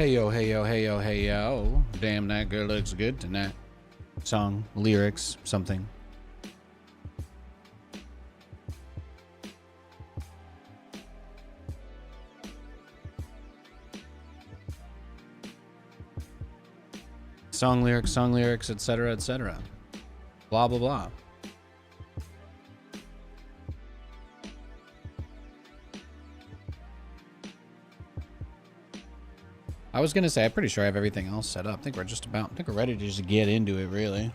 Hey yo, hey yo, hey yo, hey yo. Damn, that girl looks good tonight. Song, lyrics, something. Song lyrics, etc., etc. Blah, blah, blah. I was gonna say, I'm pretty sure I have everything else set up. I think we're ready to just get into it, really.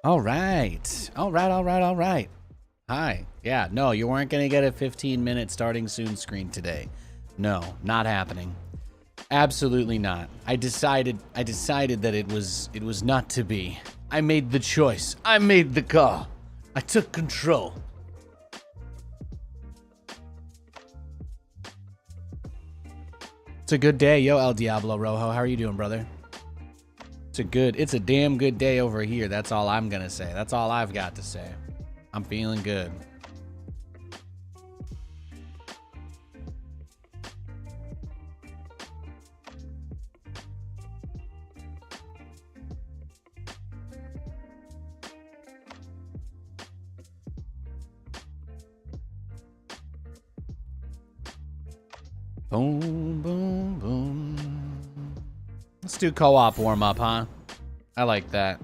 All right. Hi. Yeah, no, you weren't going to get a 15-minute starting soon screen today. No, not happening. Absolutely not. I decided that it was not to be. I made the choice. I made the call. I took control. It's a good day. Yo, El Diablo Rojo. How are you doing, brother? It's a damn good day over here. That's all I'm gonna say. That's all I've got to say. I'm feeling good. Boom, boom, boom. Let's do co-op warm-up, huh? I like that.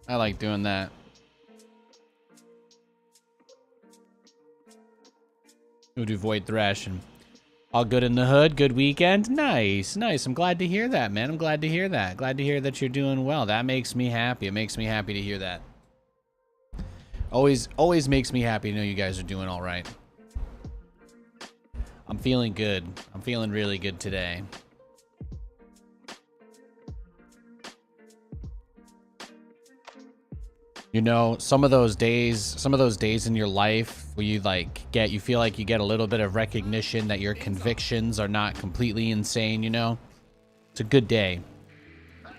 I like doing that. We'll do Void Thrashing. All good in the hood? Good weekend? Nice, nice. I'm glad to hear that, man. I'm glad to hear that. Glad to hear that you're doing well. That makes me happy. It makes me happy to hear that. Always makes me happy to know you guys are doing all right. I'm feeling good. I'm feeling really good today. You know, some of those days in your life where you you feel like you get a little bit of recognition that your convictions are not completely insane, you know? It's a good day.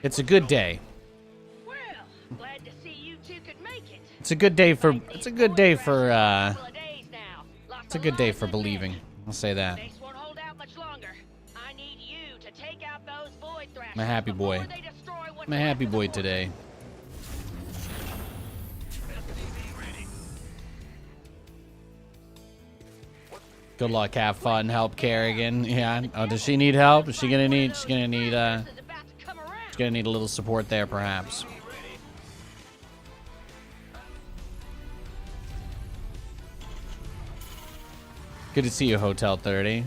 It's a good day. Well, glad to see you two could make it. It's a good day for believing. I'll say that. I'm a happy boy. I'm a happy boy today. Good luck, have fun, help Kerrigan. Yeah. Oh, does she need help? Is she gonna need? She's gonna need a little support there, perhaps. Good to see you, Hotel 30.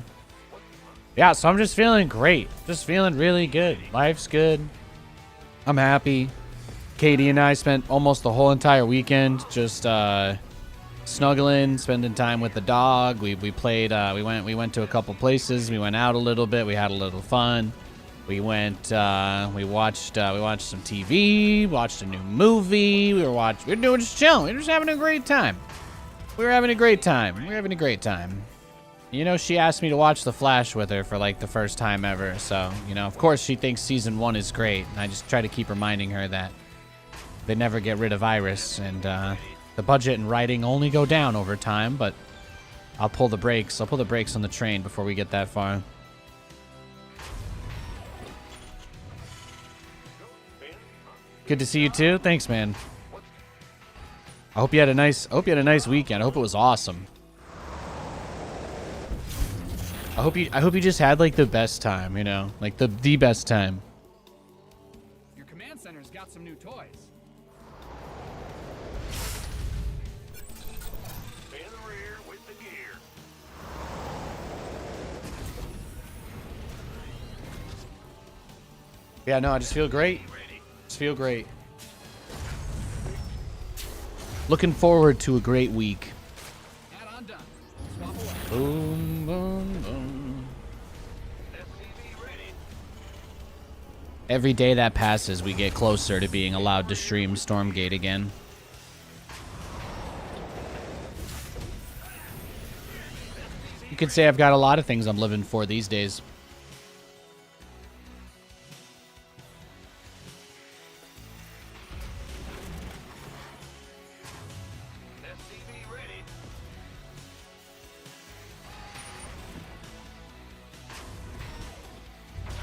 Yeah, so I'm just feeling great. Just feeling really good. Life's good. I'm happy. Katie and I spent almost the whole entire weekend just snuggling, spending time with the dog. We played. We went to a couple places. We went out a little bit. We had a little fun. We went. We watched some TV. Watched a new movie. We were just chilling. We were just having a great time. We were having a great time. We were having a great time. You know, she asked me to watch The Flash with her for like the first time ever. So, you know, of course she thinks season 1 is great. And I just try to keep reminding her that they never get rid of Iris. And the budget and writing only go down over time. But I'll pull the brakes. I'll pull the brakes on the train before we get that far. Good to see you too. Thanks, man. I hope you had a nice weekend. I hope it was awesome. I hope you just had like the best time, you know, like the best time. Your command center's got some new toys. In the rear with the gear. Yeah, no, I just feel great. Just feel great. Looking forward to a great week. Add-on done. Swap away. Boom, boom, boom. SCV ready. Every day that passes, we get closer to being allowed to stream Stormgate again. You could say I've got a lot of things I'm living for these days. SCV ready.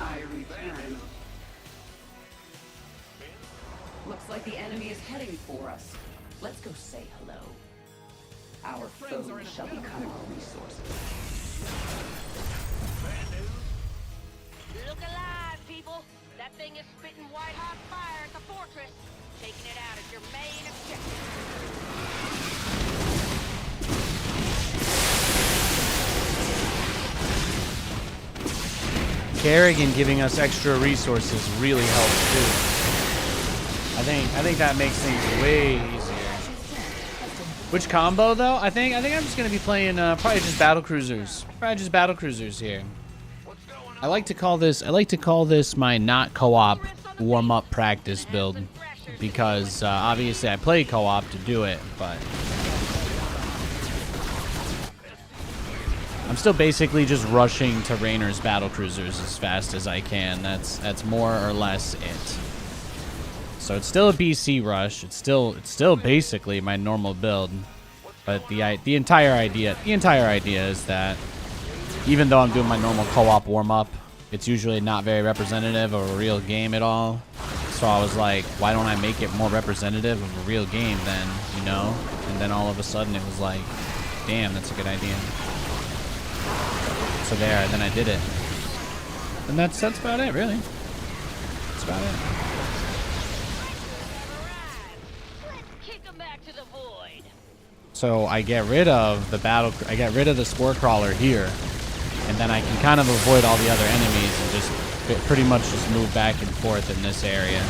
I return. Looks like the enemy is heading for us. Let's go say hello. Our friends are in foes a shall bit of a become our resources. Bad news. Look alive, people. That thing is spitting white-hot fire at the fortress. Taking it out is your main objective. Kerrigan giving us extra resources really helps too. I think that makes things way easier. Which combo though? I think I'm just gonna be playing probably just battle cruisers. Probably just battle cruisers here. What's going on? I like to call this my not co-op warm-up practice build because obviously I play co-op to do it, but I'm still basically just rushing to Raynor's battle cruisers as fast as I can. That's more or less it. So it's still a BC rush. It's still basically my normal build. But the entire idea is that even though I'm doing my normal co-op warm-up, it's usually not very representative of a real game at all. So I was like, why don't I make it more representative of a real game then, you know? And then all of a sudden it was like, damn, that's a good idea. So there, then I did it. And that's about it, really. That's about it. Let's kick 'em back to the void. So I get rid of the spore crawler here, and then I can kind of avoid all the other enemies and just pretty much just move back and forth in this area.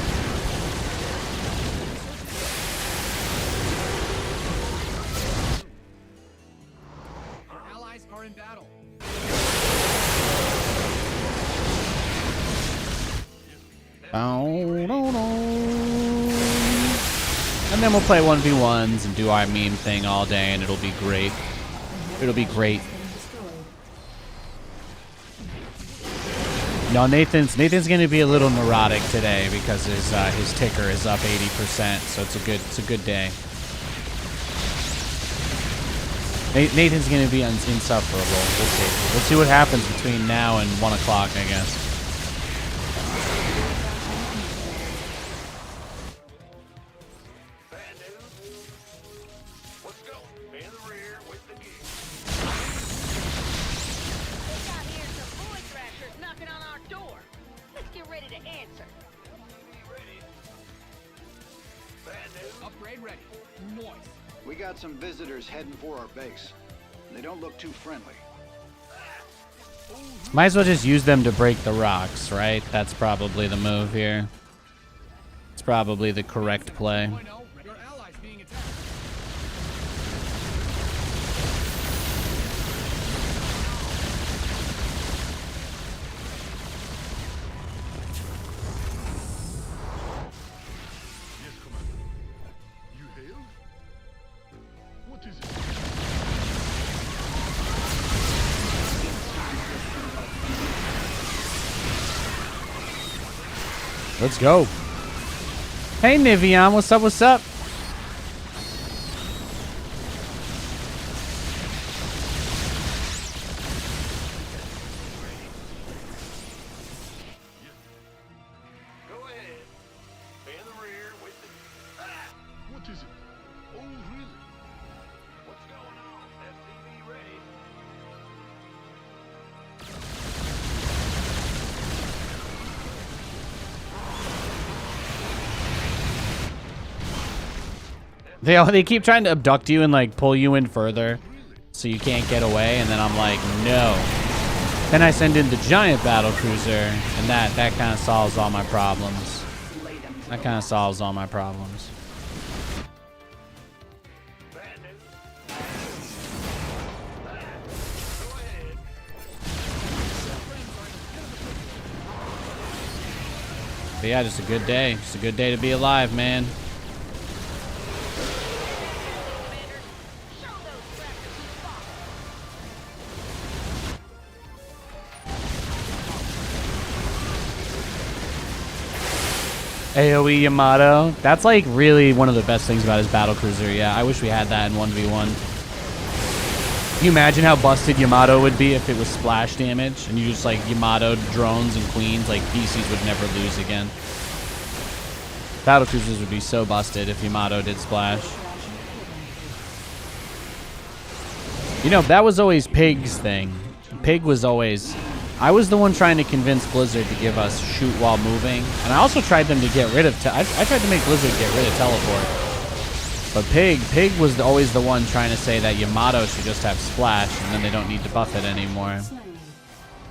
Our allies are in battle. And then we'll play 1v1s and do our meme thing all day, and it'll be great. It'll be great. No, Nathan's gonna be a little neurotic today because his ticker is up 80%, so it's a good day. Nathan's gonna be insufferable. We'll see. We'll see what happens between now and 1 o'clock, I guess. Bad news. What's going? In the rear with the gear. We got here some void thrashers knocking on our door. Let's get ready to answer. SCV ready. Bad news. Upgrade ready. Noise. We got some visitors heading for our base. They don't look too friendly. Might as well just use them to break the rocks, right? That's probably the move here. It's probably the correct play. 2.0, your allies being attacked. Yes, Commander. You hail? What is it? Let's go. Hey, Nivion. What's up? What's up? Go ahead. Be in the rear with the... Ah! What is it? Oh, really? What's going on? FCV ready. They keep trying to abduct you and like pull you in further so you can't get away, and then I'm like, no. Then I send in the giant battle cruiser, and that kind of solves all my problems. That kind of solves all my problems. Bad news. Go ahead. But yeah, just a good day. Just a good day to be alive, man. Show those crackers who's boss. AoE Yamato. That's like really one of the best things about his battle cruiser. Yeah, I wish we had that in 1v1. Can you imagine how busted Yamato would be if it was splash damage and you just like Yamato drones and queens, like PCs would never lose again. Battle cruisers would be so busted if Yamato did splash. You know, that was always Pig's thing. Pig was always... I was the one trying to convince Blizzard to give us shoot while moving. And I also tried them to get rid of... I tried to make Blizzard get rid of teleport. But Pig was always the one trying to say that Yamato should just have splash, and then they don't need to buff it anymore.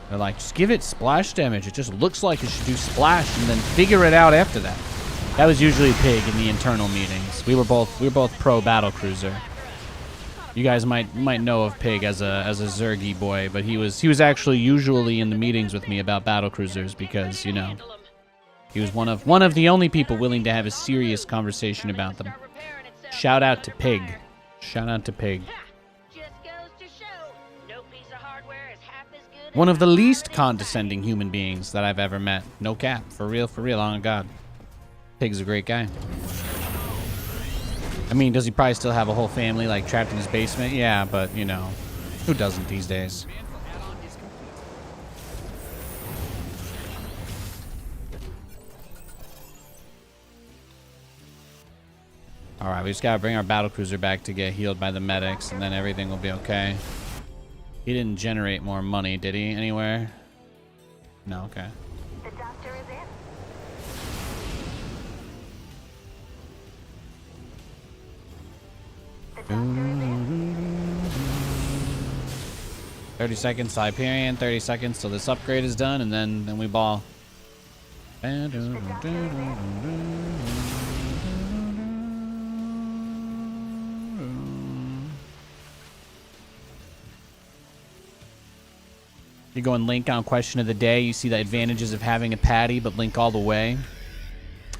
They're like, just give it splash damage. It just looks like it should do splash, and then figure it out after that. That was usually Pig in the internal meetings. We were both pro battle cruiser. You guys might know of Pig as a Zergy boy, but he was actually usually in the meetings with me about battle cruisers because, you know, he was one of the only people willing to have a serious conversation about them. Shout out to Pig. Shout out to Pig. Just goes to show, no piece of hardware is half as good One as of the a least modern condescending human beings that I've ever met. No cap. For real, on God. Pig's a great guy. I mean, does he probably still have a whole family, like, trapped in his basement? Yeah, but, you know, who doesn't these days? Alright, we just gotta bring our battlecruiser back to get healed by the medics, and then everything will be okay. He didn't generate more money, did he, anywhere? No, okay. The doctor is in. 30 seconds Hyperion, 30 seconds till this upgrade is done, and then we ball. You go and Link on question of the day. You see the advantages of having a patty, but Link all the way.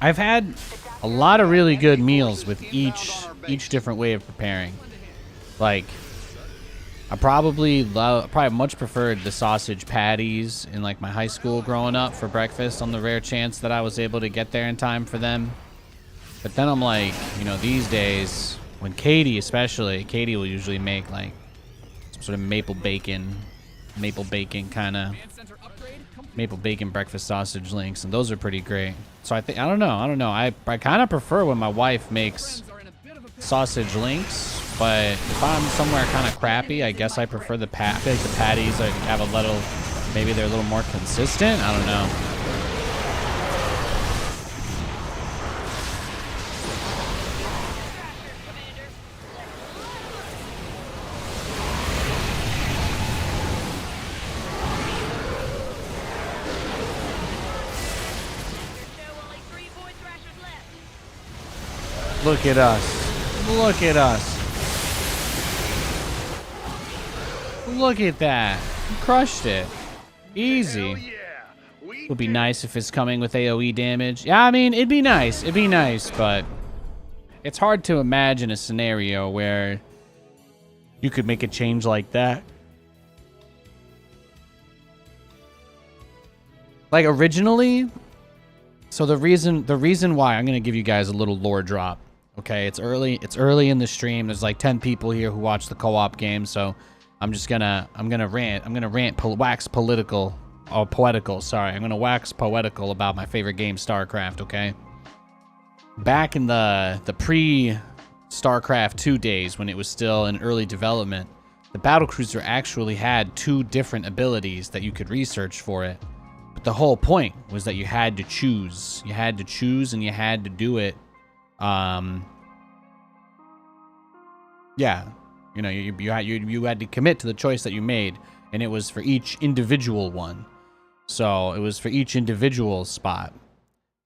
I've had a lot of really good meals with each different way of preparing. Like, I probably much preferred the sausage patties in like my high school growing up for breakfast on the rare chance that I was able to get there in time for them. But then I'm like, you know, these days, when Katie will usually make like some sort of maple bacon kind of maple bacon breakfast sausage links, and those are pretty great. So I don't know. I kind of prefer when my wife makes sausage links, but if I'm somewhere kind of crappy, I guess I prefer the I feel like the patties like have a little, maybe they're a little more consistent. I don't know. Look at us. Look at us. Look at that. You crushed it. Easy. Yeah, Would be nice if it's coming with AoE damage. Yeah, I mean, it'd be nice. It'd be nice, but it's hard to imagine a scenario where you could make a change like that. Like, originally, So the reason why I'm gonna give you guys a little lore drop. Okay, it's early in the stream. There's like 10 people here who watch the co-op game, so I'm gonna wax poetical. Sorry, I'm gonna wax poetical about my favorite game, StarCraft. Okay. Back in the pre-StarCraft 2 days, when it was still in early development, the battlecruiser actually had 2 different abilities that you could research for it. But the whole point was that you had to choose. You had to choose, and you had to do it. Yeah, you know, you had to commit to the choice that you made, and it was for each individual one. So it was for each individual spot.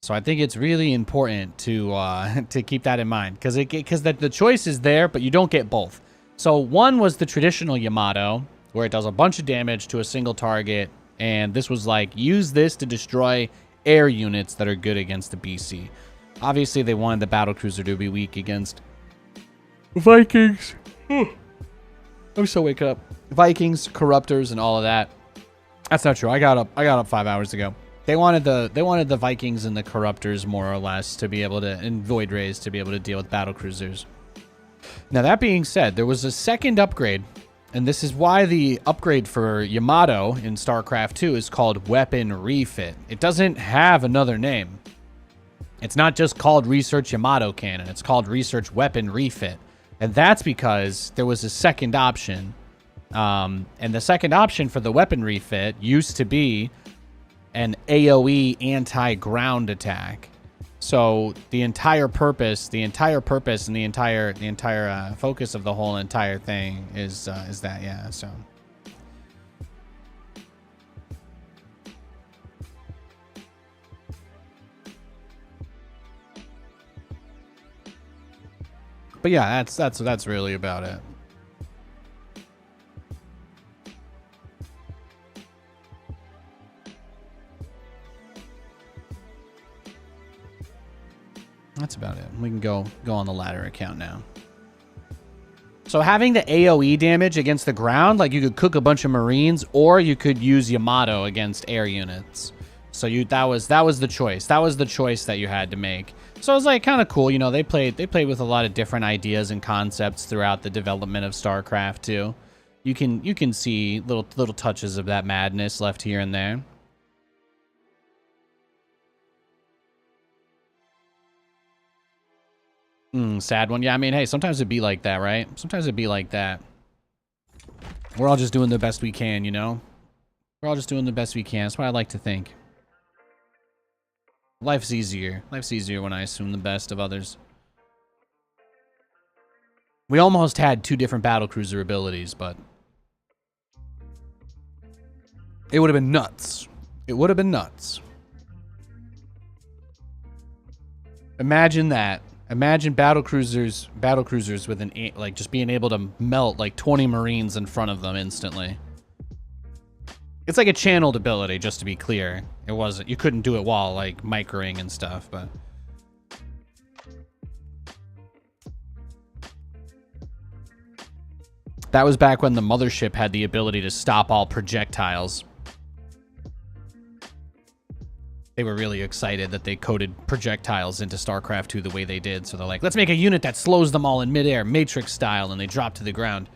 So I think it's really important to keep that in mind, because the choice is there, but you don't get both. So one was the traditional Yamato, where it does a bunch of damage to a single target, and this was like, use this to destroy air units that are good against the BC. Obviously, they wanted the battlecruiser to be weak against Vikings. I'm so wake up. Vikings, corruptors, and all of that. That's not true. I got up 5 hours ago. They wanted the Vikings and the corruptors more or less to be able to, and void rays to be able to deal with battlecruisers. Now that being said, there was a second upgrade, and this is why the upgrade for Yamato in StarCraft 2 is called Weapon Refit. It doesn't have another name. It's not just called Research Yamato Cannon. It's called Research Weapon Refit. And that's because there was a second option. And the second option for the weapon refit used to be an AoE anti-ground attack. So the entire purpose and the entire focus of the whole entire thing is that, yeah, so. But yeah, that's really about it. That's about it. We can go on the ladder account now. So having the AoE damage against the ground, like you could cook a bunch of Marines, or you could use Yamato against air units. So that was the choice. That was the choice that you had to make. So it was like kind of cool, you know. They played with a lot of different ideas and concepts throughout the development of StarCraft 2. You can see little touches of that madness left here and there. Sad one. Yeah, I mean, hey, sometimes it'd be like that, right? Sometimes it'd be like that. We're all just doing the best we can, you know? We're all just doing the best we can. That's what I like to think. Life's easier. Life's easier when I assume the best of others. We almost had 2 different battlecruiser abilities, but it would have been nuts. It would have been nuts. Imagine that. Imagine battlecruisers with like just being able to melt like 20 Marines in front of them instantly. It's like a channeled ability, just to be clear. It wasn't, you couldn't do it while like microing and stuff, but that was back when the mothership had the ability to stop all projectiles. They were really excited that they coded projectiles into StarCraft 2 the way they did. So they're like, let's make a unit that slows them all in midair, Matrix style, and they drop to the ground.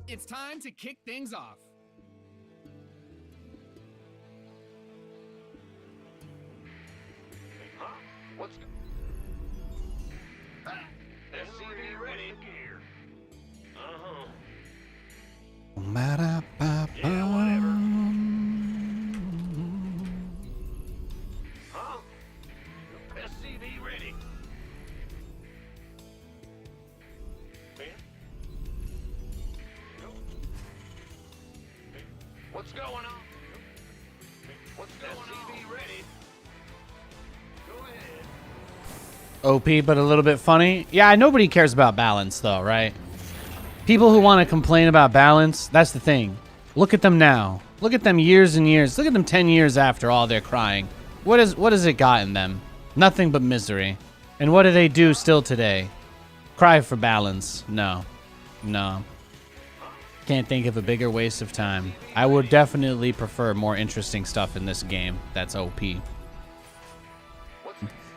It's time to kick things off. What's SC2 ready? Gear. Uh-huh. Yeah, whatever. Huh? SCV ready. What's going on? What's going on? SCV ready. Go ahead. OP, but a little bit funny. Yeah, nobody cares about balance, though, right? People who want to complain about balance, that's the thing. Look at them now. Look at them years and years. Look at them 10 years after all they're crying. What has it gotten them? Nothing but misery. And what do they do still today? Cry for balance. No. No. Can't think of a bigger waste of time. I would definitely prefer more interesting stuff in this game that's OP.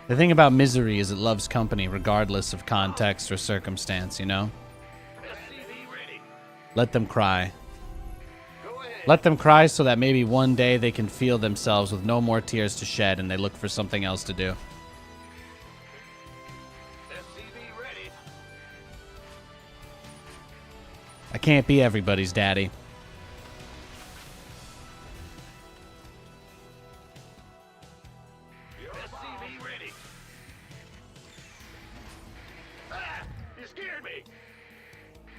The thing about misery is it loves company regardless of context or circumstance, you know? Let them cry. Let them cry so that maybe one day they can feel themselves with no more tears to shed and they look for something else to do. I can't be everybody's daddy. SCV ready. Ah! You scared me.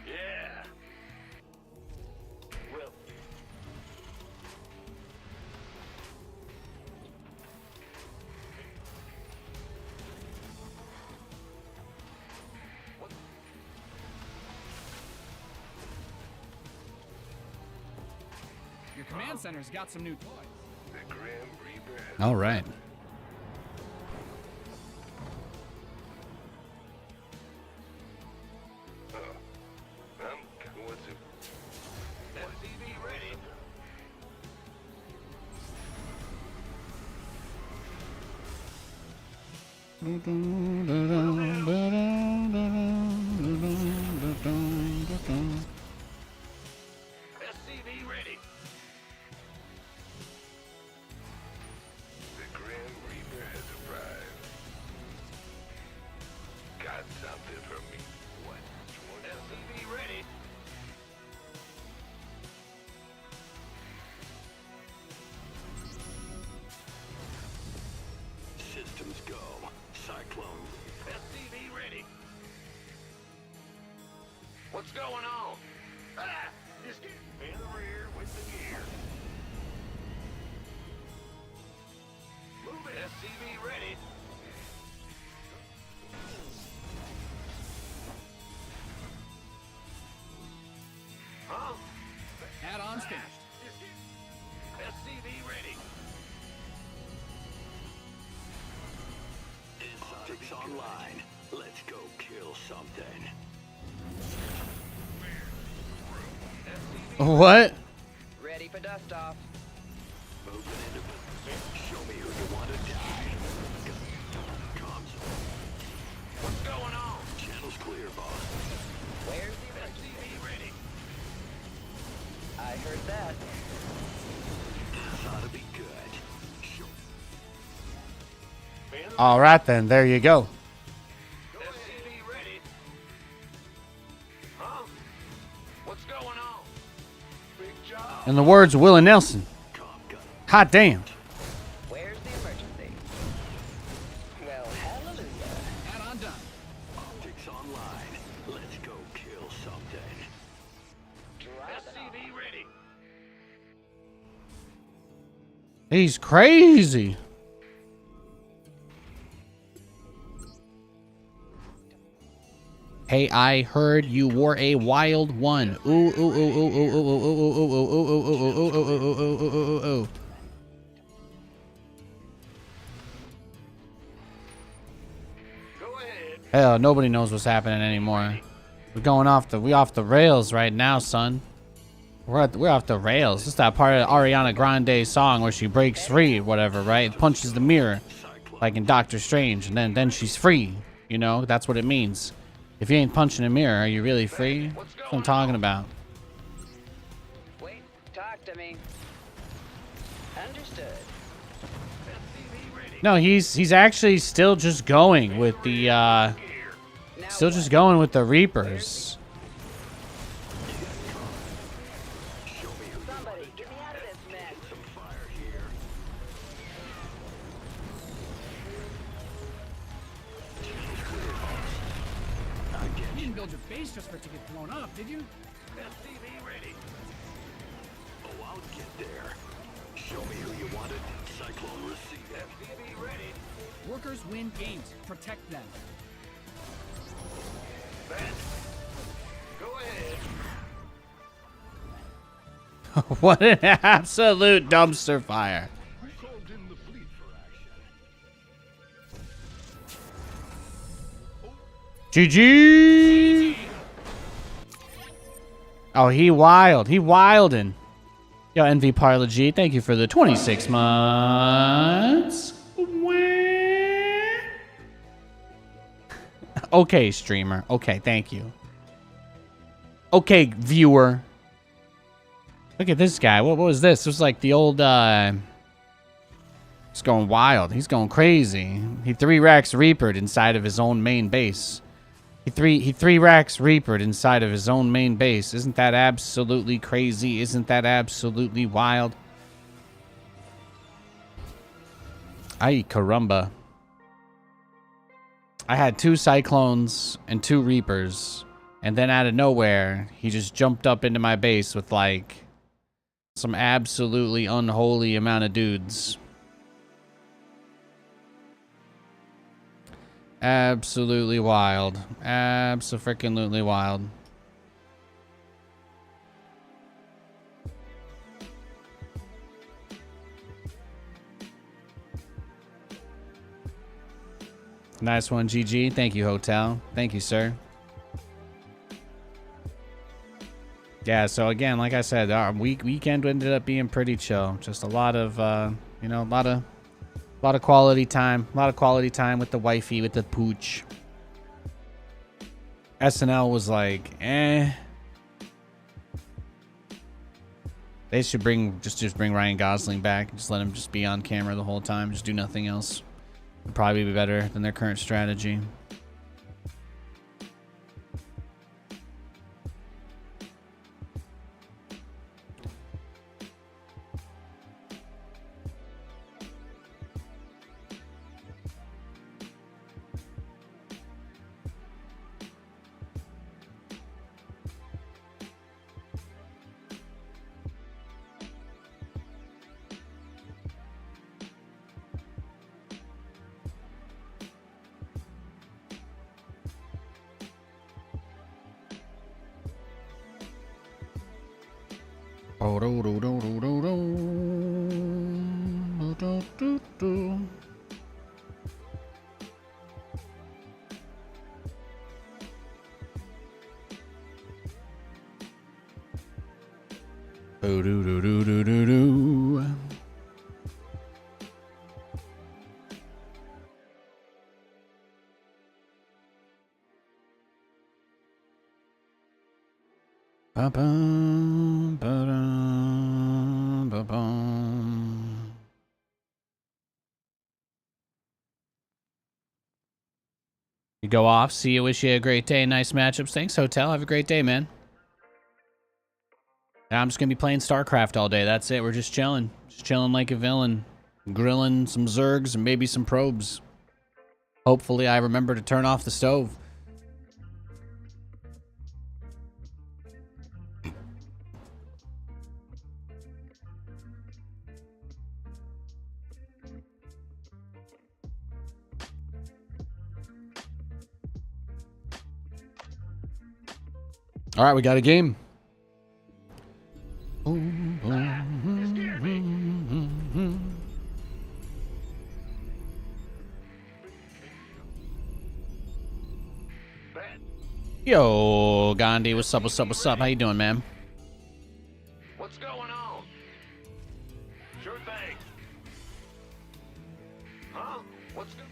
Yeah. Well. Your command center's got some new toys. The Grim Reaper has All right. what's it? SCV ready. SCV ready. The Grim Reaper has arrived. Got something for me. What? SCV ready. Systems go. Cyclone. SCV ready. What's going on? Ah! Just get in the rear with the gear. Move it. SCV ready. Huh? Add-ons finished. SCV ready. Optics online. Let's go kill something. What? Ready for dust off. Moving into position. Show me who you want to die. Comms. What's going on? Channel's clear, boss. Where's the SCV ready. I heard that. This ought to be good. Show. All right, then. There you go. SCV ready. Huh? What's going on? Big job. In the words of Willie Nelson, Comm gun. hot damn. Where's the emergency? Well, hallelujah. Add-on done. Optics online. Let's go kill something. SCV ready. He's crazy. Hey, I heard you wore a wild one. Ooh, ooh, ooh, ooh, ooh, ooh, ooh, ooh, ooh, ooh, ooh, ooh, ooh, ooh, ooh, ooh, ooh, ooh. Go ahead. Hell, nobody knows what's happening anymore. We're going off the rails right now, son. We're off the rails. This is that part of Ariana Grande's song where she breaks free or whatever, right? Punches the mirror, like in Doctor Strange, and then she's free. You know, that's what it means. If you ain't punching a mirror, are you really free? That's what I'm talking about. Wait, talk to me. Understood. SCV ready. No, he's actually still just going with the Now still just going with the Reapers. somebody get me out of this mess. Some fire here. You didn't build your base just for it to get blown up, did you? SCV ready. Oh, I'll get there. Show me who you wanted. Cyclone receive. SCV ready. Workers win games. Protect them. Ben. Go ahead. What an absolute dumpster fire. Who called in the fleet for action? GG. Oh, he wild. He wildin'. Yo, NV Parla G, thank you for the 26 months. Okay, streamer. Okay, thank you. Okay, viewer. Look at this guy. What was this? It was like the old, he's going wild. He's going crazy. He 3-racks Reapered inside of his own main base. He 3-racks Reapered inside of his own main base. Isn't that absolutely crazy? Isn't that absolutely wild? Ay, caramba. I had 2 Cyclones and 2 Reapers. And then out of nowhere, he just jumped up into my base with like some absolutely unholy amount of dudes. Absolutely wild. Abso-freaking-lutely wild. Nice one, GG. Thank you, Hotel. Thank you, sir. Yeah, so again, like I said, our weekend ended up being pretty chill. Just a lot of, you know, a lot of quality time. A lot of quality time with the wifey, with the pooch. SNL was like, eh. They should just bring Ryan Gosling back. Just let him just be on camera the whole time. Just do nothing else. Would probably be better than their current strategy. You go off. See you. Wish you a great day. Nice matchups. Thanks, Hotel. Have a great day, man. Now I'm just going to be playing StarCraft all day. That's it. We're just chilling. Just chilling like a villain. Grilling some Zergs and maybe some probes. Hopefully I remember to turn off the stove. All right, we got a game. Yo, Gandhi, what's up, what's up, what's up? How you doing, man? What's going on? Sure thing. Huh? What's going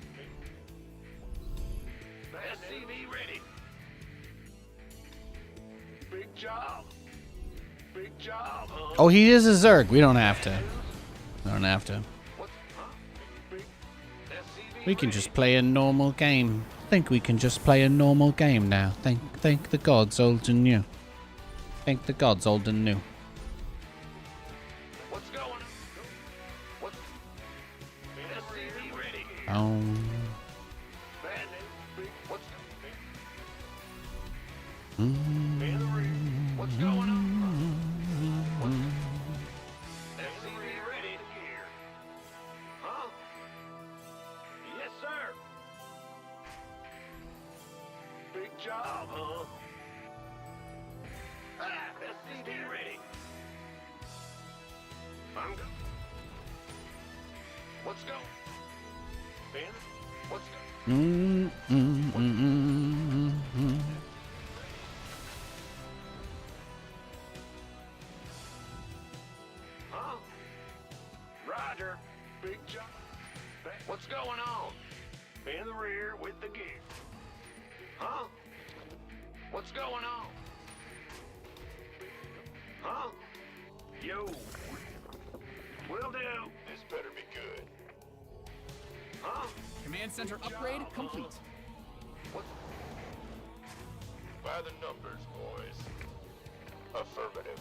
on? SCV ready. Big job. Big job. Oh, he is a Zerg. We don't have to. We don't have to. We can just play a normal game. I think we can just play a normal game now. Thank the gods, old and new. Thank the gods, old and new. What's going on? What's SCV ready? Oh. What's What's going on? SCV ready here. Huh? Yes, sir. Big job, huh? SCV ready. I'm go. What's going? Ben? What's going? Roger. Big job. What's going on? In the rear with the gear. Huh? What's going on? Huh? Yo. Will do. This better be good. Huh? Command center upgrade complete. What? By the numbers, boys. Affirmative.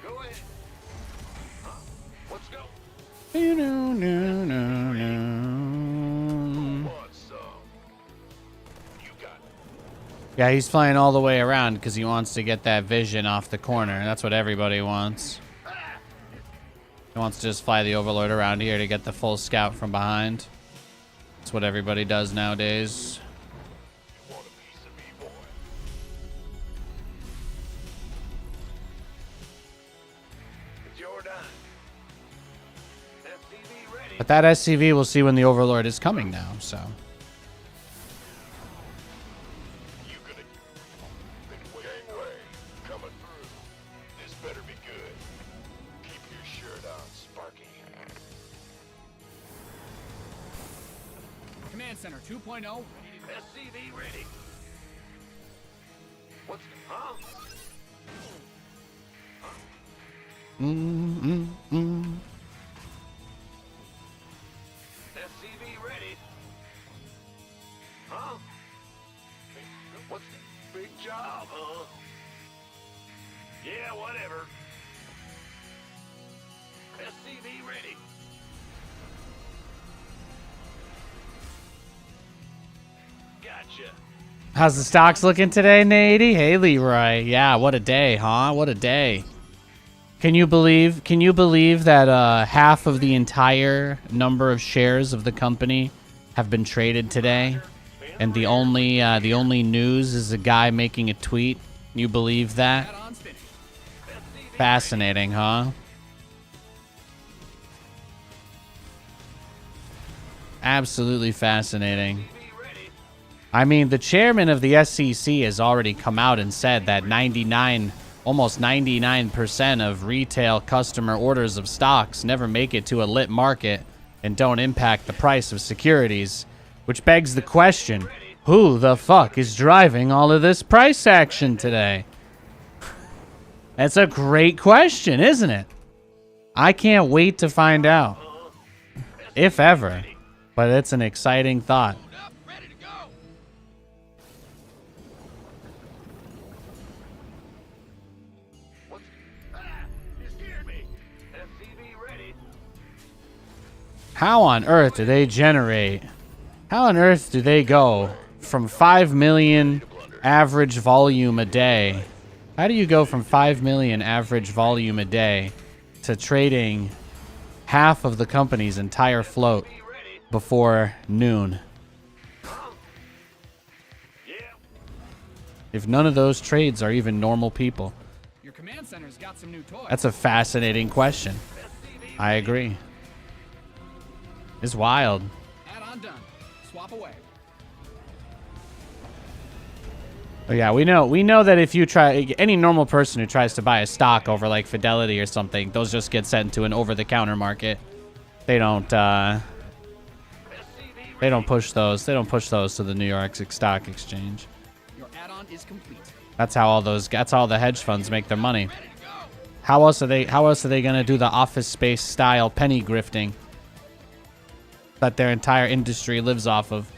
Go ahead. Huh? Let's go. Want some? You got it. Yeah, he's flying all the way around because he wants to get that vision off the corner. That's what everybody wants. He wants to just fly the Overlord around here to get the full scout from behind. That's what everybody does nowadays. You want a piece of me, boy? It's your dime. SCV ready. But that SCV we'll see when the Overlord is coming now, so. You gonna gangway coming through. This better be good. Keep your shirt on, Sparky. Command center 2.0. SCV ready. What's huh? SCV ready. Huh? What's the big job, huh? Yeah, whatever. SCV ready. Gotcha. How's the stocks looking today, Nady? Hey, Leroy. Yeah, what a day, huh? What a day. Can you believe that half of the entire number of shares of the company have been traded today? And the only news is a guy making a tweet. You believe that? Add-ons finished. Fascinating, huh? Absolutely fascinating. I mean, the chairman of the SEC has already come out and said that almost 99% of retail customer orders of stocks never make it to a lit market and don't impact the price of securities, which begs the question, who the fuck is driving all of this price action today? That's a great question, isn't it? I can't wait to find out, if ever, but it's an exciting thought. How on earth do they generate? How on earth do they go from 5 million average volume a day? How do you go from 5 million average volume a day to trading half of the company's entire float before noon? If none of those trades are even normal people. Your command center's got some new toys. That's a fascinating question. I agree. It's wild. Add-on done. Swap away. Oh, yeah, we know that if you try, any normal person who tries to buy a stock over like Fidelity or something, those just get sent to an over-the-counter market. They don't push those. They don't push those to the New York Stock Exchange. Your add-on is complete. That's how all the hedge funds make their money. How else are they gonna do the office space style penny grifting that their entire industry lives off of?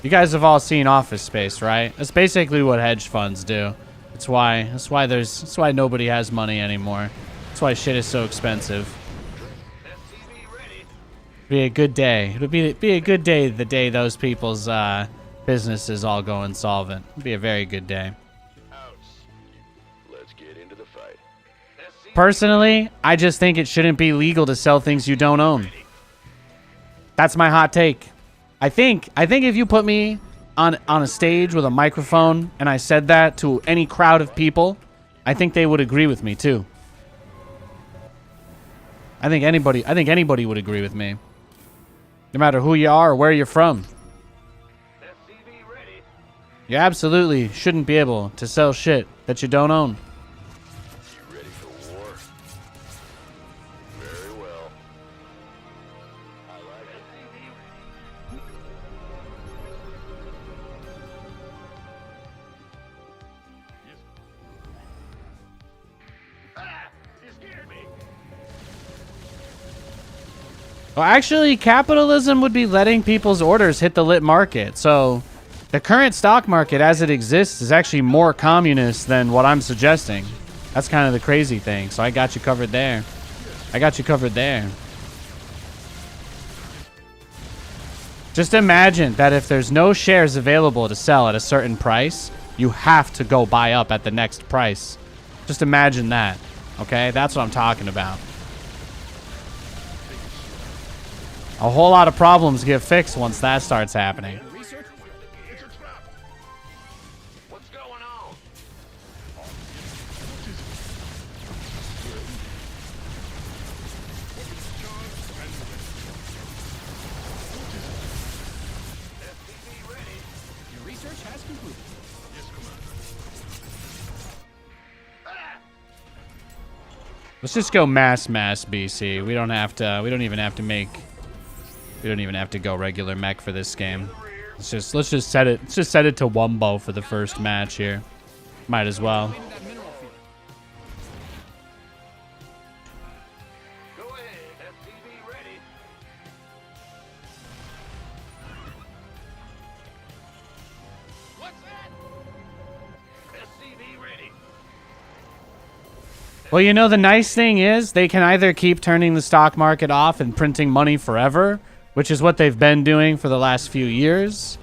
You guys have all seen Office Space, right? That's basically what hedge funds do. That's why nobody has money anymore. That's why shit is so expensive. Be a good day. It'll be a good day the day those people's businesses all go insolvent. It'll be a very good day. Let's get into the fight. Personally, I just think it shouldn't be legal to sell things you don't own. That's my hot take. I think if you put me on a stage with a microphone and I said that to any crowd of people, I think they would agree with me too. I think anybody would agree with me. No matter who you are or where you're from. You absolutely shouldn't be able to sell shit that you don't own. You ready for war? Very well. I like it. Yes. Ah! You scared me. Well, actually, capitalism would be letting people's orders hit the lit market. So the current stock market as it exists is actually more communist than what I'm suggesting. That's kind of the crazy thing. So I got you covered there. I got you covered there. Just imagine that if there's no shares available to sell at a certain price, you have to go buy up at the next price. Just imagine that. Okay? That's what I'm talking about. A whole lot of problems get fixed once that starts happening. Research? It's a trap. What's going on? SCV ready. Your research has concluded. Yes, Commander. Ah! Let's just go mass BC. We don't have to. We don't even have to make. We don't even have to go regular mech for this game. Let's just set it. Let's just set it to Wumbo for the first match here. Might as well. Into that mineral field. Go ahead. SCV ready. What's that? SCV ready. Well, you know, the nice thing is they can either keep turning the stock market off and printing money forever, which is what they've been doing for the last few years.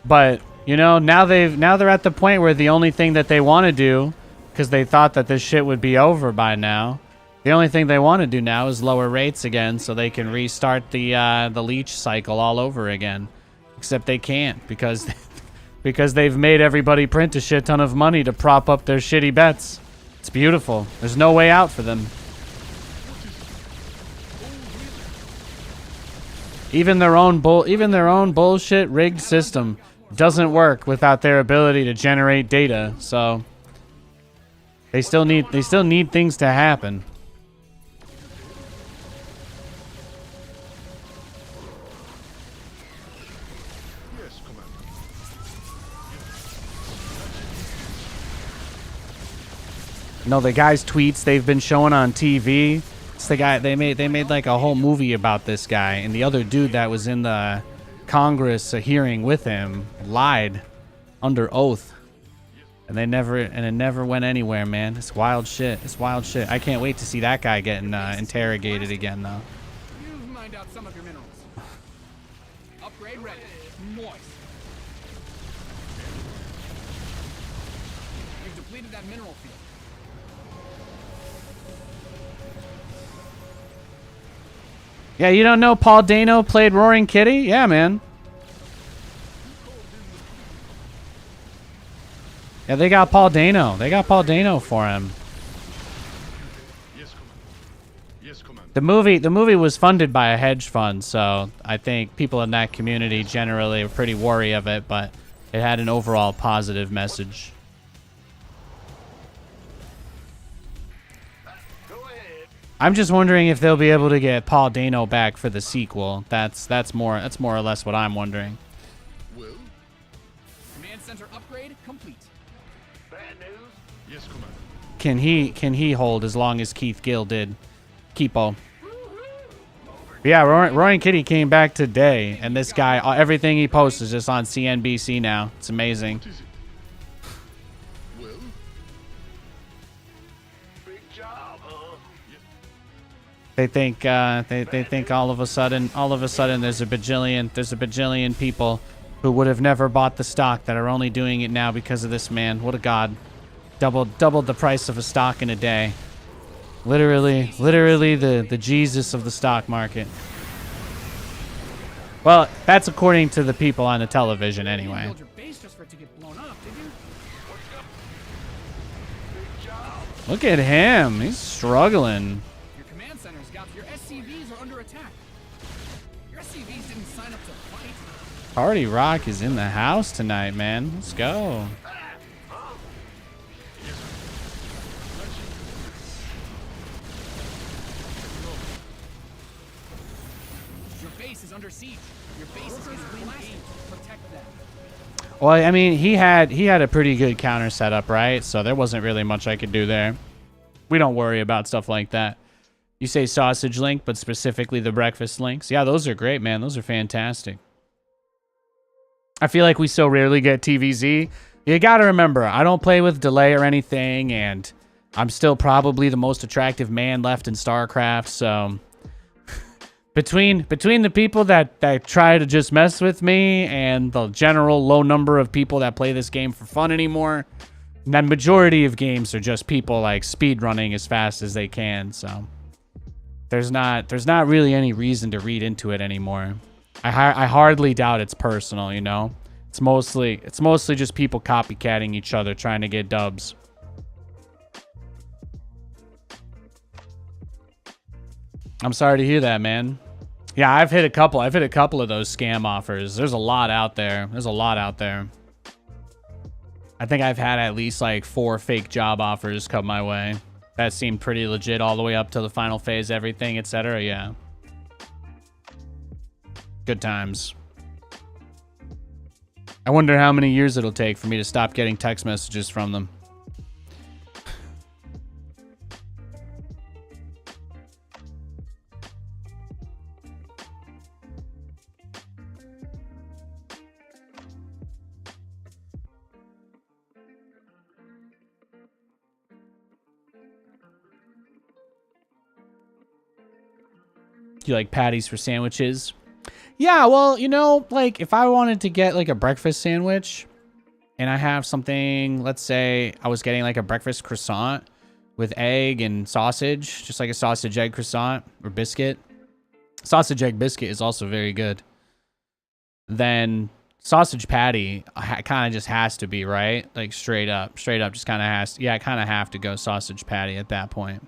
But, you know, now they're at the point where the only thing that they want to do, because they thought that this shit would be over by now, the only thing they want to do now is lower rates again so they can restart the leech cycle all over again. Except they can't because because they've made everybody print a shit ton of money to prop up their shitty bets. It's beautiful. There's no way out for them. Even their own bullshit rigged system doesn't work without their ability to generate data. So they still need things to happen. Yes, Commander. No, the guy's tweets they've been showing on TV. It's the guy they made like a whole movie about this guy, and the other dude that was in the Congress hearing with him lied under oath, and it never went anywhere, man. It's wild shit. It's wild shit. I can't wait to see that guy getting interrogated again, though. You've mined out some of your minerals. Upgrade ready. Moist. You've depleted that mineral field. Yeah, you don't know Paul Dano played Roaring Kitty? Yeah, man. Yeah, they got Paul Dano. They got Paul Dano for him. Yes, Commander. Yes, Commander. The movie was funded by a hedge fund, so I think people in that community generally are pretty wary of it, but it had an overall positive message. Go ahead. I'm just wondering if they'll be able to get Paul Dano back for the sequel. That's more or less what I'm wondering. Well, Command center upgrade complete. bad news? Yes, Commander. Can he hold as long as Keith Gill did? Keepo. Yeah, Roaring Kitty came back today, and this guy, everything he posts is just on CNBC now. It's amazing. What is it? Well, big job, huh? Yes. They think all of a sudden there's a bajillion people who would have never bought the stock that are only doing it now because of this man. What a god. Doubled the price of a stock in a day. Literally the Jesus of the stock market. Well, that's according to the people on the television You anyway. built your base just for it to get blown up, did you? Big job. Look at him. He's struggling. Your command center's got your SCVs are under attack. Your SCVs didn't sign up to fight. Party Rock is in the house tonight, man. Let's go. Your base is under siege. Your base is getting blasted. Protect them. Well, I mean, he had a pretty good counter setup, right? So there wasn't really much I could do there. We don't worry about stuff like that. You say sausage link, but specifically the breakfast links. Yeah, those are great, man. Those are fantastic. I feel like we so rarely get TVZ. You got to remember, I don't play with delay or anything, and I'm still probably the most attractive man left in StarCraft, so between the people that try to just mess with me and the general low number of people that play this game for fun anymore, the majority of games are just people like speed running as fast as they can, so there's not really any reason to read into it anymore. I hardly doubt it's personal, you know? It's mostly just people copycatting each other trying to get dubs. I'm sorry to hear that, man. Yeah, I've hit a couple of those scam offers. There's a lot out there. I think I've had at least like 4 fake job offers come my way. That seemed pretty legit all the way up to the final phase, everything, etc. Yeah. Good times. I wonder how many years it'll take for me to stop getting text messages from them. Do you like patties for sandwiches? Yeah, well, you know, like if I wanted to get like a breakfast sandwich and I have something, let's say I was getting like a breakfast croissant with egg and sausage, just like a sausage egg croissant or biscuit. Sausage egg biscuit is also very good. Then sausage patty kind of just has to be, right? Like straight up just kind of has, yeah, I kind of have to go sausage patty at that point.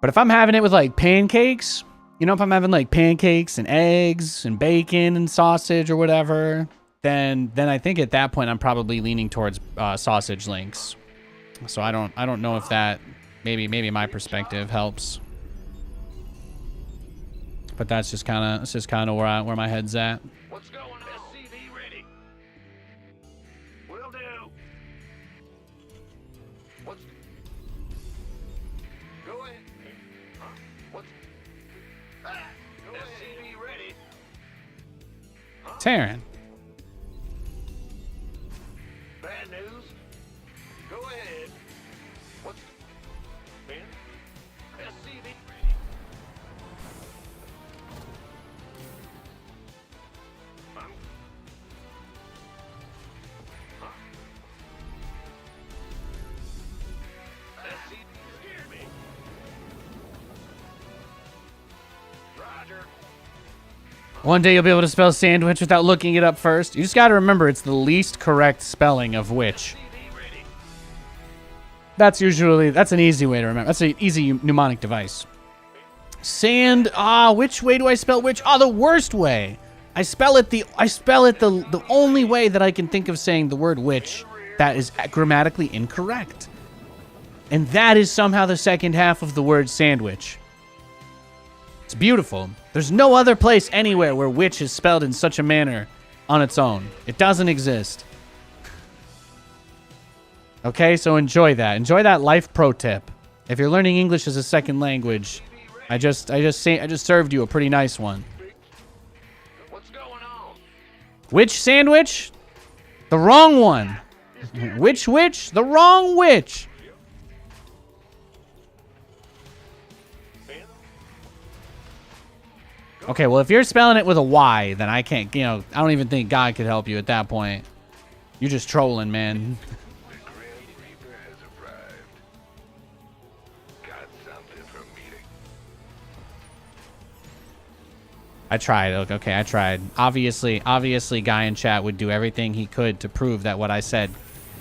But if I'm having it with like pancakes, you know, if I'm having like pancakes and eggs and bacon and sausage or whatever, then I think at that point I'm probably leaning towards sausage links. So I don't know if that maybe my perspective helps. But that's just kind of where my head's at. What's going on? SCV ready. Will do. What's... Go ahead. Huh? What's... Ah, go SCV ready. Huh? Taryn. Bad news. Go ahead. What's... Ben? SCV ready. I'm... Huh? SCV scared me. Roger. One day you'll be able to spell sandwich without looking it up first. You just got to remember it's the least correct spelling of which. SCV ready. That's an easy way to remember. That's an easy mnemonic device. Which way do I spell which? The worst way. I spell it the only way that I can think of saying the word which that is grammatically incorrect. And that is somehow the second half of the word sandwich. It's beautiful. There's no other place anywhere where which is spelled in such a manner on its own. It doesn't exist. Okay, so enjoy that. Enjoy that life pro tip. If you're learning English as a second language, I just served you a pretty nice one. What's going on? Which sandwich? The wrong one. Which? The wrong which. Okay, well, if you're spelling it with a Y, then I can't, I don't even think God could help you at that point. You're just trolling, man. The Grim Reaper has arrived. Got something for meeting. I tried. Okay, I tried. Obviously, guy in chat would do everything he could to prove that what I said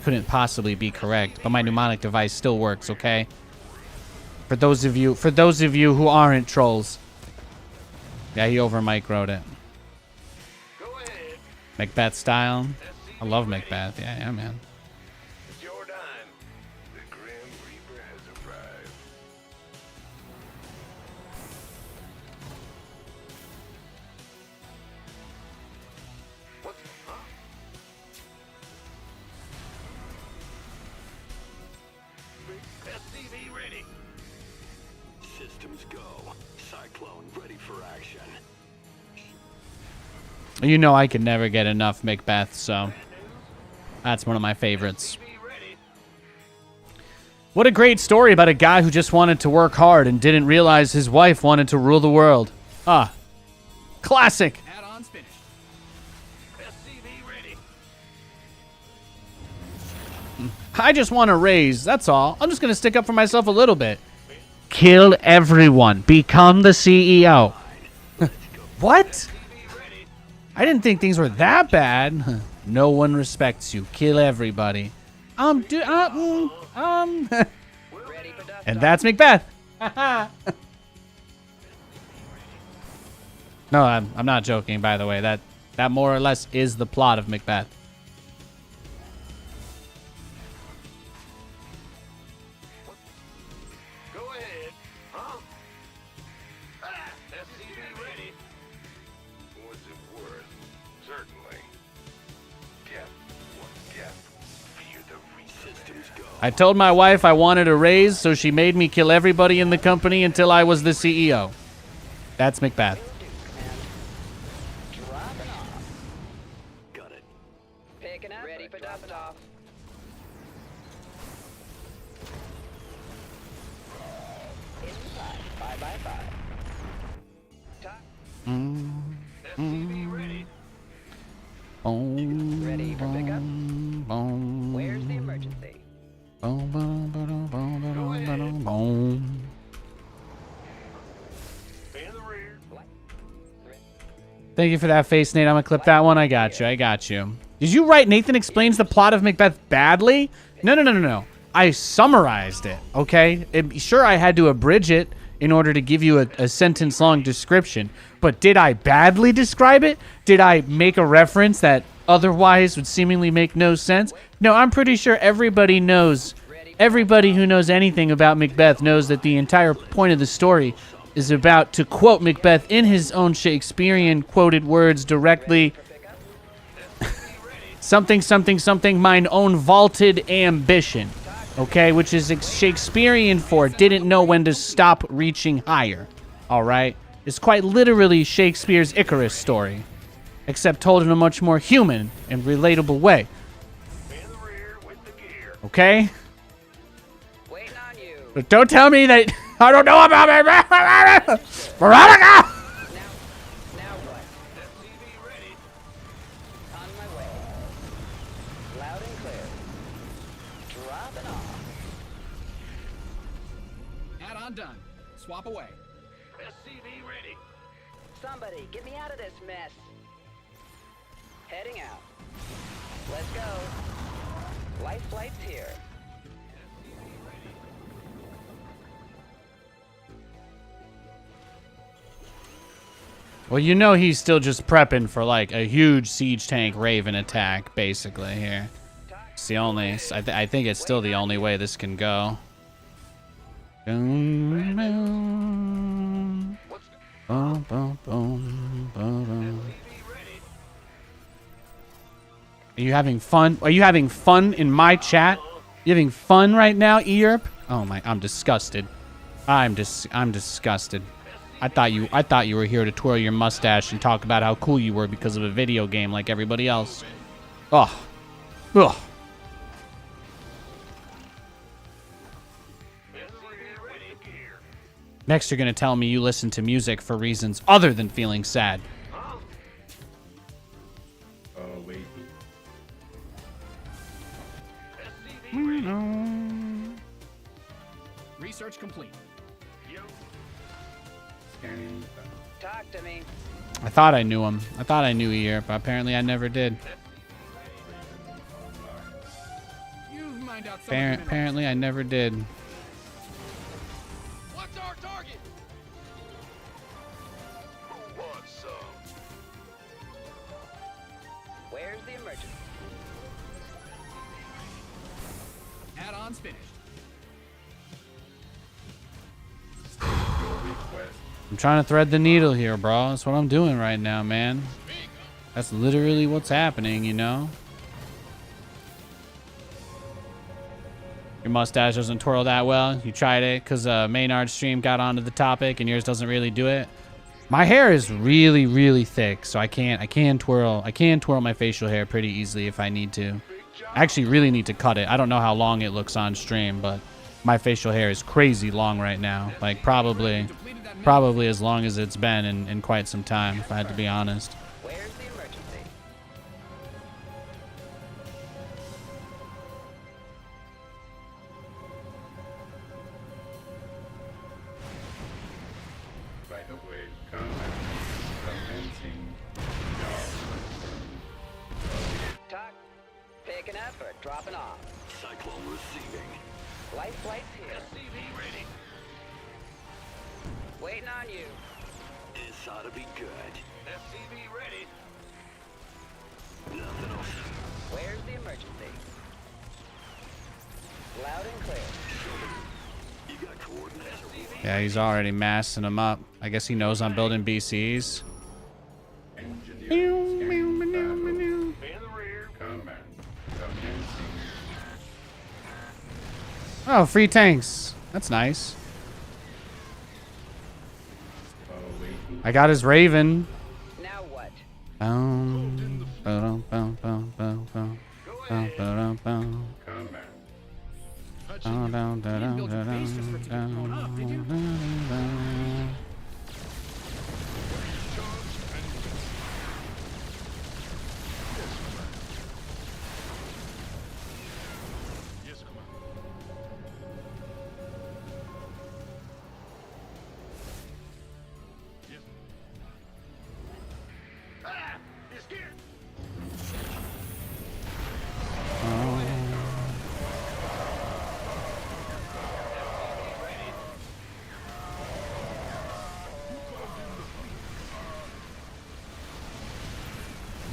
couldn't possibly be correct, but my mnemonic device still works, okay? For those of you who aren't trolls. Yeah, he over microed it. Macbeth style. I love Macbeth. Yeah, man. It's your time. The Grim Reaper has arrived. What? Huh? SCV ready. Systems go. Cyclone ready for action. You know I can never get enough Macbeth, so that's one of my favorites. What a great story about a guy who just wanted to work hard and didn't realize his wife wanted to rule the world. Ah, classic. Add-ons finished. SCV ready. I just want to raise, that's all. I'm just going to stick up for myself a little bit. Kill everyone. Become the CEO. What? I didn't think things were that bad. No one respects you. Kill everybody. And that's Macbeth. No, I'm not joking, by the way. That more or less is the plot of Macbeth. Go ahead. Huh? Ah, SCV ready. What's it worth? Certainly. Death. What death? Fear the systems go. I told my wife I wanted a raise, so she made me kill everybody in the company until I was the CEO. That's Macbeth. Got it. Picking up. Ready for dust off. Inside. 5x5. SCV ready. Ready for pickup? Where's the emergency? In the rear. Thank you for that face, Nate. I'm gonna clip that one. I got you. Did you write Nathan explains the plot of Macbeth badly? No. I summarized it, okay? Sure, I had to abridge it in order to give you a sentence-long description, but did I badly describe it? Did I make a reference that otherwise would seemingly make no sense? No, I'm pretty sure everybody knows. Everybody who knows anything about Macbeth knows that the entire point of the story is about, to quote Macbeth in his own Shakespearean quoted words directly, something, mine own vaulted ambition. Okay, which is Shakespearean for didn't know when to stop reaching higher. All right? It's quite literally Shakespeare's Icarus story, except told in a much more human and relatable way. In the rear with the gear. Okay? Waiting on you. But don't tell me that I don't know about Veronica! Now what? SCV ready. On my way. Loud and clear. Dropping off. Add-on done. Swap away. SCV ready. Somebody, get me out of this mess. Heading out. Let's go. Life flight's here. Well, you know he's still just prepping for, like, a huge siege tank Raven attack, basically, here. It's the only... I think it's still the only way this can go. Are you having fun? Are you having fun in my chat? You having fun right now, Europe? Oh my, I'm disgusted. I'm disgusted. I thought you were here to twirl your mustache and talk about how cool you were because of a video game like everybody else. Ugh. Ugh. Next, you're gonna tell me you listen to music for reasons other than feeling sad. Oh, wait. Research complete. Scanning. Talk to me. I thought I knew him. I thought I knew Europe, but apparently I never did. You've mined out some of your minerals. Apparently I never did. What's our target? Who wants some? emergency. Add-ons finished. I'm trying to thread the needle here, bro. That's what I'm doing right now, man. That's literally what's happening, you know? Your mustache doesn't twirl that well. You tried it because Maynard's stream got onto the topic and yours doesn't really do it. My hair is really, really thick, so I can twirl my facial hair pretty easily if I need to. I actually really need to cut it. I don't know how long it looks on stream, but my facial hair is crazy long right now. Like probably as long as it's been in quite some time, if I had to be honest. Where's the emergency? By the way, commencing. Talk. Picking up or dropping off? Cyclone receiving. Light flight's here. SCV ready. Waiting on you. This ought to be good. SCV ready. Nothing else. Where's the emergency? Loud and clear. You got coordinates. SCV. Yeah, he's already massing them up. I guess he knows I'm building BCs. Engineering scanning battle. In the rear. Command. Commencing. Oh, free tanks. That's nice. Awaiting. I got his Raven. Now what? Boom, boom, boom, boom, boom, boom, boom, boom, boom. Command. Down, down, down, build your base just for it to keep going up, did you? down. Yes, Commander. Yes. Ah! He's scared.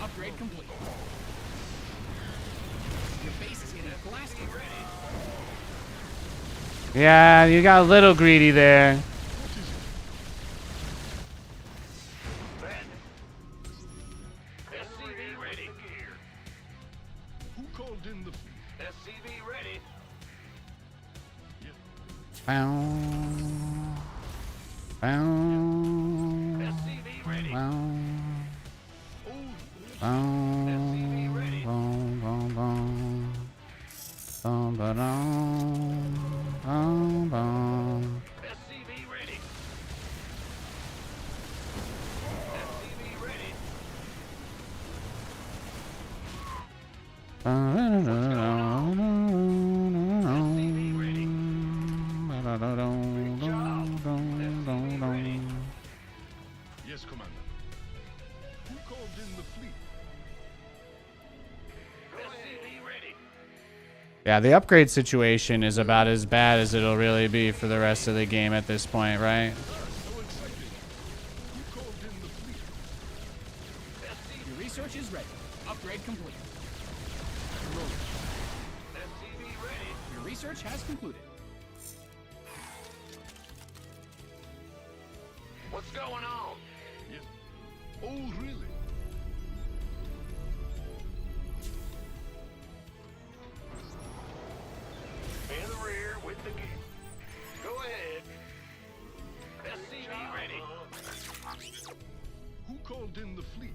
Upgrade complete. Your base is getting blasted. Yeah, you got a little greedy there. SCV ready. Who called in the SCV ready? Bow, bow, SCV ready. bow, Oh, bow, ready. boom, boom, boom. Boom, ba-dum, boom, boom. SCV ready. SCV ready. Yes, Commander. Who called in the fleet? SCV ready. Yeah, the upgrade situation is about as bad as it'll really be for the rest of the game at this point, right? So exciting. Who called in the fleet? Your research is ready. Upgrade complete. SCV ready. Your research has concluded. What's going on? Yes. Oh, really? In the rear with the gate. Go ahead. SCV ready. Who called in the fleet?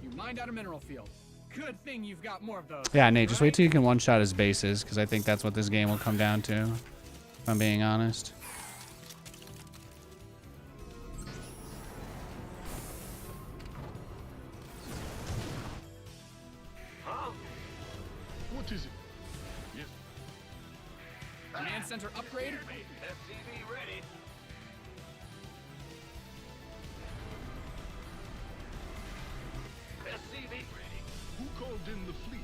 You mined out a mineral field. Good thing you've got more of those. Yeah, Nate, just wait till you can one-shot his bases, because I think that's what this game will come down to, if I'm being honest. Huh? What is it? Yes. Command center upgrade. SCV ready. SCV ready. Who called in the fleet?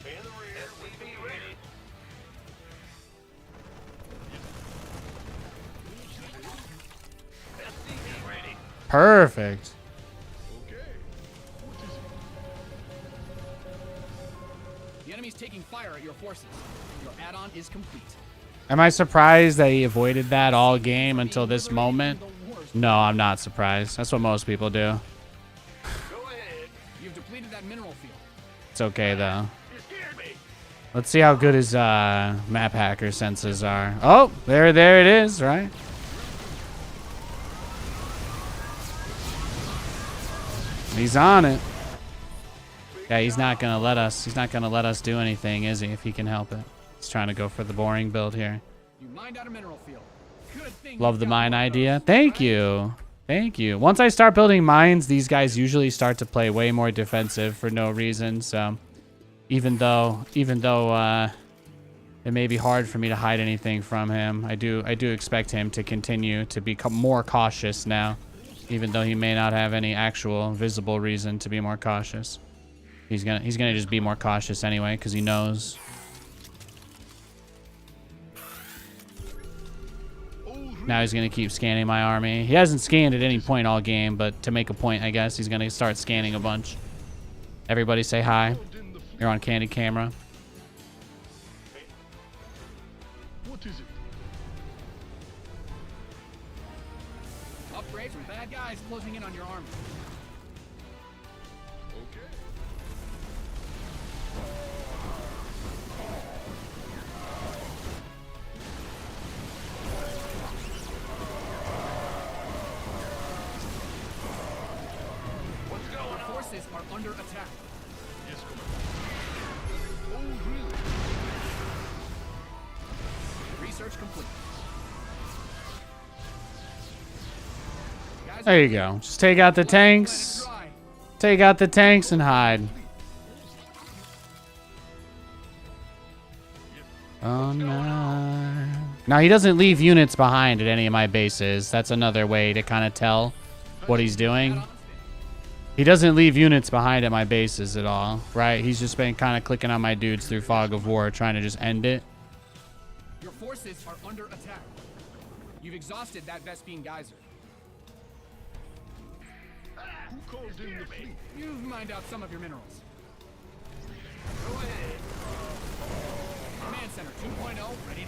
In the rear. SCV ready. SCV ready. Perfect. Okay. What is it? The enemy's taking fire at your forces. Your add-on is complete. Am I surprised that he avoided that all game until this moment? No, I'm not surprised. That's what most people do. Go ahead. You've depleted that mineral field. It's okay, though. You scared me. Let's see how good his map hacker senses are. Oh, there it is, right? He's on it. Yeah, he's not gonna let us do anything, is he, if he can help it. He's trying to go for the boring build here. You mined out a mineral field. Good thing Love you've the got mine one of idea. those, Thank right? you. Thank you. Once I start building mines, these guys usually start to play way more defensive for no reason. So even though it may be hard for me to hide anything from him, I do expect him to continue to become more cautious now, even though he may not have any actual visible reason to be more cautious. He's gonna just be more cautious anyway, because he knows. Now he's gonna keep scanning my army. He hasn't scanned at any point all game, but to make a point, I guess, he's gonna start scanning a bunch. Everybody say hi. You're on candid camera. What is it? Upgrade from bad guys closing in on your army. Okay. What's going on? Forces are under attack. Yes, Commander. Oh, really? Research complete. Guys, There you go. Just take out the tanks. Let it dry. Take out the tanks and hide. Oh no. Now he doesn't leave units behind at any of my bases. That's another way to kind of tell what he's doing. He doesn't leave units behind at my bases at all, right? He's just been kind of clicking on my dudes through Fog of War, trying to just end it. Your forces are under attack. You've exhausted that Vespine geyser. Who called in the fleet? You've mined out some of your minerals. Go ahead. Command Center 2.0 ready to...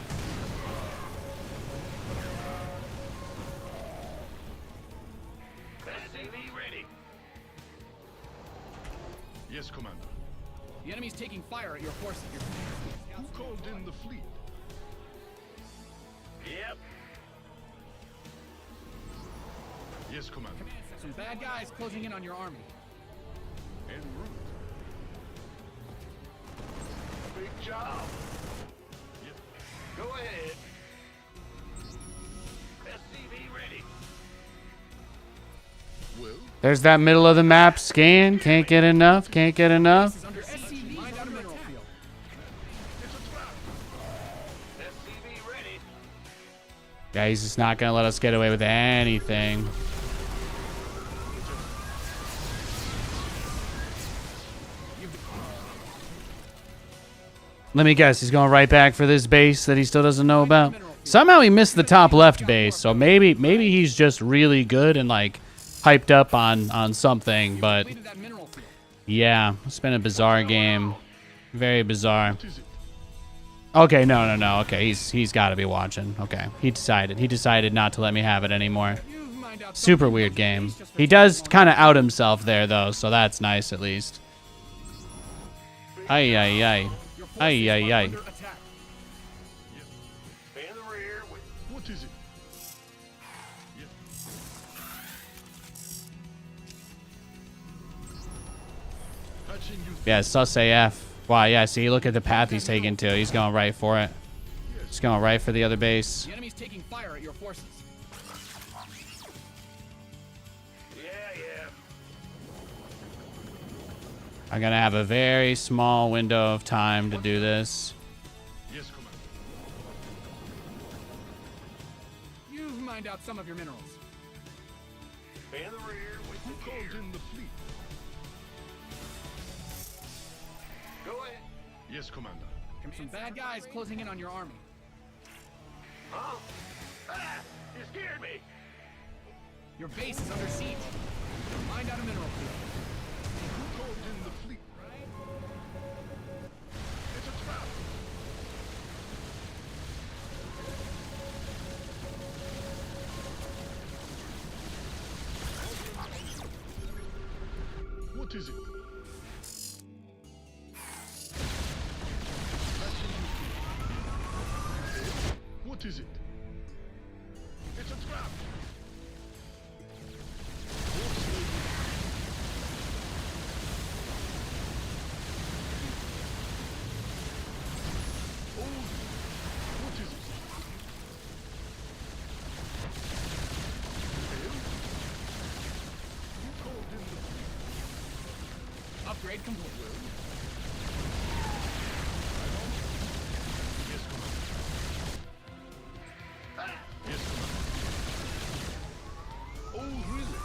SCV ready. Yes, Commander. The enemy's taking fire at your forces. Who called in the fleet? Yep. Yes, Commander. Command Center. Some bad guys closing in on your army. En route. Big job. Yep. Go ahead. SCV ready. Well, There's that middle of the map scan. Can't get enough. Can't get enough. This is under SCV. Mined out a mineral field. it's a trap. SCV ready. Yeah, he's just not gonna let us get away with anything. Let me guess, he's going right back for this base that he still doesn't know about. Somehow he missed the top left base, so maybe he's just really good and like hyped up on something, but Depleted that mineral field. yeah, it's been a bizarre game. Very bizarre. What is it? Okay, no. Okay, he's got to be watching. Okay, he decided not to let me have it anymore. You've mined out some Super of your weird base game. just for He so does long. kind of out himself there though, so that's nice at least. Ay ay ay. Your forces Ay, ay, are ay. under attack. In the rear with... What is it? Yep. Touching you. Yeah, sus AF. Wow, yeah, see, look at the path he's taking to. He's going right for it. He's going right for the other base. The enemy's taking fire at your forces. Yeah. I'm going to have a very small window of time to do this. Yes, Commander. You've mined out some of your minerals. In the rear with Who called in the fleet? Go ahead. Yes, Commander. Some bad guys closing in on your army. Huh? Ah! You scared me! Your base is under siege. Mined out a mineral field. Who called in the fleet? What is it? What is it? It's a trap. Oh, what is it? Who called in the Upgrade complete. Yes, Commander. Yes, Commander. Oh, really?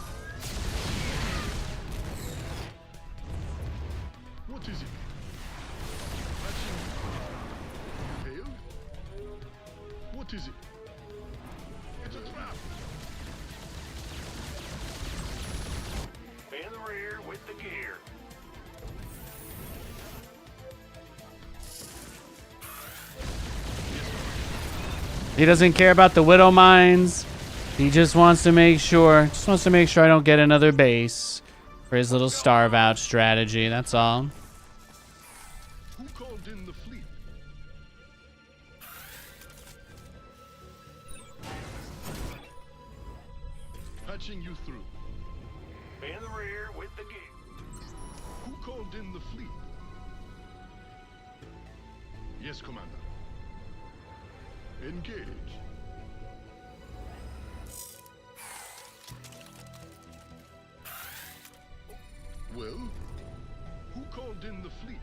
What is it? Patching. Failed? What is it? It's a trap. In the rear with the gear. He doesn't care about the widow mines. He just wants to make sure. I don't get another base for his little starve out strategy. That's all. Who called in the fleet? Patching you through. In the rear with the gear. Who called in the fleet? Yes, Commander. Engage. Well, who called in the fleet?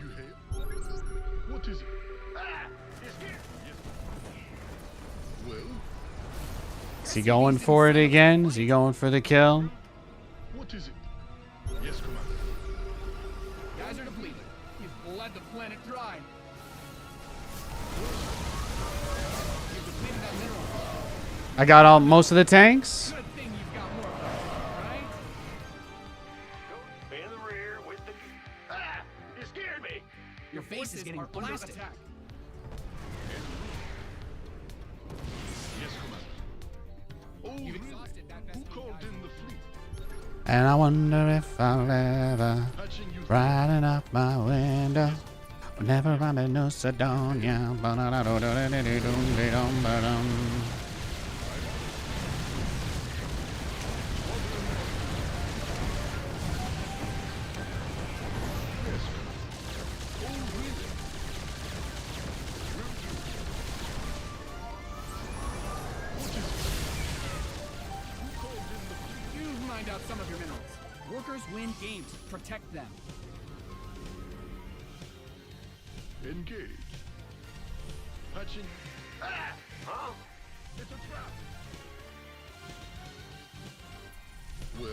You hail? What is it? Ah! It's here! Yes. Well, Is he going for it again? Is he going for the kill? what is it? Yes, Commander. Guys are depleted. You've bled the planet dry. You've depleted that mineral. I got most of the tanks. Good thing you've got more of them, right? In the rear with the... Ah! You scared me! Your face is getting blasted. Attack. Yes, Commander. Oh, You've really? exhausted that Who vessel, called guys. in the fleet? And I wonder if I'll ever Patching you riding up my window. Whenever I'm in New Sidonia. You've mined out some of your minerals. Workers win games. Protect them. Engage. Patching. Ah! Huh? It's a trap. Well?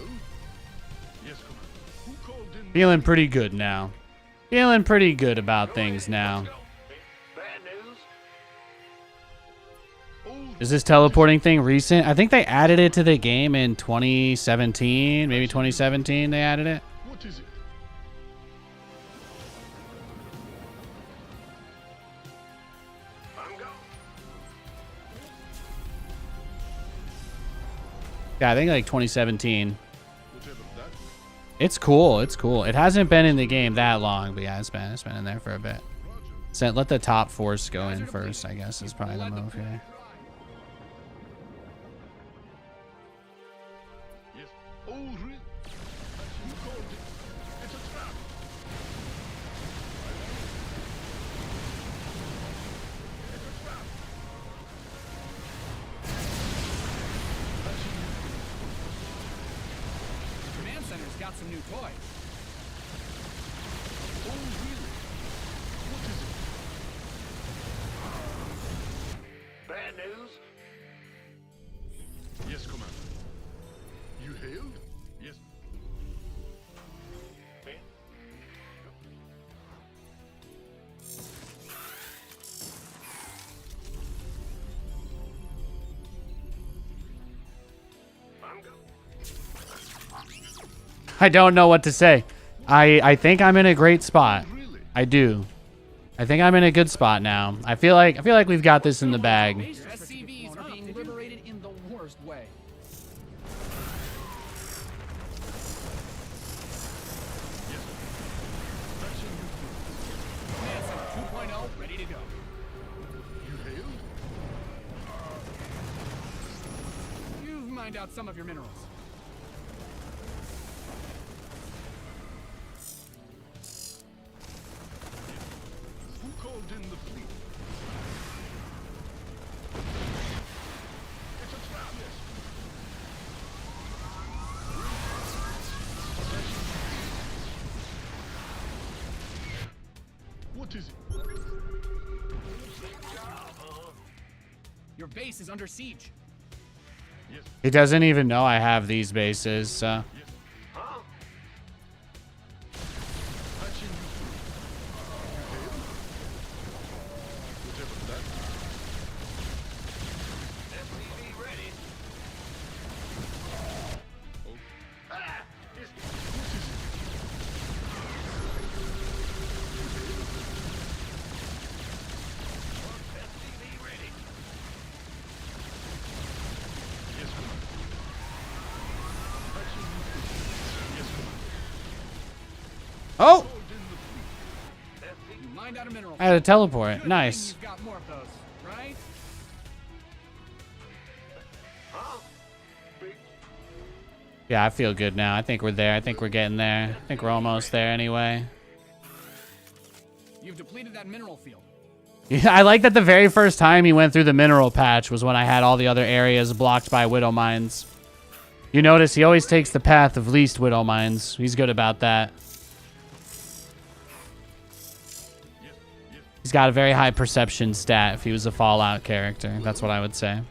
Yes, Commander. Who called in? Feeling pretty good now. Feeling pretty good about things now. Bad news. Oh, Is this teleporting thing recent? I think they added it to the game in 2017. Maybe 2017 they added it. what is it? I'm going. Yeah, I think like 2017. Whatever that. It's cool. It's cool. It hasn't been in the game that long, but yeah, it's been in there for a bit. So let the top force go in first, I guess, is probably the move here. Yes. Oh, really? Who called it? It's a trap. It's a trap. Command Center's got some new toys. Oh, really? What is it? Bad news? Yes, Commander. You hailed? Yes. I'm going. I don't know what to say. I think I'm in a great spot. Really? I do. I think I'm in a good spot now. I feel like we've got this in the bag. SCVs are being liberated in the worst way. mined out some of your minerals. Who called in the fleet? It's a trap. What is it? Your base is under siege. He doesn't even know I have these bases, so. Patching you through. You hail? Whatever that SCV ready. Oh. Ah! It's What is it? SCV ready. Yes, Commander. Patching you through. Yes, Commander. Oh! Called in the fleet. You mined out a mineral. I had a teleport. Good thing Nice. You've got more of those, right? Huh? Big Yeah, I feel good now. I think we're there. I think we're getting there. I think we're almost there anyway. You've depleted that mineral field. Yeah, I like that the very first time he went through the mineral patch was when I had all the other areas blocked by widow mines. You notice he always takes the path of least widow mines. He's good about that. He's got a very high perception stat if he was a Fallout character. That's what I would say.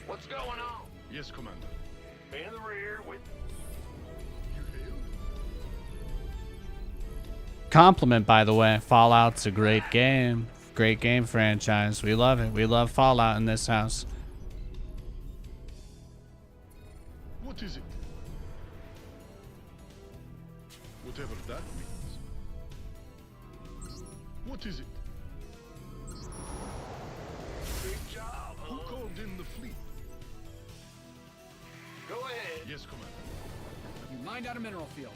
What's going on? Yes, Commander. In the rear with You hail? Compliment, by the way. Fallout's a great game. Great game franchise. We love it. We love Fallout in this house. What is it? Whatever that means. What is it? big job, Who called in the fleet? Go ahead. Yes, Commander. You mined out a mineral field.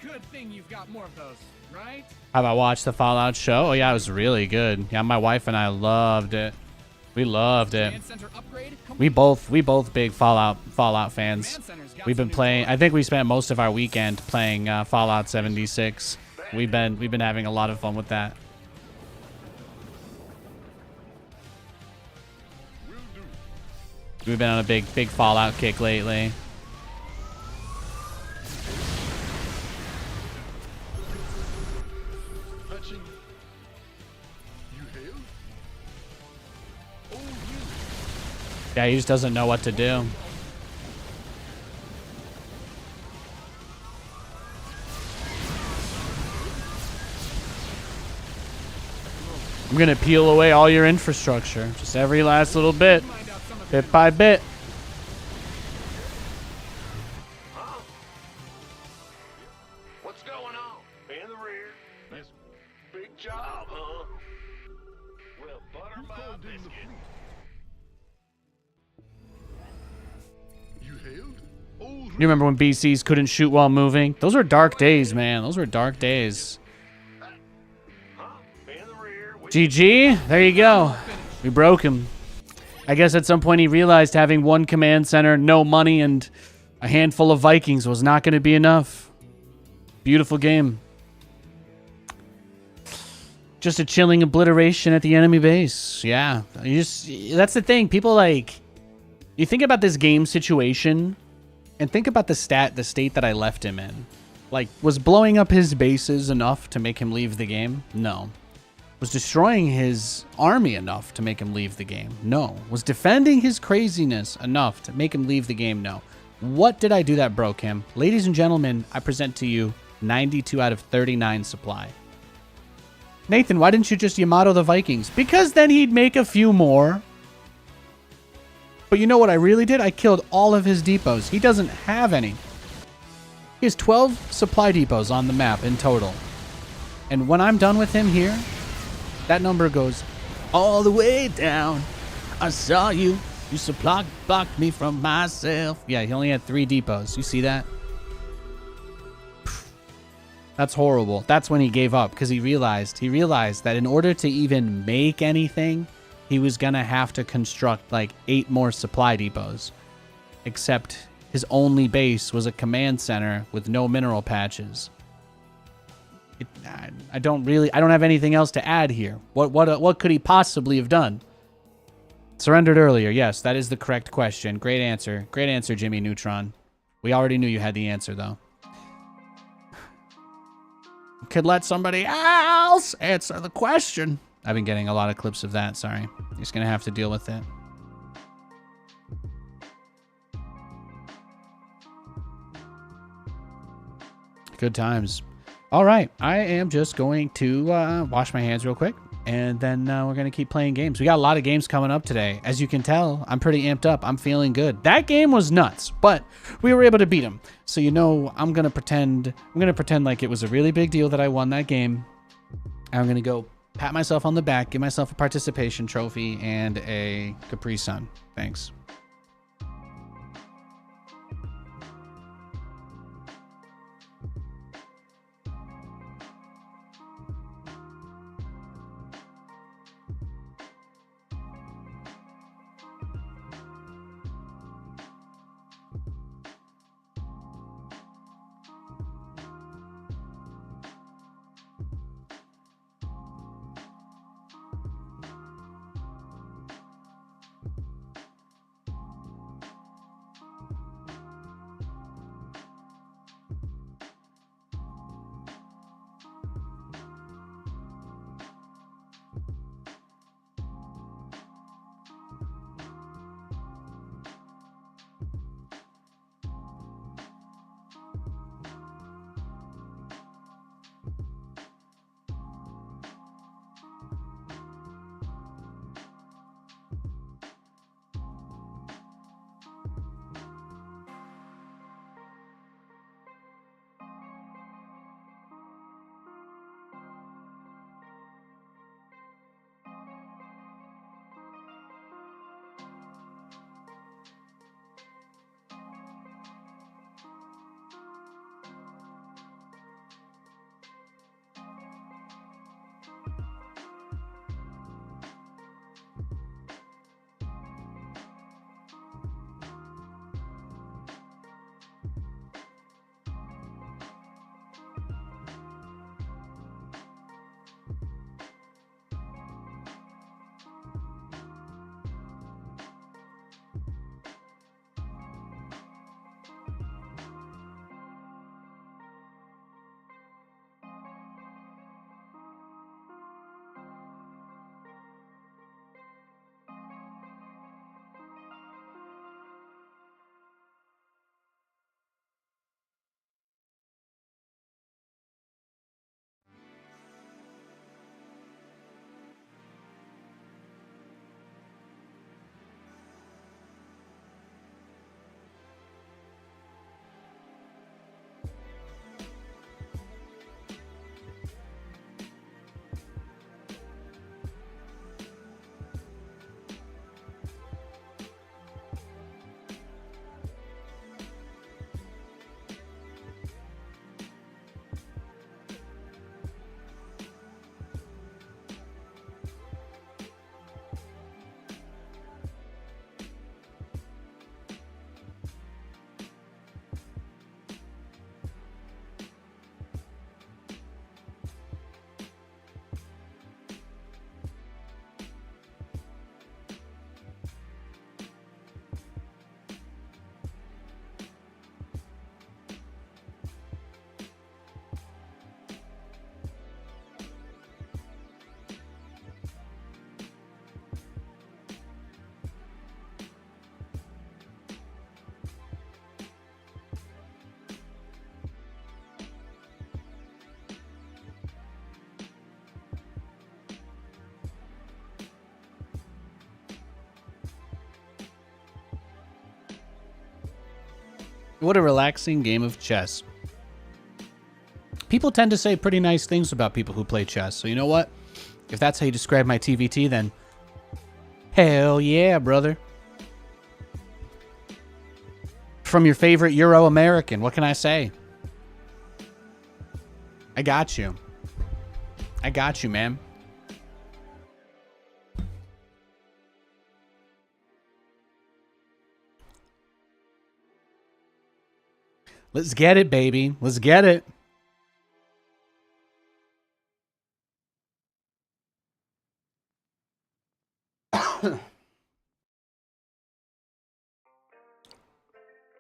Good thing you've got more of those, right? Have I watched the Fallout show? Oh yeah, it was really good. Yeah, my wife and I loved it. We loved it. Command center upgrade. We both big Fallout fans. Command center's got We've some been new playing. doors. I think we spent most of our weekend playing Fallout 76. We've been having a lot of fun with that. Will do. We've been on a big Fallout kick lately. Patching. You hail? Oh, really? Yeah, he just doesn't know what to do. I'm gonna peel away all your infrastructure, just every last little bit, Mined out some of bit by bit. What's going on? In the rear. Yes. Big job, huh? Well, butter Who my called in the biscuit. fleet? You hailed? Oh, really? You remember when BCs couldn't shoot while moving? Those were dark days, man. Those were dark days. Huh? In the rear with GG. There you go. We broke him. I guess at some point he realized having one command center, no money, and a handful of Vikings was not going to be enough. Beautiful game. Just a chilling obliteration at the enemy base. Yeah. That's the thing. People you think about this game situation and think about the state that I left him in. Like, was blowing up his bases enough to make him leave the game? No. Was destroying his army enough to make him leave the game? No. Was defending his craziness enough to make him leave the game? No. What did I do that broke him? Ladies and gentlemen, I present to you 92 out of 39 supply. Nathan, why didn't you just Yamato the Vikings? Because then he'd make a few more. But you know what I really did? I killed all of his depots. He doesn't have any. He has 12 supply depots on the map in total. And when I'm done with him here, that number goes all the way down. I saw you. You blocked me from myself. Yeah, he only had 3 depots. You see that? That's horrible. That's when he gave up because he realized that in order to even make anything, he was gonna have to construct like 8 more supply depots. Except his only base was a command center with no mineral patches. I don't have anything else to add here. What could he possibly have done? Surrendered earlier. Yes, that is the correct question. Great answer. Great answer, Jimmy Neutron. We already knew you had the answer, though. Could let somebody else answer the question. I've been getting a lot of clips of that. Sorry. Just going to have to deal with it. Good times. All right. I am just going to wash my hands real quick. And then we're going to keep playing games. We got a lot of games coming up today. As you can tell, I'm pretty amped up. I'm feeling good. That game was nuts, but we were able to beat him. So, you know, I'm going to pretend like it was a really big deal that I won that game. And I'm going to go pat myself on the back, give myself a participation trophy and a Capri Sun. Thanks. What a relaxing game of chess. People tend to say pretty nice things about people who play chess. So you know what? If that's how you describe my TVT, then hell yeah, brother. From your favorite Euro-American, what can I say? I got you. I got you, man. Let's get it, baby. Let's get it.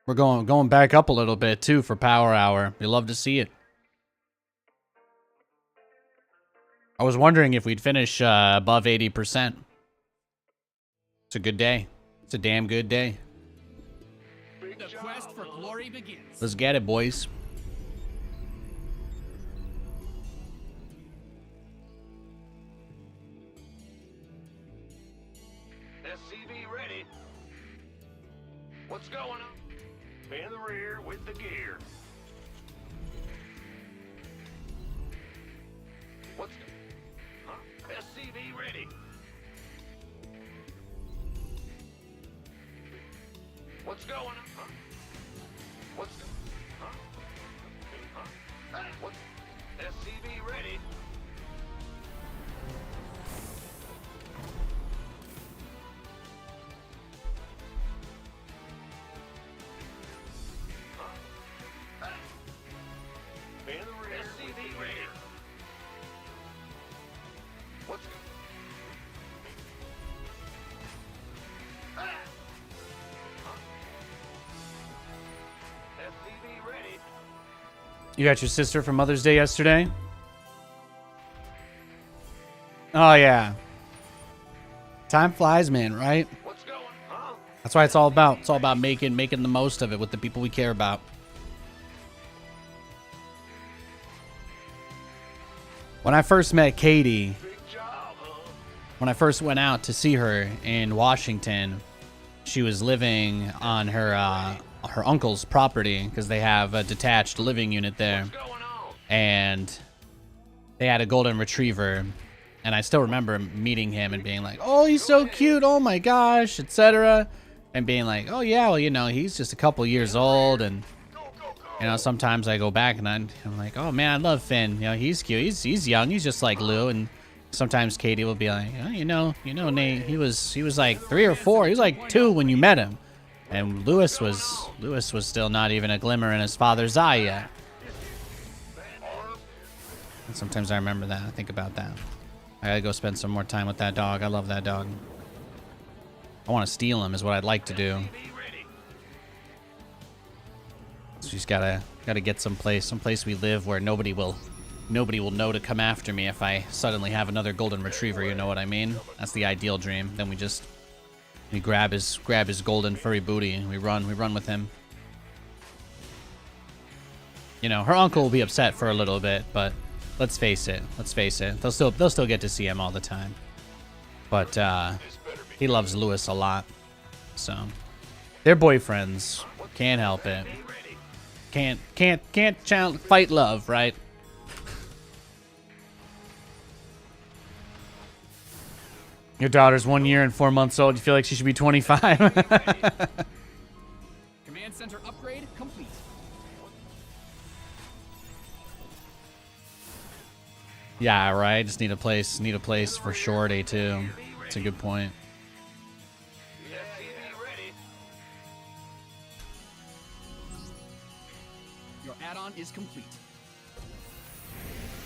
We're going back up a little bit too for Power Hour. We love to see it. I was wondering if we'd finish above 80%. It's a good day. It's a damn good day. The quest for glory begins. Let's get it, boys. SCV ready. What's going on? In the rear with the gear. What's... Huh? SCV ready. What's going on? Huh? What's... Huh? Huh? What? SCV ready. In the rear SCV ready. What's... SCV ready. You got your sister for Mother's Day yesterday? Oh, yeah. Time flies, man, right? What's going on? That's why it's all about. It's all about making the most of it with the people we care about. When I first met Katie, Big job, huh? when I first went out to see her in Washington, she was living on her uncle's property because they have a detached living unit there, What's going on? and they had a golden retriever. And I still remember meeting him and being like, "Oh, he's so cute! Oh my gosh!" etc. And being like, "Oh yeah, well, you know, he's just a couple years old." And you know, sometimes I go back and I'm like, "Oh man, I love Finn. You know, he's cute. He's young. He's just like Lou." And sometimes Katie will be like, "Oh, you know, Nate. He was like 3 or 4. He was like 2 when you met him." And Lewis was still not even a glimmer in his father's eye yet. And sometimes I remember that. I think about that. I gotta go spend some more time with that dog. I love that dog. I want to steal him is what I'd like to do. So just gotta get someplace we live where nobody will know to come after me if I suddenly have another golden retriever. You know what I mean? That's the ideal dream. Then we grab his golden furry booty and we run with him. You know, her uncle will be upset for a little bit, but let's face it. They'll still get to see him all the time. But he loves Lewis a lot. So they're boyfriends. Can't help it. Can't fight love, right? Your daughter's 1 year and 4 months old. You feel like she should be 25. Command center upgrade complete. Yeah, right. Just need a place for Shorty too. That's a good point. SCV ready. Your add-on is complete.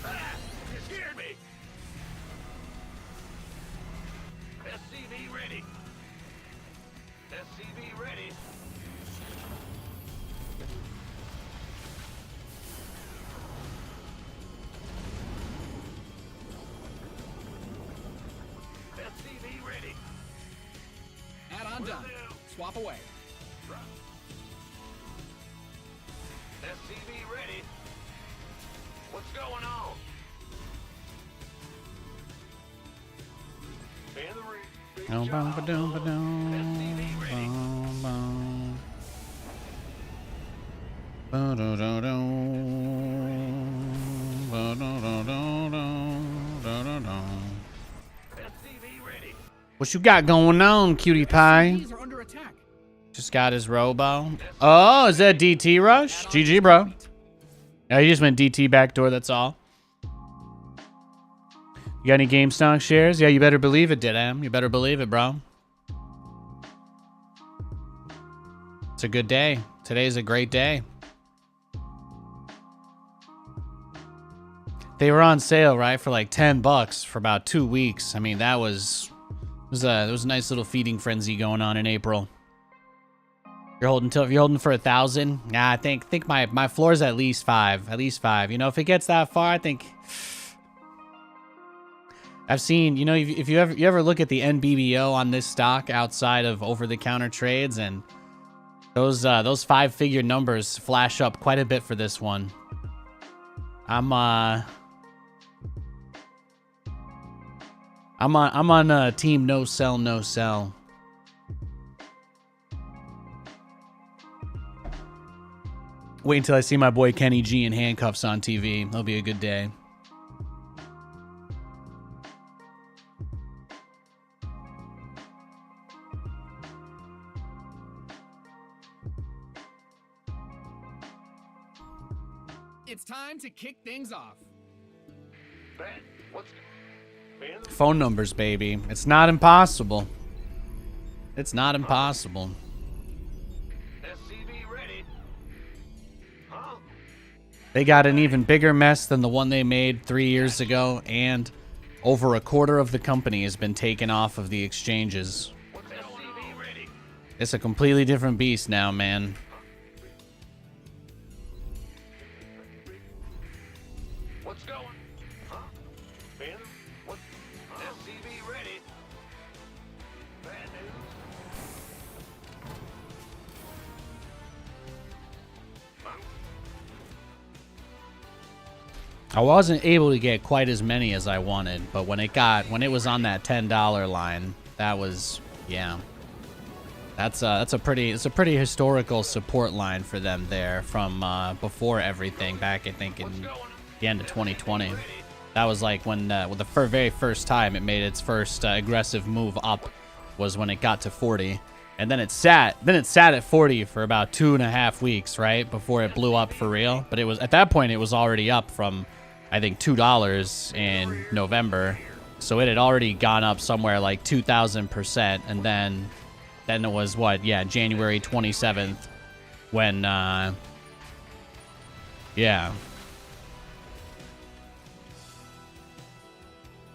You scared me. SCV ready. SCV ready. SCV ready. Add-on done. Swap away. SCV ready. What's going on? In the rear. Big Boom, job. boom, ba-dum, ba-dum, SCV ready. boom, boom. Ba-da-da-dum, ba-da-da-da-dum, da-da-dum. SCV ready. What you got going on, cutie pie? These are under attack. Just got his robo. Oh, is that DT rush? GG, bro. Yeah, he just went DT backdoor, that's all. You got any GameStop shares? Yeah, you better believe it, Didam. You better believe it, bro. It's a good day. Today's a great day. they were on sale, right, for like $10 for about 2 weeks. I mean, that was there was a nice little feeding frenzy going on in April. You're holding for 1,000. Nah, I think my floor is at least 5. At least 5. You know, if it gets that far, I think I've seen. You know, if you ever look at the NBBO on this stock outside of over-the-counter trades, and those 5-figure numbers flash up quite a bit for this one. I'm on team no sell, no sell. Wait until I see my boy Kenny G in handcuffs on TV. It'll be a good day. It's time to kick things off. Ben, what's... Ben? Phone numbers, baby. It's not impossible. It's not impossible. SCV ready. Huh? They got an even bigger mess than the one they made 3 years ago, and over a quarter of the company has been taken off of the exchanges. What's SCV ready? It's a completely different beast now, man. What's going? Huh? Ben? What? SCV ready. Bad news. I wasn't able to get quite as many as I wanted, but when it was on that $10 line, that was, yeah. That's a pretty historical support line for them there from before everything back, I think, in the end of 2020. That was like when the very first time it made its first aggressive move up was when it got to 40. And then it sat at 40 for about 2.5 weeks, right? Before it blew up for real. But it was, at that point, it was already up from, I think, $2 in November. So it had already gone up somewhere like 2,000%. And then it was what? Yeah, January 27th when, yeah.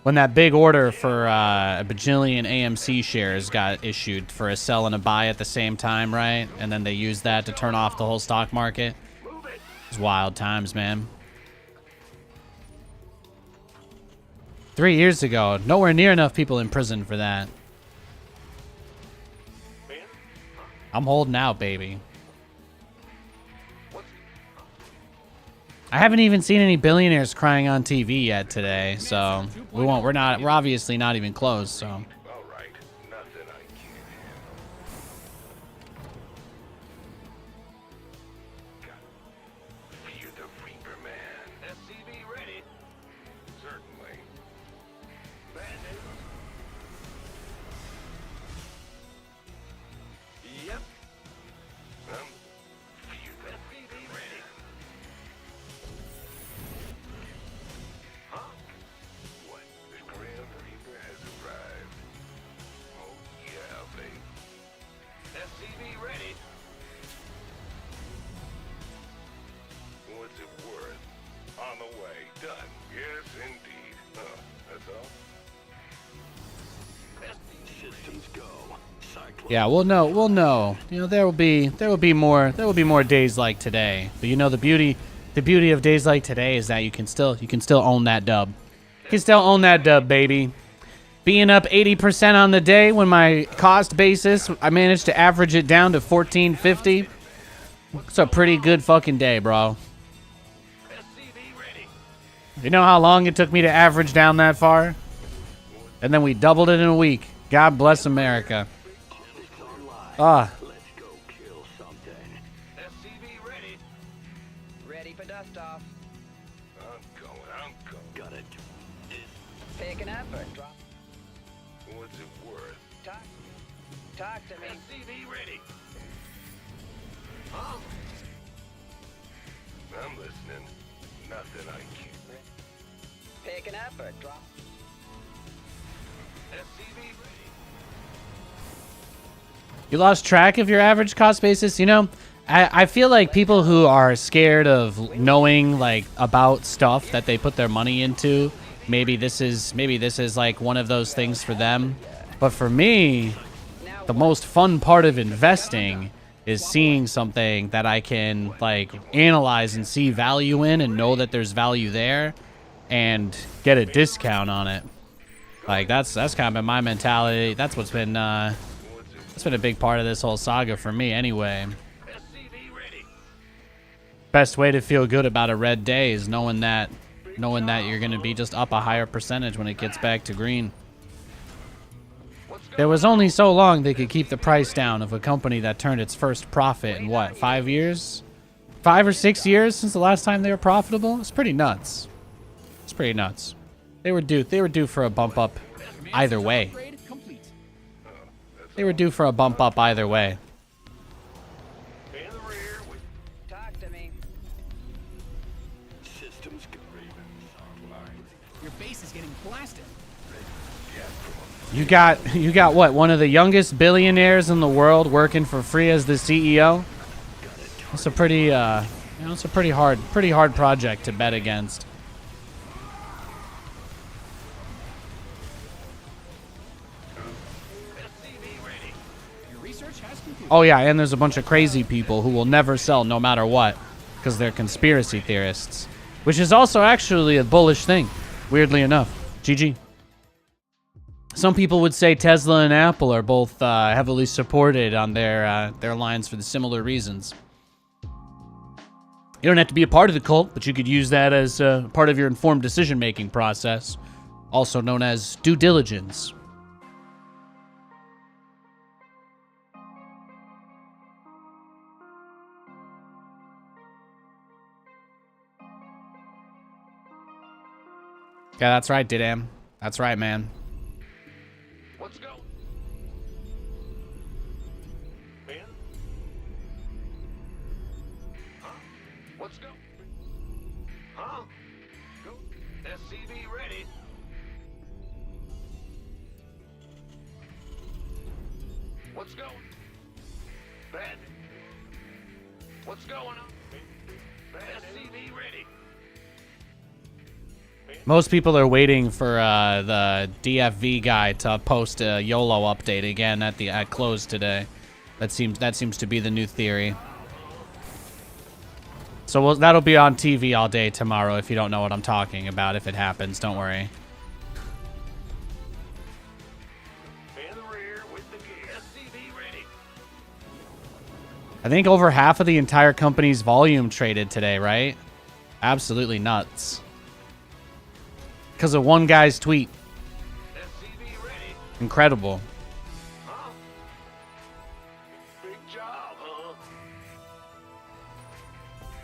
When that big order for a bajillion AMC shares got issued for a sell and a buy at the same time, right? And then they used that to turn off the whole stock market. It's wild times, man. 3 years ago, nowhere near enough people in prison for that. I'm holding out, baby. I haven't even seen any billionaires crying on TV yet today, so we're obviously not even close, so. All right. Nothing I can't handle. Fear the Reaper, man. SCV ready. Certainly. Bad news. Yep. Fear the SCV ready. Huh? What? The Grim Reaper has arrived. Oh yeah, babe. SCV ready. What's it worth? On the way. Done. Yes, indeed. That's all? Systems go. Cyclone. Yeah, we'll know. You know, there will be more days like today. But you know, the beauty of days like today is that you can still own that dub. You can still own that dub, baby. Being up 80% on the day when my cost basis, I managed to average it down to 1450. It's a pretty good fucking day, bro. SCV ready. You know how long it took me to average down that far? And then we doubled it in a week. God bless America. Ah. Let's go kill something. SCV ready. Ready for dust off. I'm going. Got it. Picking up or drop. What's it worth? Talk to me. SCV ready. Huh? I'm listening. Nothing I can't. Picking up or drop. SCV ready. You lost track of your average cost basis? You know, I feel like people who are scared of knowing like about stuff that they put their money into, maybe this is like one of those things for them. But for me, the most fun part of investing is seeing something that I can like analyze and see value in and know that there's value there and get a discount on it. Like that's kind of been my mentality. That's what's been a big part of this whole saga for me anyway. Best way to feel good about a red day is knowing that you're going to be just up a higher percentage when it gets back to green. There was only so long they could keep the price down of a company that turned its first profit in what, 5 years? 5 or 6 years since the last time they were profitable? It's pretty nuts. It's pretty nuts. They were due for a bump up either way. They were due for a bump up either way. Talk to me. Systems Ravens online. Your base is getting blasted. You got what? One of the youngest billionaires in the world working for free as the CEO. It's a pretty it's a pretty hard project to bet against. Your research has concluded. Oh yeah, and there's a bunch of crazy people who will never sell no matter what because they're conspiracy theorists, which is also actually a bullish thing, weirdly enough. GG. Some people would say Tesla and Apple are both heavily supported on their lines for the similar reasons. You don't have to be a part of the cult, but you could use that as part of your informed decision-making process, also known as due diligence. Yeah, that's right, Didam. That's right, man. Let's go. Ben? Huh? Let's go. Huh? Go. SCV ready. What's going? Ben? What's going on? Ben? SCV ready. Most people are waiting for the DFV guy to post a YOLO update again at close today. That seems to be the new theory. So that'll be on TV all day tomorrow if you don't know what I'm talking about. If it happens, don't worry. In the rear with the gear. SCV ready. I think over half of the entire company's volume traded today, right? Absolutely nuts. Because of one guy's tweet. SCV ready. Incredible. Huh? Big job, huh?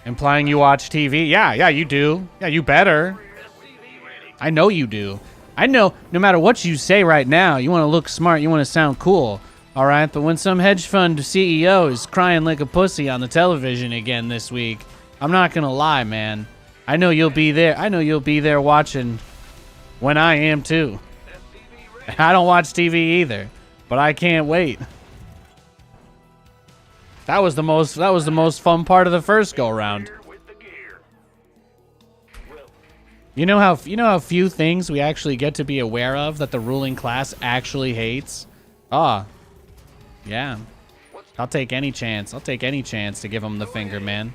Implying you watch TV? Yeah, you do. Yeah, you better. SCV ready. I know you do. I know no matter what you say right now, you want to look smart, you want to sound cool. All right, but when some hedge fund CEO is crying like a pussy on the television again this week, I'm not going to lie, man. I know you'll be there. I know you'll be there watching when I am too. I don't watch TV either, but I can't wait. That was the most fun part of the first go round. With the gear. You know how few things we actually get to be aware of that the ruling class actually hates? Ah. Yeah. I'll take any chance. I'll take any chance to give them the finger, man.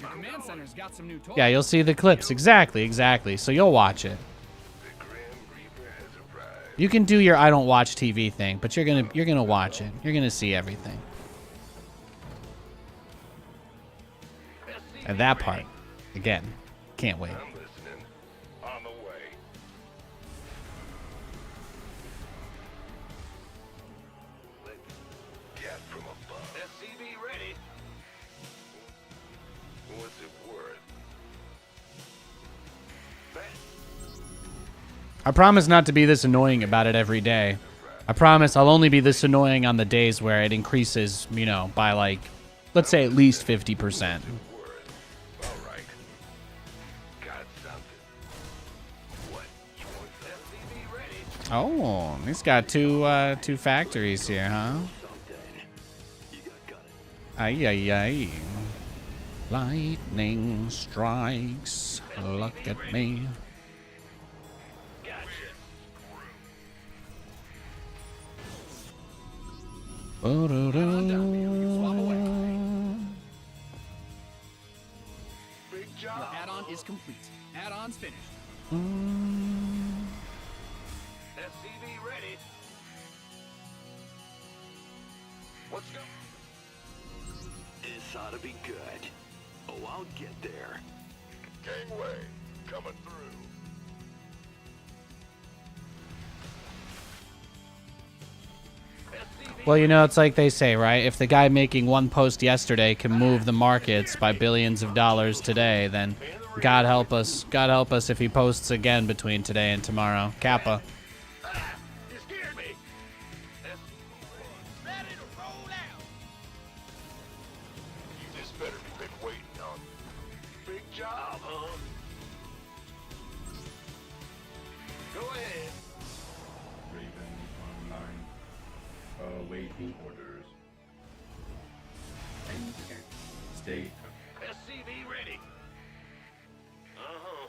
Your command center's got some new toys. Yeah, you'll see the clips. Exactly. So you'll watch it. The Grim Reaper has arrived. You can do your I don't watch TV thing, but you're gonna watch it. You're gonna see everything. And that part, again, can't wait. I'm listening. On the way. Cat from above. SCV ready. What's it worth? I promise not to be this annoying about it every day. I promise I'll only be this annoying on the days where it increases, by like, let's say at least 50%. All right. Got something. What? You want SCV ready? Oh, he's got two factories here, huh? You got it. Ay, ay, ay. Lightning strikes. Look at me. Big Your job. add-on is complete. Add-on's finished. SCV ready. Let's go. This ought to be good. Oh, I'll get there. Gangway, coming through. Well, you know, it's like they say, right? If the guy making one post yesterday can move the markets by billions of dollars today, then God help us. God help us if he posts again between today and tomorrow. Kappa. You scared me. Ready to roll out. You just better be been waiting on. Big job, huh? Go ahead. Raven online. Awaiting orders. And stay. SCV ready. Uh-huh.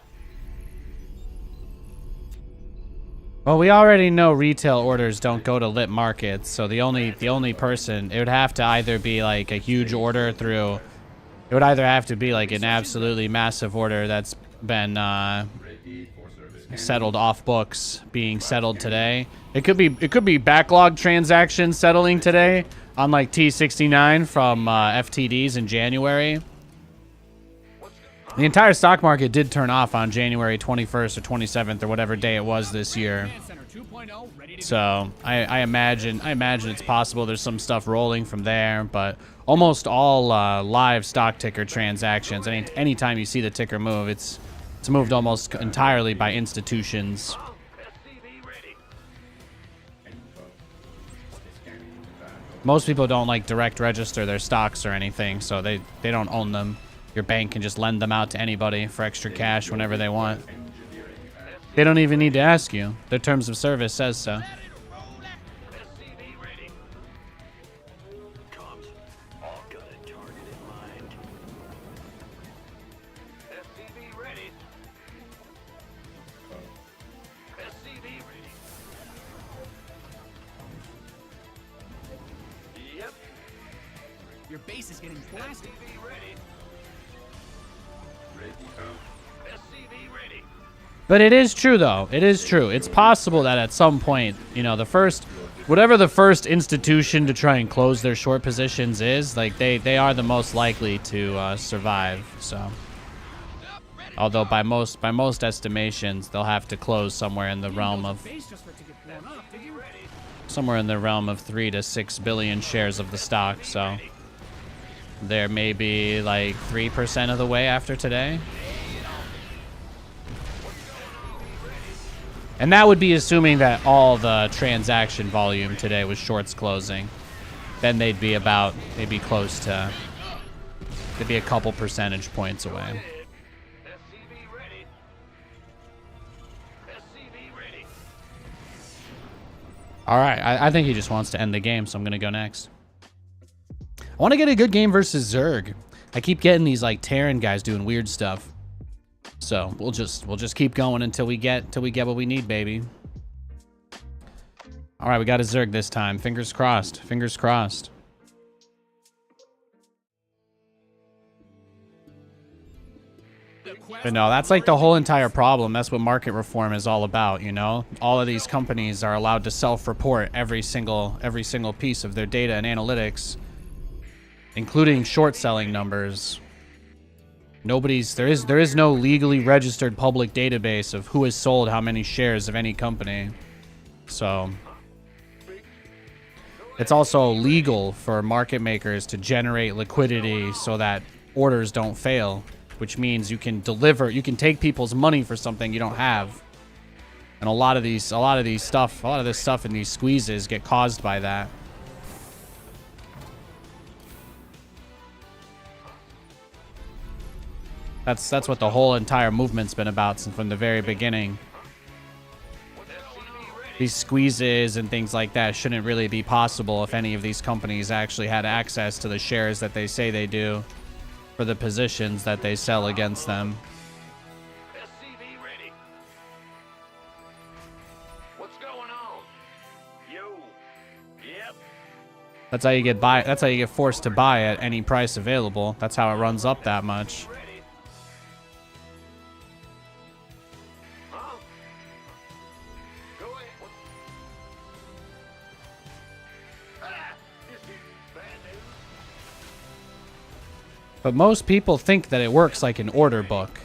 Well, we already know retail orders don't go to lit markets, so the only person, it would have to either be like a huge order through, it would either have to be like an absolutely massive order that's been Ready for service. settled off books being settled today. It could be backlog transactions settling today on like T69 from FTDs in January. The entire stock market did turn off on January 21st or 27th or whatever day it was this year. Command Center 2.0 ready to go. So I imagine it's possible there's some stuff rolling from there, but almost all live stock ticker transactions, anytime you see the ticker move, it's moved almost entirely by institutions. SCV ready. Info. Scanning battle. Most people don't like direct register their stocks or anything, so they don't own them. Your bank can just lend them out to anybody for extra cash whenever they want. Engineering. They don't even need to ask you. Their terms of service says so. SCV ready. Comms. All got a target in mind. SCV ready. SCV ready. Yep. Your base is getting blasted. SCV ready. Ready out. SCV ready. But it is true, though. It is true. It's possible that at some point, you know, whatever the first institution to try and close their short positions is, like they are the most likely to survive. So, although by most estimations, they'll have to close somewhere in the realm of Base just for it to get blown up, did you? somewhere in the realm of 3 to 6 billion shares of the stock. So, there may be like 3% of the way after today. And that would be assuming that all the transaction volume today was shorts closing. Then they'd be close to, they'd be a couple percentage points away. SCV ready. SCV ready. All right, I think he just wants to end the game, so I'm going to go next. I want to get a good game versus Zerg. I keep getting these like Terran guys doing weird stuff. So we'll just keep going until we get what we need, baby. All right, we got a Zerg this time. Fingers crossed. Fingers crossed. But no, that's like the whole entire problem. That's what market reform is all about, you know? All of these companies are allowed to self-report every single piece of their data and analytics, including short selling numbers. There is no legally registered public database of who has sold how many shares of any company. So it's also legal for market makers to generate liquidity so that orders don't fail, which means you can take people's money for something you don't have. And a lot of this stuff in these squeezes get caused by that. That's what the whole entire movement's been about since from the very beginning. SCV ready. these squeezes and things like that shouldn't really be possible if any of these companies actually had access to the shares that they say they do for the positions that they sell against them. SCV ready. What's going on? Yo. Yep. That's how you get that's how you get forced to buy at any price available. That's how it runs up that much. Ready. Huh? Go ahead. What? Ah! This is bad news. But most people think that it works like an order book.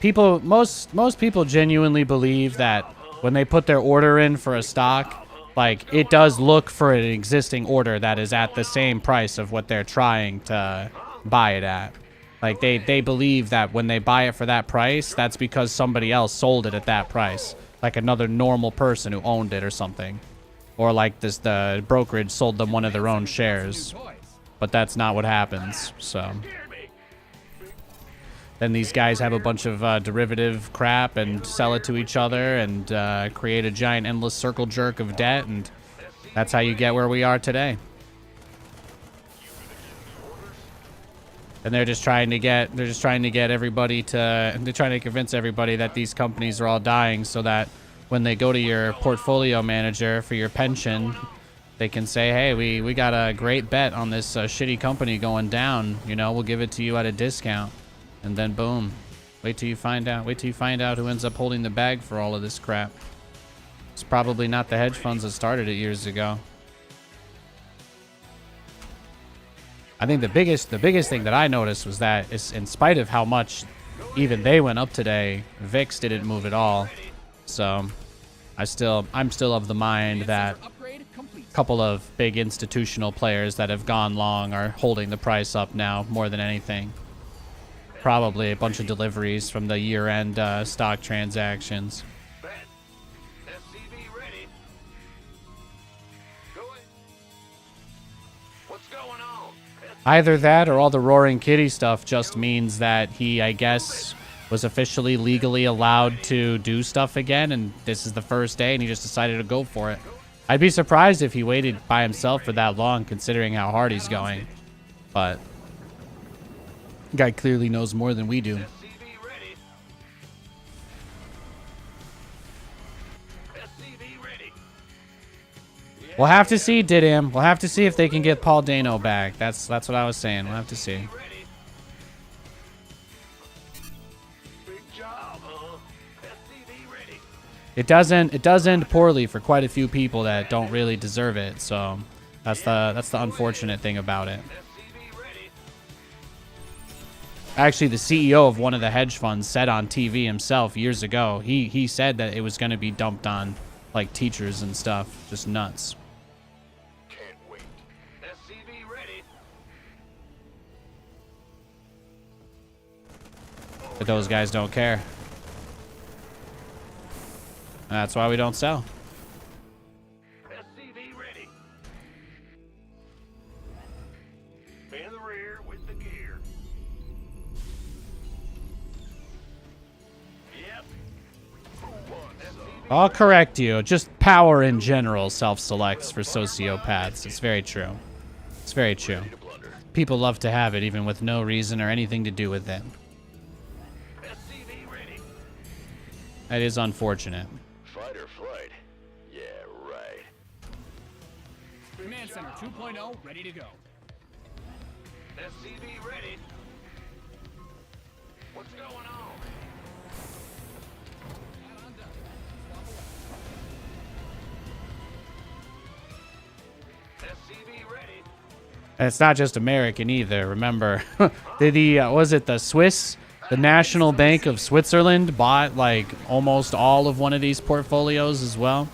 Most people genuinely believe that when they put their order in for a stock, like, it does look for an existing order that is at the same price of what they're trying to buy it at. Like, they believe that when they buy it for that price, that's because somebody else sold it at that price. Like another normal person who owned it or something. Or like the brokerage sold them one of their own shares. But that's not what happens, so. Then these guys have a bunch of derivative crap and sell it to each other and create a giant endless circle jerk of debt, and that's how you get where we are today. And they're just trying to get everybody to, they're trying to convince everybody that these companies are all dying so that when they go to your portfolio manager for your pension, they can say, hey, we got a great bet on this shitty company going down, you know, we'll give it to you at a discount. And then boom, wait till you find out who ends up holding the bag for all of this crap. It's probably not the hedge funds that started it years ago. I think the biggest thing that I noticed was that in spite of how much even they went up today, VIX didn't move at all. So I'm still of the mind that a couple of big institutional players that have gone long are holding the price up now more than anything. Probably a bunch of deliveries from the year-end stock transactions. Bet. SCV ready. Go ahead. What's going on? Either that or all the Roaring Kitty stuff just means that he, I guess, was officially legally allowed to do stuff again, and this is the first day, and he just decided to go for it. I'd be surprised if he waited by himself for that long, considering how hard he's going. But guy clearly knows more than we do. SCV ready. SCV ready. We'll have to see, Didam. We'll have to see if they can get Paul Dano back. That's what I was saying. We'll have to see. Ready. Big job, huh? SCV ready. It does end poorly for quite a few people that don't really deserve it. So that's the unfortunate thing about it. SCV ready. Actually, the CEO of one of the hedge funds said on TV himself years ago, he said that it was going to be dumped on like teachers and stuff. Just nuts. Can't wait. SCV ready. But those guys don't care. And that's why we don't sell. SCV ready. In the rear with the gear. Yep. SCV I'll correct you. Just power in general self-selects for sociopaths. It's very true. It's very true. People love to have it even with no reason or anything to do with it. SCV ready. That is unfortunate. Fight or flight. Yeah, right. Command Center 2.0 ready to go. SCV ready. What's going on? SCV ready. And it's not just American either. Remember, was it the Swiss? The National Bank of Switzerland bought like almost all of one of these portfolios as well.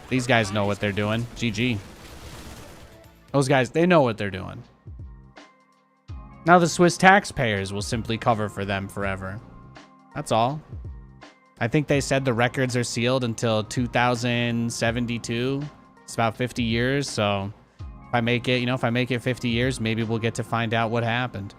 These guys know what they're doing. GG. Those guys, they know what they're doing. Now the Swiss taxpayers will simply cover for them forever. That's all. I think they said the records are sealed until 2072. It's about 50 years, so if I make it, if I make it 50 years, maybe we'll get to find out what happened.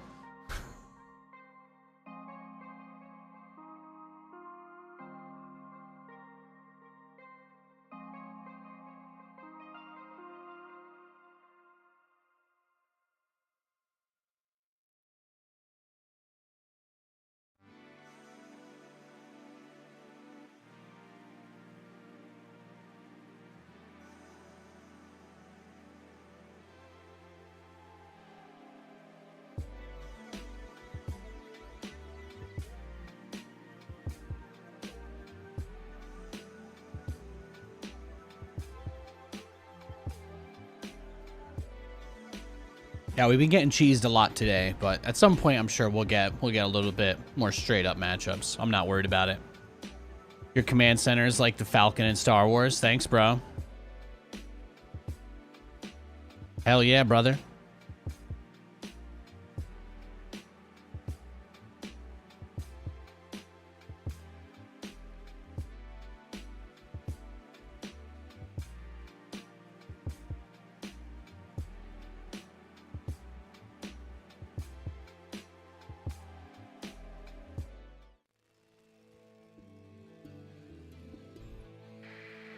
Yeah, we've been getting cheesed a lot today, but at some point I'm sure we'll get a little bit more straight up matchups. I'm not worried about it. Your command center is like the Falcon in Star Wars. Thanks, bro. Hell yeah, brother.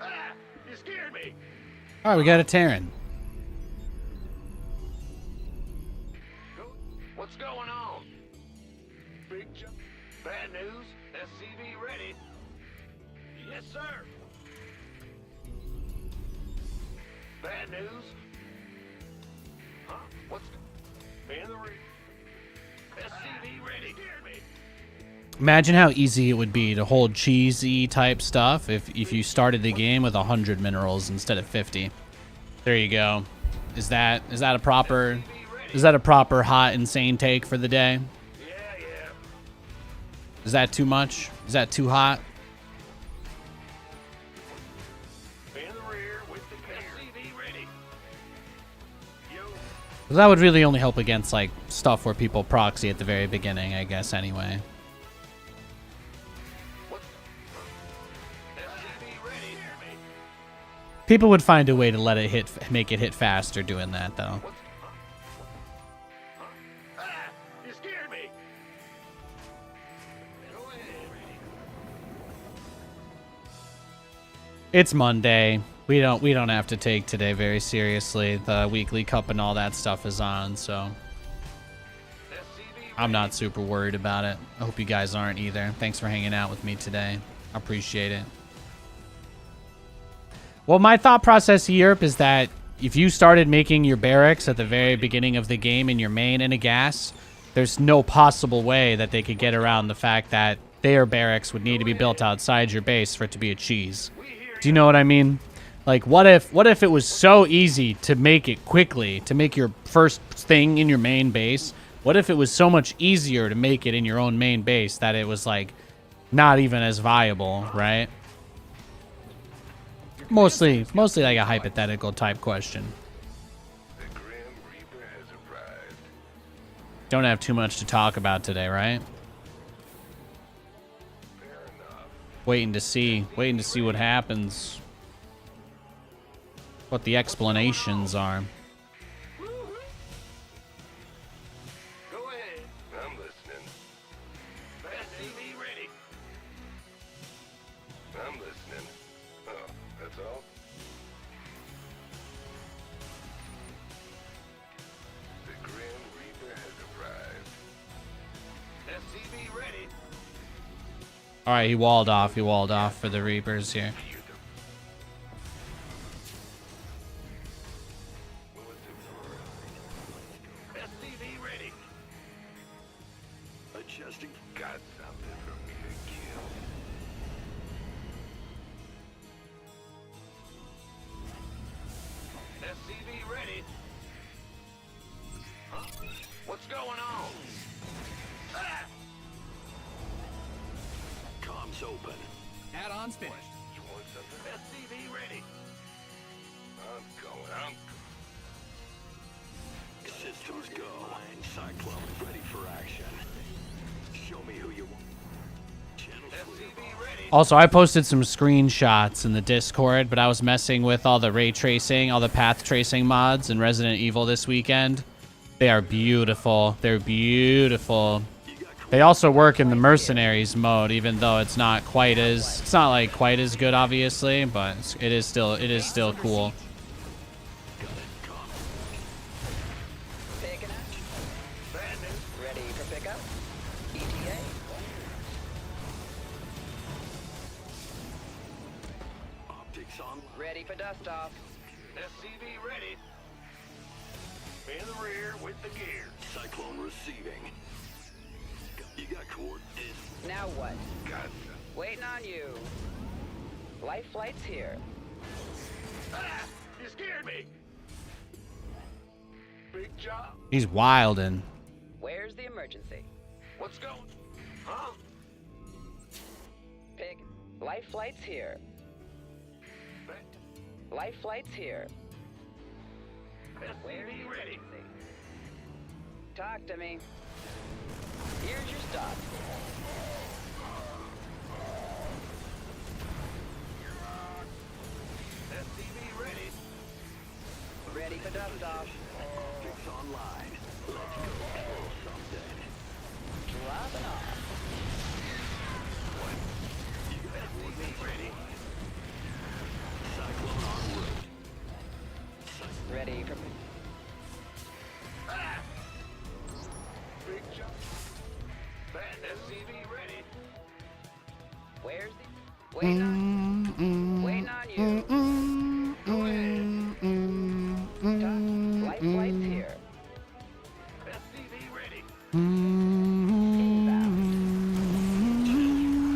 Ah! You scared me! All right, we got a Terran. What's going on? Big jump. Bad news. SCV ready. Yes, sir. Bad news. Huh? What's in the rear? SCV ready. Scared me. Imagine how easy it would be to hold cheesy type stuff if you started the game with 100 minerals instead of 50. There you go. Is that a proper hot insane take for the day? Yeah. Is that too much? Is that too hot? In the rear with the SCV ready. Yo. 'Cause that would really only help against like stuff where people proxy at the very beginning, I guess. Anyway. People would find a way to let it make it hit faster doing that, though. Ah! You scared me. Go ahead. It's Monday. We don't have to take today very seriously. The weekly cup and all that stuff is on, so I'm not super worried about it. I hope you guys aren't either. Thanks for hanging out with me today. I appreciate it. Well, my thought process here is that if you started making your barracks at the very beginning of the game in your main in a gas, there's no possible way that they could get around the fact that their barracks would need to be built outside your base for it to be a cheese. Do you know what I mean? Like, what if it was so easy to make it quickly, to make your first thing in your main base? What if it was so much easier to make it in your own main base that it was, like, not even as viable, right? Mostly like a hypothetical type question. The Grim Reaper has arrived. Don't have too much to talk about today, right? Fair enough. Waiting to see what happens. What the explanations are. Go ahead. I'm listening. SCV ready. I'm listening. Oh, that's all? The Grim Reaper has arrived. SCV ready. All right, he walled off for the Reapers here. SCV ready. Adjusting. Got something for me to kill. SCV ready. Huh? What's going on? Ah! Comms open. Add-ons finished. You want something? SCV ready. I'm going. Systems go. Cyclone ready for action. Show me who you want. SCV ready. Also, I posted some screenshots in the Discord, but I was messing with all the ray tracing, all the path tracing mods in Resident Evil this weekend. They are beautiful. They're beautiful. They also work in the Mercenaries mode, even though it's not quite as good, obviously, but it is still cool. Picking up. Ready for pickup. ETA. Optics on. Ready for dust off. SCV ready. In the rear with the gear. Cyclone receiving. You got coordinates. Now what? Got Waiting on you. Life flight's here. Ah! You scared me. Big job. He's wildin'. Where's the emergency? What's going? Huh? Pig. Life flight's here. Life flight's here. Where's the SCV ready. emergency? Talk to me. Here's your stop. SCV ready. Ready for dust-off. Optics online. Let's go kill something. Dropping off. SCV ready. Cyclone en route. Ready for... Big jump. Bad SCV ready. Where's the... Waiting on... Waiting on you. Go ahead. Life flight's here. SCV ready. Inbound.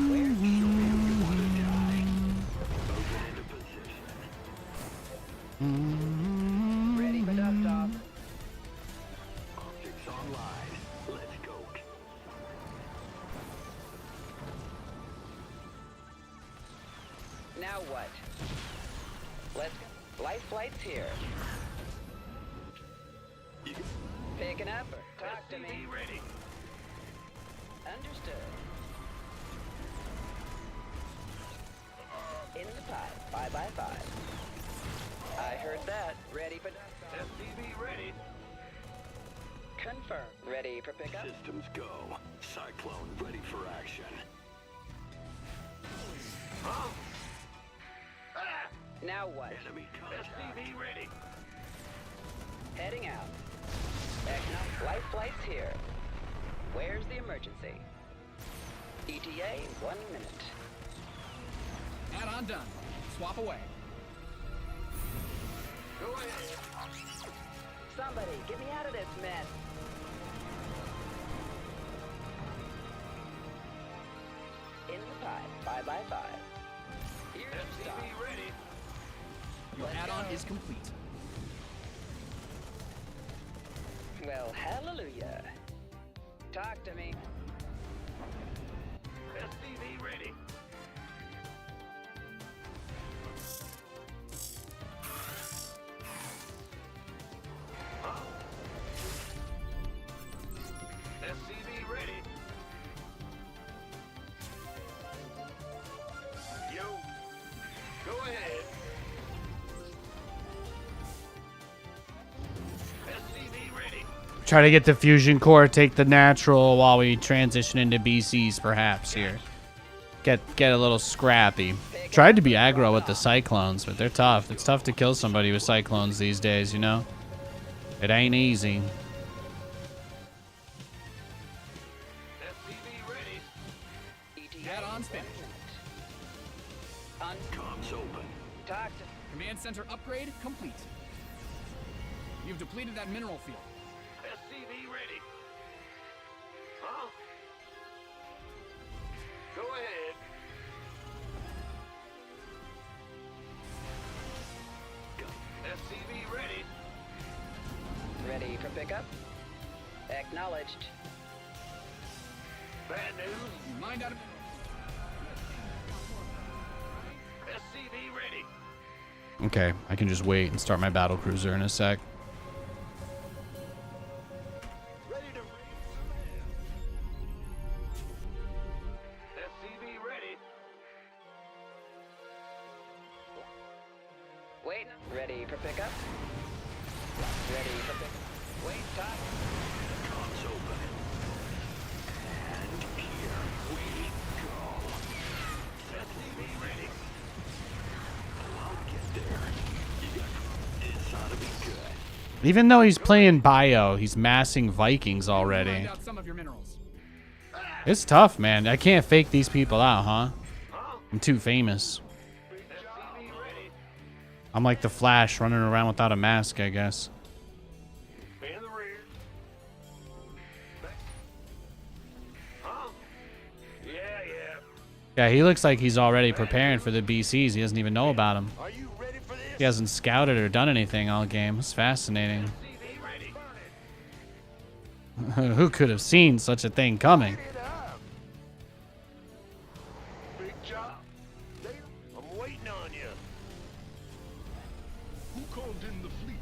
Where's the... Ready for dust-off. Optics online. Let's go. Now what? Let's go. Life flight's here. Picking up or talk to me. SCV ready. Understood. In the pipe. 5x5. I heard that. Ready for... SCV ready. Confirm. Ready for pickup? Systems go. Cyclone ready for action. Huh? Now what? Enemy contact. SCV ready. Heading out. Techno. Life flight's here. Where's the emergency? ETA 1 minute. Add-on done. Swap away. Go ahead. Somebody, get me out of this mess. In the pipe. 5x5. Here's your stop. SCV ready. Your add-on is complete. Well, hallelujah. Talk to me. SCV ready. Huh? SCV ready. Yo. Go ahead. SCV ready. Try to get the fusion core, take the natural while we transition into BCs perhaps here. Get a little scrappy. Tried to be aggro with the cyclones, but they're tough. It's tough to kill somebody with cyclones these days, you know? It ain't easy. SCV ready. ETA. Add-ons finished. Comms open. Talk to... Command center upgrade complete. You've depleted that mineral field. SCV ready. Huh? Go ahead. SCV ready. Ready for pickup? Acknowledged. Bad news. Mind out of... SCV ready. Okay, I can just wait and start my battle cruiser in a sec. Ready to SCV ready. Wait. Ready for pickup? Ready for pickup? Wait, talk. Comms open. And here we go. SCV ready. I'll get there. You got... This ought to be good. Even though he's playing bio, he's massing Vikings already. Find out some of your minerals. It's tough, man. I can't fake these people out, huh? Huh? I'm too famous. SCV ready. I'm like the Flash running around without a mask, I guess. In the rear. Huh? Yeah, yeah. Yeah, he looks like he's already preparing for the BCs. He doesn't even know about them. Are you ready for this? He hasn't scouted or done anything all game. It's fascinating. SCV ready. Who could have seen such a thing coming? Light it up. Big job. Dale, I'm waiting on you. Who called in the fleet?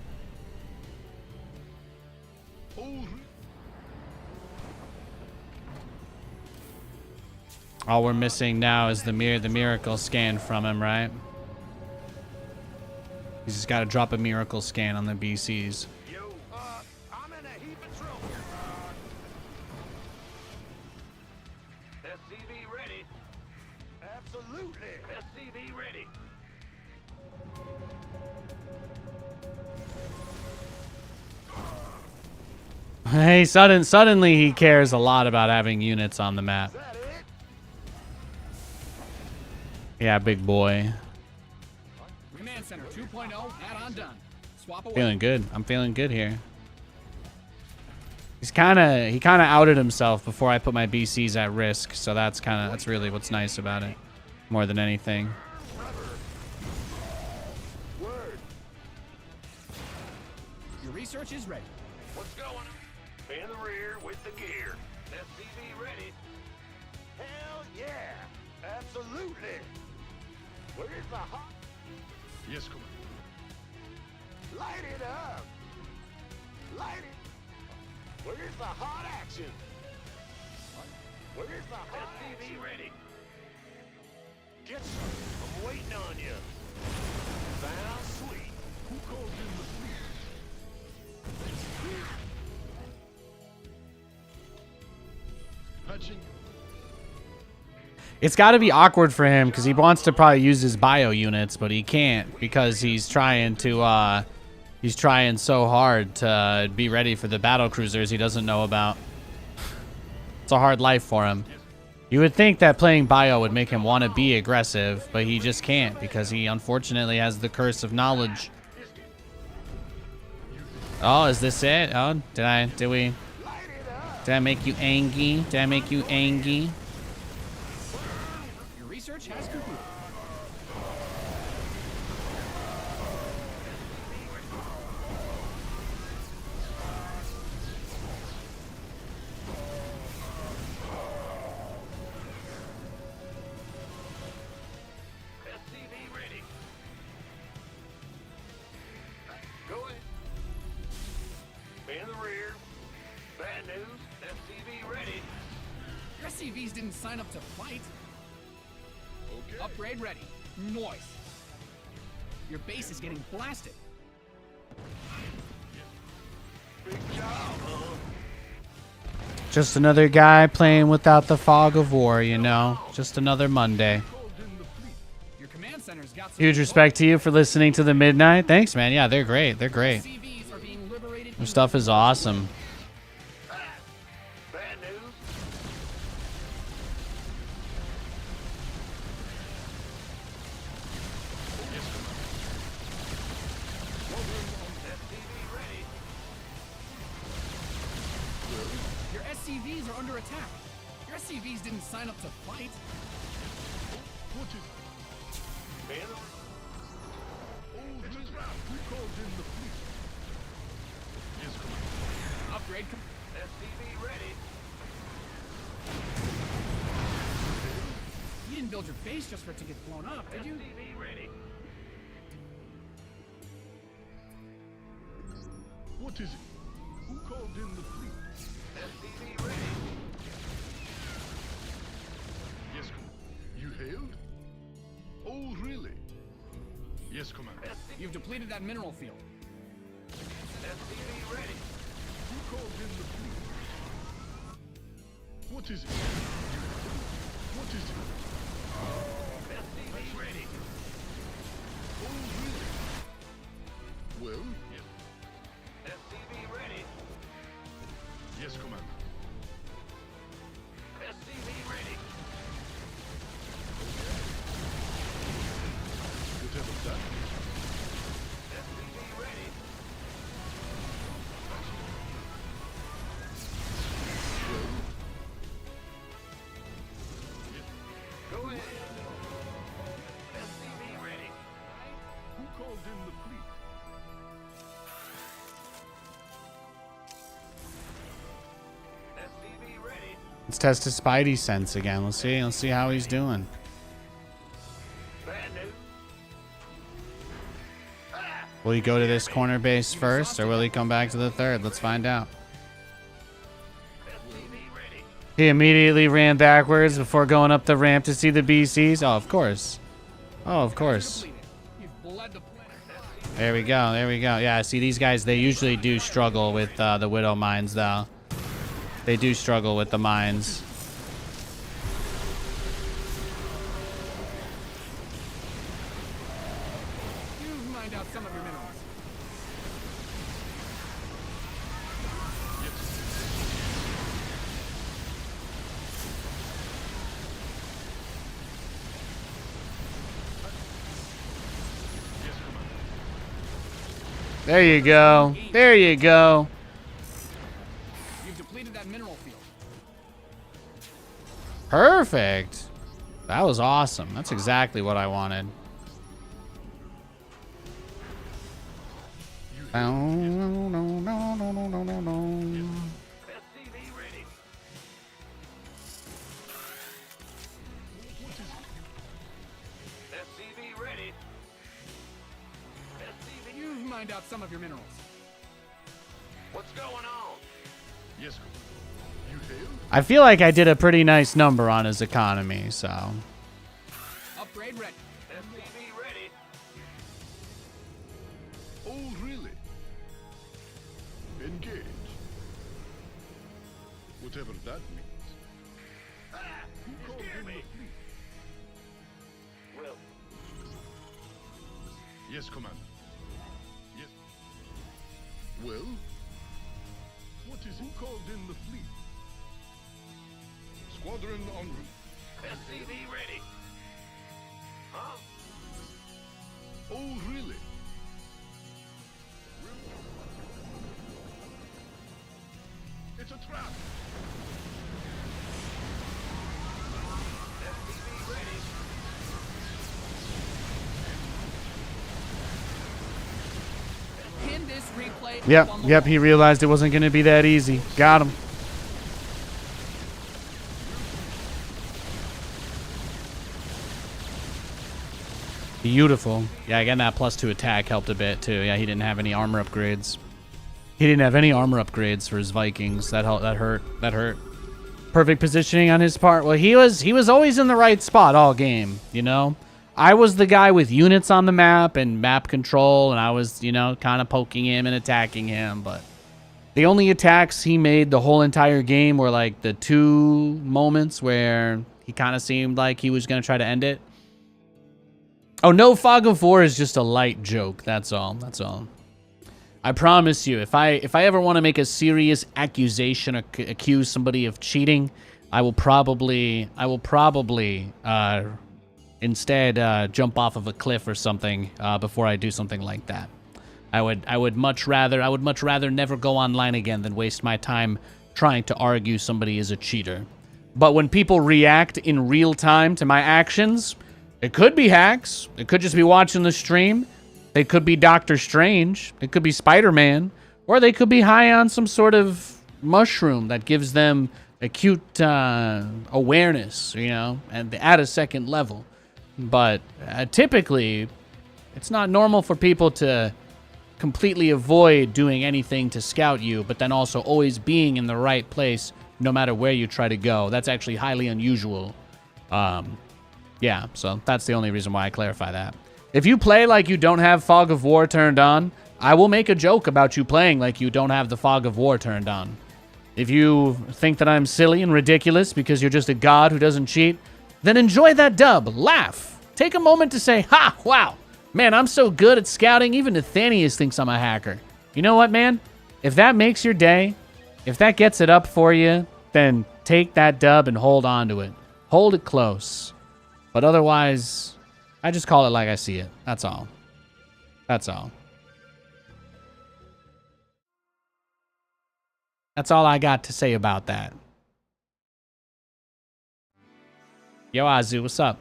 All we're missing now is the miracle scan from him, right? He's just got to drop a miracle scan on the BCs. Yo, I'm in a heap of trouble. SCV ready. Absolutely. SCV ready. Hey, suddenly he cares a lot about having units on the map. Is that it? Yeah, big boy. Command Center 2.0, add-on done. Swap away. Feeling good. I'm feeling good here. He kind of outed himself before I put my BCs at risk, so that's really what's nice about it, more than anything. Word. Your research is ready. What's going on? In the rear with the gear. SCV ready. Hell yeah. Absolutely. Where's the hot? Yes, come on. Light it up. Light it. Where's the hot action? Where's the hot SCV ready? Get some. I'm waiting on you. Sounds sweet. Who called in the fleet? Punching. It's got to be awkward for him because he wants to probably use his bio units, but he can't because he's trying so hard to be ready for the battle cruisers he doesn't know about. It's a hard life for him. You would think that playing bio would make him want to be aggressive, but he just can't because he unfortunately has the curse of knowledge. Oh, is this it? Oh, did I make you angry? Did I make you angry? Your research has concluded. SCV ready. Go ahead. In the rear. Bad news. SCV ready. Your SCVs didn't sign up to fight. Okay. Upgrade ready. Noise. Your base is getting blasted. Big job, huh? Just another guy playing without the fog of war, you know? Just another Monday. Called in the fleet. Your command center's got some Huge respect to you for listening to the Midnight. Thanks, man. Yeah, they're great. They're great. SCVs are being liberated. Their stuff is awesome. Bad news. SCV ready. Your SCVs are under attack. Your SCVs didn't sign up to fight. What is it? Man, it's a trap. Who called in the fleet? Yes, come on. Upgrade. SCV ready. You didn't build your base just for it to get blown up, did you? SCV ready. What is it? Who called in the fleet? SCV ready. Yes, Commander. You hailed? Oh, really? Yes, Commander. You've depleted that mineral field. SCV ready. Who called in the fleet? What is it? What is it? SCV ready. Oh, really? Well? Yes. SCV ready. Yes, Commander. SCV ready. Whatever that. SCV ready. Go ahead. SCV ready. Who called in the fleet? Let's test his Spidey sense again. Let's see how he's doing. Brand new. Will he go to this corner base first, or will he come back to the third? Let's find out. SCV ready. He immediately ran backwards before going up the ramp to see the BCs. Oh, of course. Oh, of course. You've bled the planet. There we go. There we go. Yeah, see, these guys, they usually do struggle with the Widow mines, though. They do struggle with the mines. You've mined out some of your minerals. There you go. There you go. You've depleted that mineral field. Perfect. That was awesome. That's exactly what I wanted. SCV ready. SCV ready. SCV. You've mined out some of your minerals. What's going on? Yes, you hail? I feel like I did a pretty nice number on his economy, so. Upgrade ready. SCV ready. Oh, really? Engage. Whatever that means. Ah, you scared me. Will. Yes, Commander. Yes. Well, what is it called in the fleet? Squadron en route. SCV ready. Huh? Oh, really? It's a trap. SCV ready. Pin this replay. up Yep, on the yep, wall. he realized it wasn't going to be that easy. Got him. Beautiful. Yeah, again, that +2 attack helped a bit, too. Yeah, he didn't have any armor upgrades. He didn't have any armor upgrades for his Vikings. That hurt. That hurt. Perfect positioning on his part. Well, he was always in the right spot all game, you know? I was the guy with units on the map and map control, and I was, you know, kind of poking him and attacking him, but the only attacks he made the whole entire game were like the 2 moments where he kind of seemed like he was going to try to end it. Oh, no, Fog of War is just a light joke. That's all. That's all. I promise you, if I ever want to make a serious accusation or accuse somebody of cheating, I will probably instead jump off of a cliff or something before I do something like that. I would much rather never go online again than waste my time trying to argue somebody is a cheater. But when people react in real time to my actions, it could be hacks. It could just be watching the stream. They could be Doctor Strange. It could be Spider-Man. Or they could be high on some sort of mushroom that gives them acute awareness, you know, and at a second level. But typically, it's not normal for people to completely avoid doing anything to scout you, but then also always being in the right place no matter where you try to go. That's actually highly unusual. Yeah, so that's the only reason why I clarify that. If you play like you don't have Fog of War turned on, I will make a joke about you playing like you don't have the Fog of War turned on. If you think that I'm silly and ridiculous because you're just a god who doesn't cheat, then enjoy that dub. Laugh. Take a moment to say, ha, wow. Man, I'm so good at scouting, even Nathanias thinks I'm a hacker. You know what, man? If that makes your day, if that gets it up for you, then take that dub and hold on to it. Hold it close. But otherwise, I just call it like I see it. That's all. That's all. That's all I got to say about that. Yo, Azu, what's up?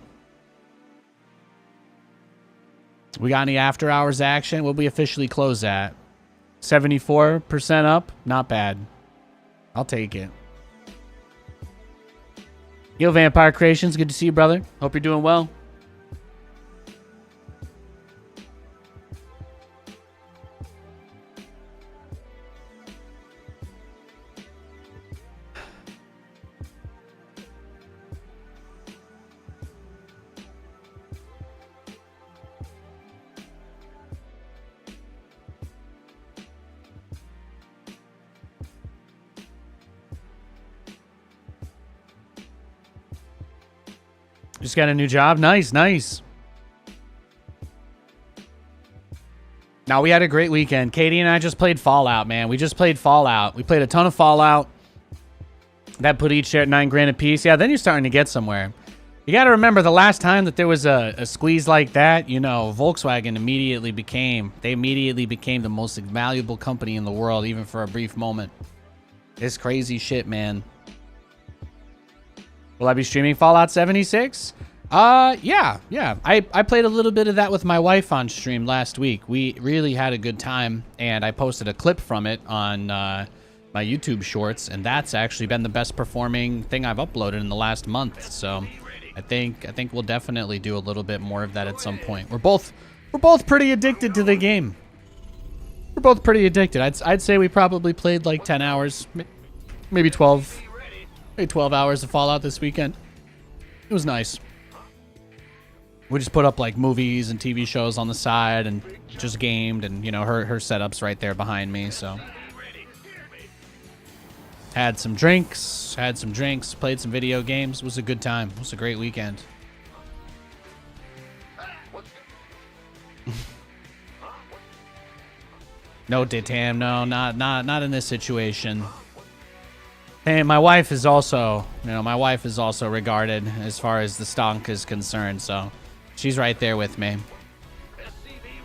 We got any after hours action? What we officially close at? 74% up? Not bad. I'll take it. Yo, Vampire Creations, good to see you, brother. Hope you're doing well. Just got a new job. Nice, nice. Now, we had a great weekend. Katie and I just played Fallout, man. We just played Fallout. We played a ton of Fallout. That put each share at $9 a piece. Yeah, then you're starting to get somewhere. You got to remember the last time that there was a squeeze like that, you know, Volkswagen immediately became the most valuable company in the world, even for a brief moment. It's crazy shit, man. Will I be streaming Fallout 76? Yeah. I played a little bit of that with my wife on stream last week. We really had a good time, and I posted a clip from it on my YouTube shorts, and that's actually been the best performing thing I've uploaded in the last month. So I think we'll definitely do a little bit more of that at some point. We're both pretty addicted to the game. We're both pretty addicted. I'd say we probably played like 10 hours, maybe 12. Maybe 12 hours of Fallout this weekend. It was nice. We just put up like movies and TV shows on the side and just gamed, and you know, her setup's right there behind me, so had some drinks, played some video games. It was a good time. It was a great weekend. No, Ditam, no, not in this situation. And my wife is also, regarded as far as the stonk is concerned, so she's right there with me.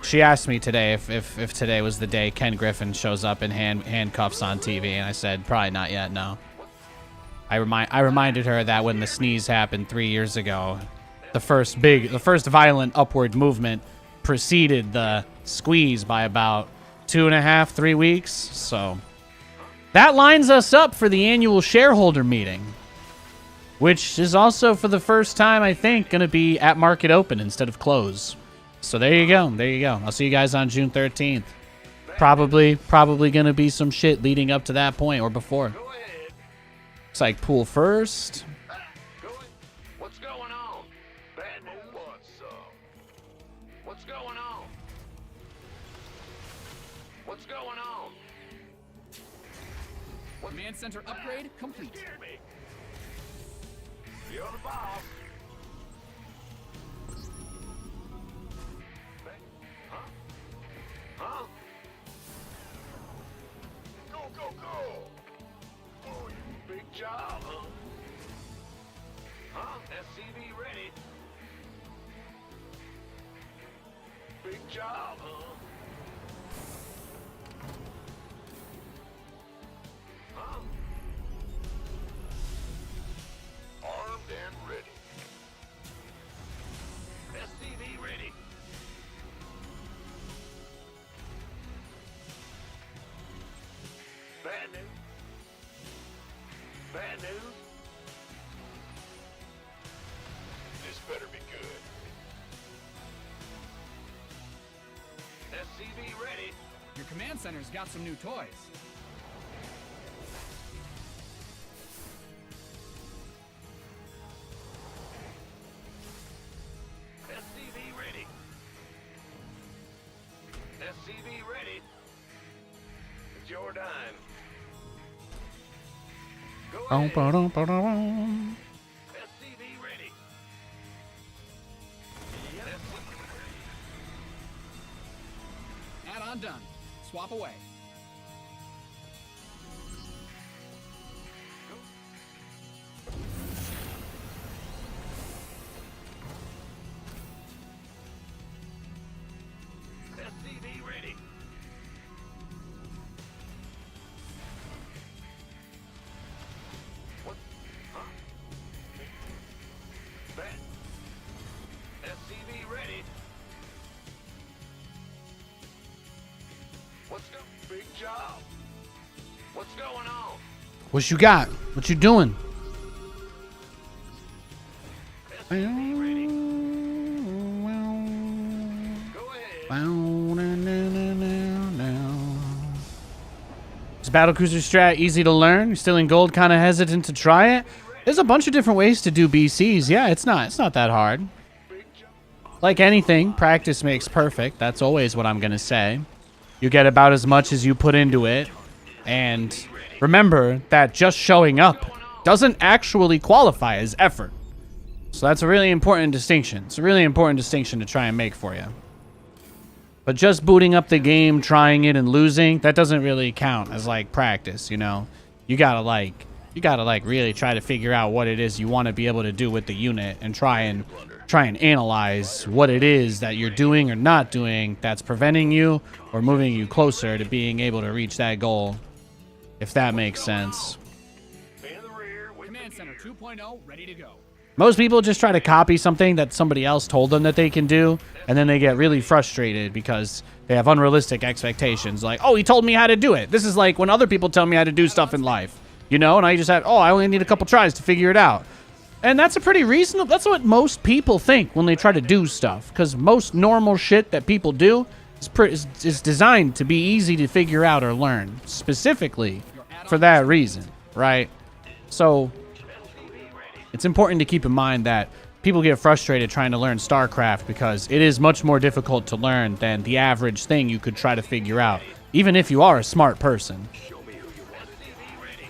She asked me today if today was the day Ken Griffin shows up in handcuffs on TV, and I said probably not yet. No. I reminded her that when the sneeze happened 3 years ago, the first violent upward movement preceded the squeeze by about 2.5, 3 weeks. So that lines us up for the annual shareholder meeting, which is also for the first time, I think, going to be at market open instead of close. So there you go. There you go. I'll see you guys on June 13th. Probably going to be some shit leading up to that point or before. Looks like pool first. What's going on? Bad news? What's going on? What's going on? Command center upgrade complete. You're the boss. Huh? Go, go, go! Oh, you big job, huh? Huh? SCV ready. Big job, huh? Huh? Armed and ready. SCV ready. Bad news. Bad news. This better be good. SCV ready. Your command center's got some new toys. SCV ready. SCV ready. It's your dime. Go ahead. SCV ready. Add-on done. Swap away. SCV ready. What? Huh? Bet. SCV ready. What's go? Big job. What's going on? What you got? What you doing? Is battlecruiser strat easy to learn? You're still in gold, kind of hesitant to try it? There's a bunch of different ways to do BCs. Yeah, it's not that hard. Like anything, practice makes perfect. That's always what I'm gonna say. You get about as much as you put into it. And remember that just showing up doesn't actually qualify as effort. So that's a really important distinction. It's a really important distinction to try and make for you. But just booting up the game, trying it, and losing, that doesn't really count as, like, practice, you know? You gotta really try to figure out what it is you want to be able to do with the unit and try and analyze what it is that you're doing or not doing that's preventing you or moving you closer to being able to reach that goal, if that makes sense. Command Center 2.0 ready to go. Most people just try to copy something that somebody else told them that they can do, and then they get really frustrated because they have unrealistic expectations. Like, oh, he told me how to do it. This is like when other people tell me how to do stuff in life, you know? And I just had, oh, I only need a couple tries to figure it out. And that's a pretty reasonable, that's what most people think when they try to do stuff, because most normal shit that people do is designed to be easy to figure out or learn, specifically for that reason, right? So it's important to keep in mind that people get frustrated trying to learn StarCraft because it is much more difficult to learn than the average thing you could try to figure out, even if you are a smart person.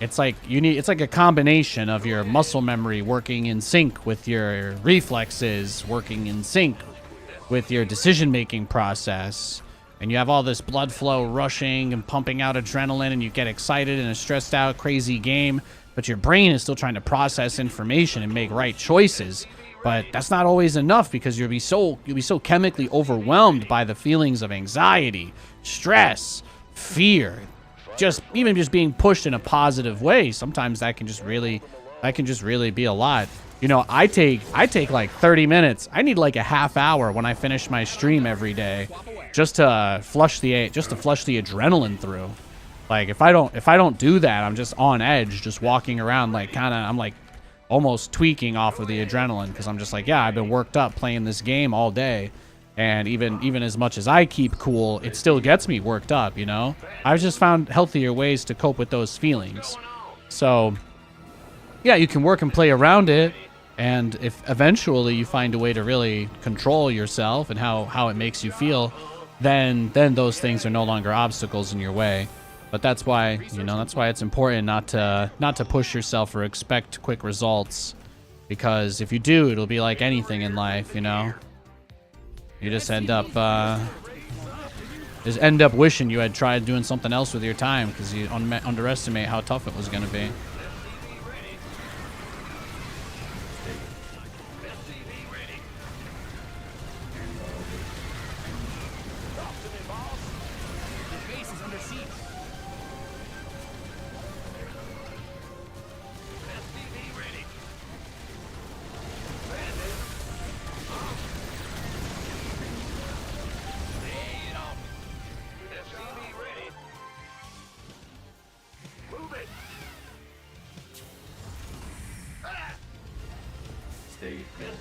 It's like it's like a combination of your muscle memory working in sync with your reflexes, working in sync with your decision-making process. And you have all this blood flow rushing and pumping out adrenaline, and you get excited in a stressed out, crazy game. But your brain is still trying to process information and make right choices. But that's not always enough because you'll be so chemically overwhelmed by the feelings of anxiety, stress, fear, even just being pushed in a positive way. Sometimes that can just really be a lot. You know, I take like 30 minutes. I need like a half hour when I finish my stream every day just to flush the adrenaline through. Like if I don't do that, I'm just on edge, just walking around like I'm like almost tweaking off of the adrenaline because I'm just like, yeah, I've been worked up playing this game all day. And even as much as I keep cool, it still gets me worked up, you know? I've just found healthier ways to cope with those feelings. So, yeah, you can work and play around it. And if eventually you find a way to really control yourself and how it makes you feel, then those things are no longer obstacles in your way. But that's why, that's why it's important not to push yourself or expect quick results. Because if you do, it'll be like anything in life, you know? You just end up wishing you had tried doing something else with your time because you underestimate how tough it was going to be.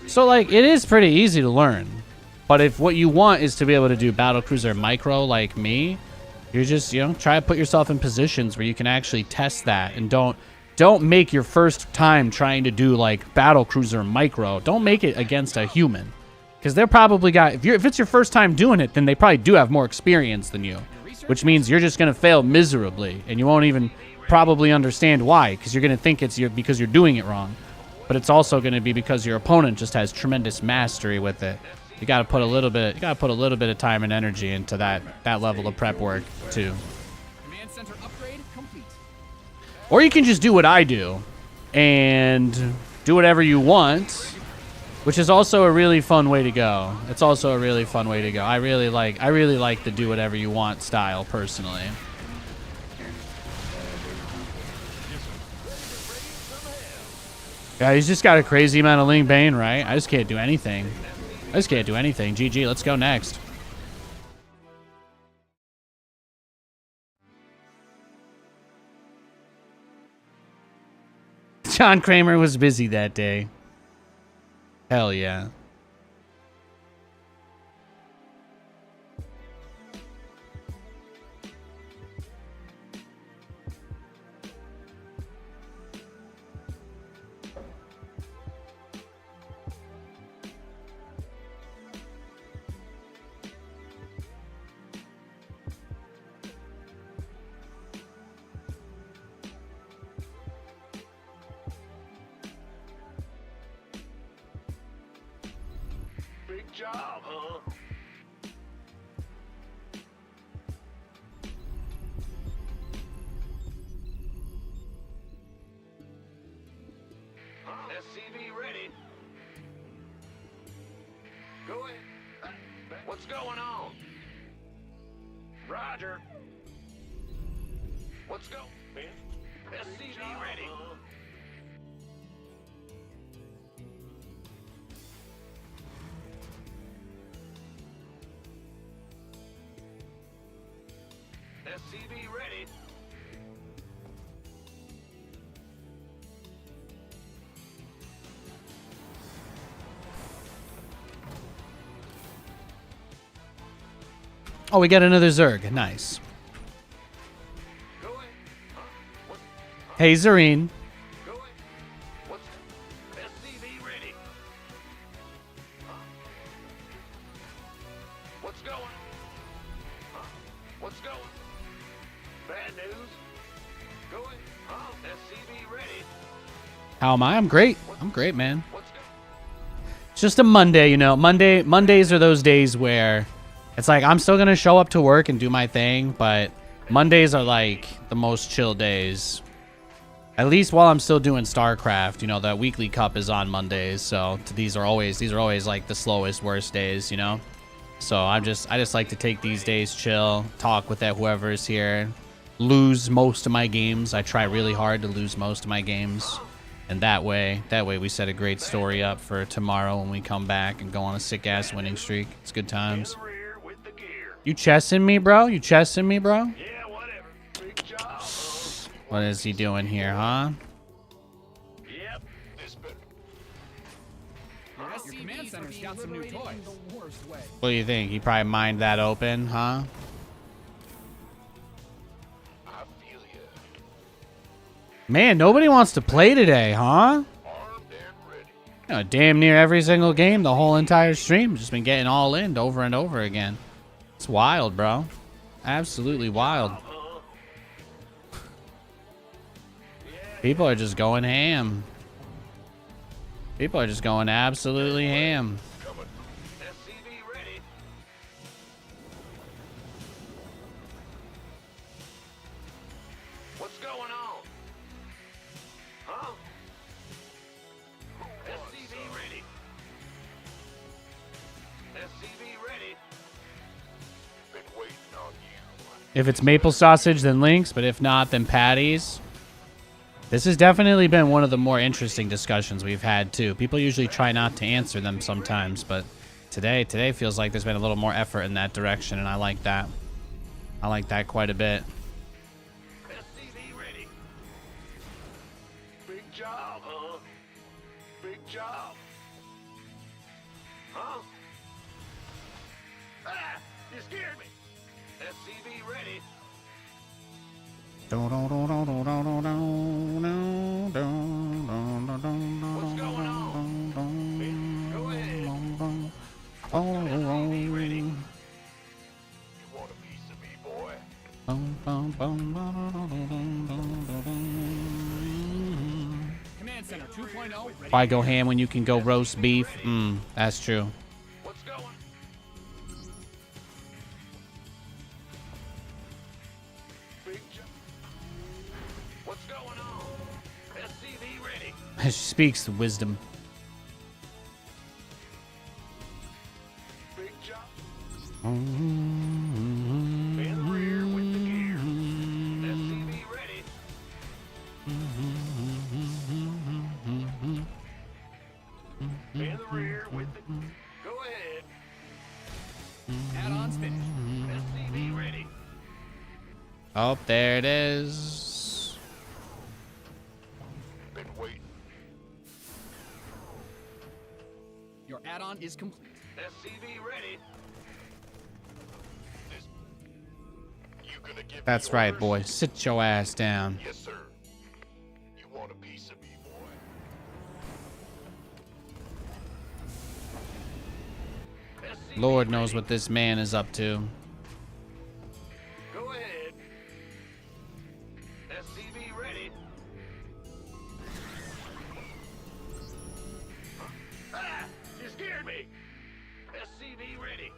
So, like, it is pretty easy to learn. But if what you want is to be able to do battlecruiser micro like me, you just, try to put yourself in positions where you can actually test that. And don't make your first time trying to do, like, battlecruiser micro. Don't make it against a human. Because they're probably if it's your first time doing it, then they probably do have more experience than you. Which means you're just going to fail miserably. And you won't even probably understand why. Because you're going to think it's because you're doing it wrong. But it's also going to be because your opponent just has tremendous mastery with it. You got to put a little bit of time and energy into that level of prep work too. Command center upgrade complete. Or you can just do what I do and do whatever you want, which is also a really fun way to go. It's also a really fun way to go. I really like the do whatever you want style personally. Yeah, he's just got a crazy amount of Ling Bane, right? I just can't do anything. GG, let's go next. John Kramer was busy that day. Hell yeah. Big job, huh? SCV ready. Go ahead. What's going on? Roger. What's going on? SCV ready. SCV ready. Oh, we got another Zerg. Nice. Go ahead. What? Hey, Zareen. Go ahead. What's SCV ready? What's going? What's going? Bad news. Go ahead. SCV ready. How am I? I'm great. I'm great, man. What's going? It's just a Monday, you know. Mondays are those days where it's like I'm still gonna show up to work and do my thing, but Mondays are like the most chill days. At least while I'm still doing StarCraft, you know, that weekly cup is on Mondays, so these are always like the slowest, worst days, you know. So I just like to take these days, chill, talk with whoever's here, lose most of my games. I try really hard to lose most of my games, and that way we set a great story up for tomorrow when we come back and go on a sick ass winning streak. It's good times. In the rear with the gear. You chessing me, bro? You chessing me, bro? Yeah, whatever. Big job. What is he doing here, huh? Yep. This better. Your command center's got some new toys. The worst way. What do you think? He probably mined that open, huh? I feel ya. Man, nobody wants to play today, huh? Armed and ready. You know, damn near every single game, the whole entire stream, just been getting all in over and over again. It's wild, bro. Absolutely wild. People are just going ham. People are just going absolutely ham. Coming. SCV ready. What's going on? Huh? SCV ready. SCV ready. Been waiting on you. If it's maple sausage, then links, but if not, then patties. This has definitely been one of the more interesting discussions we've had, too. People usually try not to answer them sometimes, but today feels like there's been a little more effort in that direction, and I like that. I like that quite a bit. SCV ready. Big job, huh? Big job. Huh? Ah! You scared me. SCV ready. What's going on? Go ahead. SCV ready. You want a piece of me, boy? Command center 2.0. Ready. Why go ham when you can go roast beef? That's true. What's going? Big job. What's going on? SCV ready. She speaks the wisdom. Big job. In the rear with the gear. SCV ready. In the rear with the. Go ahead. Add-ons finished. SCV ready. Oh, there it is. Been waiting. Your add-on is complete. SCV ready. You gonna give That's me right, orders? boy. Sit your ass down. Yes, sir. You want a piece of me, boy? SCV Lord knows ready. what this man is up to. Go ahead. SCV ready. Ah! You scared me. SCV ready.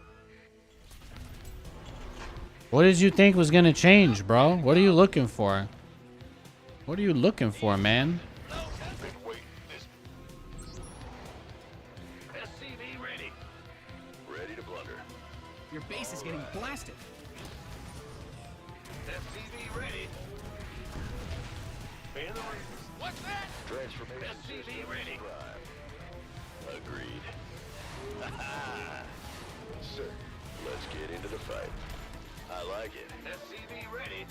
What did you think was gonna change, bro? What are you looking for? What are you looking for, man? Been waiting this. SCV ready. Ready to blunder. Your base is getting blasted. SCV ready. Fan the rings. What's that? Transformation SCV ready. Agreed. Sir, let's get into the fight. I like it. SCV ready.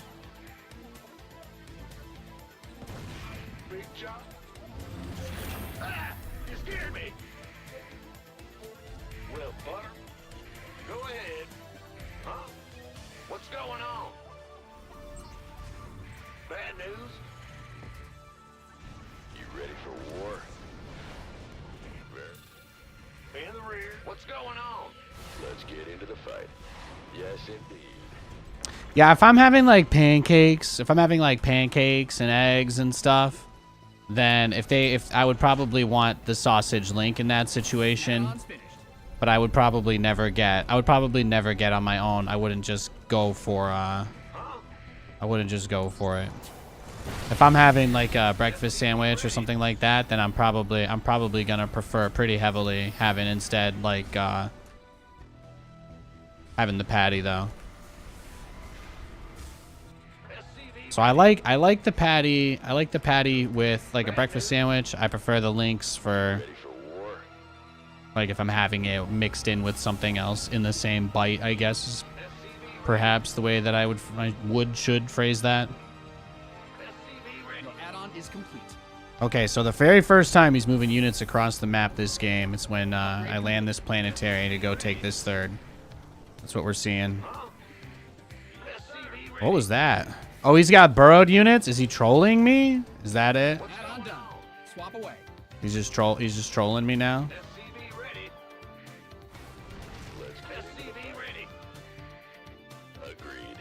Big job. Ah! You scared me. Well, Butter, go ahead. Huh? What's going on? Bad news? You ready for war? In the rear. What's going on? Let's get into the fight. Yes, indeed. Yeah, if I'm having like pancakes, and eggs and stuff, then if I would probably want the sausage link in that situation, Add-on's finished. but I would probably never get on my own. I wouldn't just go for it. If I'm having like a breakfast sandwich or something like that, then I'm probably gonna prefer pretty heavily having instead like having the patty though. So I like the patty. I like the patty with like a breakfast sandwich. I prefer the links for Ready for war? like if I'm having it mixed in with something else in the same bite, I guess is perhaps the way that I should phrase that. Your add-on is complete. Okay, so the very first time he's moving units across the map this game, it's when I land this planetary to go take this third. That's what we're seeing. What was that? Oh, he's got burrowed units? Is he trolling me? Is that it? Add-on done. Swap away. He's just trolling me now? SCV ready. Let's SCV ready. Agreed.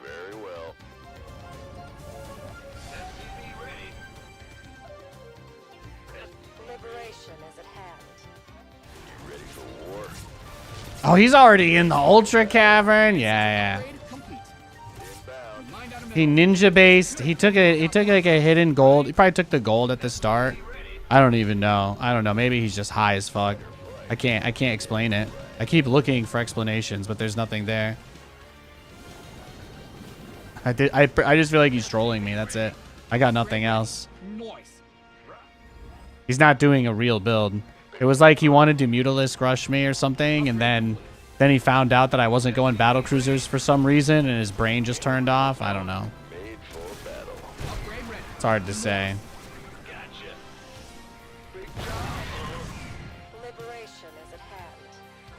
Very well. SCV ready. Liberation is at hand. You ready for war? Oh, he's already in the Ultra Cavern? Yeah. Upgrade complete. Inbound. Mind out of He ninja based. He took like a hidden gold. He probably took the gold at the start. I don't even know. I don't know. Maybe he's just high as fuck. I can't explain it. I keep looking for explanations, but there's nothing there. I just feel like he's trolling me. That's it. I got nothing else. Noise. He's not doing a real build. It was like he wanted to Mutalisk rush me or something, and then he found out that I wasn't going battle cruisers for some reason, and his brain just turned off. I don't know. Made for battle. Upgrade ready. It's hard to say. Gotcha. Big job. Liberation is at hand.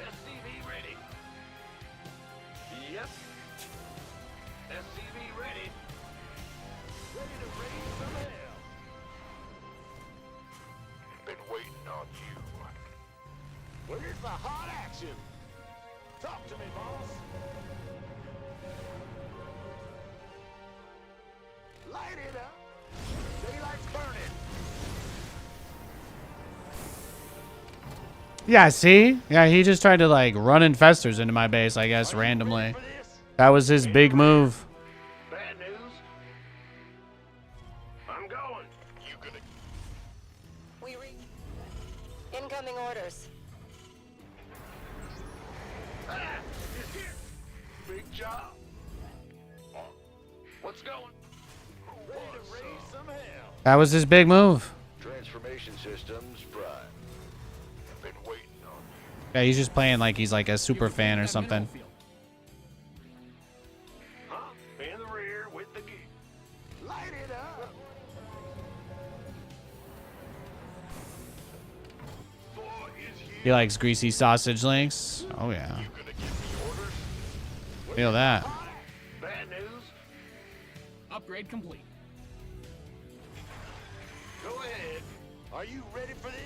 SCV ready. Yep. SCV ready. Ready to raise some hell. Been waiting on you. Where's the hot action? Talk to me, boss. Light it up. Daylight's burning. Yeah, see? Yeah, he just tried to like run infestors into my base, I guess, randomly. For this? That was his big move. Bad news. I'm going. You gonna We read. Incoming orders. It's here. Big job. What's going? Ready to raise some hell. That was his big move. Transformation systems prime. Been waiting on you. Yeah, he's just playing like he's like a super fan or something. Huh? In the rear with the gear. Light it up. He likes greasy sausage links. Oh yeah. You gonna give me orders? Feel that. Bad news? Upgrade complete. Go ahead. Are you ready for this?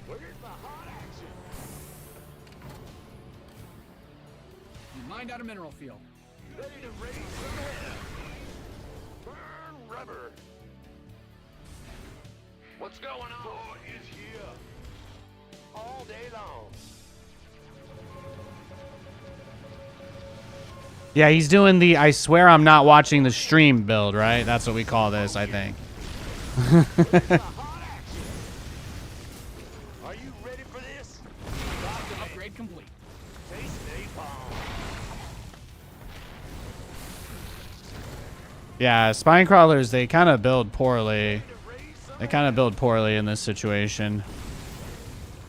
Where's the hot action? You mined out a mineral field. Ready to raise some hell. Burn rubber. What's going on? Boy is here. All day long. Yeah, he's doing the I swear I'm not watching the stream build, right? That's what we call this, I think. Are you ready for this? Upgrade complete. Taste napalm. Yeah, spine crawlers, they kind of build poorly. They kind of build poorly in this situation.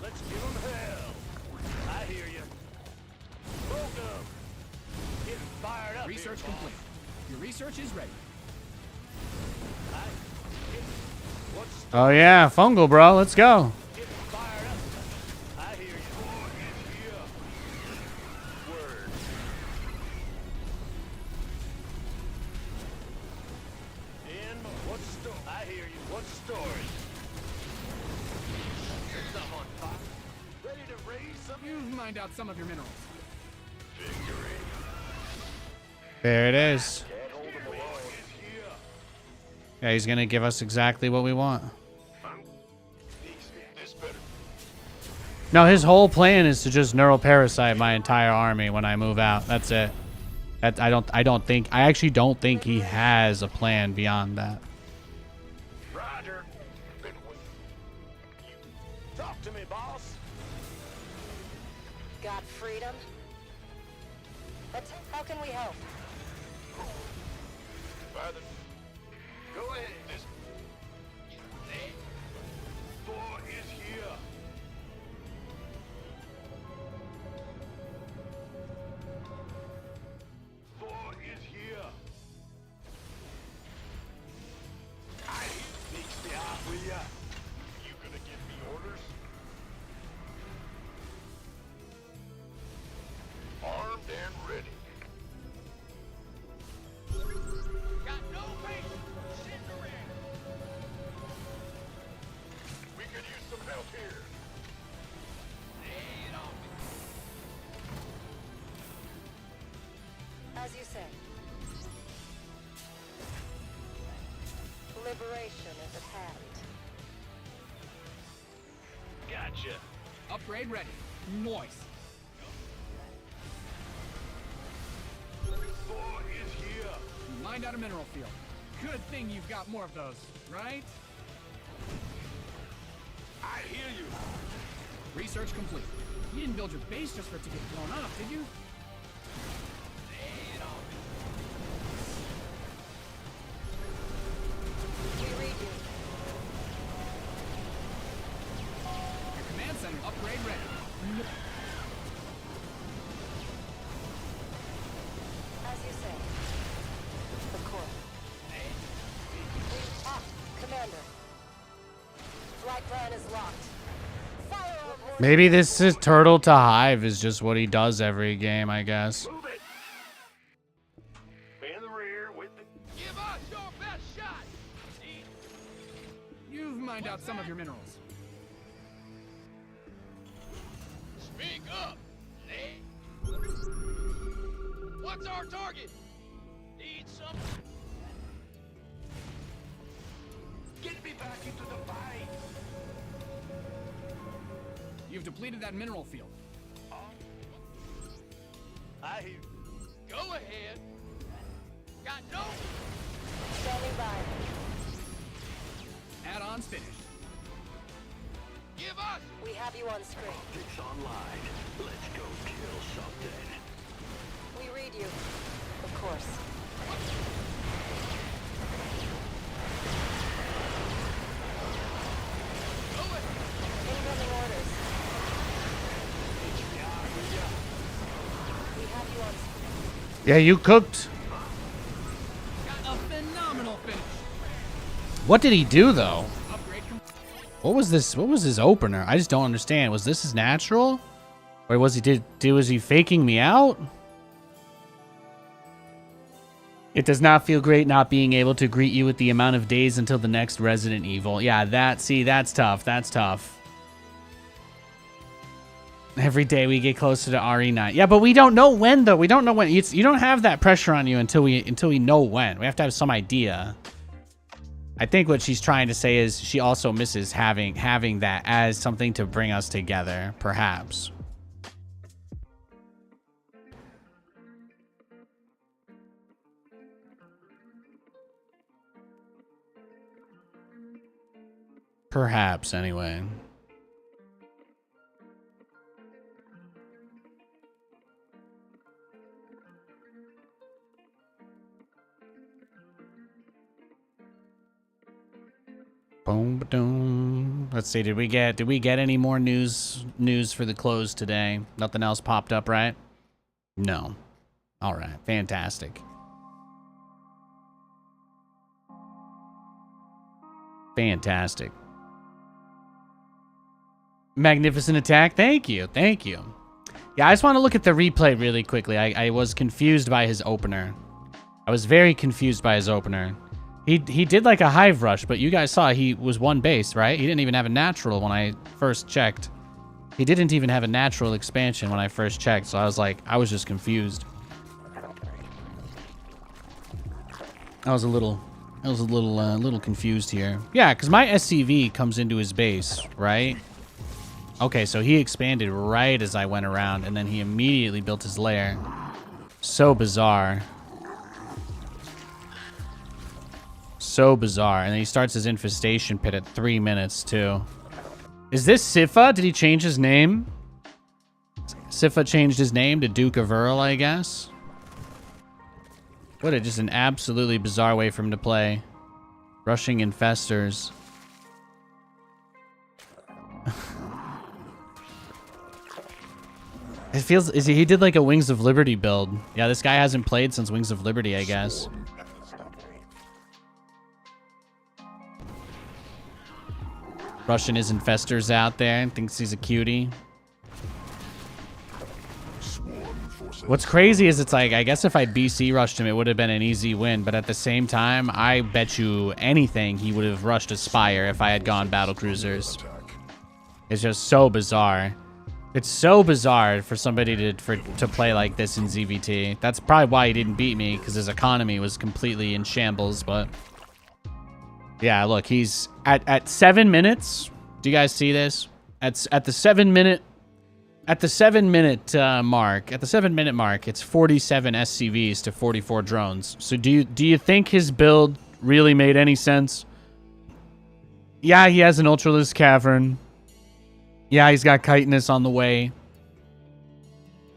Let's give them hell. I hear you. Welcome. Getting fired up. Research here, complete. Your research is ready. What's Oh yeah, fungal, bro. Let's go. getting fired up? I hear you. Boy is here. Word. In what's the story? I hear you. What's the story? Some on fire. Ready to raise some You've mined out some of your minerals. victory. There it is. Can't hold them alone. Is here. Yeah, he's gonna give us exactly what we want. This better. No, his whole plan is to just neural parasite my entire army when I move out. That's it. I actually don't think he has a plan beyond that. Roger. Been waiting. Talk to me, boss. Got freedom? How can we help? By the... Go ahead. This... Boy is here. Boy is here. I sneaks me out, will ya? You gonna give me orders? Armed and ready. Got no patience. Sitting around. We could use some help here. Lay it on me. As you say. Liberation is at hand. Gotcha. Upgrade ready. Moist. Boy is here. You mined out a mineral field. Good thing you've got more of those, right? I hear you. Research complete. You didn't build your base just for it to get blown up, did you? We read you. Your command center upgrade ready. As you say. Of course. Commander. Flight plan is locked. Fire on board. Maybe this is turtle to hive is just what he does every game, I guess. Move it. In the rear with the... Give us your best shot. You've mined out some of your minerals. Speak up. What's our target? Need some... Get me back into the fight. You've depleted that mineral field. I hear... Go ahead. Got no... Standing by. Add-ons finished. Give us... We have you on screen. Optics online. Let's go kill something. We read you. Of course. Go ahead. Incoming orders. We have you on screen. Yeah, you cooked. Got a phenomenal finish. What did he do though? Upgrade complete. What was this? What was his opener? I just don't understand. Was this his natural? Or was he faking me out? It does not feel great not being able to greet you with the amount of days until the next Resident Evil. Yeah, that's tough. That's tough. Every day we get closer to RE9. Yeah, but we don't know when though. We don't know when. You don't have that pressure on you until we know when. We have to have some idea. I think what she's trying to say is she also misses having that as something to bring us together, perhaps. Perhaps, anyway. Boom, ba-doom. Let's see. Did we get any more news for the close today? Nothing else popped up, right? No. All right. Fantastic. Fantastic. Magnificent attack. Thank you. Thank you. Yeah, I just want to look at the replay really quickly. I was confused by his opener. I was very confused by his opener. He did like a hive rush, but you guys saw he was one base, right? He didn't even have a natural when I first checked. He didn't even have a natural expansion when I first checked, so I was just confused. I was a little confused here. Yeah, because my SCV comes into his base, right? Okay, so he expanded right as I went around, and then he immediately built his lair. So bizarre. So bizarre. And then he starts his infestation pit at 3 minutes, too. Is this Sifa? Did he change his name? Sifa changed his name to Duke of Earl, I guess. What just an absolutely bizarre way for him to play. Rushing infestors. It feels... he did like a Wings of Liberty build. Yeah, this guy hasn't played since Wings of Liberty, I guess. Rushing his infestors out there and thinks he's a cutie. What's crazy is it's like, I guess if I BC rushed him, it would have been an easy win. But at the same time, I bet you anything he would have rushed a Spire if I had gone battle cruisers. It's just so bizarre. It's so bizarre for somebody to play like this in ZVT. That's probably why he didn't beat me, because his economy was completely in shambles. But yeah, look, he's at 7 minutes. Do you guys see this? At the 7 minute mark, it's 47 SCVs to 44 drones. So do you think his build really made any sense? Yeah, he has an Ultralisk Cavern. Yeah, he's got chitinous on the way.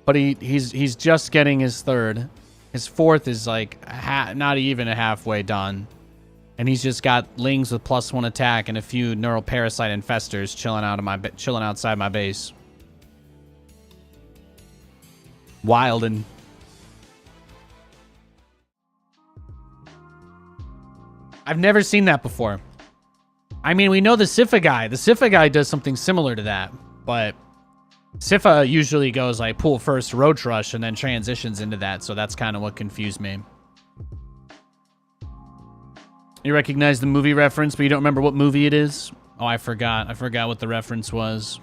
But he's just getting his third. His fourth is like not even a halfway done. And he's just got Lings with +1 attack and a few Neural Parasite Infestors chilling outside my base. Wild and I've never seen that before. I mean, we know the Sifa guy. The Sifa guy does something similar to that, but Sifa usually goes like pull first, roach rush, and then transitions into that. So that's kind of what confused me. You recognize the movie reference, but you don't remember what movie it is? Oh, I forgot. I forgot what the reference was.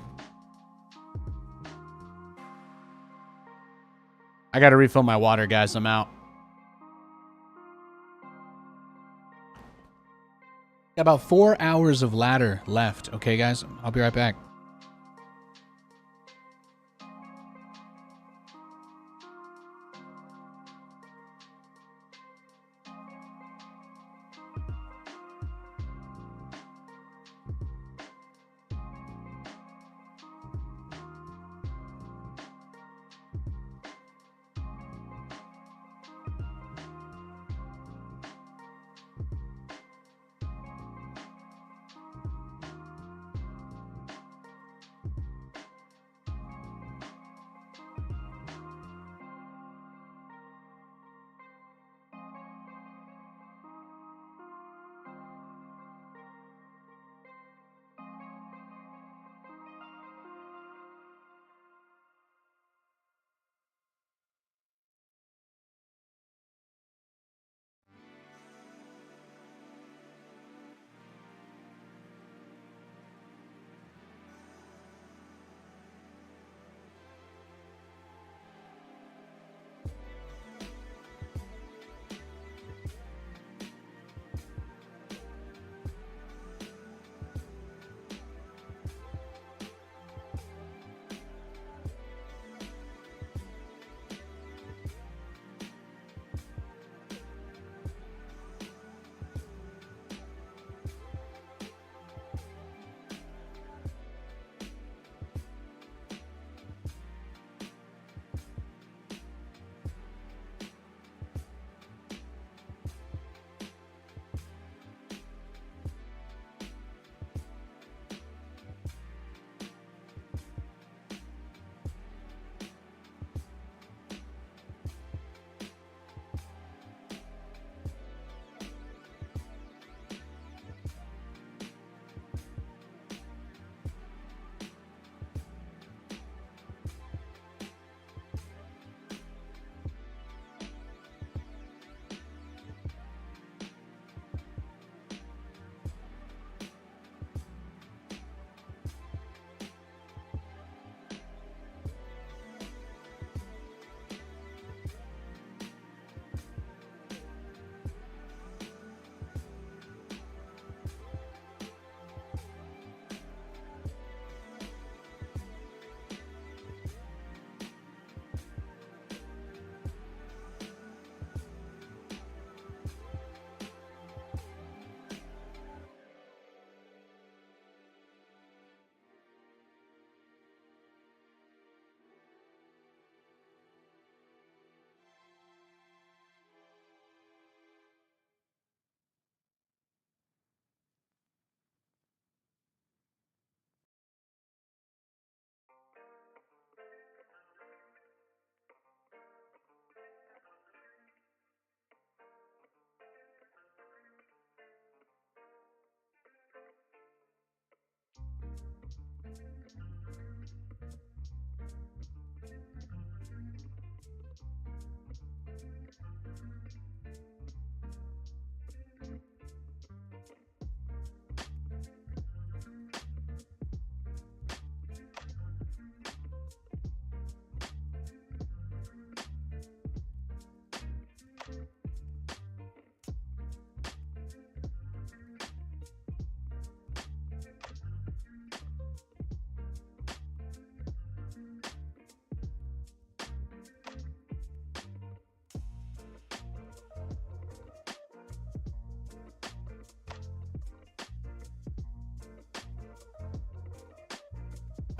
I gotta refill my water, guys. I'm out. Got about 4 hours of ladder left. Okay, guys? I'll be right back.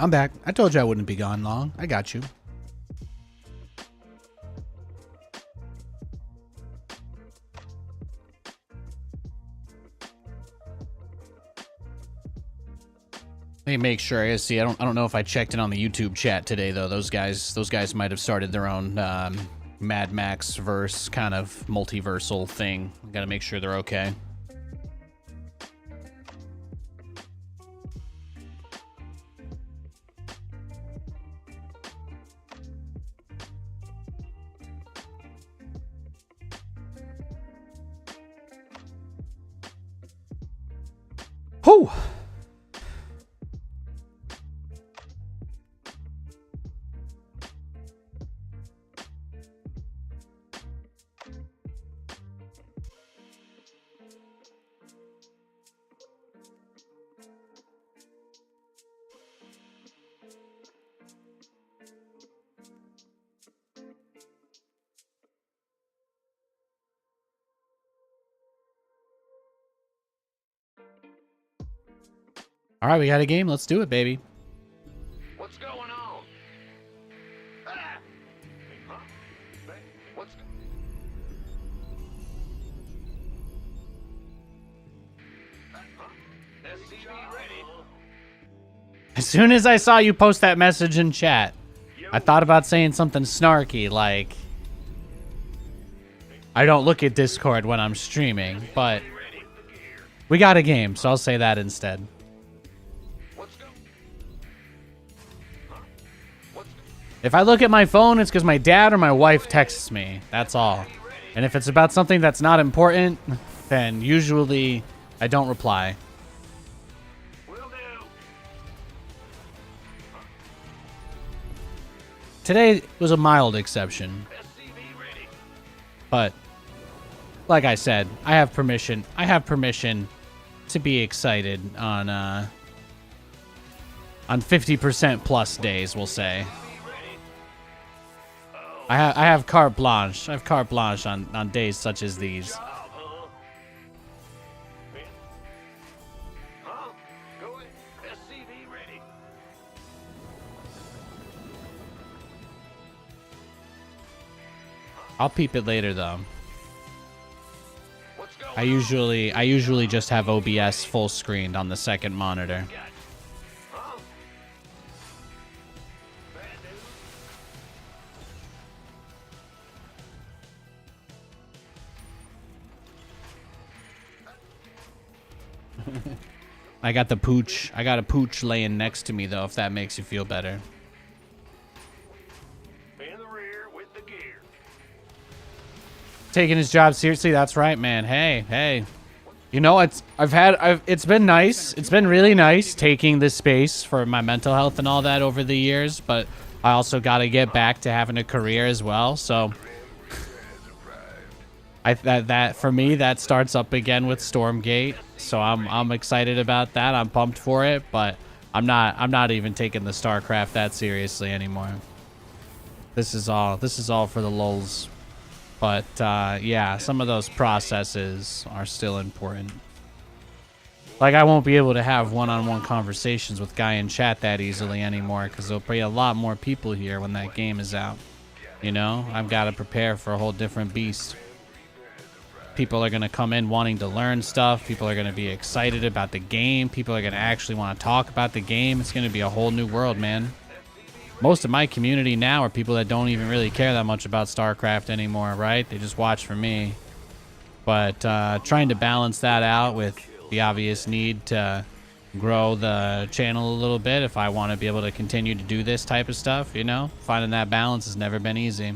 I'm back. I told you I wouldn't be gone long. I got you. Let me make sure. I see. I don't know if I checked in on the YouTube chat today though. Those guys might have started their own Mad Max verse kind of multiversal thing. Got to make sure they're okay. Whew. All right, we got a game. Let's do it, baby. What's going on? Ah! Huh? What's... SCV ready. As soon as I saw you post that message in chat, I thought about saying something snarky like, I don't look at Discord when I'm streaming, but we got a game, so I'll say that instead. If I look at my phone, it's because my dad or my wife texts me. That's all. And if it's about something that's not important, then usually I don't reply. Today was a mild exception. But, like I said, I have permission. I have permission to be excited on 50% plus days, we'll say. I have carte blanche. I have carte blanche on days such as these. I'll peep it later though. I usually just have OBS full screened on the second monitor. I got the pooch. I got a pooch laying next to me though, if that makes you feel better. In the rear with the gear. Taking his job seriously, that's right, man. Hey. You know, it's been nice. It's been really nice taking this space for my mental health and all that over the years, but I also got to get back to having a career as well. So that for me, that starts up again with Stormgate. So I'm excited about that. I'm pumped for it, but I'm not even taking the StarCraft that seriously anymore. This is all for the lulz. But yeah, some of those processes are still important. Like, I won't be able to have one-on-one conversations with Guy in chat that easily anymore because there'll be a lot more people here when that game is out. You know, I've got to prepare for a whole different beast. People are going to come in wanting to learn stuff. People are going to be excited about the game. People are going to actually want to talk about the game. It's going to be a whole new world, man. Most of my community now are people that don't even really care that much about StarCraft anymore, right? They just watch for me. But trying to balance that out with the obvious need to grow the channel a little bit if I want to be able to continue to do this type of stuff, you know? Finding that balance has never been easy.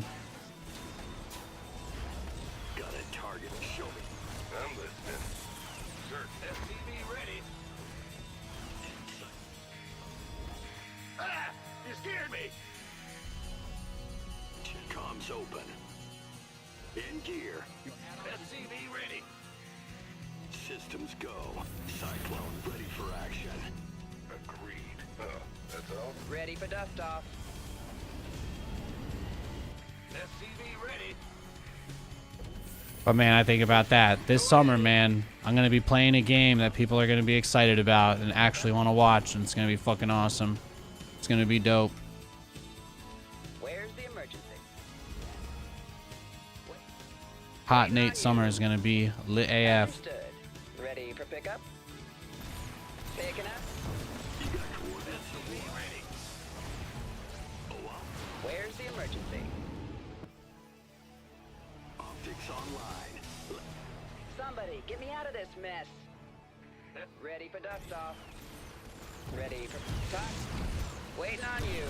Open. In gear. SCV ready. Systems go. Cyclone ready for action. Agreed. That's all. Ready for dust off. SCV ready. But man, I think about that. This summer, man, I'm going to be playing a game that people are going to be excited about and actually want to watch, and it's going to be fucking awesome. It's gonna be dope. Where's the emergency? Hot Nate Summer is gonna be lit AF. Understood. Ready for pickup? Picking up. Where's the emergency? Optics online. Somebody, get me out of this mess. Ready for dust off. Ready for talk. Waiting on you.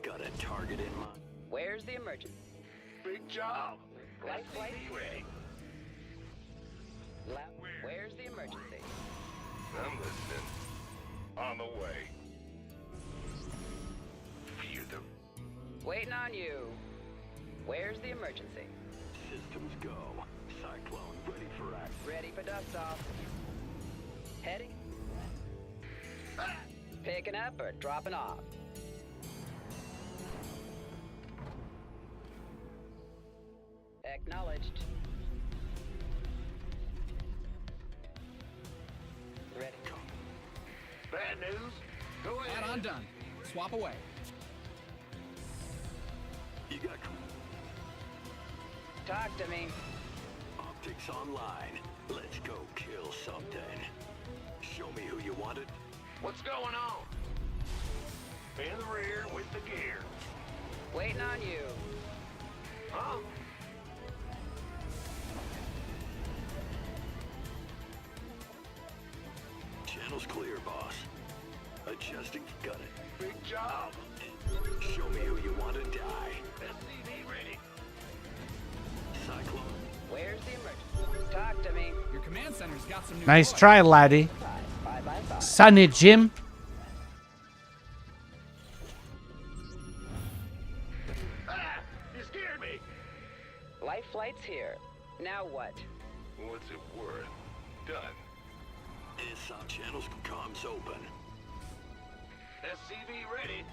Got a target in mind. Where's the emergency? Big job. Life flight. ready. Where's the emergency? I'm listening. On the way. Fear them. Waiting on you. Where's the emergency? Systems go. Cyclone ready for action. Ready for dust off. Heading. Picking up or dropping off? Acknowledged. Ready. Bad news? Go ahead. Add-on done. Swap away. You got Talk to me. optics online. Let's go kill something. Show me who you wanted. What's going on? In the rear with the gear. Waiting on you. Huh? Channel's clear, boss. Adjusting. Got it. Big job. Show me who you want to die. SCV ready. Cyclone. Where's the emergency? Talk to me. Your command center's got some new Nice toys. try, laddie. Five by five. Sonny Jim. Ah! You scared me. Life flight's here. Now what? What's it worth? Done. Inside channels comms open. SCV ready.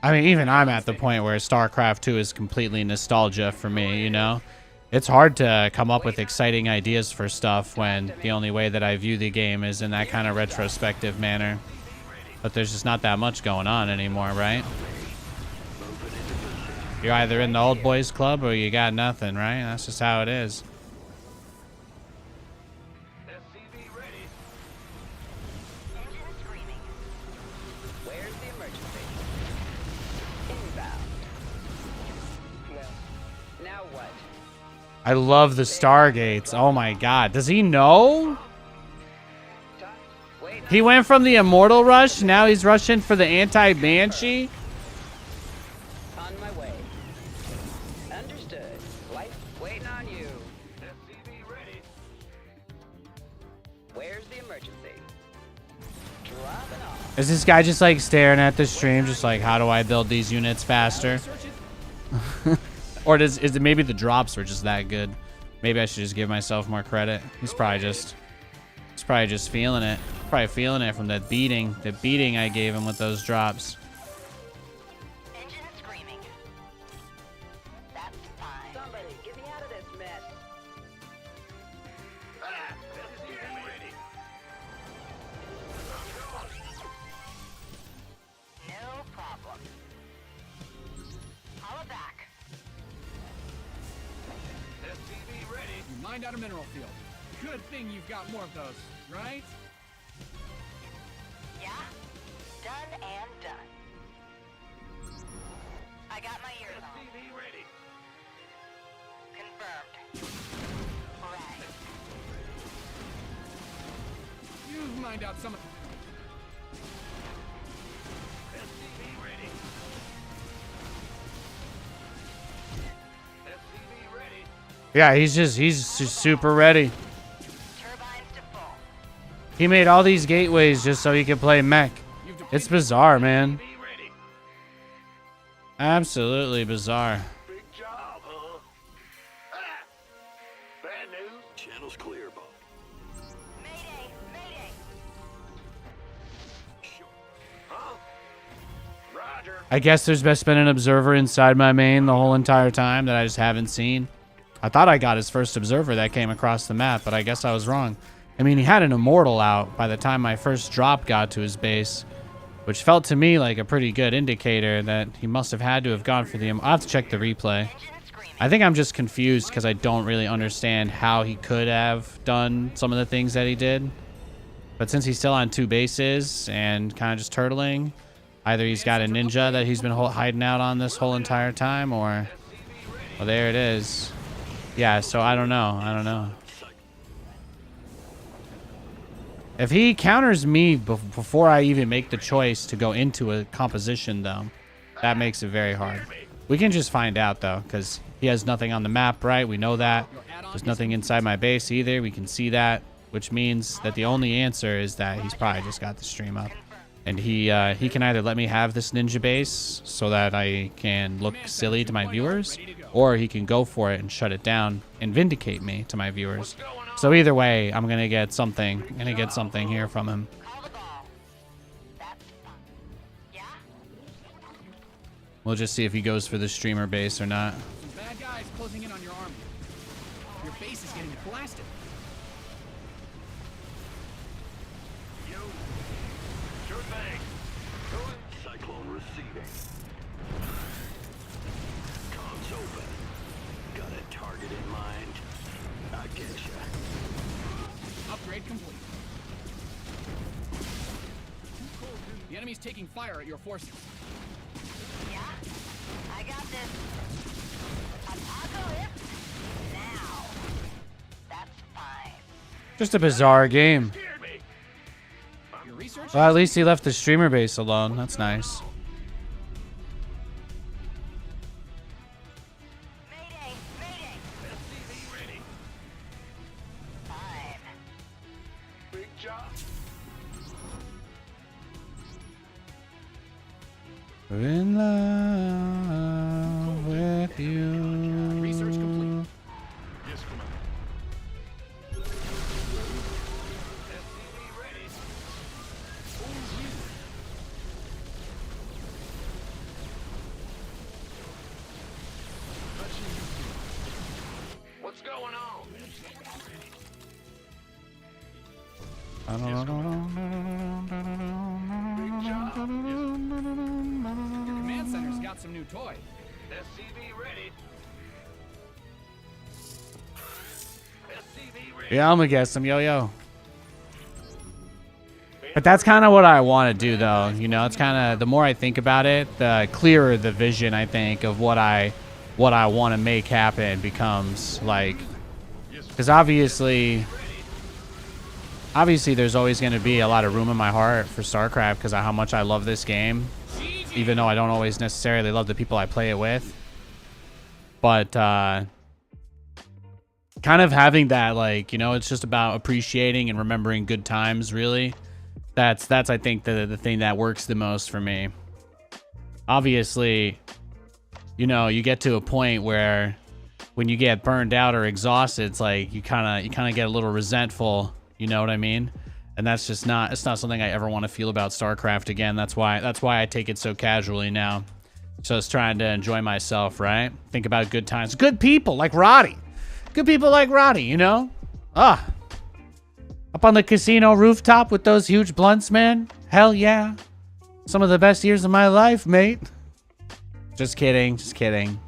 I mean, even I'm at the point where StarCraft 2 is completely nostalgia for me, you know? It's hard to come up with exciting ideas for stuff when the only way that I view the game is in that kind of retrospective manner. But there's just not that much going on anymore, right? You're either in the old boys club or you got nothing, right? That's just how it is. SCV ready. Engine screaming. Where's the emergency? Inbound. Well, now what? I love the Stargates. Oh my god. Does he know? Talk. Wait. He went from the Immortal Rush, now he's rushing for the Anti-Banshee? On my way. Understood. Life waiting on you. SCV ready. Where's the emergency? Dropping off. Is this guy just like staring at the stream, just like, how do I build these units faster? Or is it maybe the drops were just that good? Maybe I should just give myself more credit. He's probably just feeling it. Probably feeling it from that beating. The beating I gave him with those drops. Engine screaming. That's fine. Somebody, get me out of this mess. Ah! SCV ready. No problem. Holla back. SCV ready. You mined out a mineral field. Good thing you've got more of those, right? Yeah? Done and done. I got my ears on. SCV ready. Confirmed. Right. You've mined out some of... SCV ready. SCV ready. Yeah, he's just super ready. Turbines to full. He made all these gateways just so he could play mech. You've depleted It's bizarre, man. SCV ready. Absolutely bizarre. Big job, huh? Ah! Bad news. Channel's clear, Bob. Mayday! Mayday! Sure. Huh? Roger. I guess there's best been an observer inside my main the whole entire time that I just haven't seen. I thought I got his first observer that came across the map, but I guess I was wrong. I mean, he had an immortal out by the time my first drop got to his base, which felt to me like a pretty good indicator that he must have had to have gone for the... I'll have to check the replay. I think I'm just confused because I don't really understand how he could have done some of the things that he did. But since he's still on 2 bases and kind of just turtling, either he's got a ninja that he's been hiding out on this whole entire time, or... Well, there it is. Yeah, so I don't know. If he counters me before I even make the choice to go into a composition, though, that makes it very hard. We can just find out, though, because he has nothing on the map, right? We know that. There's nothing inside my base either. We can see that, which means that the only answer is that he's probably just got the stream up. And he can either let me have this ninja base so that I can look silly to my viewers, or he can go for it and shut it down and vindicate me to my viewers. So either way, I'm gonna get something. I'm gonna get something here from him. We'll just see if he goes for the streamer base or not. Some bad guys closing in on your army. Your base is getting blasted. Yo. Sure thing. Cyclone receiving. Comms open. Got a target in mind. I get ya. Upgrade complete. The enemy's taking fire at your forces. Yeah, I got this. Apocalypse now. That's fine. Just a bizarre game. Scared me. Your research. Well, at least he left the streamer base alone. That's nice. Mayday, mayday. SCV ready. Fine. Big job. In love with you. Research complete. Yes, Commander. SCV ready. What's going on? Your command center's got some new toy. SCV ready. SCV ready. Yeah, I'm gonna get some yo-yo. But that's kind of what I want to do, though. You know, it's kind of, the more I think about it, the clearer the vision, I think, of what I want to make happen becomes. Like, because obviously there's always going to be a lot of room in my heart for StarCraft because of how much I love this game, even though I don't always necessarily love the people I play it with. But kind of having that, like, you know, it's just about appreciating and remembering good times, really. That's I think the thing that works the most for me. Obviously, you know, you get to a point where when you get burned out or exhausted, it's like you kind of get a little resentful, you know what I mean? And that's just not, it's not something I ever want to feel about StarCraft again. That's why I take it so casually now. Just trying to enjoy myself, right? Think about good times. Good people like Roddy. Good people like Roddy, you know? Up on the casino rooftop with those huge blunts, man. Hell yeah. Some of the best years of my life, mate. Just kidding. Just kidding.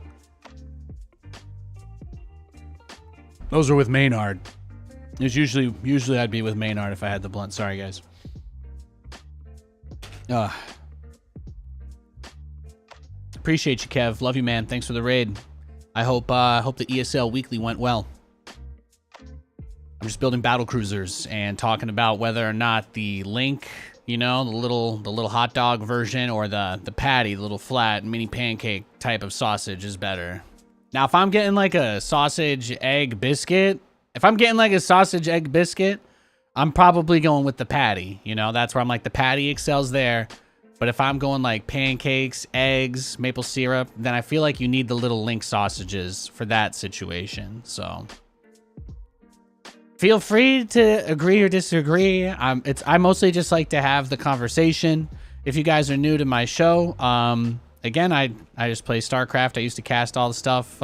Those are with Maynard. It's usually I'd be with Maynard if I had the blunt. Sorry, guys. Appreciate you, Kev. Love you, man. Thanks for the raid. I hope the ESL weekly went well. I'm just building battle cruisers and talking about whether or not the Link, you know, the little hot dog version, or the patty, the little flat mini pancake type of sausage is better. Now, if I'm getting like a sausage egg biscuit, I'm probably going with the patty. You know, that's where I'm like, the patty excels there. But if I'm going like pancakes, eggs, maple syrup, then I feel like you need the little Link sausages for that situation. So feel free to agree or disagree. I mostly just like to have the conversation. If you guys are new to my show, again, I just play StarCraft. I used to cast all the stuff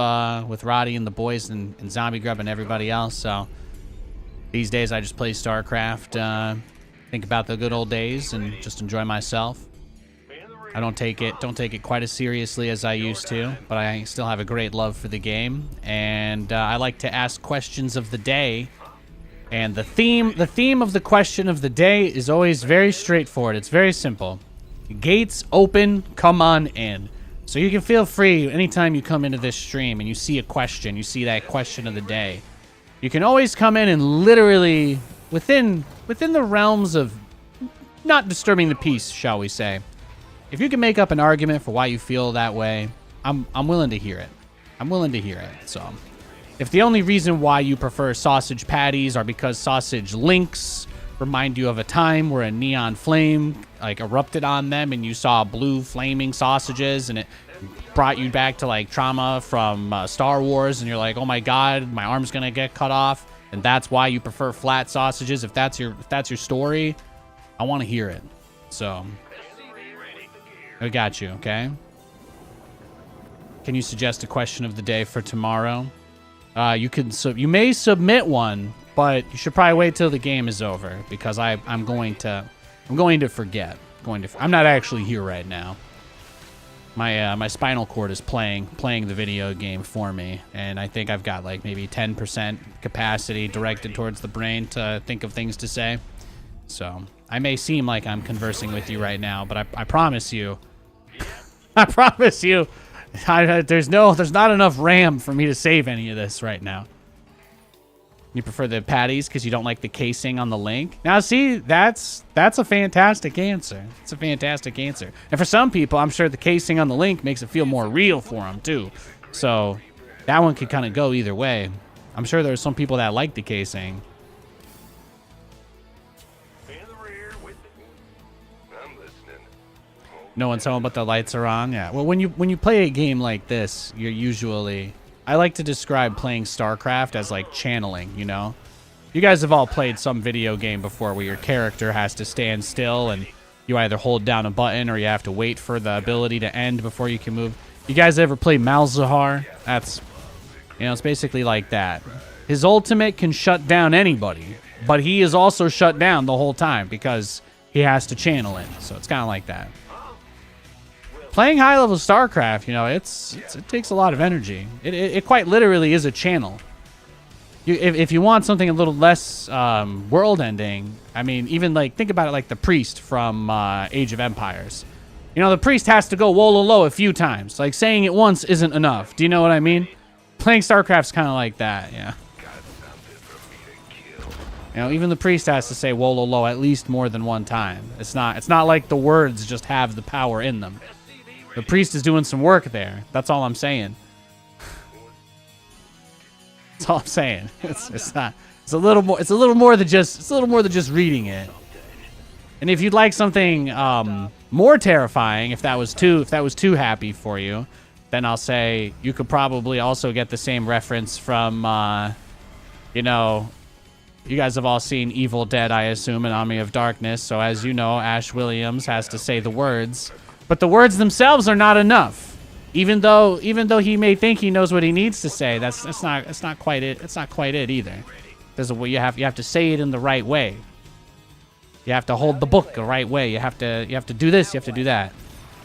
with Roddy and the boys and Zombie Grub and everybody else. So These days I just play StarCraft, think about the good old days and just enjoy myself. I don't take it quite as seriously as I used to, but I still have a great love for the game, and I like to ask questions of the day. And the theme of the question of the day is always very straightforward. It's very simple. Gates open, come on in. So you can feel free anytime you come into this stream and you see a question, you see that question of the day. You can always come in and literally within the realms of not disturbing the peace, shall we say. If you can make up an argument for why you feel that way, I'm willing to hear it. I'm willing to hear it. So, if the only reason why you prefer sausage patties are because sausage links remind you of a time where a neon flame like erupted on them and you saw blue flaming sausages and it brought you back to like trauma from Star Wars and you're like, oh my god, my arm's gonna get cut off, and that's why you prefer flat sausages. If that's your story, I want to hear it. So. I got you, okay? Can you suggest a question of the day for tomorrow? You may submit one, but you should probably wait till the game is over because I'm going to forget. I'm not actually here right now. My spinal cord is playing the video game for me, and I think I've got like maybe 10% capacity directed towards the brain to think of things to say. So I may seem like I'm conversing with you right now, but I promise you. I promise you, there's not enough RAM for me to save any of this right now. You prefer the patties because you don't like the casing on the link? Now, see, that's a fantastic answer. It's a fantastic answer. And for some people, I'm sure the casing on the link makes it feel more real for them, too. So that one could kind of go either way. I'm sure there's some people that like the casing. No one's home, but the lights are on. Yeah. Well, when you play a game like this, you're usually... I like to describe playing StarCraft as like channeling, you know? You guys have all played some video game before where your character has to stand still and you either hold down a button or you have to wait for the ability to end before you can move. You guys ever play Malzahar? That's... You know, it's basically like that. His ultimate can shut down anybody, but he is also shut down the whole time because he has to channel it. So it's kind of like that. Playing high-level StarCraft, you know, it takes a lot of energy. It quite literally is a channel. If you want something a little less world-ending, I mean, even like think about it like the priest from Age of Empires. You know, the priest has to go wololo a few times. Like saying it once isn't enough. Do you know what I mean? Playing StarCraft's kind of like that, yeah. You know, even the priest has to say wololo at least more than one time. It's not like the words just have the power in them. The priest is doing some work there. That's all I'm saying. That's all I'm saying. It's a little more than just reading it. And if you'd like something more terrifying, if that was too happy for you, then I'll say you could probably also get the same reference from you know, you guys have all seen Evil Dead, I assume, and Army of Darkness. So as you know, Ash Williams has to say the words. But the words themselves are not enough. Even though he may think he knows what he needs to say, that's not quite it. It's not quite it either. There's a way you have to say it in the right way. You have to hold the book the right way. You have to do this. You have to do that.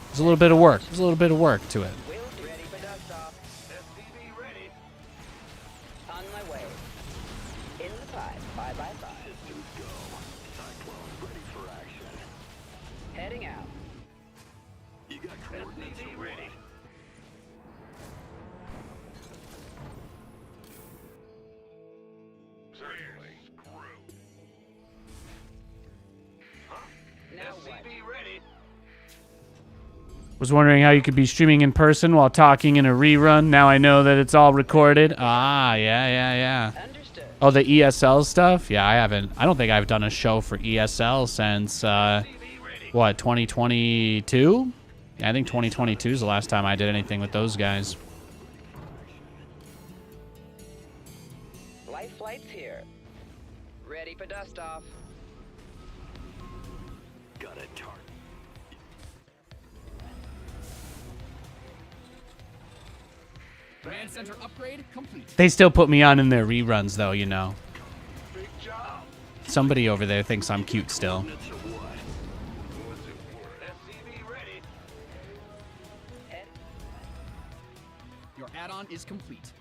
There's a little bit of work. There's a little bit of work to it. Ready for dust off. SCV ready. On my way. In the 5x5. Systems go. Cyclone ready for action. Heading out. You got coordinates SCV ready. Certainly. Now what? SCV ready. Was wondering how you could be streaming in person while talking in a rerun. Now I know that it's all recorded. Ah, yeah. Understood. Oh, the ESL stuff? Yeah, I don't think I've done a show for ESL since, what, 2022? Yeah, I think 2022 is the last time I did anything with those guys. Life flight's here. Ready for dust off. Got a target. Command center upgrade complete. They still put me on in their reruns, though, you know. Big job somebody over there thinks I'm cute still. Minutes of what? What's it for? SCV ready. Your add-on is complete.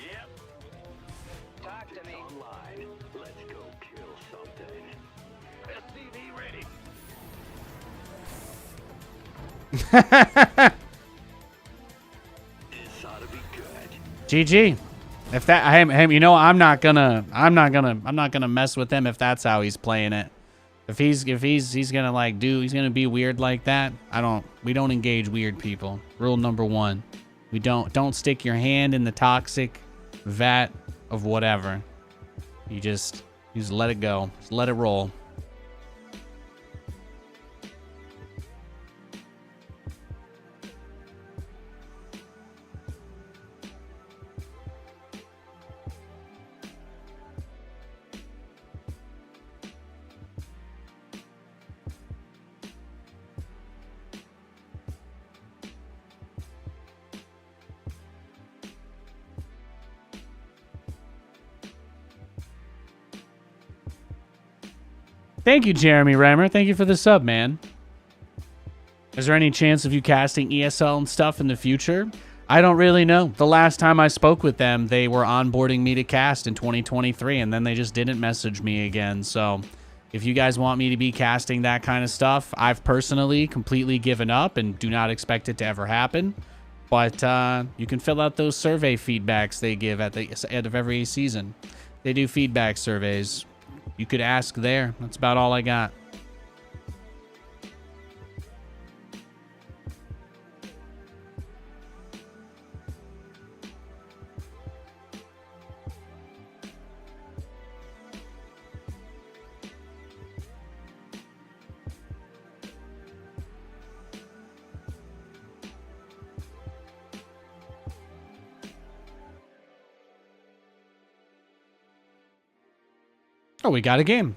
Yep. Talk to me. Online. Let's go kill something. SCV ready. This ought to be good. GG. If that him, you know, I'm not gonna mess with him if that's how he's playing it. If he's gonna like he's gonna be weird like that. We don't engage weird people. Rule number 1. We don't stick your hand in the toxic vat of whatever. You just let it go. Just let it roll. Thank you, Jeremy Reimer. Thank you for the sub, man. Is there any chance of you casting ESL and stuff in the future? I don't really know. The last time I spoke with them, they were onboarding me to cast in 2023, and then they just didn't message me again. So if you guys want me to be casting that kind of stuff, I've personally completely given up and do not expect it to ever happen. But you can fill out those survey feedbacks they give at the end of every season. They do feedback surveys. You could ask there. That's about all I got. Oh, we got a game.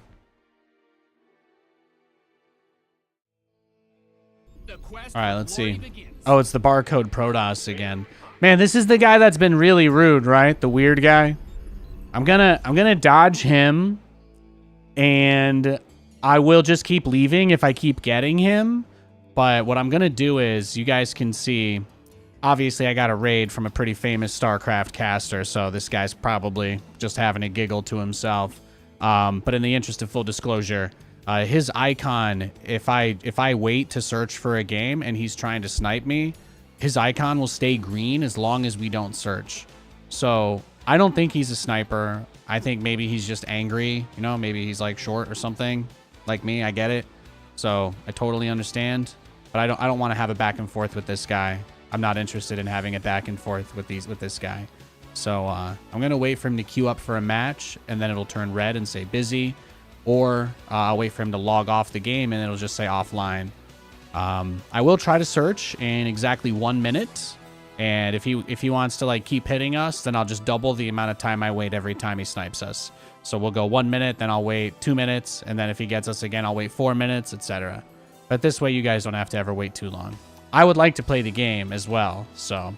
All right, let's see. Oh, it's the barcode Protoss again. Man, this is the guy that's been really rude, right? The weird guy. I'm gonna dodge him, and I will just keep leaving if I keep getting him. But what I'm gonna do is, you guys can see, obviously I got a raid from a pretty famous StarCraft caster, so this guy's probably just having a giggle to himself. But in the interest of full disclosure, his icon, if I wait to search for a game and he's trying to snipe me, his icon will stay green as long as we don't search. So I don't think he's a sniper. I think maybe he's just angry. You know, maybe he's like short or something like me. I get it. So I totally understand. But I don't want to have a back and forth with this guy. I'm not interested in having a back and forth with this guy. So I'm going to wait for him to queue up for a match, and then it'll turn red and say busy. Or I'll wait for him to log off the game, and it'll just say offline. I will try to search in exactly 1 minute. And if he wants to like keep hitting us, then I'll just double the amount of time I wait every time he snipes us. So we'll go 1 minute, then I'll wait 2 minutes. And then if he gets us again, I'll wait 4 minutes, etc. But this way, you guys don't have to ever wait too long. I would like to play the game as well, so...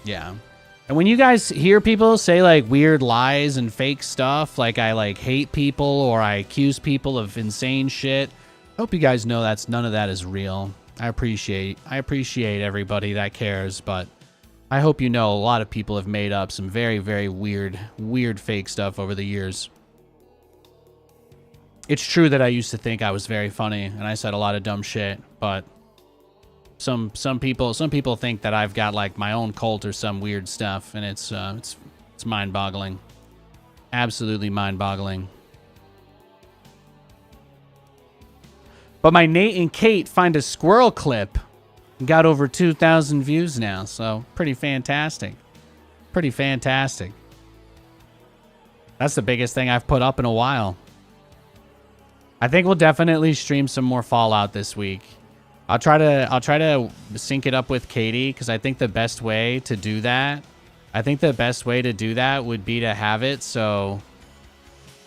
yeah. And when you guys hear people say like weird lies and fake stuff, like I like hate people or I accuse people of insane shit, I hope you guys know none of that is real. I appreciate everybody that cares, but I hope you know a lot of people have made up some very, very weird fake stuff over the years. It's true that I used to think I was very funny and I said a lot of dumb shit, but some people think that I've got like my own cult or some weird stuff, and it's mind-boggling. Absolutely mind-boggling. But my Nate and Kate find a squirrel clip got over 2,000 views now, so pretty fantastic. Pretty fantastic. That's the biggest thing I've put up in a while. I think we'll definitely stream some more Fallout this week. I'll try to sync it up with Katie, because I think the best way to do that would be to have it so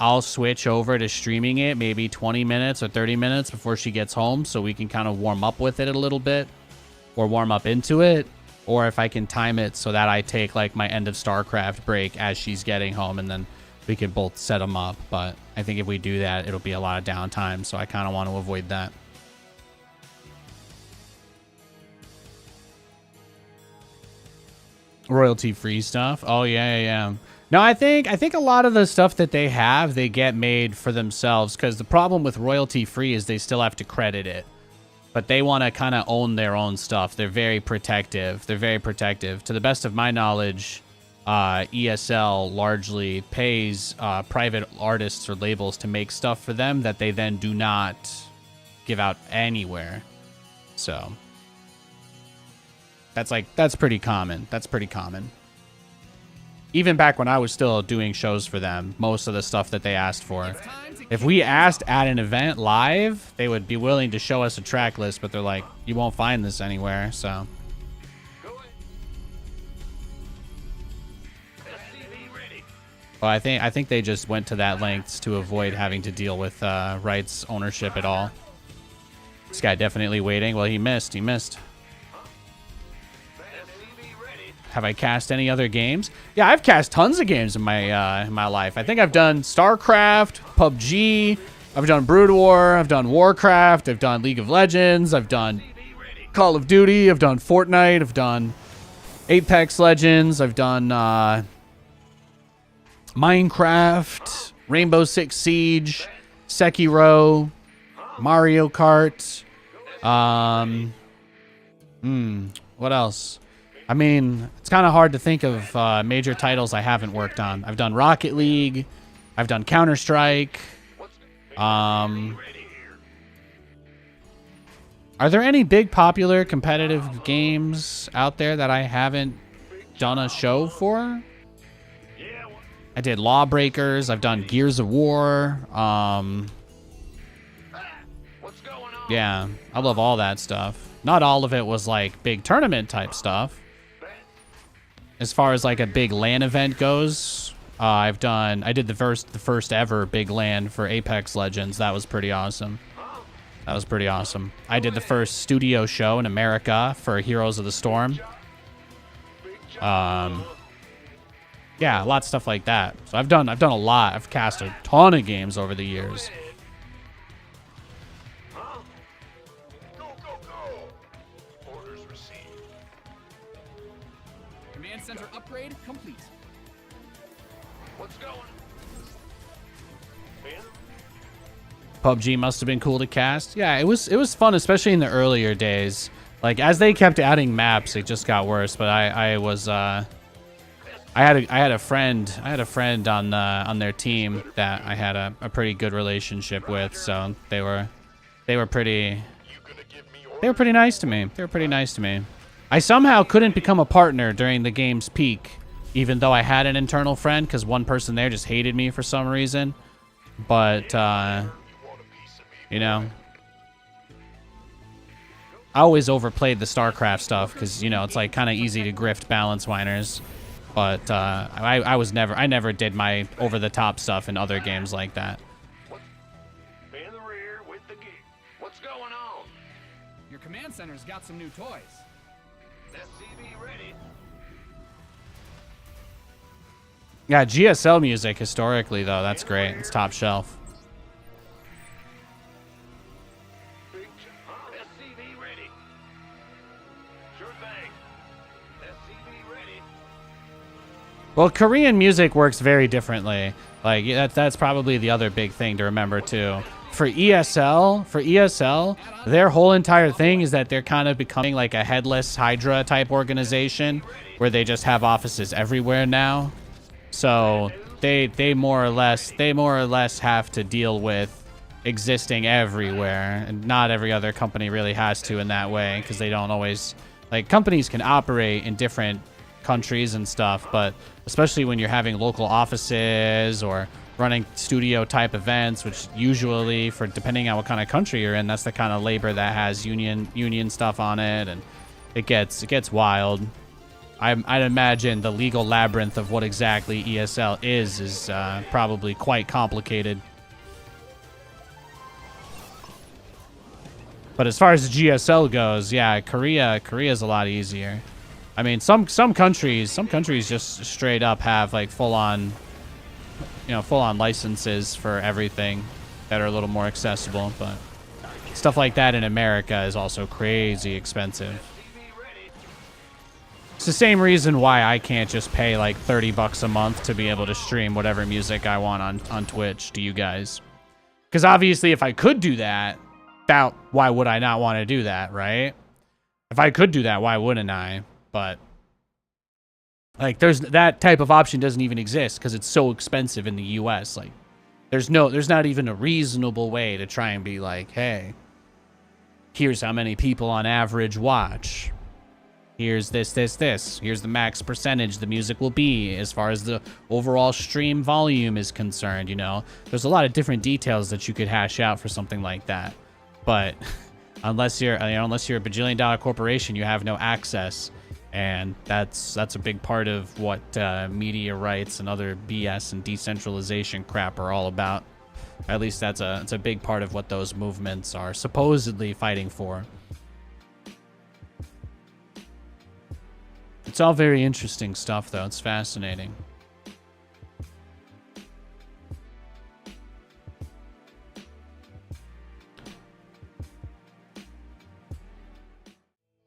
I'll switch over to streaming it maybe 20 minutes or 30 minutes before she gets home, so we can kind of warm up with it a little bit or warm up into it. or if I can time it so that I take like my end of StarCraft break as she's getting home, and then we could both set them up. But I think if we do that, it'll be a lot of downtime, so I kind of want to avoid that. Royalty-free stuff. Oh yeah. No, I think a lot of the stuff that they have, they get made for themselves, because the problem with royalty-free is they still have to credit it. But they want to kind of own their own stuff. They're very protective. To the best of my knowledge, ESL largely pays private artists or labels to make stuff for them that they then do not give out anywhere. So that's pretty common. Even back when I was still doing shows for them, most of the stuff that they asked for, if we asked at an event live, they would be willing to show us a track list, but they're like, you won't find this anywhere. So well, I think they just went to that lengths to avoid having to deal with rights ownership at all. This guy definitely waiting. Well, he missed. Have I cast any other games? Yeah, I've cast tons of games in my life. I think I've done StarCraft, PUBG, I've done Brood War, I've done Warcraft, I've done League of Legends, I've done Call of Duty, I've done Fortnite, I've done Apex Legends, I've done Minecraft, Rainbow Six Siege, Sekiro, Mario Kart. What else? I mean, it's kind of hard to think of major titles I haven't worked on. I've done Rocket League. I've done Counter-Strike. Are there any big popular competitive games out there that I haven't done a show for? I did Lawbreakers. I've done Gears of War. Yeah, I love all that stuff. Not all of it was like big tournament type stuff. As far as like a big LAN event goes, I did the first ever big LAN for Apex Legends. That was pretty awesome. I did the first studio show in America for Heroes of the Storm. Yeah, a lot of stuff like that. So I've done a lot. I've cast a ton of games over the years. Center upgrade complete. What's going? PUBG must have been cool to cast. Yeah, it was fun, especially in the earlier days. Like as they kept adding maps, it just got worse. But I had a friend on their team that I had a pretty good relationship with. So they were pretty nice to me. I somehow couldn't become a partner during the game's peak, even though I had an internal friend, because one person there just hated me for some reason. But, you know, I always overplayed the StarCraft stuff because, you know, it's like kind of easy to grift balance whiners. But I never did my over-the-top stuff in other games like that. In the rear with the gear. What's going on? Your command center's got some new toys. SCV ready. Yeah, GSL music historically though, that's great. It's top shelf. SCV ready. Sure thing. SCV ready. Well, Korean music works very differently. Like that's probably the other big thing to remember too. For ESL, their whole entire thing is that they're kind of becoming like a headless Hydra type organization where they just have offices everywhere now. So they more or less have to deal with existing everywhere, and not every other company really has to in that way, because they don't always, like, companies can operate in different countries and stuff, but especially when you're having local offices or running studio type events, which usually, for depending on what kind of country you're in, that's the kind of labor that has union stuff on it, and it gets wild. I'd imagine the legal labyrinth of what exactly ESL is probably quite complicated. But as far as GSL goes, yeah, Korea's a lot easier. I mean, some countries just straight up have like full on licenses for everything that are a little more accessible, but stuff like that in America is also crazy expensive. It's the same reason why I can't just pay like $30 a month to be able to stream whatever music I want on Twitch to you guys. Because obviously if I could do that, why would I not want to do that, right? If I could do that, why wouldn't I? But like there's that type of option doesn't even exist because it's so expensive in the US. Like there's not even a reasonable way to try and be like, hey, here's how many people on average watch. Here's this. Here's the max percentage the music will be as far as the overall stream volume is concerned, you know. There's a lot of different details that you could hash out for something like that. But unless you're a bajillion-dollar corporation, you have no access. And that's a big part of what media rights and other BS and decentralization crap are all about. At least it's a big part of what those movements are supposedly fighting for. It's all very interesting stuff, though. It's fascinating.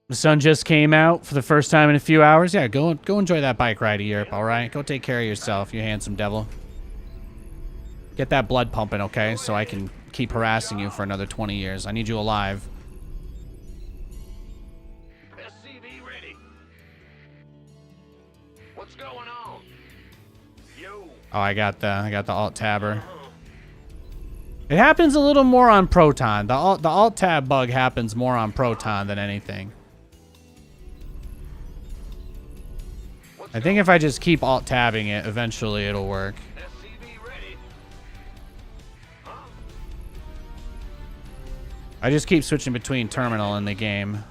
The sun just came out for the first time in a few hours. Yeah, go enjoy that bike ride to Europe, all right? Go take care of yourself, you handsome devil. Get that blood pumping, okay? So I can keep harassing you for another 20 years. I need you alive. SCV ready. What's going on? Yo. Oh, I got the alt tabber. It happens a little more on Proton. The alt tab bug happens more on Proton than anything. I think if I just keep alt tabbing it, eventually it'll work. SCV ready. Huh? I just keep switching between terminal and the game.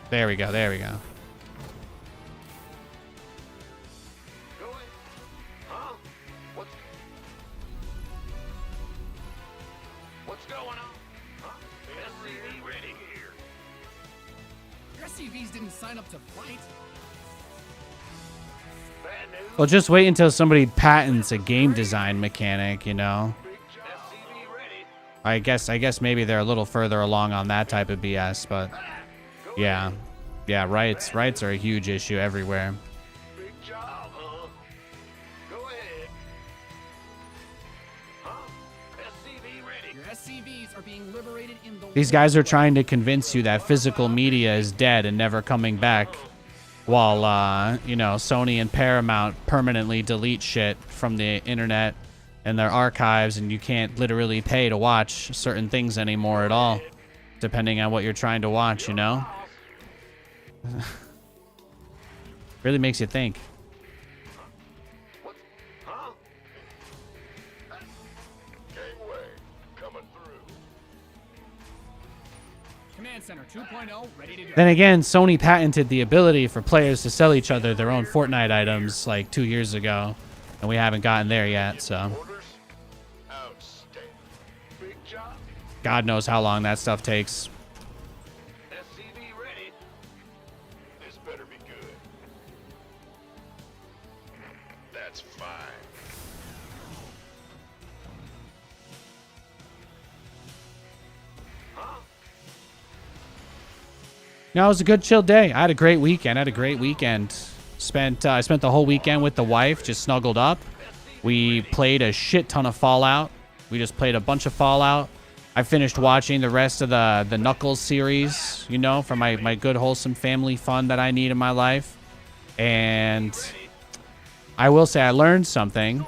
There we go. There we go. Go ahead. Huh? What's going on? Huh? SCV ready here. Your SCVs didn't sign up to fight. Bad news. Well, just wait until somebody patents a game design mechanic, you know? SCV ready. I guess maybe they're a little further along on that type of BS, but yeah. Yeah, rights are a huge issue everywhere. Big job, huh? Go ahead. Huh? SCV ready. Your SCVs are being liberated in the These guys are trying to convince you that physical media is dead and never coming back, while, you know, Sony and Paramount permanently delete shit from the internet and their archives, and you can't literally pay to watch certain things anymore at all, depending on what you're trying to watch, you know? Really makes you think. Huh? Gangway coming through. Command Center 2.0 ready to go. Then again, Sony patented the ability for players to sell each other their own Fortnite items like 2 years ago, and we haven't gotten there yet, so Orders. Outstanding. Big job. God knows how long that stuff takes. SCV ready. This better be good. That's fine. Huh? No, it was a good chill day. I had a great weekend. I spent the whole weekend with the wife, just snuggled up. We played a shit ton of Fallout. We just played a bunch of Fallout. I finished watching the rest of the Knuckles series, you know, for my good, wholesome family fun that I need in my life. And I will say I learned something.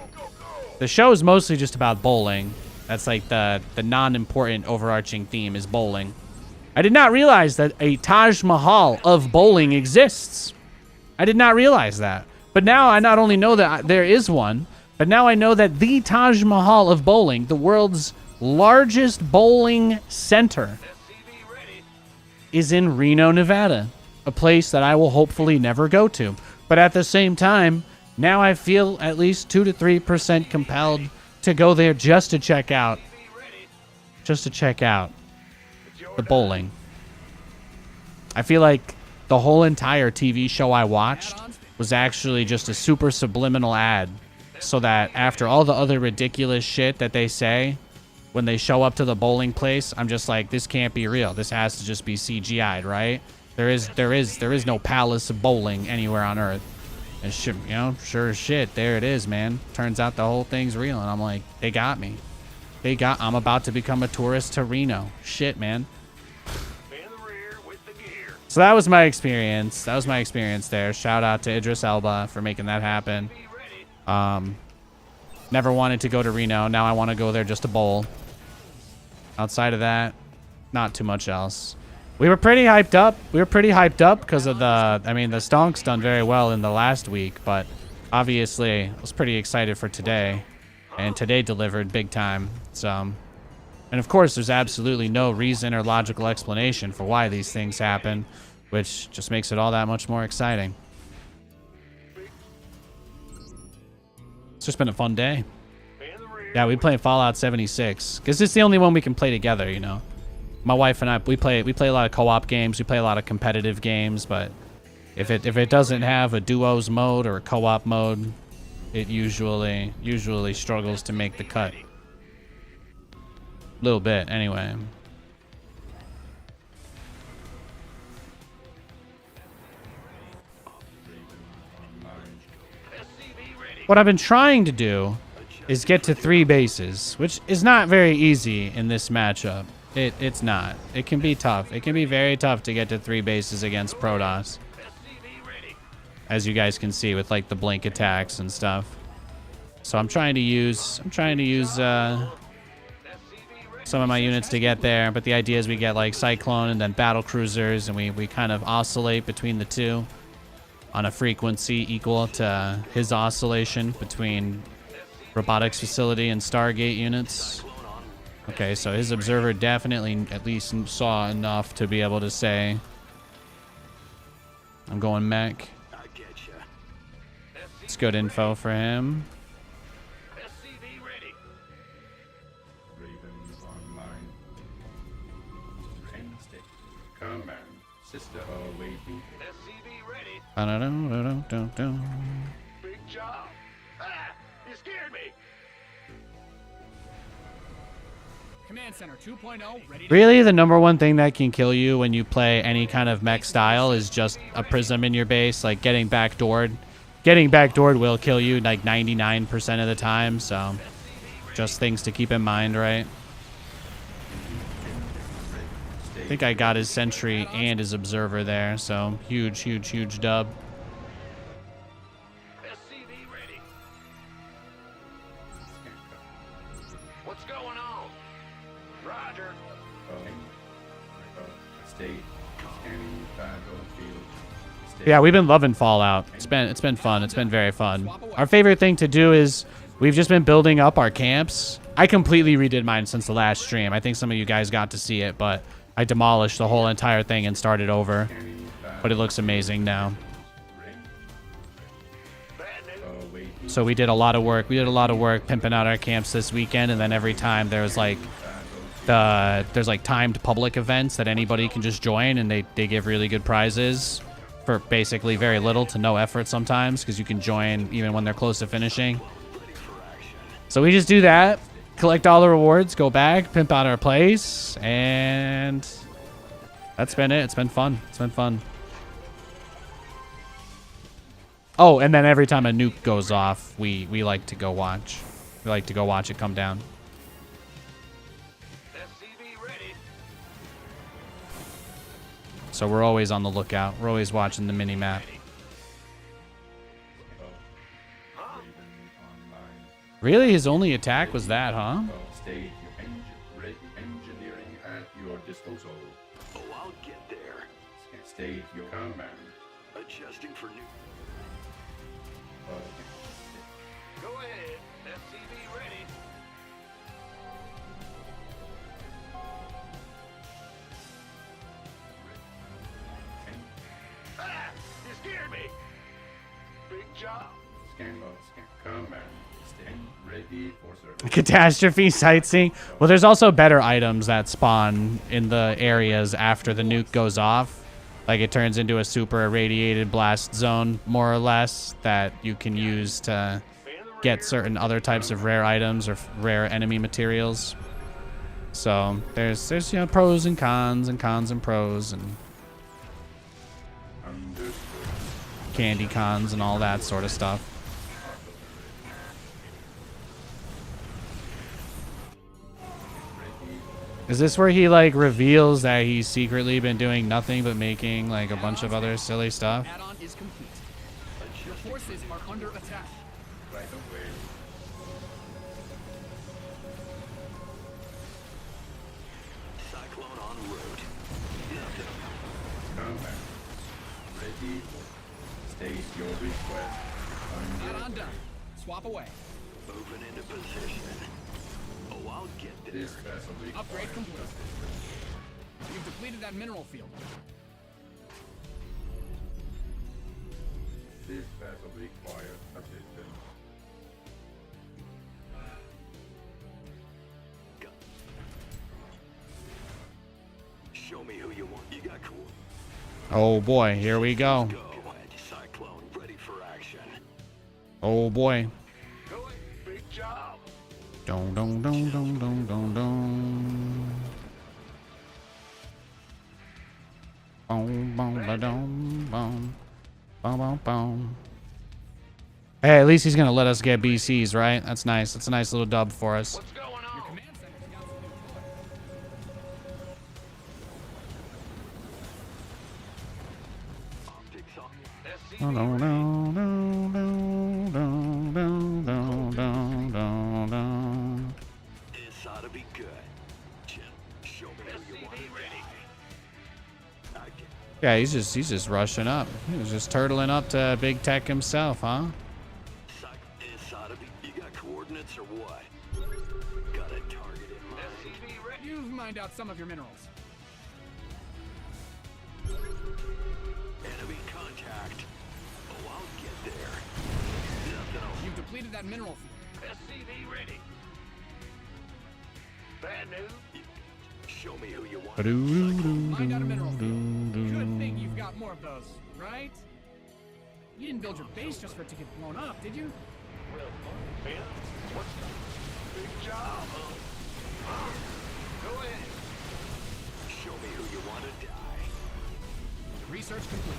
The show is mostly just about bowling. That's like the non-important overarching theme is bowling. I did not realize that a Taj Mahal of bowling exists. I did not realize that. But now I not only know that there is one, but now I know that the Taj Mahal of bowling, the world's largest bowling center, is in Reno, Nevada, a place that I will hopefully never go to. But at the same time, now I feel at least 2 to 3% compelled to go there just to check out the bowling. I feel like the whole entire TV show I watched was actually just a super subliminal ad, so that after all the other ridiculous shit that they say when they show up to the bowling place, I'm just like, this can't be real. This has to just be CGI'd, right? There is no palace of bowling anywhere on Earth. And shit, you know, sure as shit, there it is, man. Turns out the whole thing's real, and I'm like, they got me. I'm about to become a tourist to Reno. Shit, man. So that was my experience. That was my experience there. Shout out to Idris Elba for making that happen. Never wanted to go to Reno. Now I want to go there just to bowl. Outside of that, not too much else. We were pretty hyped up. Because of the Stonk's done very well in the last week, but obviously I was pretty excited for today. And today delivered big time. So, and of course, there's absolutely no reason or logical explanation for why these things happen, which just makes it all that much more exciting. It's just been a fun day. Yeah, we play Fallout 76 because it's the only one we can play together, you know. My wife and I, we play a lot of co-op games. We play a lot of competitive games, but if it doesn't have a duos mode or a co-op mode, it usually struggles to make the cut. A little bit, anyway. What I've been trying to do is get to 3 bases, which is not very easy in this matchup. It's not. It can be tough. It can be very tough to get to 3 bases against Protoss. As you guys can see with like the blink attacks and stuff. So I'm trying to use some of my units to get there, but the idea is we get like Cyclone and then battle cruisers, and we kind of oscillate between the two on a frequency equal to his oscillation between robotics facility and Stargate units. Okay, so his observer definitely at least saw enough to be able to say, I'm going mech. It's good info for him. Sister awaiting. SCV ready. Big job. Ah, you scared me. Command Center 2.0 ready. Really, the number one thing that can kill you when you play any kind of mech style is just a prism in your base. Like getting backdoored. Getting backdoored will kill you like 99% of the time. So just things to keep in mind, right? I think I got his sentry and his observer there, so huge dub. SCV ready. What's going on? Roger. State scanning battlefield. Yeah, we've been loving Fallout. It's been fun. It's been very fun. Our favorite thing to do is we've just been building up our camps. I completely redid mine since the last stream. I think some of you guys got to see it, but I demolished the whole entire thing and started over. But it looks amazing now. So we did a lot of work. We did a lot of work pimping out our camps this weekend, and then every time there's like timed public events that anybody can just join, and they give really good prizes for basically very little to no effort sometimes, because you can join even when they're close to finishing. So we just do that. Collect all the rewards, go back, pimp out our place, and that's been it. It's been fun. It's been fun. Oh, and then every time a nuke goes off, we like to go watch. We like to go watch it come down. SCV ready. So we're always on the lookout. We're always watching the mini-map. Really? His only attack was that, huh? State engineering at your disposal. Oh, I'll get there. State your command. Adjusting for new. Go ahead. SCV ready. Ah, you scared me. Big job. Scan command. Ready for service. Catastrophe sightseeing. Well, there's also better items that spawn in the areas after the nuke goes off. Like it turns into a super irradiated blast zone, more or less, that you can use to get certain other types of rare items or rare enemy materials. So there's you know, pros and cons and pros and candy cons and all that sort of stuff. Is this where he like reveals that he's secretly been doing nothing but making like a bunch of other silly stuff? Add-on is complete. Your forces are under attack. Right away. Cyclone en route. Combat. Ready. State your request. Add-on done. Swap away. Moving into position. Oh, I'll get This there. vessel requires Upgrade complete. assistance. You've depleted that mineral field. This vessel requires assistance. Show me who you want. You got cool. Oh boy, here we go. Go. Cyclone ready for action. Oh boy. Go ahead. Big job. Dun dun dun dun dun dun dun. Boom boom ba dum boom. Boom boom boom. Hey, at least he's gonna let us get BCs, right? That's nice. That's a nice little dub for us. What's going Your on? command center's got some new Optics on. No no SCV no no no no no no no no. This ought to be good. Jim, show me who you want. SCV ready. I get Yeah, he's just rushing up. He was just turtling up to Big Tech himself, huh? This ought to be. You got coordinates or what? Got a target in mind. SCV ready. You've mined out some of your minerals. Enemy contact. Oh, I'll get there. Nothing else. You've depleted that mineral field. SCV ready. Bad news. Show me who you want. Mined out a mineral field. Good thing you've got more of those, right? You didn't build your base just for it to get blown up, did you? Well, Ben, what's the big job? Go ahead. Show me who you want to die. Research complete.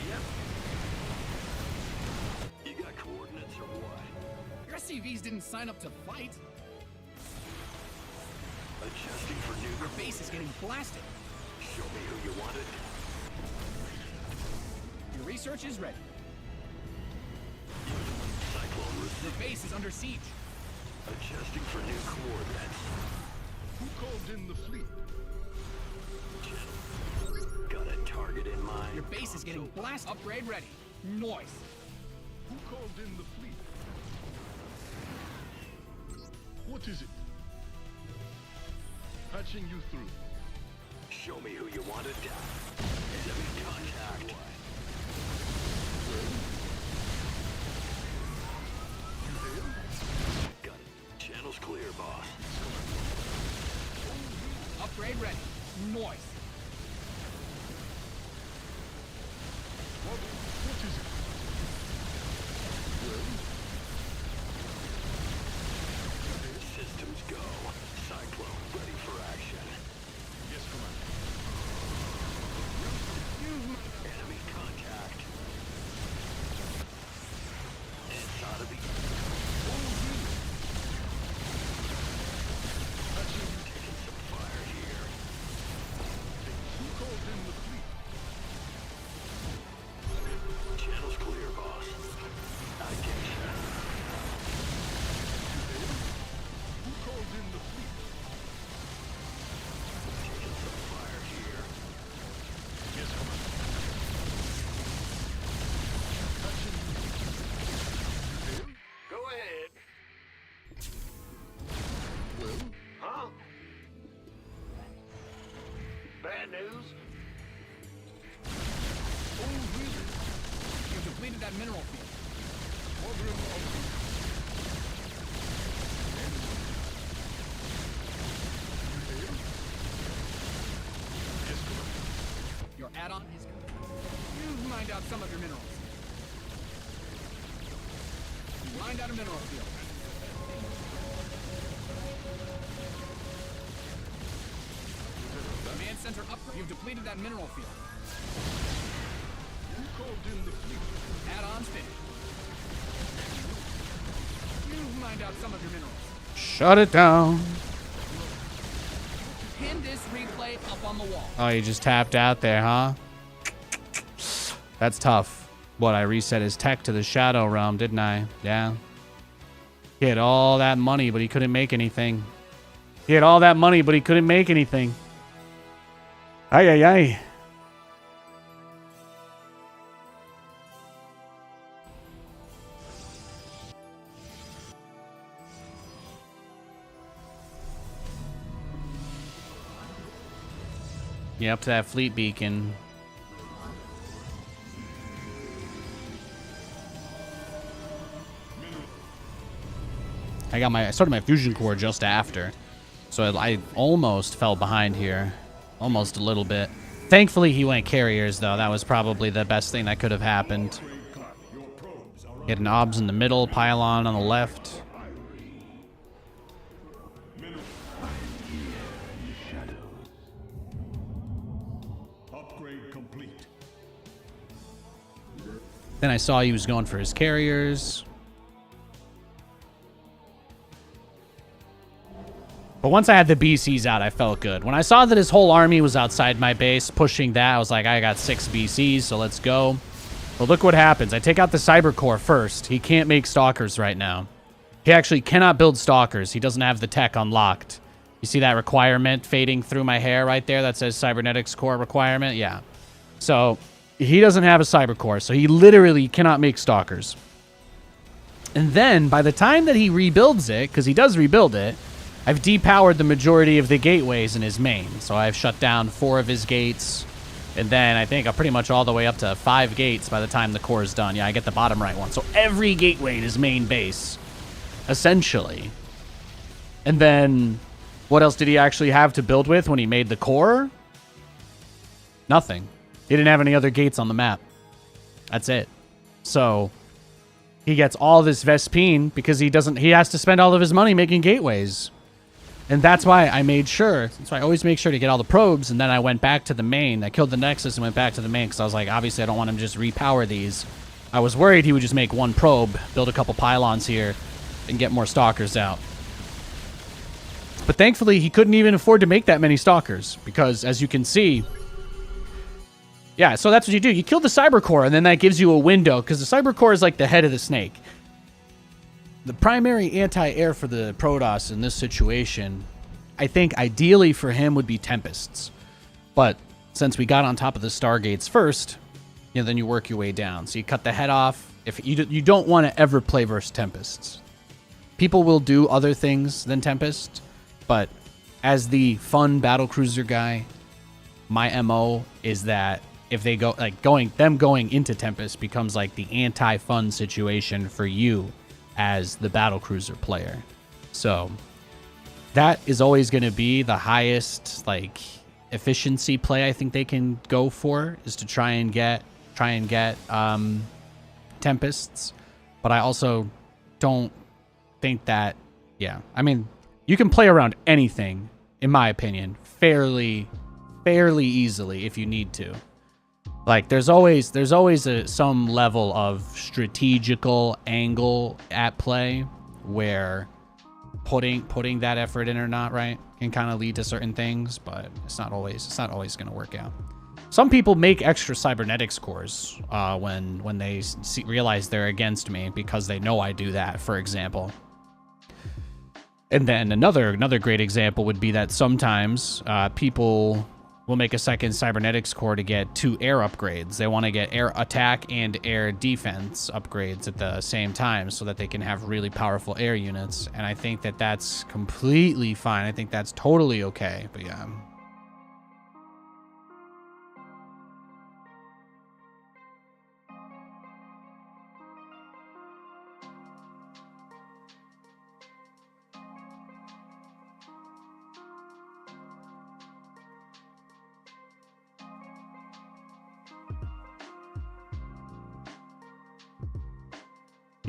Yep. You got coordinates or what? Your SCVs didn't sign up to fight. Adjusting for new. Your base is getting blasted. Show me who you want to die. Your research is ready. Cyclone Your receipt. base is under siege. Adjusting for new coordinates. Who called in the fleet? Got a target in mind. Your base is getting blasted. Upgrade ready. Noise. Who called in the fleet? What is it? Patching you through. Show me who you want to die. Enemy contact. Got it. Channel's clear, boss. Upgrade ready. Noise. What is it? Systems go. Cyclone ready for action. Yes, Commander. Enemy contact. It's ought to be. Taking some fire here. out some of your minerals. You mined out a mineral field. Command center upgrade. You've depleted that mineral field. You called in the fleet. Add-ons finished. You've mined out some of your minerals. Shut it down. Pin this replay up on the wall. Oh, you just tapped out there, huh? That's tough. What, I reset his tech to the Shadow Realm, didn't I? Yeah. He had all that money, but he couldn't make anything. He had all that money, but he couldn't make anything. Ay, ay, ay. Yeah, up to that fleet beacon. I started my fusion core just after, so I almost fell behind here, almost a little bit. Thankfully, he went carriers though. That was probably the best thing that could have happened. He had an obs in the middle, pylon on the left. Upgrade complete. Then I saw he was going for his carriers. But once I had the BCs out, I felt good. When I saw that his whole army was outside my base pushing that, I was like, I got 6 BCs, so let's go. But look what happens. I take out the Cyber Core first. He can't make Stalkers right now. He actually cannot build Stalkers. He doesn't have the tech unlocked. You see that requirement fading through my hair right there that says Cybernetics Core requirement? Yeah. So he doesn't have a Cyber Core, so he literally cannot make Stalkers. And then by the time that he rebuilds it, because he does rebuild it, I've depowered the majority of the gateways in his main. So I've shut down 4 of his gates. And then I think I'm pretty much all the way up to 5 gates by the time the core is done. Yeah, I get the bottom right one. So every gateway in his main base, essentially. And then what else did he actually have to build with when he made the core? Nothing. He didn't have any other gates on the map. That's it. So he gets all this Vespine because he has to spend all of his money making gateways. And that's why I made sure. So I always make sure to get all the probes, and then I went back to the main. I killed the Nexus and went back to the main because I was like, obviously I don't want him to just repower these. I was worried he would just make 1 probe, build a couple pylons here, and get more Stalkers out. But thankfully, he couldn't even afford to make that many Stalkers because, as you can see, yeah, so that's what you do. You kill the Cyber Core, and then that gives you a window because the Cyber Core is like the head of the snake. The primary anti-air for the Protoss in this situation, I think ideally for him would be Tempests. But since we got on top of the Stargates first, you know, then you work your way down. So you cut the head off. If you don't want to ever play versus Tempests. People will do other things than Tempest, but as the fun battlecruiser guy, my MO is that if they go going into Tempest becomes like the anti-fun situation for you as the battlecruiser player. So that is always going to be the highest like efficiency play I think they can go for, is to try and get Tempests. But I also don't think that, yeah, I mean, you can play around anything in my opinion fairly easily if you need to. Like there's always some level of strategical angle at play where putting that effort in or not, right, can kind of lead to certain things, but it's not always going to work out. Some people make extra cybernetics cores when they realize they're against me because they know I do that, for example. And then another great example would be that sometimes people will make a second cybernetics core to get 2 air upgrades. They want to get air attack and air defense upgrades at the same time so that they can have really powerful air units. And I think that that's completely fine. I think that's totally okay. But yeah.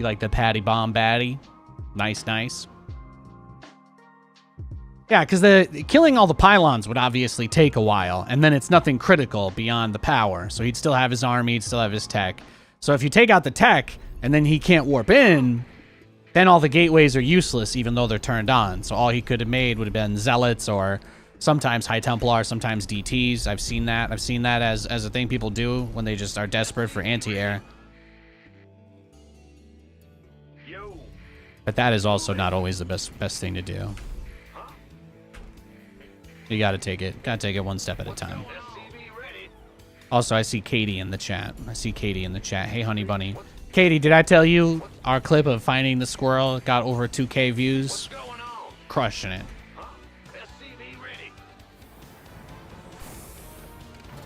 You like the patty bomb baddie? Nice, nice. Yeah, because the killing all the pylons would obviously take a while, and then it's nothing critical beyond the power. So he'd still have his army, he'd still have his tech. So if you take out the tech, and then he can't warp in, then all the gateways are useless, even though they're turned on. So all he could have made would have been Zealots, or sometimes High Templar, sometimes DTs. I've seen that. I've seen that as a thing people do when they just are desperate for anti-air. But that is also not always the best thing to do. You gotta take it one step at a time. Also, I see Katie in the chat. Hey, honey bunny. Katie, did I tell you our clip of finding the squirrel got over 2K views? Crushing it.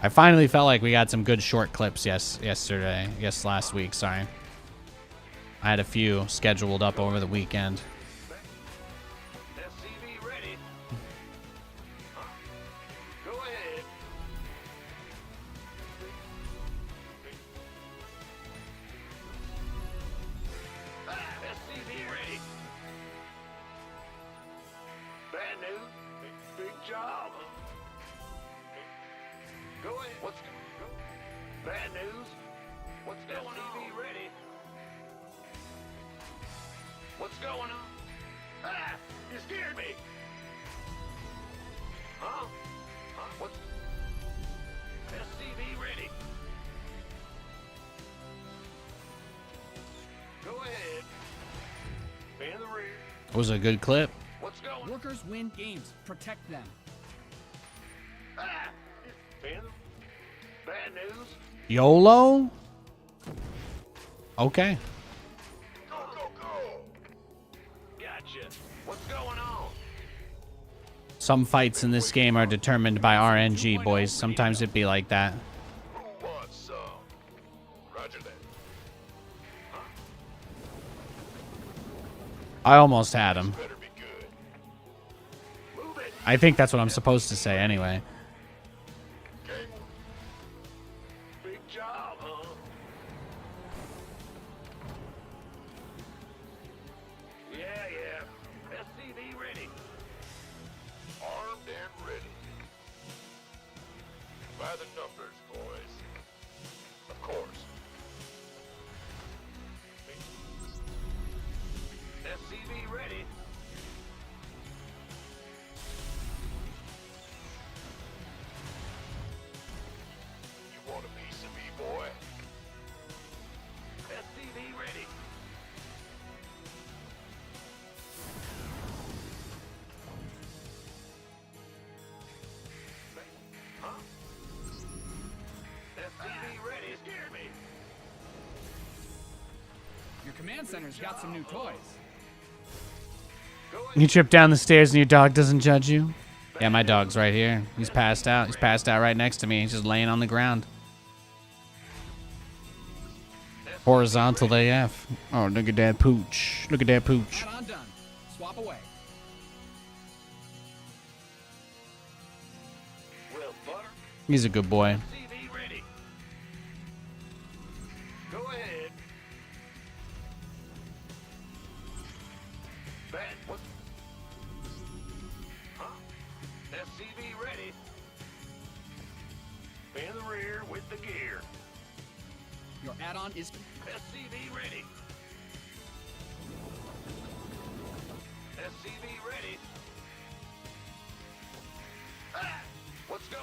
I finally felt like we got some good short clips yesterday. Yes, last week, sorry. I had a few scheduled up over the weekend. It was a good clip. Workers win games. Protect them. Bad news. YOLO? Okay. Go, go, go. Gotcha. What's going on? Some fights in this game are determined by RNG, boys. Sometimes it be like that. Who wants some? Roger that. I almost had him. Better be good. Move it. I think that's what I'm supposed to say anyway. Okay. Big job, huh? Yeah, yeah. SCV ready. Armed and ready. By the numbers, boys. Of course. SCV ready. You want a piece of me, boy? SCV ready. Huh? SCV ready. You scared me. Your command center's got some new toys. Go ahead. You trip down the stairs and your dog doesn't judge you? Yeah, my dog's right here. He's passed out. He's passed out right next to me. He's just laying on the ground. Horizontal AF. Oh, look at that pooch. Look at that pooch. Add-on done. Swap away. Well, butter. He's a good boy. SCV ready. Go ahead. Bad. What? Huh? SCV ready. In the rear with the gear. Your add-on is... SCV ready. SCV ready. Ah! Let's go.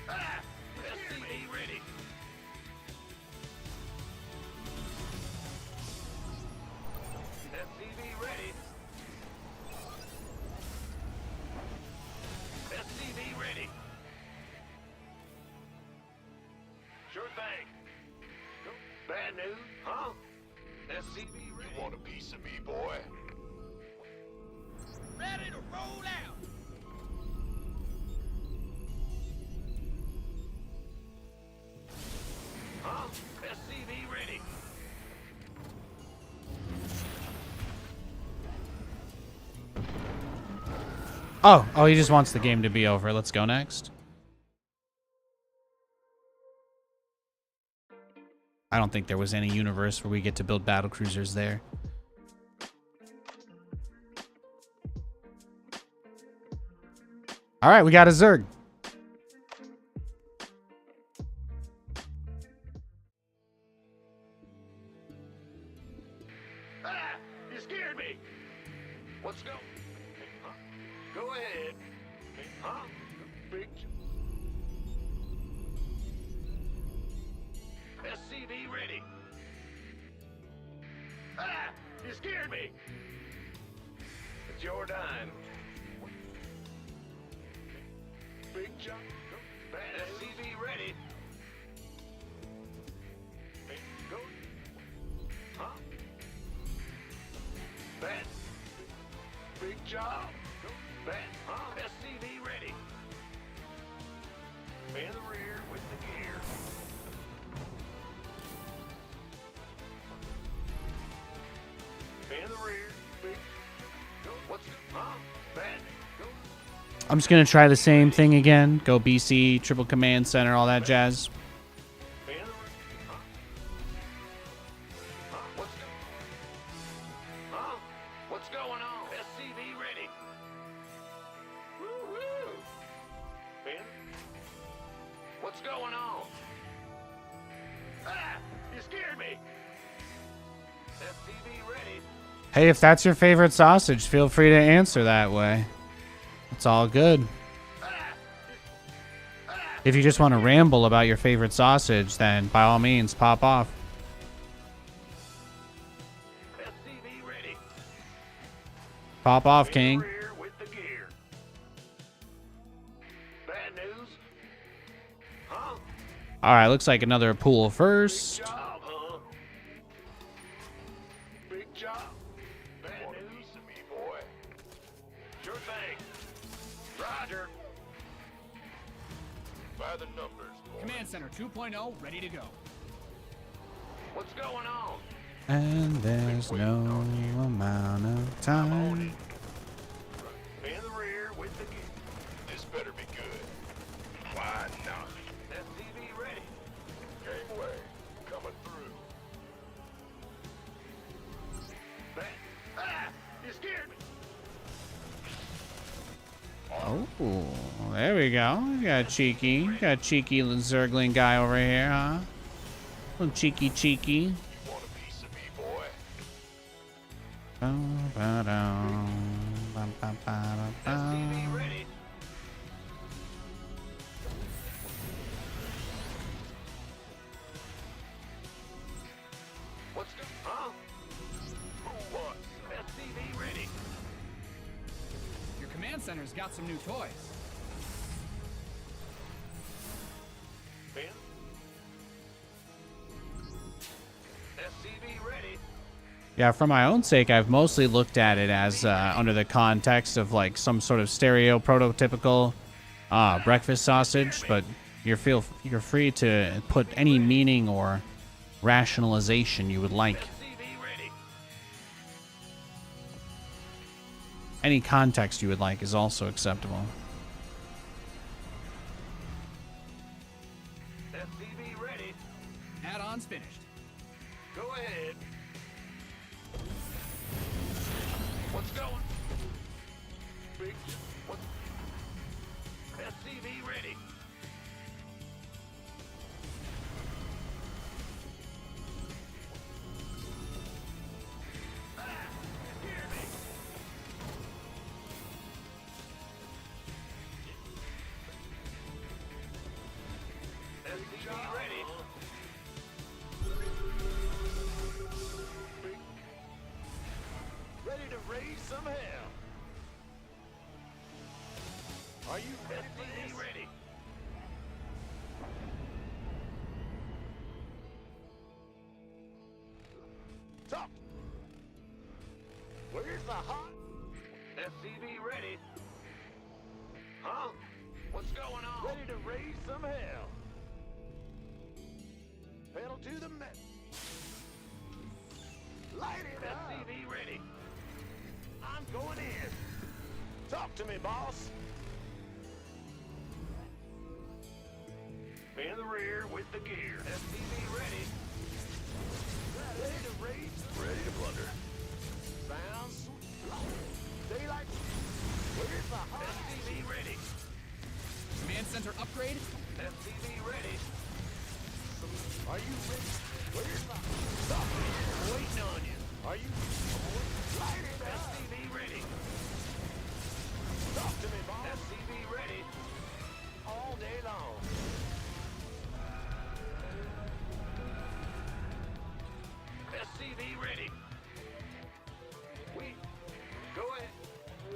Ah! SCV ready. SCV ready. SCV ready. Sure thing. Go. Bad news, huh? SCV ready. You want a piece of me, boy? Ready to roll out. Huh? SCV ready. Oh, he just wants the game to be over. Let's go next. I don't think there was any universe where we get to build battle cruisers there. All right, we got a Zerg. Ah! You scared me! Let's go. Huh? Go ahead. Huh? Big... SCV ready. Ah! You scared me! It's your dime. Big jump. Bad SCV ready. Go. Huh? Bad. Big job. Bad. Huh? SCV ready. In the rear with the gear. In the rear. Big. Go. What's... Huh? Bad. Go. I'm just gonna try the same thing again. Go BC, triple command center, all that jazz. In the rear. Huh? Huh? What's go... Huh? What's going on? SCV ready. Woo-woo! Ben? What's going on? Ah! You scared me! SCV ready. Hey, if that's your favorite sausage, feel free to answer that way. It's all good. If you just want to ramble about your favorite sausage, then by all means, pop off. SCV ready. Pop off, King. Rear with the gear. Bad news? Huh? All right, looks like another pool first. Job, huh? Big job. Bad news to me, boy. Sure thing. Roger. By the numbers, boy. Command Center 2.0 ready to go. What's going on? And there's no amount of time. In the rear with the gear. This better be good. Why not? SCV ready. Gangway, coming through. Bad. Ah! You scared me. Oh, there we go. We got a cheeky Zergling guy over here, huh? Little cheeky. Want a piece of me, boy? SCV ready. What's going on? Huh? Who what? SCV ready. Your Command Center's got some new toys. Ben? SCV ready. Yeah, for my own sake, I've mostly looked at it as under the context of like some sort of stereo prototypical breakfast sausage, but you're free to put any meaning or rationalization you would like. SCV ready. Any context you would like is also acceptable. SCV ready. Add-ons finished. Go ahead. What's going? Big. What? SCV ready. Ah! Hear me. SCV ready. Ready to raise some hell. Are you ready for this? Ready. Talk. Where's the hot? SCV ready. Huh? What's going on? Ready to raise some hell. Pedal to the metal. Light it up. SCV ready. I'm going in. Talk to me, boss. In the rear with the gear. SCV ready. ready? Where's my... Stop it. I'm waiting on you. Are you... Light it up. SCV ready. Talk to me, boss. SCV ready. All day long. SCV ready. Wait. Go ahead.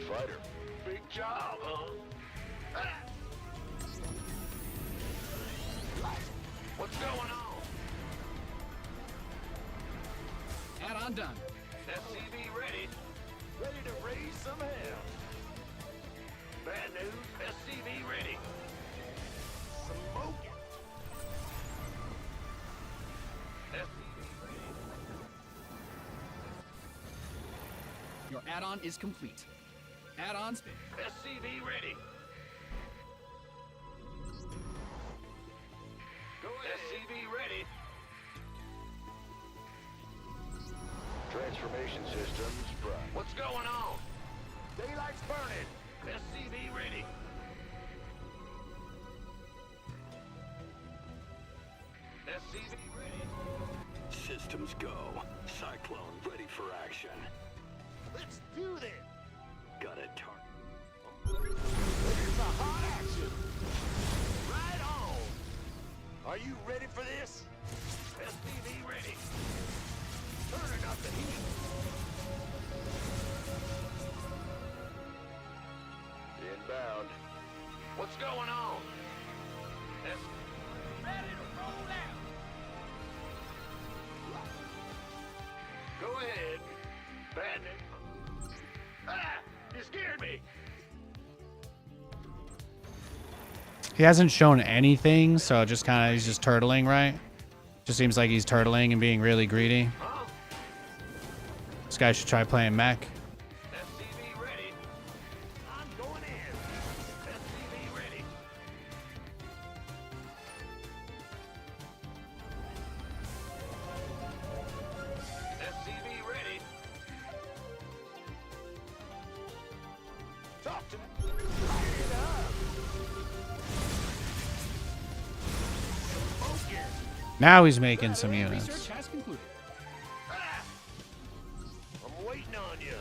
Fighter. Big job, huh? Ah. What's going on? Add-on done. SCV ready. Ready to raise some hell. Bad news. SCV ready. Smoke it. SCV ready. Your add-on is complete. Add-on spin. SCV ready. Go ahead. SCV ready. Transformation systems prime. What's going on? Daylight's burning. SCV ready. SCV ready. Systems go. Cyclone ready for action. Let's do this. Got a target. Here's the hot action. Right on. Are you ready for this? SCV ready. Turning up the heat. Inbound. What's going on? Ready to roll out. Go ahead. Bandit. Ah! You scared me. He hasn't shown anything, so just kind of he's just turtling, right? Just seems like he's turtling and being really greedy. Huh? This guy should try playing mech. SCV ready. I'm going in. SCV ready. SCV ready. Talk to me. Light it up. Smoke it. Now he's making some Research units. has concluded. Ah! I'm waiting on you.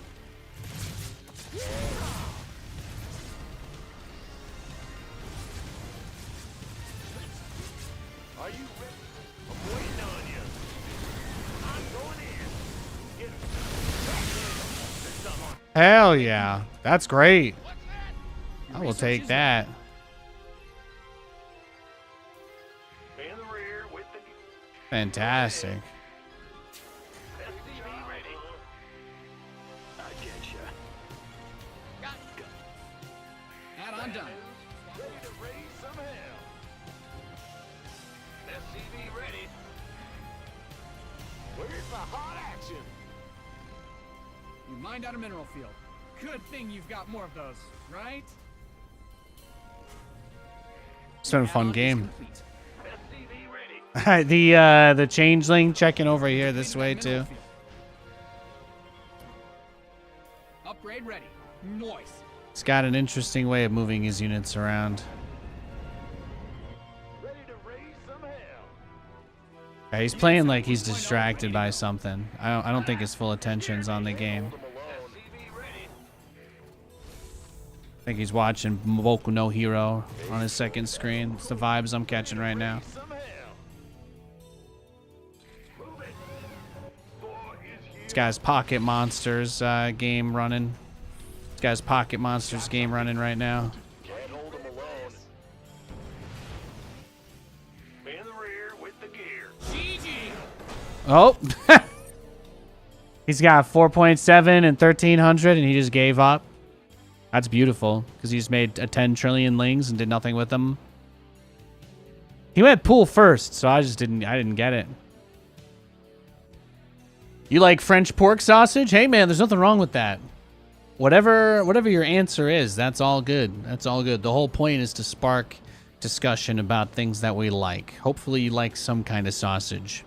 Are you ready? I'm waiting on you. I'm going in. Get him. There's something on. Hell yeah. That's great. What's that? I will take that. In the rear with the Fantastic. SCV ready. I get ya. Add-on done. Ready to raise some hell. SCV ready. Where's the hot action? You mined out a mineral field. Good thing you've got more of those, right? It's been a fun Add-on is game. complete. SCV ready. The changeling checking over here this way Mined mineral too. field. Upgrade ready. Nice. He's got an interesting way of moving his units around. Ready to raise some hell. Yeah, he's playing like he's distracted by something. I don't think his full attention's on the game. SCV ready. I think he's watching Boku no Hero on his second screen. It's the vibes I'm catching right now. Some hell. Move it. Boy is here. This guy's Pocket Monsters game running. This guy's Pocket Monsters game running right now. Can't hold him alone. In the rear with the gear. GG. Oh. He's got 4.7 and 1300 and he just gave up. That's beautiful because he just made a 10 trillion lings and did nothing with them. He went pool first, so I didn't get it. You like French pork sausage? Hey man, there's nothing wrong with that. Whatever your answer is, that's all good. That's all good. The whole point is to spark discussion about things that we like. Hopefully you like some kind of sausage.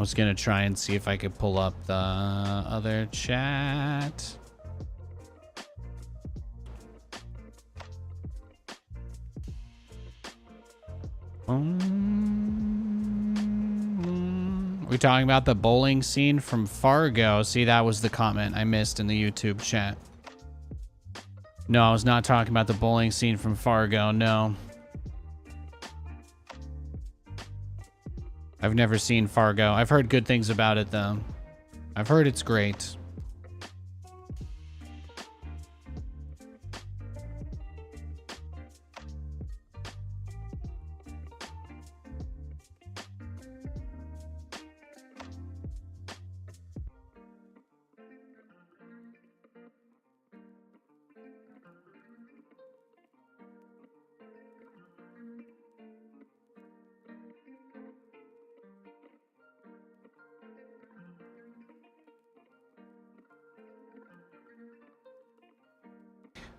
I was gonna try and see if I could pull up the other chat. We talking about the bowling scene from Fargo? See, that was the comment I missed in the YouTube chat. No, I was not talking about the bowling scene from Fargo, no. I've never seen Fargo. I've heard good things about it, though. I've heard it's great.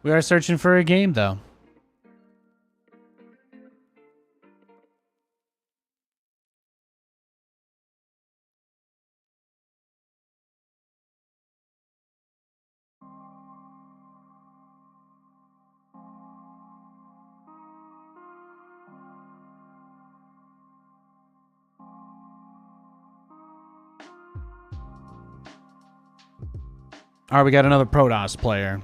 We are searching for a game, though. All right, we got another Protoss player.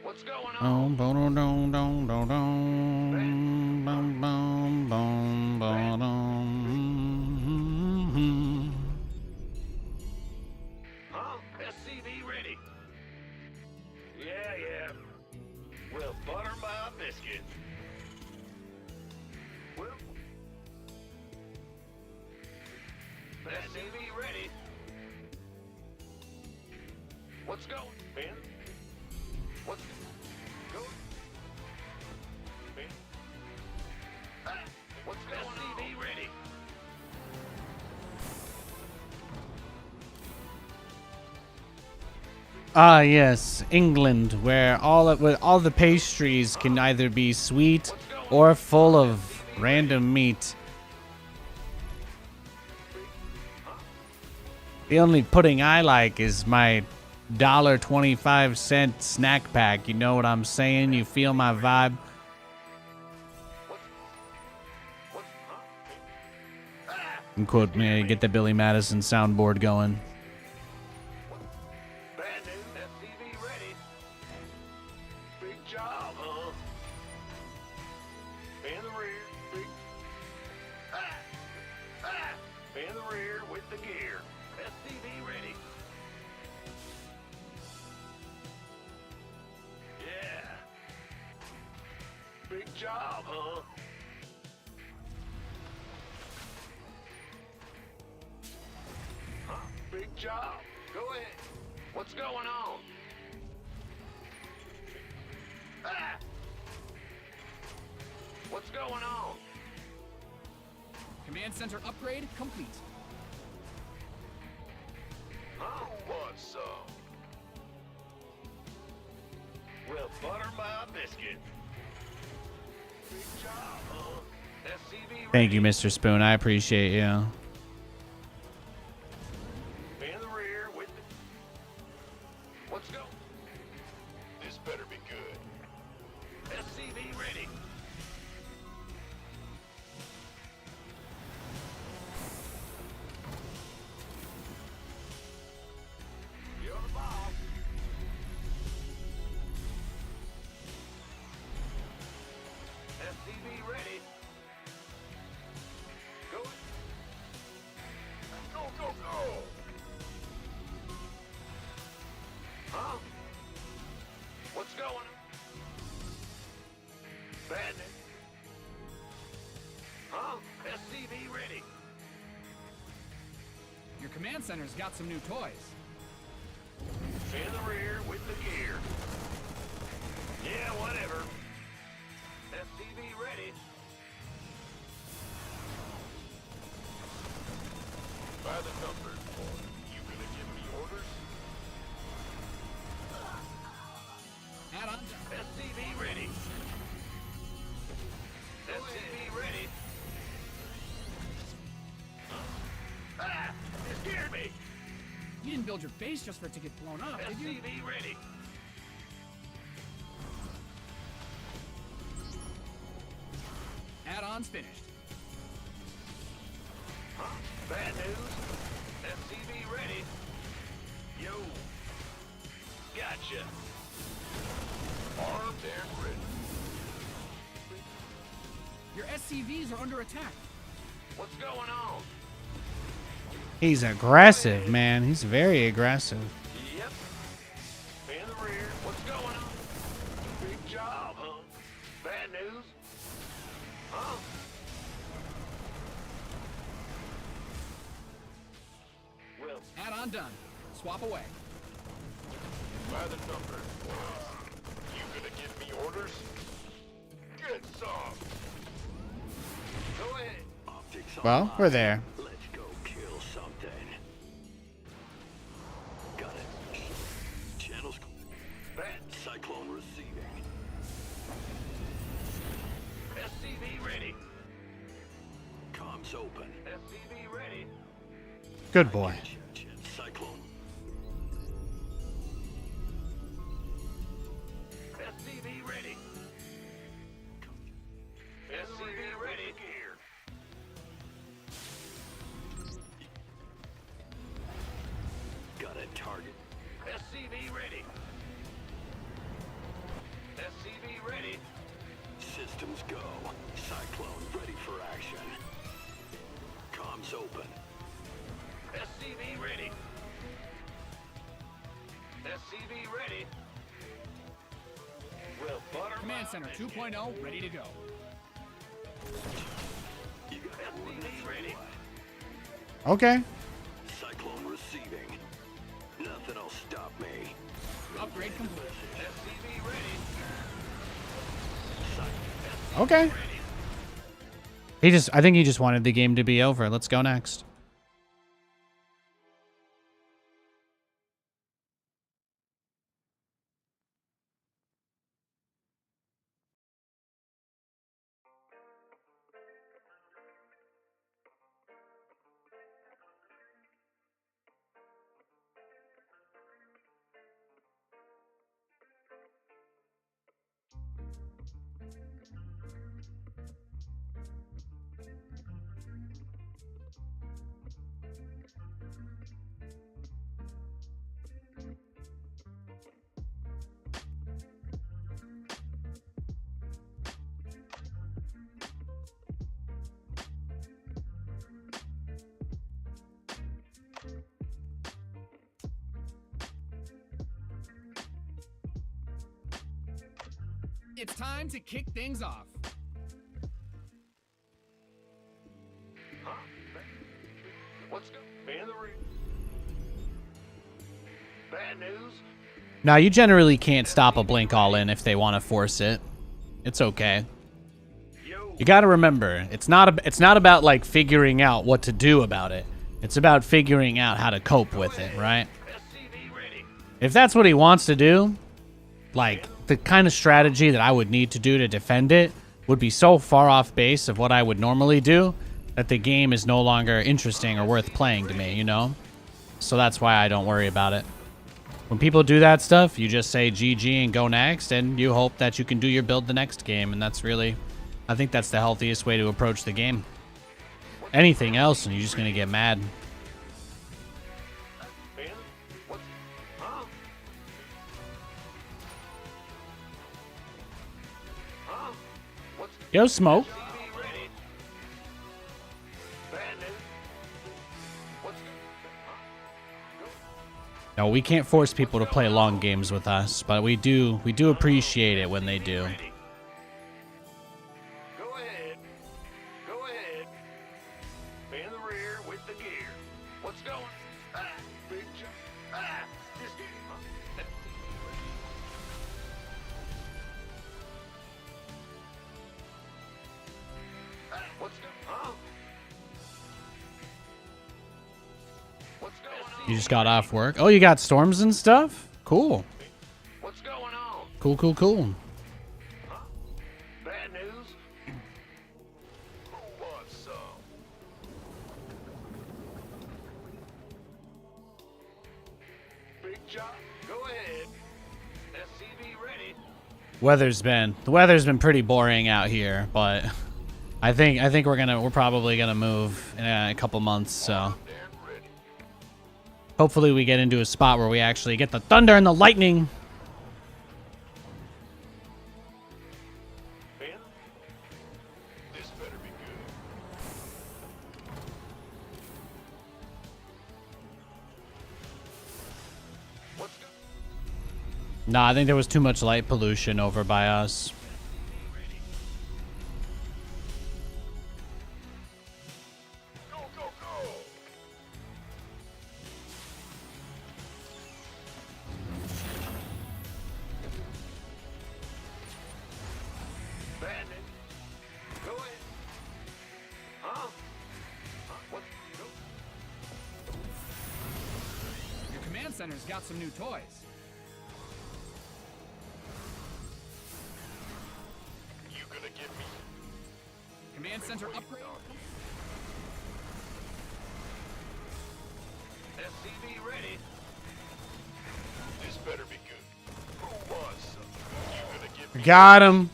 What's going Oh, on? boom, dong, dong, dong, dong, bum, bum, bum, bum, dum. Huh? SCV ready. Yeah. Well, butter my biscuit. Well, SCV ready. What's going, Ben? What's going? Ben? Ah, what's going SCV ready. Ah, yes, England, where all the pastries can either be sweet or full of random meat. The only pudding I like is my $1.25 snack pack. You know what I'm saying? You feel my vibe? And quote me, get the Billy Madison soundboard going. Bad news, SCV ready. Big job, huh? In the rear, big. In the rear with the gear. SCV ready. Yeah. Big job, huh? Big job. Go ahead. What's going on? Ah! What's going on? Command center upgrade complete. Huh? Want some? Well, butter my biscuit. Big job, huh? SCV Thank you, ready. Mr. Spoon. I appreciate you. In the rear with the... What's go? This better be good. SCV ready. You're the boss. SCV ready. Go. Go. Huh? What's going on? Bandit. Huh? SCV ready. Your command center's got some new toys. In the rear with the gear. Yeah, whatever. SCV ready. By the numbers, boy. You gonna give me orders? Add on. SCV ready. SCV ready. Ah! You scared me! You didn't build your base just for it to get blown up, did you? SCV ready. Add-ons finished. Huh? Bad news. SCV ready. Yo. Gotcha. Armed and ready. Your SCVs are under attack. What's going on? He's aggressive, man. He's very aggressive. Yep. In the rear. What's going on? Big job, huh? Bad news? Huh? Well, Add-on done. Swap away. by the number. You gonna give me orders? Good song. Go ahead. Optics Well, online. we're there. Let's go kill something. Got it. Channels. Bad. Cyclone receiving. SCV ready. Comms open. SCV ready. Good boy. Cyclone. SCV ready. SCV ready. Gear. Got a target. SCV ready. SCV ready. Systems go. Cyclone ready for action. Comms open. SCV ready. SCV ready. Well, butter Command Center 2.0 ready to go. You got SCV ready. Okay. Cyclone receiving. Nothing will stop me. Upgrade complete. SCV ready. Okay. I think he just wanted the game to be over. Let's go next. It's time to kick things off. Huh? What's going in the rear? Bad news? Now, you generally can't stop a blink all in if they want to force it. It's okay. Yo. You got to remember, it's not about like figuring out what to do about it. It's about figuring out how to cope with it, right? SCV ready. If that's what he wants to do, like the kind of strategy that I would need to do to defend it would be so far off base of what I would normally do that the game is no longer interesting or worth playing to me, you know? So that's why I don't worry about it. When people do that stuff, you just say GG and go next, and you hope that you can do your build the next game, and that's really, I think that's the healthiest way to approach the game. Anything else, and you're just gonna get mad. Ben? What's... Huh? Huh? What's... Yo, Smoke. SCV ready. Bad news? What's... No, we can't force people to play long games with us, but we do appreciate it when they do. Ready. Go ahead. Go ahead. In the rear with the gear. What's going? Ah, big jump. Ah, this gear. Ah, what's going? Huh? What's going on? You just got off work. Oh, you got storms and stuff? Cool. What's going on? Cool, cool, cool. Bad news? The weather's been pretty boring out here, but I think we're probably gonna move in a couple months, so hopefully we get into a spot where we actually get the thunder and the lightning. This better be good. What's good? Nah, I think there was too much light pollution over by us. Go, go, go! Bandit, go ahead. Huh? What? Go. Your command center's got some new toys. You gonna give me Command center upgrade. SCV ready? This better be good. Who was? You gonna give me Got him.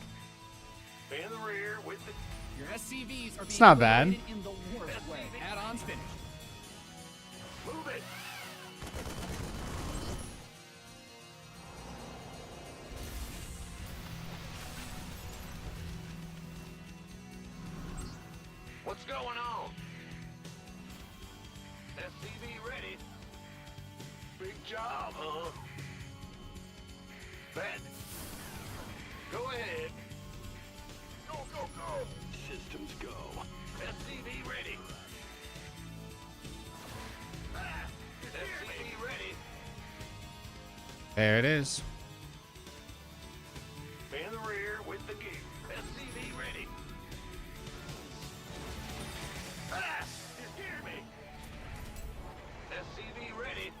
in the rear with the Your SCVs are being not bad. upgraded in the worst way. Add-ons finished. move it. What's going on? SCV ready? Big job, huh? Bandit. Go ahead. Go, go, go. Systems go. SCV ready. Ah, SCV ready. There it is. In the rear with the gear. SCV ready. Ah, you hear me? SCV ready.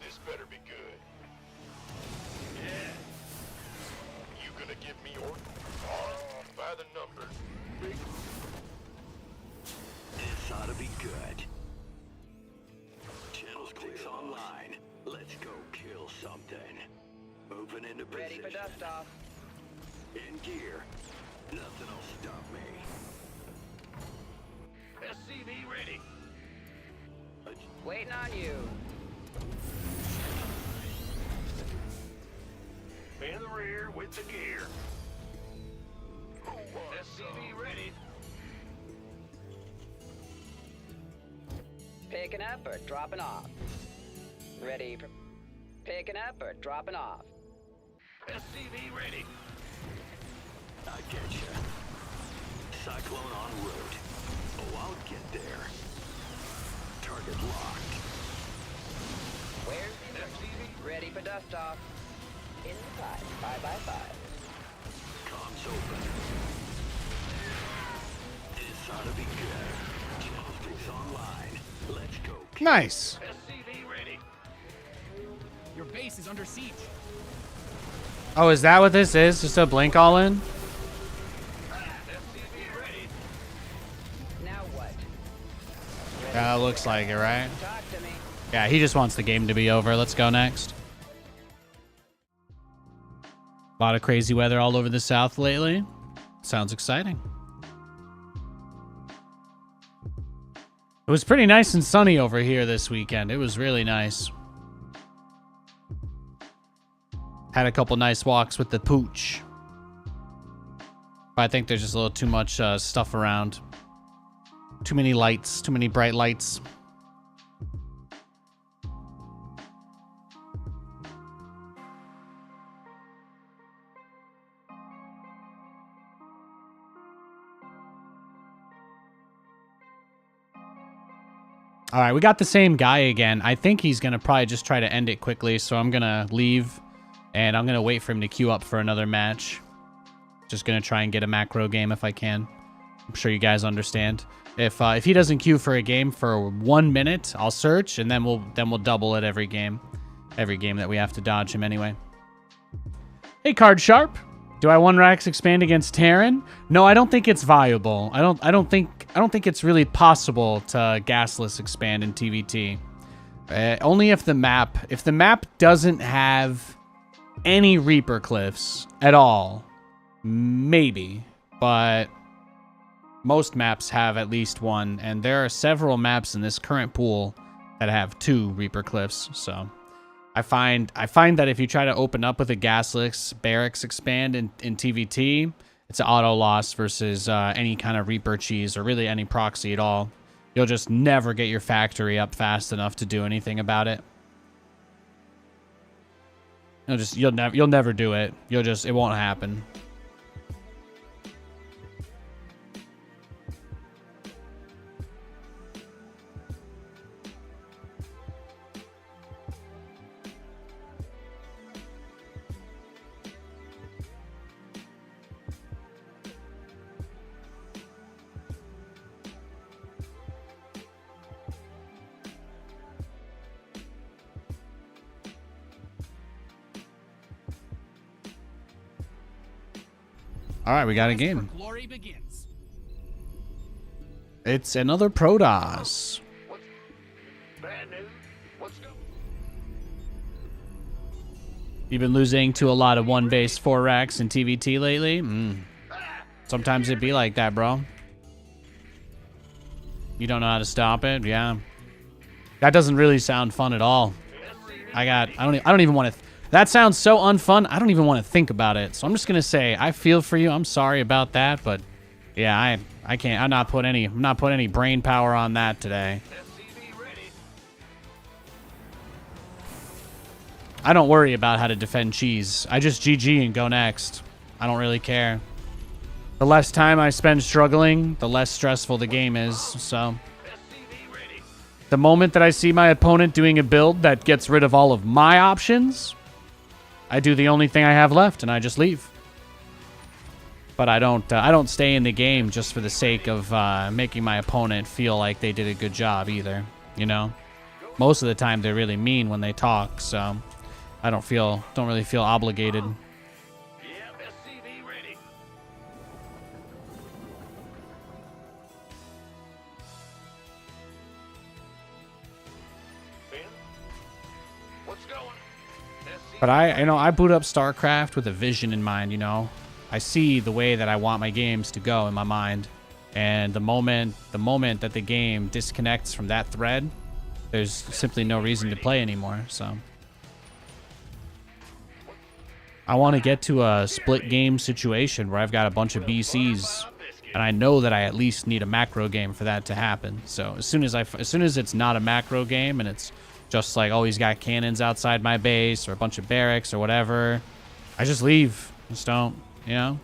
This better be good. Yeah. You gonna give me orders? By the numbers. Big. This ought to be good. Channels clicks online. Let's go kill something. Moving into Ready position. for dust off. In gear. Nothing'll stop me. SCV ready. Waiting on you. In the rear with the gear. SCV ready. Picking up or dropping off. Ready for picking up or dropping off. SCV ready. I get you. Cyclone en route. Oh, I'll get there. Target locked. Where's the SCV ready for dust off? Inside 5x5. Comms open. This ought to be good. Channels clicks online. Let's go. Nice. SCV ready. Your base is under siege. Oh, is that what this is? Just a blink all in? SCV ready. Now what? Yeah, looks like it, right? Talk to me. Yeah, he just wants the game to be over. Let's go next. A lot of crazy weather all over the south lately. Sounds exciting. It was pretty nice and sunny over here this weekend. It was really nice. Had a couple nice walks with the pooch. But I think there's just a little too much stuff around. Too many lights, too many bright lights. All right, we got the same guy again. I think he's going to probably just try to end it quickly, so I'm going to leave, and I'm going to wait for him to queue up for another match. Just going to try and get a macro game if I can. I'm sure you guys understand. If he doesn't queue for a game for 1 minute, I'll search, and then we'll double it every game. Every game that we have to dodge him anyway. Hey, Card Sharp. Do I 1-Rax expand against Terran? No, I don't think it's viable. I don't think it's really possible to gasless expand in TVT. Only if the map doesn't have any Reaper cliffs at all. Maybe, but most maps have at least one, and there are several maps in this current pool that have 2 Reaper cliffs. So I find that if you try to open up with a gasless barracks expand in TVT, it's an auto loss versus any kind of Reaper cheese or really any proxy at all. You'll just never get your factory up fast enough to do anything about it. You'll never do it. It won't happen. All right, we got a game. Glory begins. It's another Protoss. Bad news. What's going? You've been losing to a lot of 1 base 4 racks in TVT lately? Sometimes it be like that, bro. You don't know how to stop it? Yeah. That doesn't really sound fun at all. I don't even want to... That sounds so unfun, I don't even want to think about it. So I'm just going to say, I feel for you. I'm sorry about that, but yeah, I can't. I'm not putting any brain power on that today. I don't worry about how to defend cheese. I just GG and go next. I don't really care. The less time I spend struggling, the less stressful the game is, so... The moment that I see my opponent doing a build that gets rid of all of my options, I do the only thing I have left, and I just leave. But I don't stay in the game just for the sake of making my opponent feel like they did a good job either, you know? Most of the time they're really mean when they talk, so I don't really feel obligated. But I boot up StarCraft with a vision in mind, you know. I see the way that I want my games to go in my mind. And the moment that the game disconnects from that thread, there's simply no reason to play anymore, so. I want to get to a split game situation where I've got a bunch of BCs, and I know that I at least need a macro game for that to happen. So as soon as it's not a macro game and it's just like, oh, he's got cannons outside my base or a bunch of barracks or whatever, I just leave. Just don't, you know?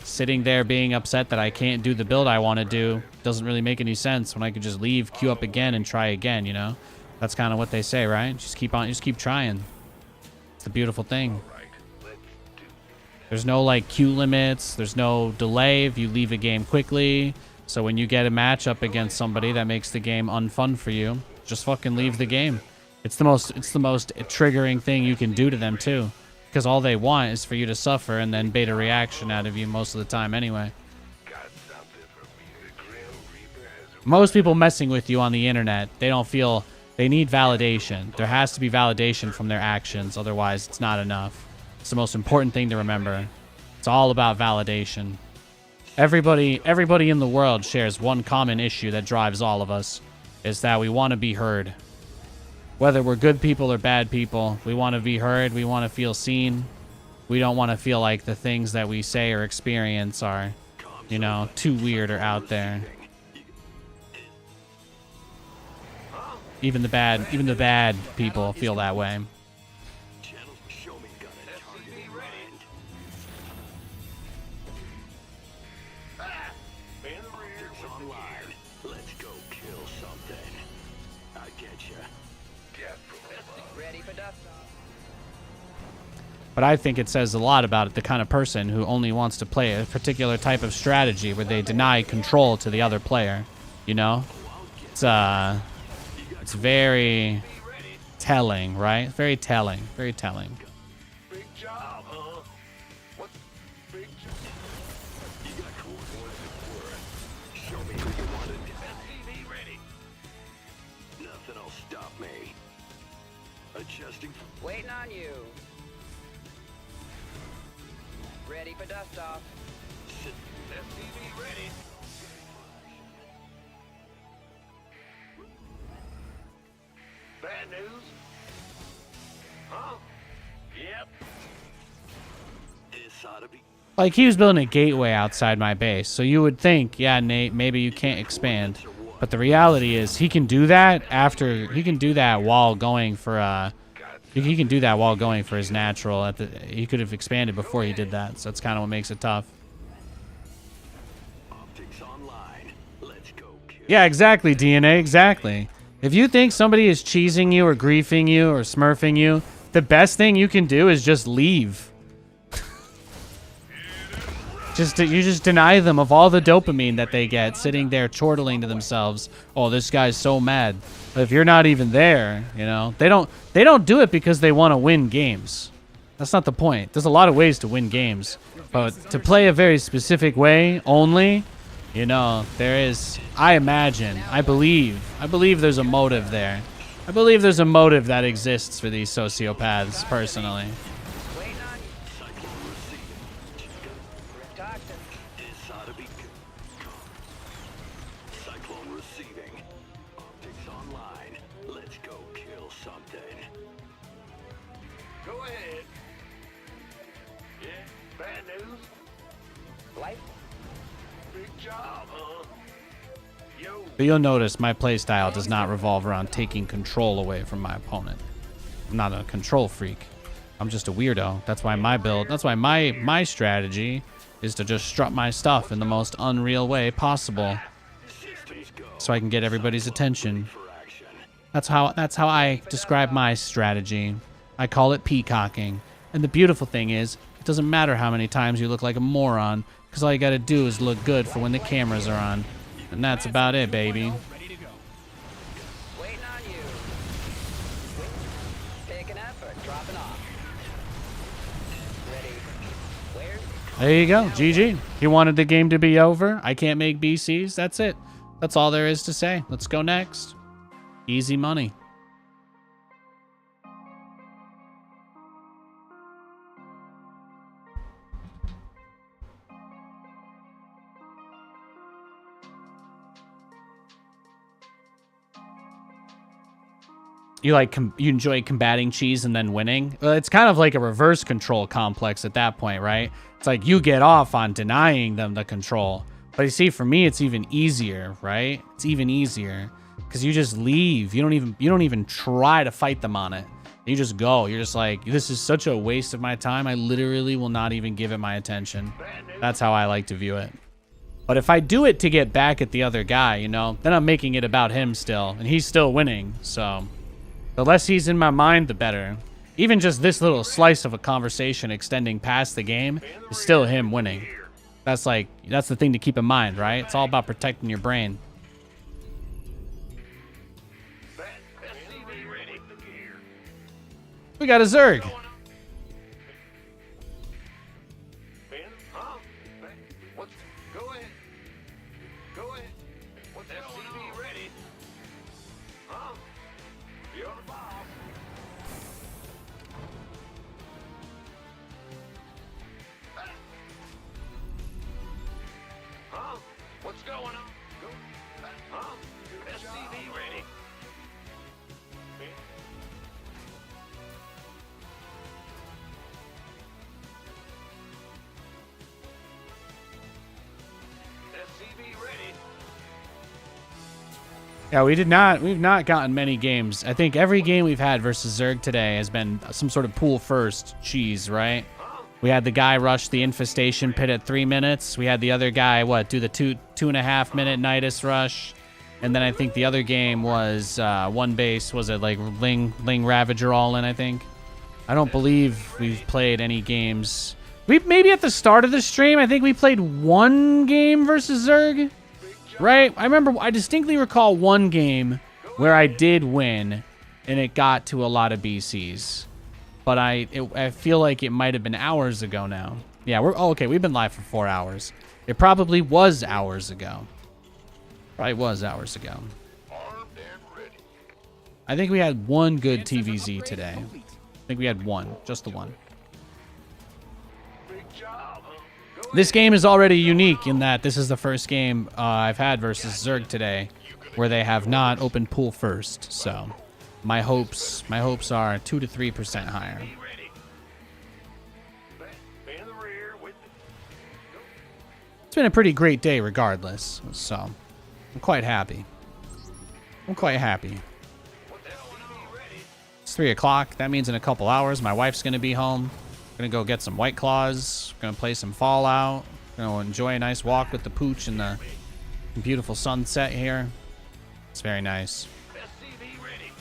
Sitting there being upset that I can't do the build I want to do doesn't really make any sense when I could just leave, queue up again, and try again, you know? That's kind of what they say, right? Just keep trying. It's the beautiful thing. There's no, like, queue limits. There's no delay if you leave a game quickly. So when you get a matchup against somebody that makes the game unfun for you, just fucking leave the game. It's the most triggering thing you can do to them too, because all they want is for you to suffer and then bait a reaction out of you most of the time anyway. Most people messing with you on the internet, they need validation. There has to be validation from their actions, otherwise it's not enough. It's the most important thing to remember. It's all about validation. Everybody in the world shares one common issue that drives all of us, is that we want to be heard. Whether we're good people or bad people, we want to be heard, we want to feel seen. We don't want to feel like the things that we say or experience are, you know, too weird or out there. Even the bad people feel that way. But I think it says a lot about the kind of person who only wants to play a particular type of strategy where they deny control to the other player. You know? It's very telling, right? Very telling. Very telling. Big job, huh? What's big job? You got cool. What is it worth? Show me who you want to SCV ready. Nothing will stop me. Adjusting. Waiting on you. Ready for dust off. SCV ready. Bad news? Huh? Yep. This ought to be. Like, he was building a gateway outside my base, so you would think, yeah, Nate, maybe you can't expand. But the reality is, he can do that he can do that while going for, he can do that while going for his natural. He could have expanded before he did that, so that's kind of what makes it tough. Optics online. Let's go kill. Yeah, exactly, DNA, exactly. If you think somebody is cheesing you or griefing you or smurfing you, the best thing you can do is just leave. You just deny them of all the dopamine that they get sitting there chortling to themselves. Oh, this guy's so mad. But if you're not even there, you know, they don't do it because they want to win games. That's not the point. There's a lot of ways to win games, but to play a very specific way only, you know, there is, I believe there's a motive there. I believe there's a motive that exists for these sociopaths, personally. Waiting on you. Cyclone receiving. Toxin. This ought to be good. Cyclone receiving. Optics online. Let's go kill something. Go ahead. Yeah, bad news? Life. Big job, huh? Yo. But you'll notice my playstyle does not revolve around taking control away from my opponent. I'm not a control freak. I'm just a weirdo. That's why my strategy is to just strut my stuff in the most unreal way possible, Systems go. so I can get everybody's attention. For action. That's how I describe my strategy. I call it peacocking. And the beautiful thing is, it doesn't matter how many times you look like a moron, because all you gotta do is look good for when the cameras are on. And that's about it, baby. Ready to go. Waiting on you. Picking up or dropping off. Ready. Where? There you go, GG. He wanted the game to be over. I can't make BCs. That's it. That's all there is to say. Let's go next. Easy money. You you enjoy combating cheese and then winning? It's kind of like a reverse control complex at that point, right? It's like you get off on denying them the control. But you see, for me, it's even easier, right? It's even easier because you just leave. You don't even try to fight them on it. You just go. You're just like, this is such a waste of my time. I literally will not even give it my attention. That's how I like to view it. But if I do it to get back at the other guy, you know, then I'm making it about him still, and he's still winning, so the less he's in my mind, the better. Even just this little slice of a conversation extending past the game is still him winning. That's the thing to keep in mind, right? It's all about protecting your brain. SCV ready. We got a Zerg. Ben, huh? What's... Go ahead. Go ahead. What's SCV ready? Huh? You're the boss. Huh? What's going on? Go. Huh? SCV ready. Ben? SCV ready. Yeah, we've not gotten many games. I think every game we've had versus Zerg today has been some sort of pool first cheese, right? We had the guy rush the infestation pit at 3 minutes. We had the other guy, do the 2.5 minute Nidus rush. And then I think the other game was one base, was it like Ling Ravager all in, I think. I don't believe we've played any games. Maybe at the start of the stream, I think we played one game versus Zerg. Right? I distinctly recall one game where I did win and it got to a lot of BCs. But I feel like it might have been hours ago now. Yeah, okay, we've been live for 4 hours. It probably was hours ago. Probably was hours ago. Armed and ready. I think we had one good TVZ today. I think we had one, just the one. Big job, huh? Go This game is already unique in that this is the first game I've had versus Zerg today where they have not opened pool first. So my hopes are 2 to 3% higher. Be ready. In the rear with It's been a pretty great day regardless. So I'm quite happy. I'm quite happy. It's 3 o'clock. That means in a couple hours my wife's gonna be home. Gonna go get some White Claws. Gonna play some Fallout. Gonna enjoy a nice walk with the pooch in the beautiful sunset here. It's very nice. SCV ready.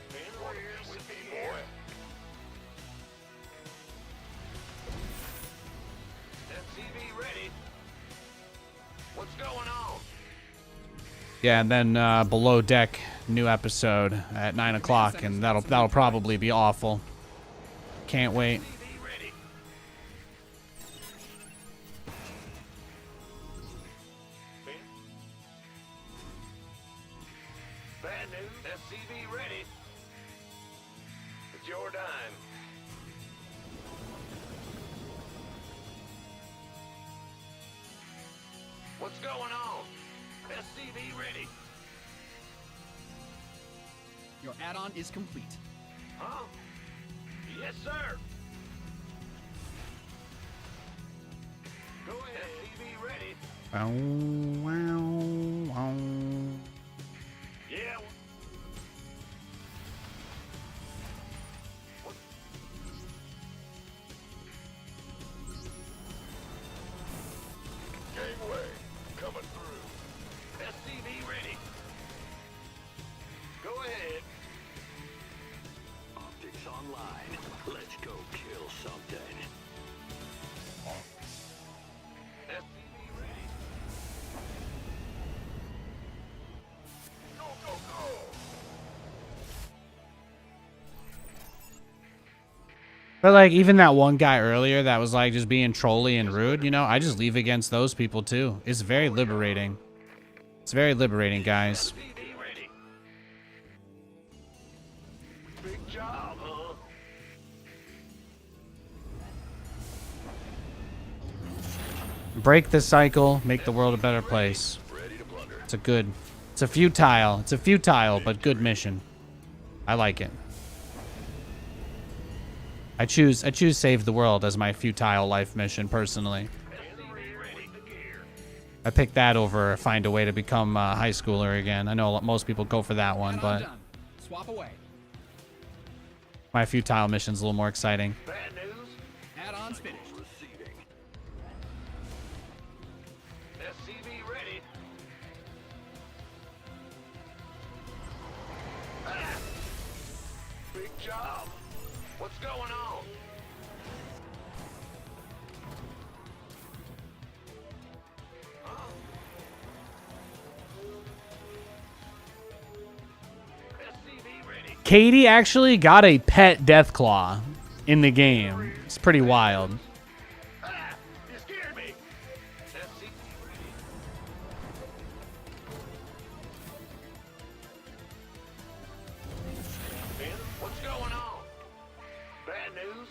In the rear with me, boy. SCV ready. What's going on? Yeah, and then Below Deck, new episode at 9 o'clock, and that'll probably be awful. Can't wait. SCV ready. Bad news. SCV ready. It's your dime. What's going on? SCV ready. Your add-on is complete. Huh? Yes, sir. Go ahead. SCV ready. Wow, wow, wow. Yeah. Gangway coming through. SCV ready. Go ahead. Optics online. Let's go kill something. SCV ready. Go, go, go. But like even that one guy earlier that was like just being trolly and rude, you know, I just leave against those people too. It's very liberating. It's very liberating, guys. SCV ready. Big job, huh? Break the cycle, make the world a better place. Ready to plunder. It's a futile but good mission. I like it. I choose save the world as my futile life mission personally. SCV ready. The gear. I picked that over find a way to become a high schooler again. I know most people go for that one, Add-on but done. Swap away. my futile mission's a little more exciting. Bad news. Add-on's finished. Receiving. SCV ready. Ah! Big job. What's going on? Huh? SCV ready. Katie actually got a pet Deathclaw in the game. It's pretty wild. Ah! You scared me. SCV ready. Ben, what's going on? Bad news?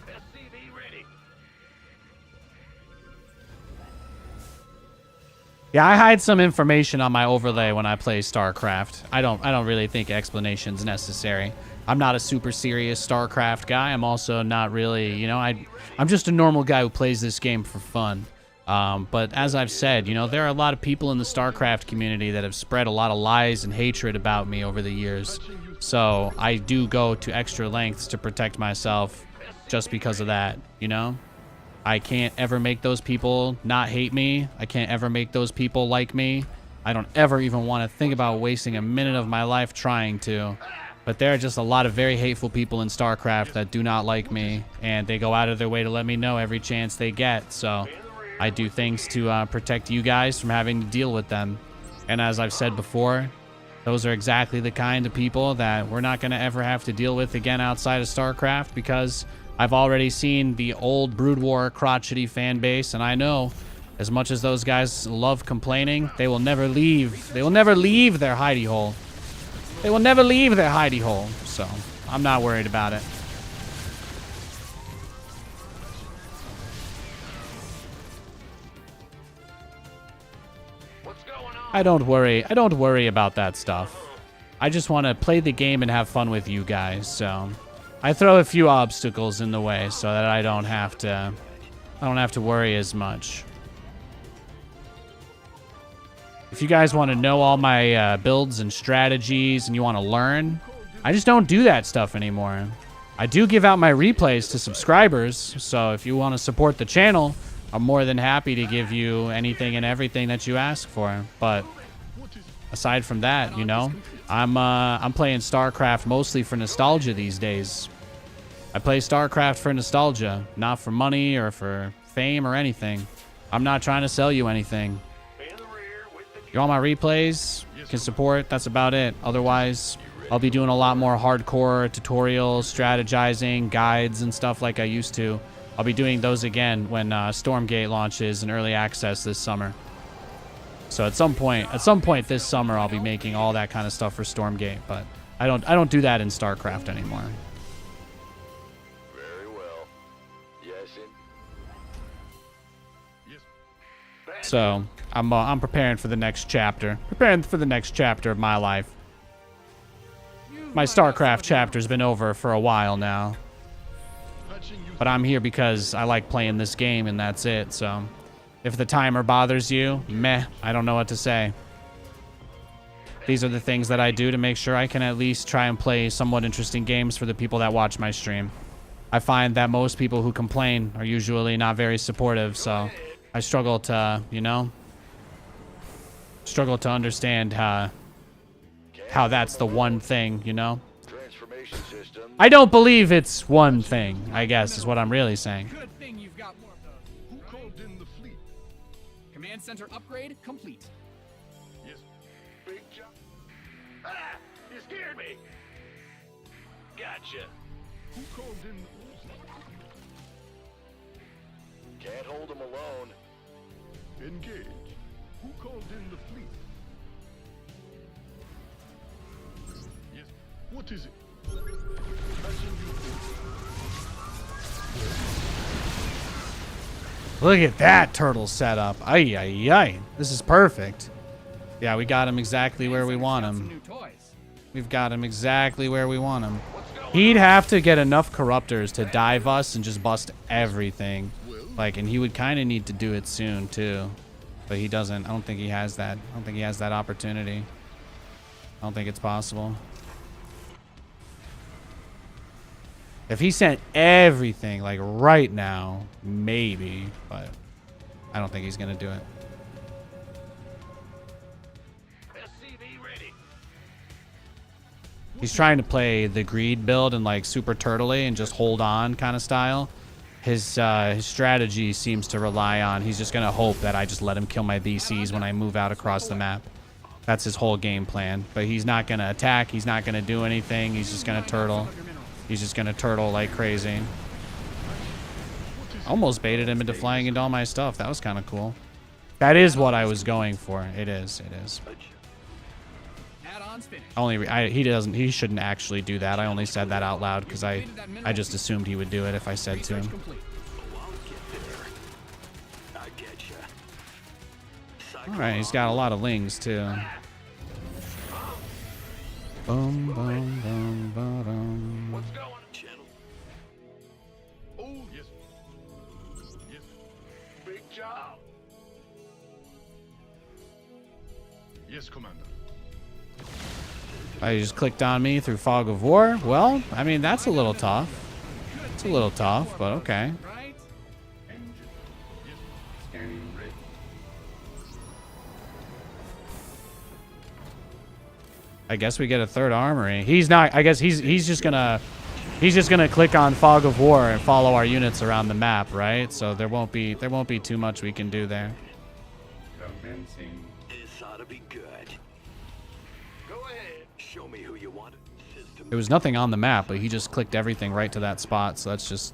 SCV ready. Yeah, I hide some information on my overlay when I play StarCraft. I don't really think explanation's necessary. I'm not a super serious StarCraft guy. I'm also not really, you know, I'm just a normal guy who plays this game for fun. But as I've said, you know, there are a lot of people in the StarCraft community that have spread a lot of lies and hatred about me over the years. So I do go to extra lengths to protect myself just because of that, you know? I can't ever make those people not hate me. I can't ever make those people like me. I don't ever even want to think about wasting a minute of my life trying to. But there are just a lot of very hateful people in StarCraft that do not like me, and they go out of their way to let me know every chance they get. So I do things to protect you guys from having to deal with them. And as I've said before, those are exactly the kind of people that we're not going to ever have to deal with again outside of StarCraft, because I've already seen the old Brood War crotchety fan base, and I know as much as those guys love complaining, they will never leave. They will never leave their hidey hole. They will never leave their hidey hole. So I'm not worried about it. I don't worry. I don't worry about that stuff. I just want to play the game and have fun with you guys. So I throw a few obstacles in the way so that I don't have to worry as much. If you guys want to know all my builds and strategies and you want to learn, I just don't do that stuff anymore. I do give out my replays to subscribers, so if you want to support the channel, I'm more than happy to give you anything and everything that you ask for. But aside from that, you know, I'm playing StarCraft mostly for nostalgia these days. I play StarCraft for nostalgia, not for money or for fame or anything. I'm not trying to sell you anything. You want my replays? You can support. That's about it. Otherwise, I'll be doing a lot more hardcore tutorials, strategizing, guides, and stuff like I used to. I'll be doing those again when Stormgate launches in early access this summer. So at some point this summer, I'll be making all that kind of stuff for Stormgate. But I don't do that in StarCraft anymore. Very well. Yes, So I'm preparing for the next chapter. Preparing for the next chapter of my life. My StarCraft chapter's been over for a while now. But I'm here because I like playing this game, and that's it. So if the timer bothers you, meh, I don't know what to say. These are the things that I do to make sure I can at least try and play somewhat interesting games for the people that watch my stream. I find that most people who complain are usually not very supportive, so I struggle to, you know, understand how that's the one thing, you know? I don't believe it's one thing, I guess, is what I'm really saying. Good thing you've got more of those. Who called in the fleet? Command center upgrade complete. Yes. big job. Ah! You scared me. Gotcha. Who called in the... Can't hold them alone. Engage. Who called in the fleet? Yes. What is it? Look at that turtle setup. Ay, ay, ay. This is perfect. Yeah, we got him exactly where we want him. We've got him exactly where we want him. He'd have to get enough corruptors to dive us and just bust everything. Like, and he would kind of need to do it soon, too. But he doesn't. I don't think he has that. I don't think he has that opportunity. I don't think it's possible. If he sent everything, like, right now, maybe. But I don't think he's going to do it. SCV ready. He's trying to play the greed build and, like, super turtley and just hold on kind of style. His strategy seems to rely on he's just going to hope that I just let him kill my VCs when I move out across the map. That's his whole game plan. But he's not going to attack. He's not going to do anything. He's just going to turtle. He's just going to turtle like crazy. Almost baited him into flying into all my stuff. That was kind of cool. That is what I was going for. It is. It is. He shouldn't actually do that. I only said that out loud because I just assumed he would do it if I said to him. All right, he's got a lot of lings too. Boom, boom, boom, boom. What's going on, channel? Oh, yes. Yes. Big job. Yes, Commander. I just clicked on me through Fog of War. Well, I mean, that's a little tough. It's a little tough, but okay. Engine. Scanning ready. I guess we get a third armory. He's not. I guess he's just gonna click on Fog of War and follow our units around the map, right? So there won't be too much we can do there. Commencing. This ought to be good. Go ahead. Show me who you want. System. There was nothing on the map, but he just clicked everything right to that spot. So that's just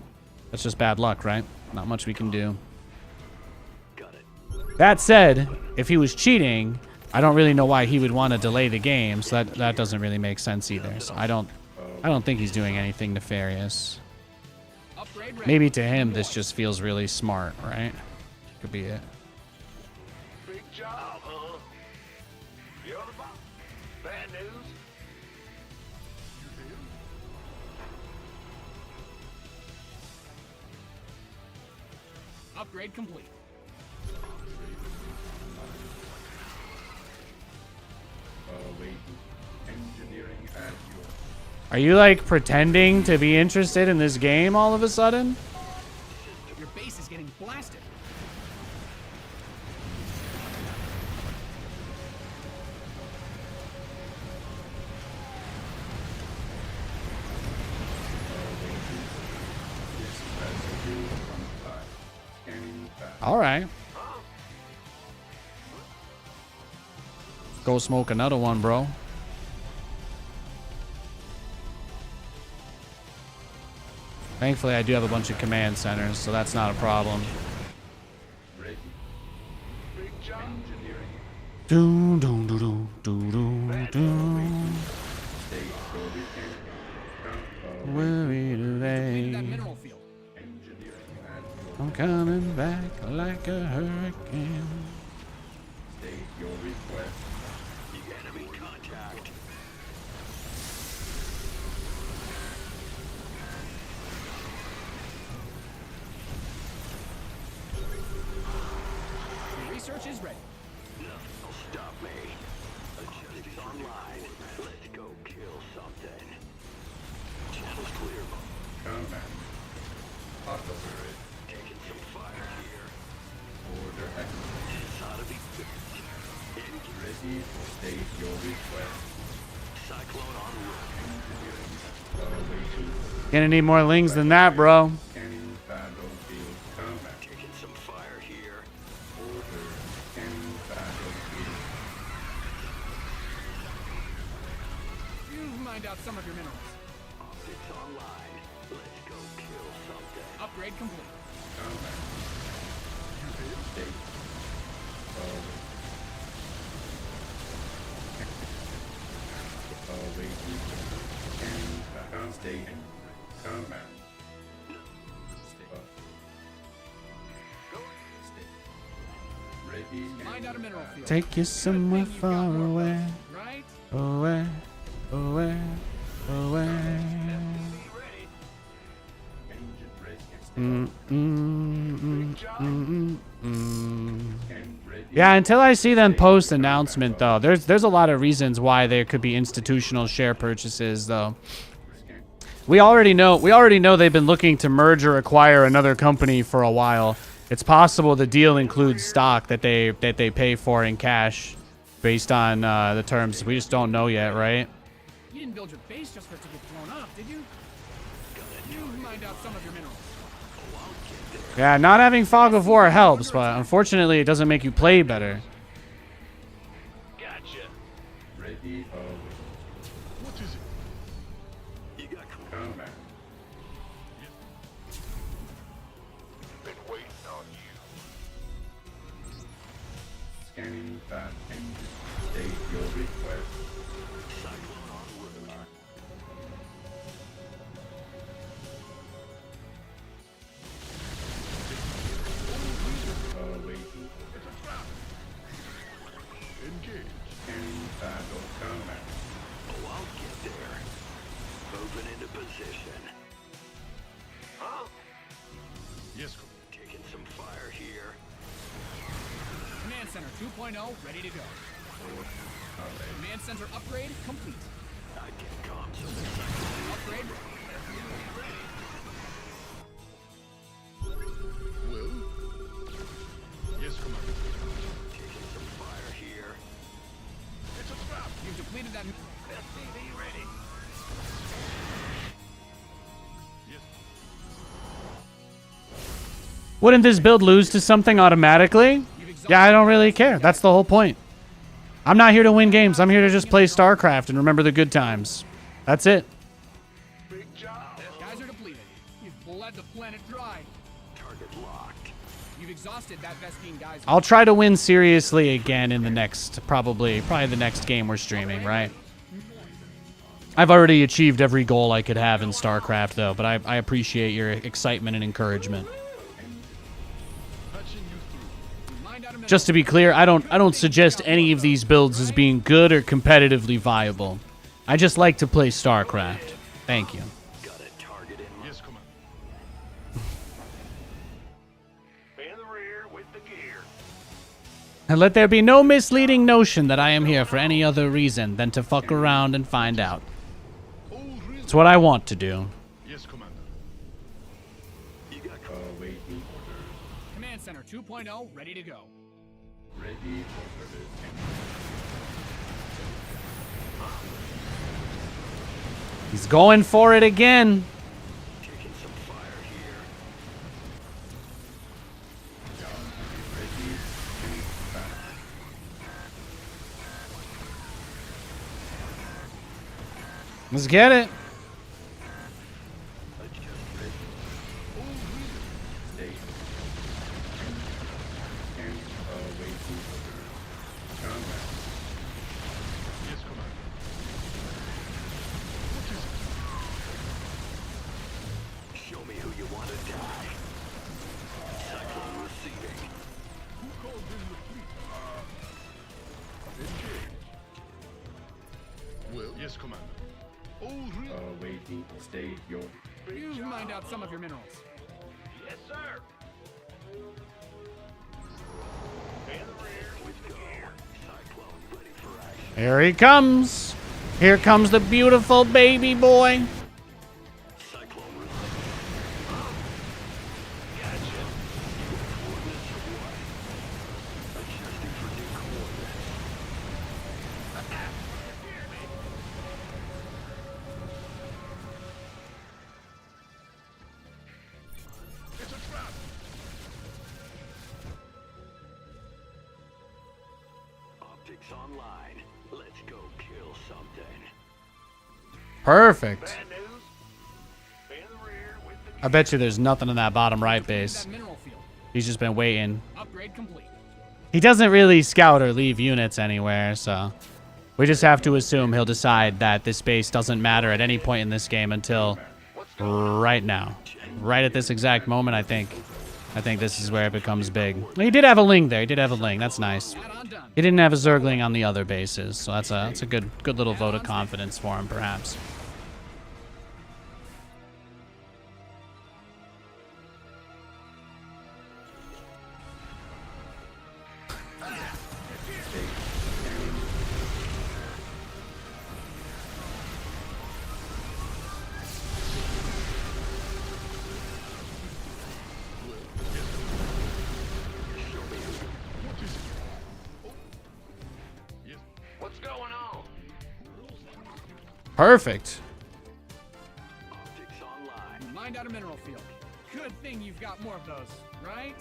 That's just bad luck, right? Not much we can do. Got it. That said, if he was cheating, I don't really know why he would want to delay the game, so that doesn't really make sense either. So I don't think he's doing anything nefarious. Upgrade ready. Maybe to him this just feels really smart, right? Could be it. Big job, huh? You're the boss. Bad news. Upgrade complete. Awaiting engineering at your Are you like pretending to be interested in this game all of a sudden? Your base is getting blasted. residue from site. Scanning back. All right. Go smoke another one, bro. Thankfully, I do have a bunch of command centers, so that's not a problem. Ready. Big job. Engineering. Doom, doom, doom, doom, doom, doom, doom. State your return. Worry Completed that today. mineral field. Engineering at your I'm coming back like a hurricane. state your request. Enemy contact. The research is ready. Nothing will stop me. Adjustments online. Let's go kill something. Channel's clear. Command. Officer it. Taking some fire here. Order executed. This ought to be fixed. Engine Ready. State your request. cyclone en route. Engineering. Awaiting. Gonna need more lings than that, bro. Scanning battlefield. Command. Taking some fire here. Order. Scanning battlefield. You've mined out some of your minerals. Optics online. Let's go kill something. Upgrade complete. Command. State. Awaiting. Scanning battlefield. State. Command. Ready. Mined out a mineral field. Take you somewhere You've got far more away, weapons, right? away, away, away. Engine ready. Mm, mm, mm, mm, mm. And ready. Yeah, until I see them post announcement though, there's a lot of reasons why there could be institutional share purchases though. We already know they've been looking to merge or acquire another company for a while. It's possible the deal includes stock that they pay for in cash, based on the terms. We just don't know yet, right? You didn't build your base just for it to get blown up, did you? You've mined out some of your minerals. Yeah, not having fog of war helps, but unfortunately, it doesn't make you play better. Gotcha. Ready. What is it? You got Command. Been waiting on you. Scanning that engine. State your request. cyclone en route. Awaiting. Engage. Scanning battle. Command. Oh, I'll get there. Moving into position. Huh? Yes, Taking some fire here. Command center 2.0 ready to go. Command center upgrade complete. I can calm some cyclone. Upgrade well. Yes, Commander. Taking some fire here. It's a trap. You've depleted that. SCV ready. Yes. Wouldn't this build lose to something automatically? Yeah, I don't really care. That's the whole point. I'm not here to win games. I'm here to just play StarCraft and remember the good times. That's it. Big job. Guys are depleted. You've bled the planet dry. roasted that Vespine guy's. I'll try to win seriously again in the next, probably the next game we're streaming, right? I've already achieved every goal I could have in StarCraft, though, but I appreciate your excitement and encouragement. Just to be clear, I don't suggest any of these builds as being good or competitively viable. I just like to play StarCraft. Thank you. Got a target in Yes, Commander. In the rear with the gear. And let there be no misleading notion that I am here for any other reason than to fuck around and find out. Oh, really? It's what I want to do. Yes, Commander. You got Awaiting orders. Command Center 2.0 ready to go. Ready for orders. He's going for it again. taking some fire here. Ready to battle. Let's get it. Stay. And awaiting orders. Combat. Yes, Commander. Show me who you want to die. Cyclone receiving. Who called in the fleet? Well, yes, Commander. Oh, really? Awaiting state your. You mined out some of your minerals. Yes, sir. In the rear with the gear. Cyclone ready for action. Here he comes. Here comes the beautiful baby boy. Cyclone receiving. Gotcha. Coordinates of what? Adjusting for new coordinates. It's a trap. Optics online. Let's go kill something. Perfect. Bad news. In the rear with the I bet you there's nothing in that bottom right base. That mineral field. He's just been waiting. Upgrade complete. He doesn't really scout or leave units anywhere, so we just have to assume he'll decide that this base doesn't matter at any point in this game until right now. Right at this exact moment, I think this is where it becomes big. He did have a Ling there. He did have a Ling. That's nice. Add-on done. He didn't have a Zergling on the other bases, so that's a good little vote of confidence for him, perhaps. What's going on? Perfect. Optics online. You mined out a mineral field. Good thing you've got more of those, right?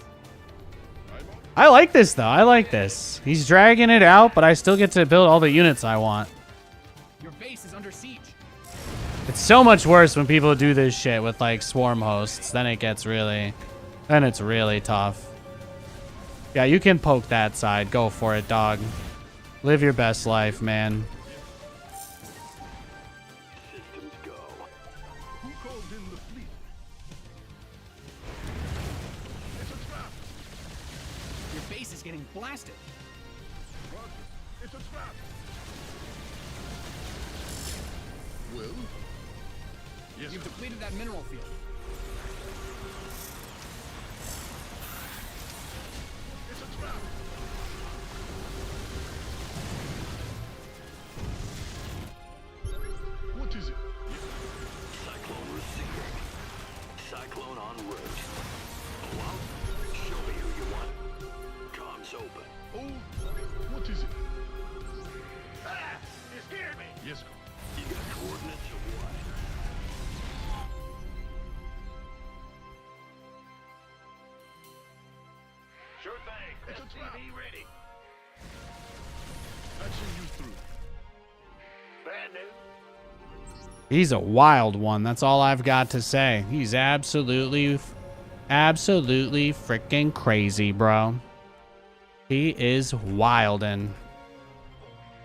I like this, though. I like this. He's dragging it out, but I still get to build all the units I want. Your base is under siege. It's so much worse when people do this shit with, like, swarm hosts. Then it's really tough. Yeah, you can poke that side. Go for it, dog. Live your best life, man. Systems go. Who called in the fleet? It's a trap. Your base is getting blasted. Roger. It's a trap. Well? Yes, You've Commander. depleted that mineral field. It's a trap. What is it? Cyclone receiving. Cyclone en route. Hello? Show me who you want. Comms open. Oh, what is it? Ah! You scared me. Yes, You got coordinates of what? Sure thing. It's a trap. SCV ready. patching you through. Bad news. He's a wild one. That's all I've got to say. He's absolutely Absolutely freaking crazy, bro. He is wildin'.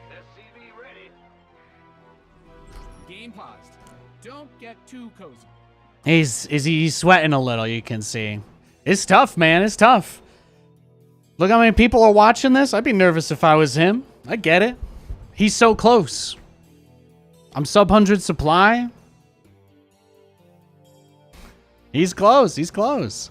SCV ready. Game paused. Don't get too cozy. He's sweating a little, you can see. It's tough, man. It's tough. Look how many people are watching this. I'd be nervous if I was him. I get it. He's so close. I'm sub 100 supply. He's close. He's close.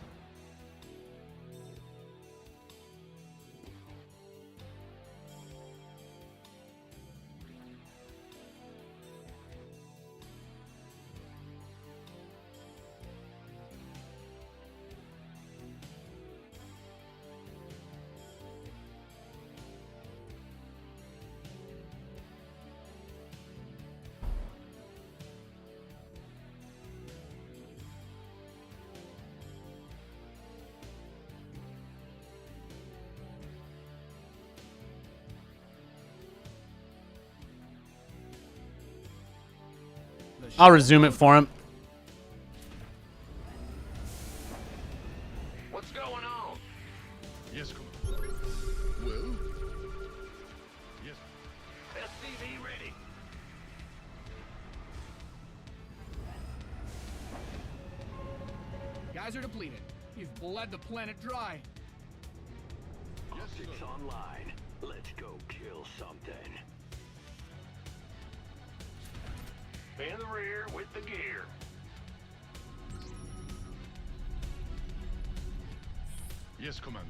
I'll resume it for him. What's going on? Yes, Commander. Well? Yes. SCV ready. Guys are depleted. You've bled the planet dry. Optics online. Let's go kill something. In the rear with the gear. Yes, Commander.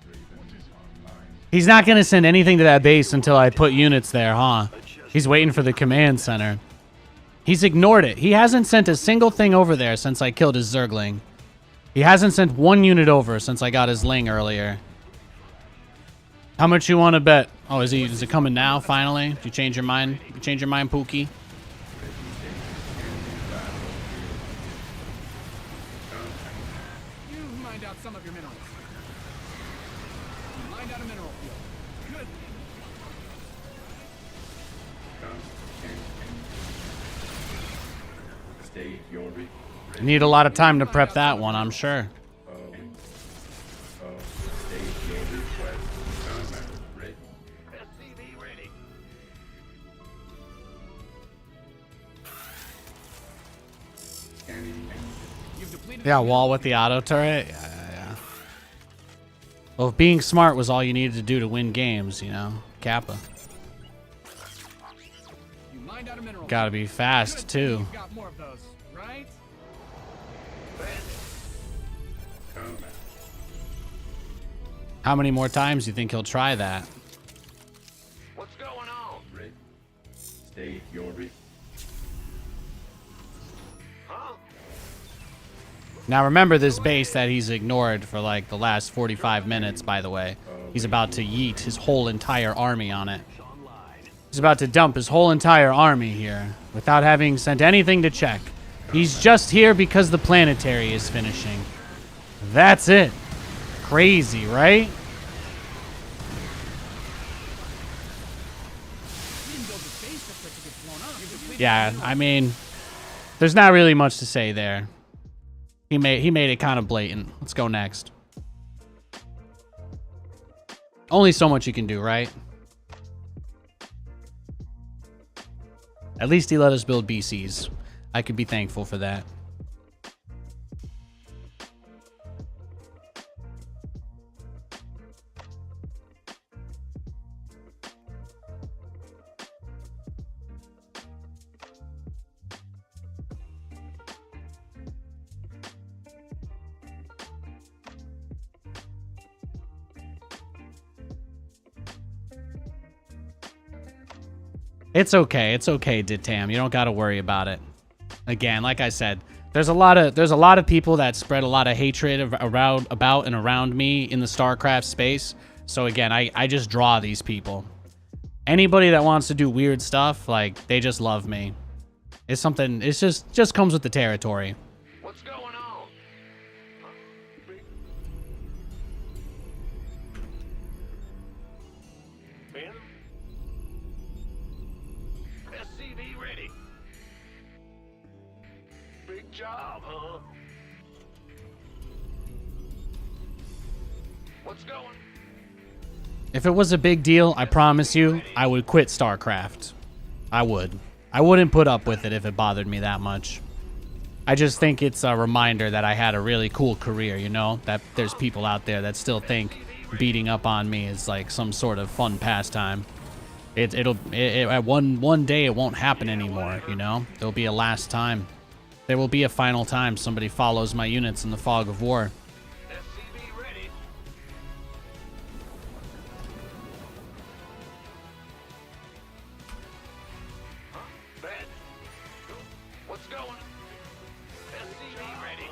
What is it? He's not going to send anything to that base until I put units there, huh? He's waiting for the command center. He's ignored it. He hasn't sent a single thing over there since I killed his Zergling. He hasn't sent one unit over since I got his Ling earlier. How much you want to bet? Oh, is it coming now, finally? Did you change your mind? You change your mind, Pookie? You mined out some of your minerals. You mined out a mineral field. Good. State your request. Need a lot of time to prep that one, I'm sure. State your request. Commander ready. SCV ready. Scanning. You've depleted Yeah, the wall with the auto turret. Yeah. Well, if being smart was all you needed to do to win games, you know, Kappa. You mined out a mineral Gotta be fast, Good. too. You've got more of those, right? Commander. How many more times do you think he'll try that? What's going on? Ready. State your request. Huh? Now remember this base that he's ignored for like the last 45 minutes, by the way. He's about to yeet his whole entire army on it. He's about to dump his whole entire army here without having sent anything to check. He's just here because the planetary is finishing. That's it. Crazy, right? You didn't build the base just for it to get blown up. You've depleted Yeah, the mineral I mean, there's not really much to say there. He made it kind of blatant. Let's go next. Only so much you can do, right? At least he let us build BCs. I could be thankful for that. It's okay. It's okay, Ditam. You don't got to worry about it. Again, like I said, there's a lot of people that spread a lot of hatred about and around me in the StarCraft space. So again, I just draw these people. Anybody that wants to do weird stuff, like, they just love me. It's something, it's just comes with the territory. What's going on? Ben? SCV ready. Big job, huh? What's going? If it was a big deal, I promise you, I would quit StarCraft. I would. I wouldn't put up with it if it bothered me that much. I just think it's a reminder that I had a really cool career, you know? That there's people out there that still think beating up on me is like some sort of fun pastime. One day it won't happen anymore, you know? There'll be a last time. There will be a final time somebody follows my units in the fog of war. SCV ready. Huh? Bad. What's going? SCV ready.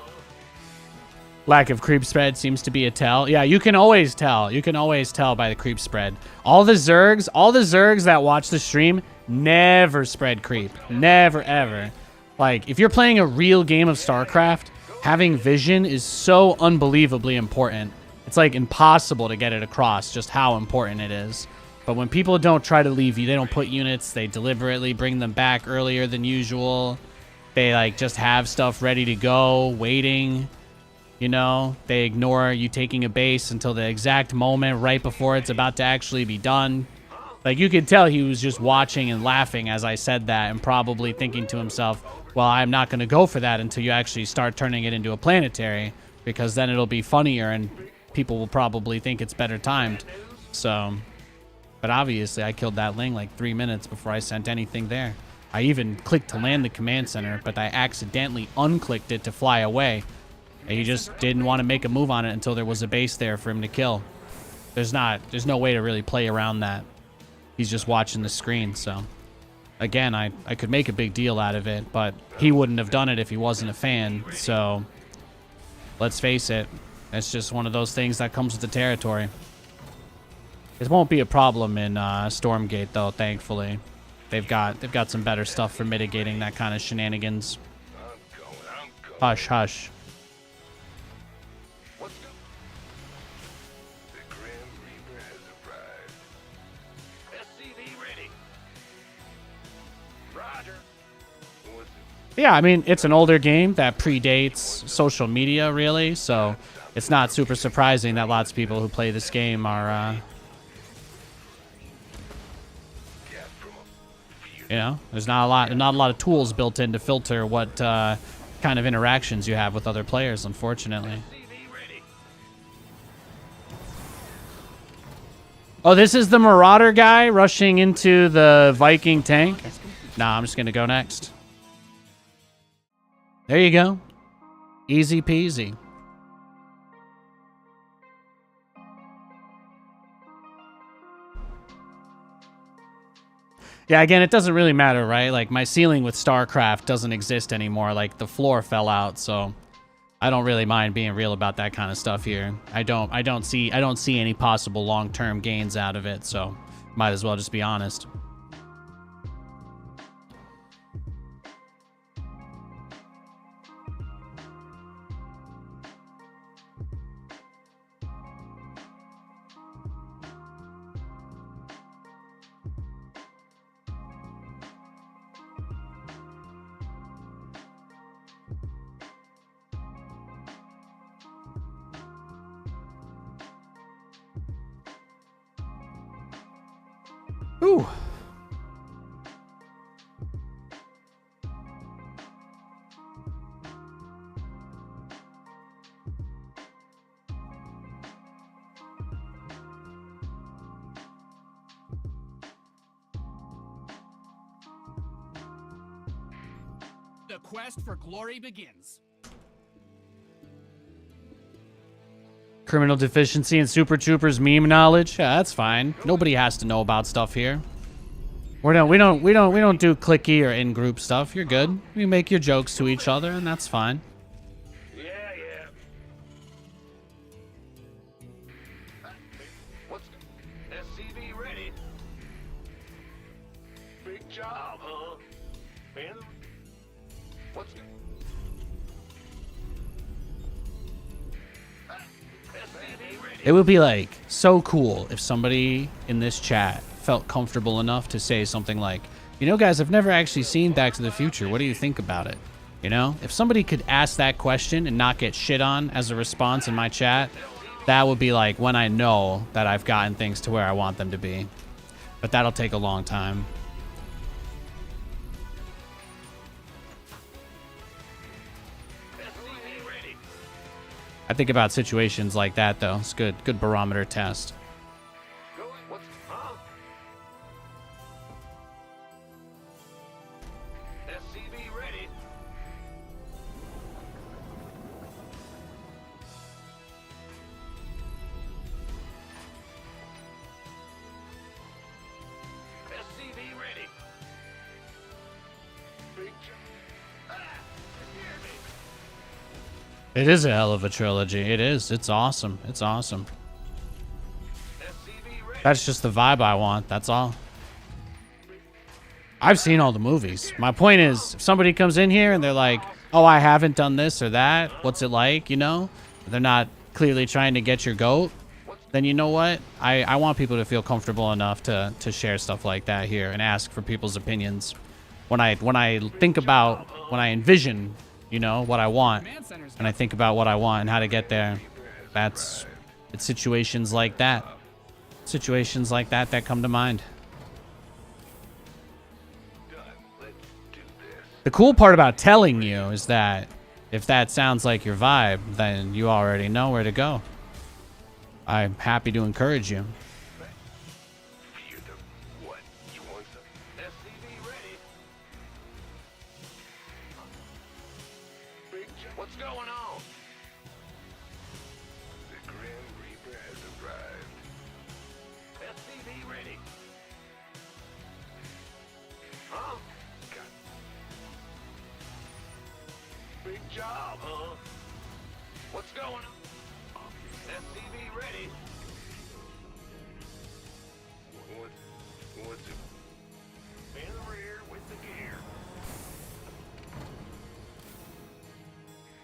Lack of creep spread seems to be a tell. Yeah, you can always tell. You can always tell by the creep spread. All the Zergs that watch the stream never spread creep. Never, ever. Like, if you're playing a real game of StarCraft, having vision is so unbelievably important. It's, like, impossible to get it across just how important it is. But when people don't try to leave you, they don't put units, they deliberately bring them back earlier than usual. They, like, just have stuff ready to go, waiting. You know, they ignore you taking a base until the exact moment right before it's about to actually be done. Like, you could tell he was just watching and laughing as I said that and probably thinking to himself, well, I'm not going to go for that until you actually start turning it into a planetary, because then it'll be funnier and people will probably think it's better timed. So, but obviously I killed that Ling like 3 minutes before I sent anything there. I even clicked to land the command center, but I accidentally unclicked it to fly away. And he just didn't want to make a move on it until there was a base there for him to kill. There's no way to really play around that. He's just watching the screen, so. Again, I could make a big deal out of it, but he wouldn't have done it if he wasn't a fan, so. Let's face it, it's just one of those things that comes with the territory. It won't be a problem in Stormgate, though, thankfully. They've got some better stuff for mitigating that kind of shenanigans. Hush, hush. Yeah, I mean, it's an older game that predates social media, really, so it's not super surprising that lots of people who play this game are, you know, there's not a lot of tools built in to filter what kind of interactions you have with other players, unfortunately. Oh, this is the Marauder guy rushing into the Viking tank? Nah, I'm just gonna go next. There you go. Easy peasy. Yeah, again, it doesn't really matter, right? Like, my ceiling with StarCraft doesn't exist anymore. Like, the floor fell out, so I don't really mind being real about that kind of stuff here. I don't see any possible long-term gains out of it, so might as well just be honest. Ooh. The quest for glory begins. Criminal deficiency and Super Troopers meme knowledge. Yeah, that's fine. Nobody has to know about stuff here. We don't do clicky or in-group stuff. You're good. You make your jokes to each other, and that's fine. Yeah. What's SCV ready? Big job, huh? And what's It would be like so cool if somebody in this chat felt comfortable enough to say something like, you know, guys, I've never actually seen Back to the Future. What do you think about it? You know, if somebody could ask that question and not get shit on as a response in my chat, That would be like when I know that I've gotten things to where I want them to be. But that'll take a long time. I think about situations like that, though. It's good. Good barometer test. SCV ready. SCV ready. Big hear me. It is a hell of a trilogy. It is. It's awesome. It's awesome. SCV ready. That's just the vibe I want. That's all. I've seen all the movies. My point is, if somebody comes in here and they're like, oh, I haven't done this or that, what's it like, you know? They're not clearly trying to get your goat. Then you know what? I want people to feel comfortable enough to share stuff like that here and ask for people's opinions. When I think about, when I envision, you know, what I want, and I think about what I want and how to get there, it's situations like that. Situations like that that come to mind. The cool part about telling you is that if that sounds like your vibe, then you already know where to go. I'm happy to encourage you. What? You want some? SCV ready. Big what's going on? The Grim Reaper has arrived. SCV ready. Huh? Big job, huh? What's going on? SCV ready. What's it? In the rear with the gear.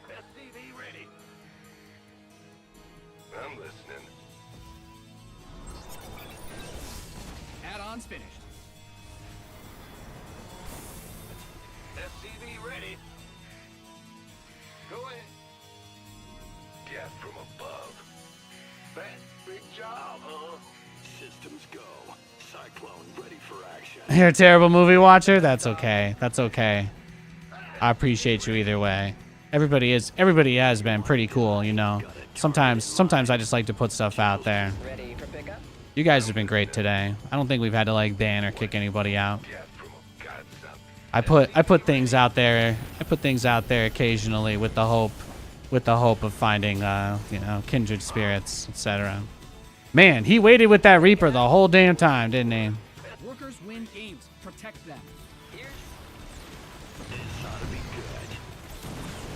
SCV ready. I'm listening. Add-ons finished. SCV ready. Go ahead. Death from above. That big job, huh? Systems go. Cyclone ready for action. You're a terrible movie watcher? That's okay. That's okay. I appreciate you either way. Everybody has been pretty cool, you know. Sometimes I just like to put stuff out there. Ready for pickup? You guys have been great today. I don't think we've had to like ban or kick anybody out. I put things out there. I put things out there occasionally with the hope of finding you know, kindred spirits, etc. Man, he waited with that Reaper the whole damn time, didn't he? Workers win games. Protect them. Here's This ought to be good.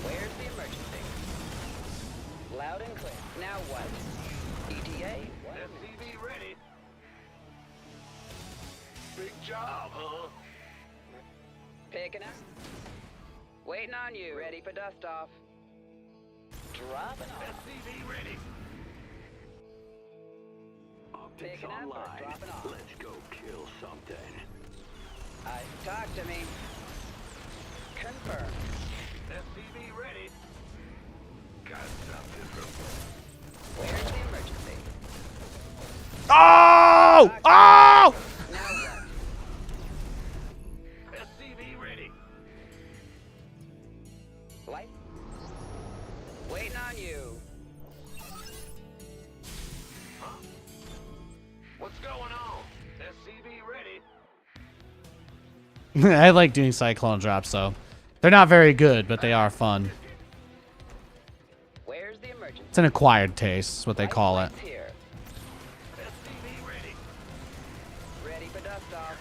where's the emergency? Loud and clear. Now what? ETA? What? SCV ready. Big job, huh? Picking up. Waiting on you. Ready for dust off. Dropping off. SCV ready. Optics Picking up or online. dropping off? Let's go kill something. Talk to me. Confirm. SCV ready. Got something from. Where's the emergency? Oh! Oh! Now what? SCV ready. Light? Waiting on you. What's going on? SCV ready. I like doing cyclone drops though. They're not very good, but they are fun. Where's the emergency? It's an acquired taste, is what they call it. Lights here. SCV ready. Ready for dust off.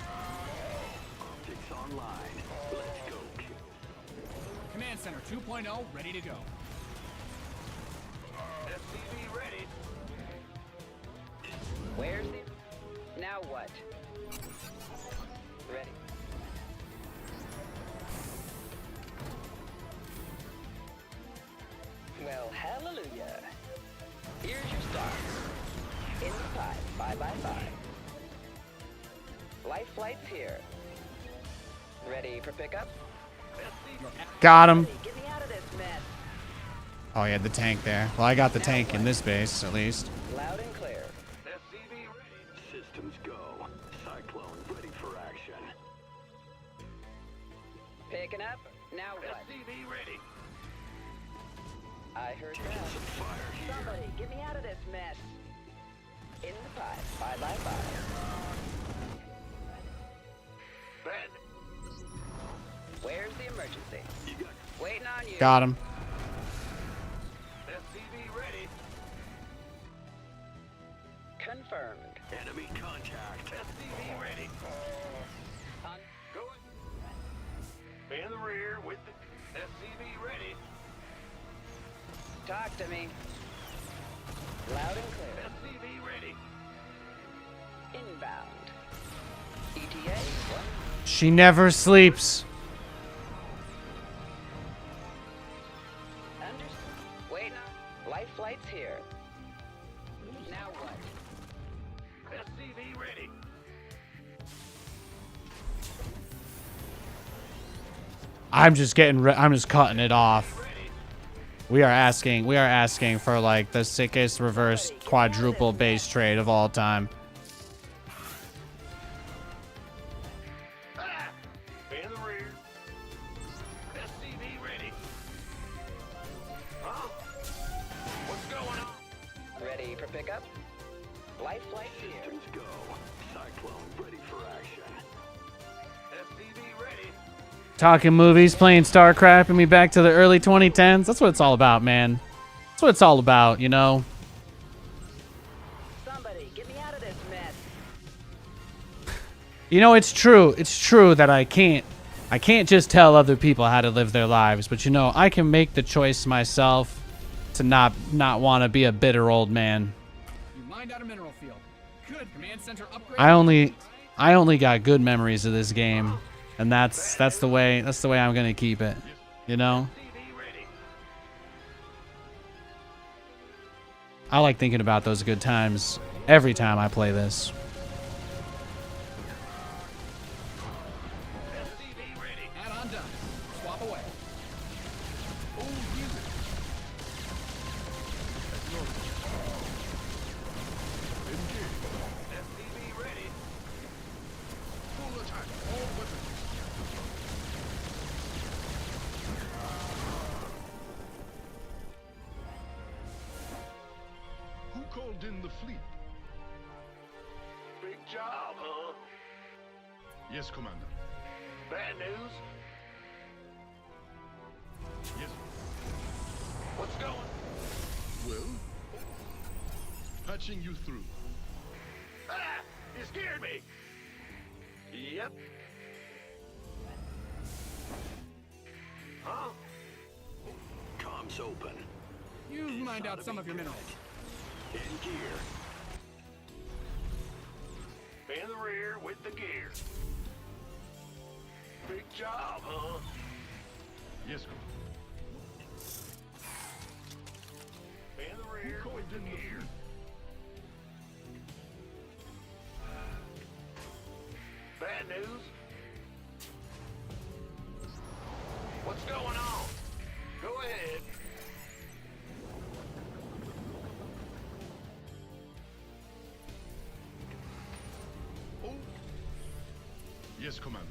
Optics online. Let's go kill. Command Center 2.0 ready to go. SCV ready. Where's the... Now what? Ready. Well, hallelujah. Here's your star. In the pipe. Bye, bye, bye. Life flight's here. Ready for pickup? Got him. Get me out of this mess. Oh, yeah, the tank there. Well, I got the tank in this base, at least. Loud and clear. SCV ready. Systems go. Cyclone ready for action. Picking up. Now what? SCV ready. I heard Taking that. some fire here. Somebody, get me out of this mess. In the pipe. Bye bye bye. Bad. Where's the emergency? You got Waiting on you. Got him. SCV ready. Confirmed. enemy contact. SCV ready. On. Go in. In the rear with the SCV ready. Talk to me. Loud and clear. SCV ready. Inbound. ETA. What? She never sleeps. Understood. Waiting on. Life flight's here. Now what? SCV ready. I'm just I'm just cutting it off. We are asking for like the sickest reverse quadruple base trade of all time. Ah! In the rear. SCV ready. Huh? What's going on? Ready for pickup? Life flight's here. Systems go. Cyclone ready for action. SCV ready. Talking movies, playing StarCraft, and me back to the early 2010s. That's what it's all about, man. That's what it's all about, you know? Somebody, get me out of this mess. You know, it's true. It's true that I can't just tell other people how to live their lives, but you know, I can make the choice myself to not want to be a bitter old man. You mined out a mineral field. Good. Command center upgrade. I only got good memories of this game, and that's the way I'm going to keep it. You know? SCV ready. I like thinking about those good times every time I play this. SCV ready. Add on done. Swap away. Oh, you. SCV ready. Full attack. All weapons. Who called in the fleet? Big job, huh? Yes, Commander. Bad news. Yes. What's going? Well, patching you through. Ah! You scared me. Yep. Huh? Comms open. You've mined out some of your minerals. In gear. In the rear with the gear. Big job, huh? Yes, Commander. In the rear Who called with the in the gear. fleet? Bad news. What's going on? Go ahead. Oh. Yes, Commander.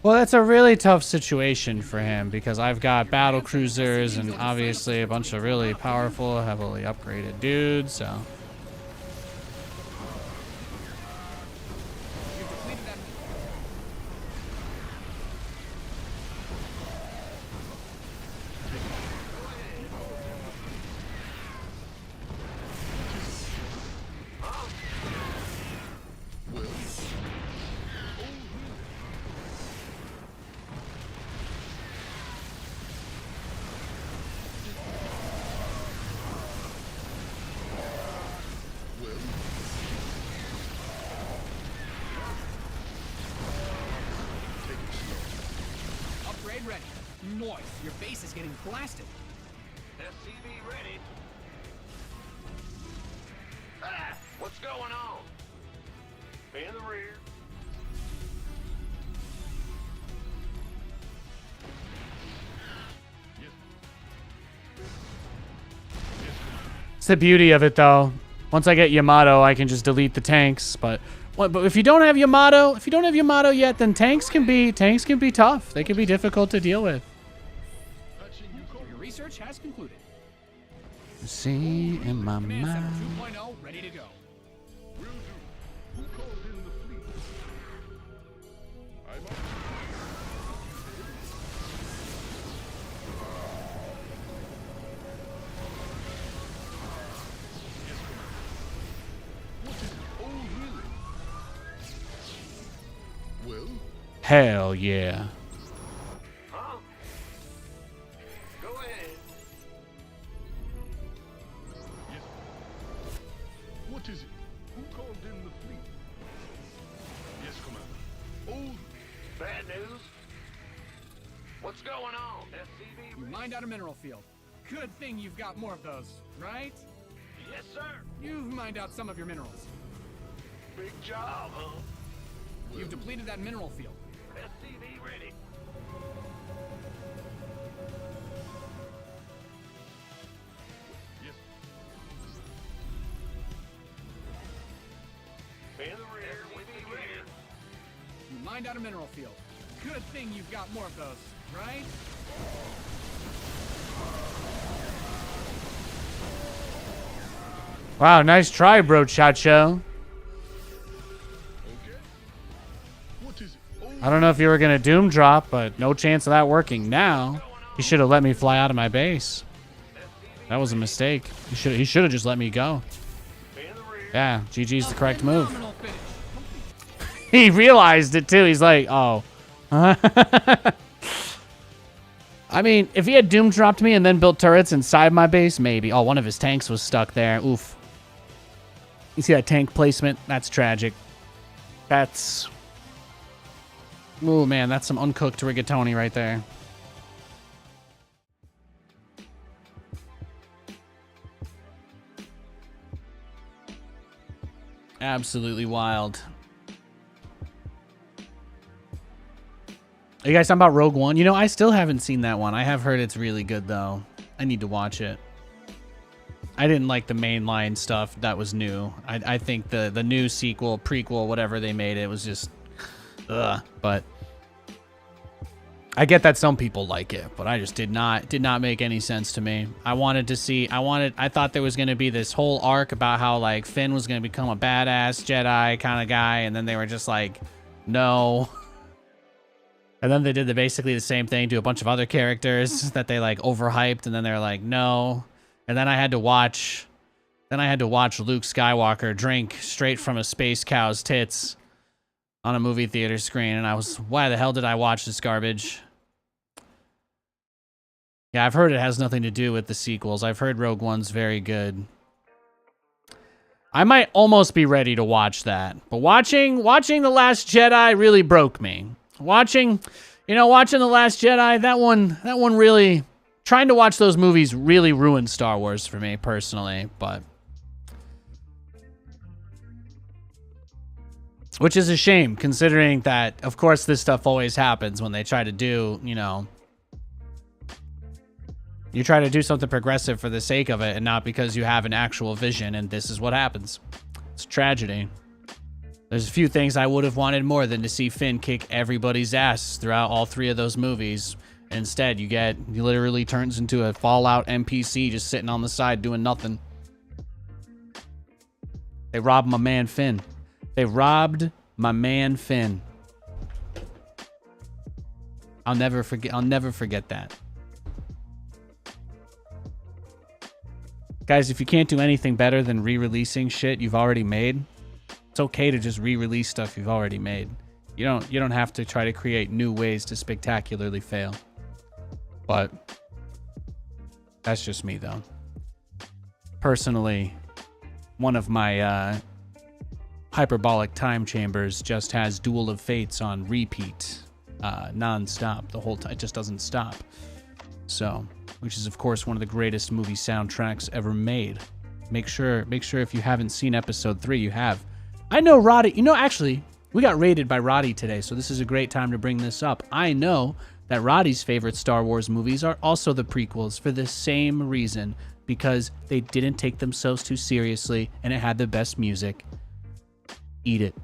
Well, that's a really tough situation for him because I've got battle cruisers and obviously a bunch of really powerful, heavily upgraded dudes, so... You've depleted that. Well, well, take it slow. Upgrade ready. Noise. Your base is getting blasted. SCV ready. Ah! What's going on? In the rear. Yes. the beauty of it, though. Once I get Yamato, I can just delete the tanks. But if you don't have Yamato, yet, then tanks can be tough. They can be difficult to deal with. Your research has concluded. See in my Command Center mind. 2.0 ready to go. Will do. Who called in the fleet? I'm on. What is it? Oh, really? Well, Hell yeah. Huh? Go ahead. yes. What is it? Who called in the fleet? Yes, Commander. Oh, Bad news? What's going on? SCV You mined out a mineral field. Good thing you've got more of those, right? Yes, sir. You've mined out some of your minerals. Big job, huh? You've depleted that mineral field. SCV ready. yes. In the rear with the gear. You mined out a mineral field. Good thing you've got more of those, right? Wow, nice try, bro, Chacho. Okay. What is it? Oh, I don't know if you were gonna doom drop, but no chance of that working now. He should have let me fly out of my base. That was a mistake. He should have just let me go. In the rear. Yeah, GG's the correct move. Phenomenal finish. He realized it too. He's like, oh. I mean, if he had doom dropped me and then built turrets inside my base, maybe. Oh, one of his tanks was stuck there. Oof. You see that tank placement? That's tragic. That's... Ooh, man, that's some uncooked rigatoni right there. Absolutely wild. Are you guys talking about Rogue One? You know, I still haven't seen that one. I have heard it's really good, though. I need to watch it. I didn't like the mainline stuff that was new. I think the new sequel, prequel, whatever they made, it was just... Ugh. But... I get that some people like it, but I just did not make any sense to me. I thought there was going to be this whole arc about how, like, Finn was going to become a badass Jedi kind of guy, and then they were just like, no... And then they did basically the same thing to a bunch of other characters that they like overhyped, and then they're like, no. And then I had to watch Luke Skywalker drink straight from a space cow's tits on a movie theater screen, and I was, why the hell did I watch this garbage? Yeah, I've heard it has nothing to do with the sequels. I've heard Rogue One's very good. I might almost be ready to watch that, but watching The Last Jedi really broke me. Watching The Last Jedi, that one really, trying to watch those movies really ruined Star Wars for me personally, but which is a shame considering that, of course, this stuff always happens when they try to do, you try to do something progressive for the sake of it and not because you have an actual vision, and this is what happens. It's a tragedy. There's a few things I would have wanted more than to see Finn kick everybody's ass throughout all three of those movies. Instead, he literally turns into a Fallout NPC just sitting on the side doing nothing. They robbed my man Finn. I'll never forget that. Guys, if you can't do anything better than re-releasing shit you've already made, it's okay to just re-release stuff you've already made. You don't have to try to create new ways to spectacularly fail. But that's just me, though. Personally, one of my hyperbolic time chambers just has Duel of Fates on repeat, non-stop the whole time. It just doesn't stop. So, which is of course one of the greatest movie soundtracks ever made. Make sure if you haven't seen episode 3, you have. I know Roddy, actually, we got raided by Roddy today, so this is a great time to bring this up. I know that Roddy's favorite Star Wars movies are also the prequels for the same reason. because they didn't take themselves too seriously and it had the best music. Eat it.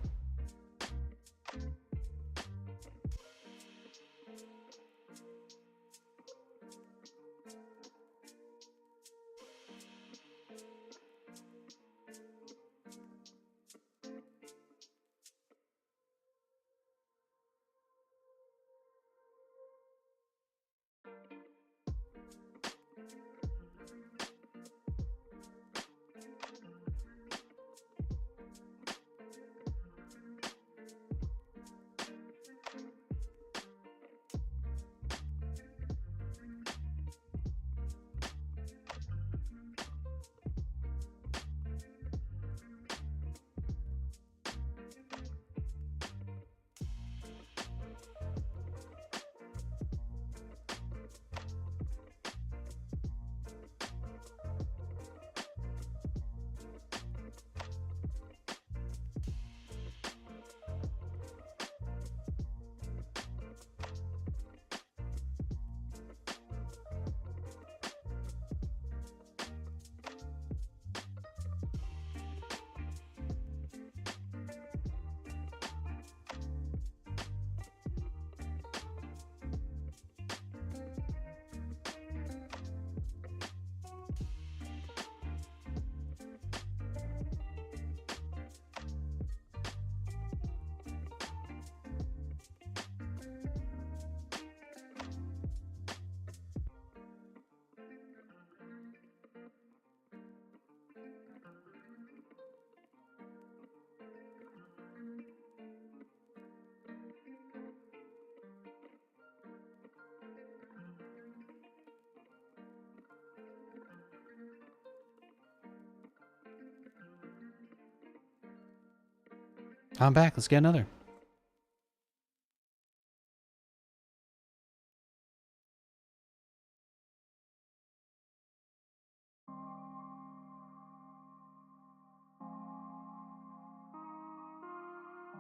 I'm back. Let's get another.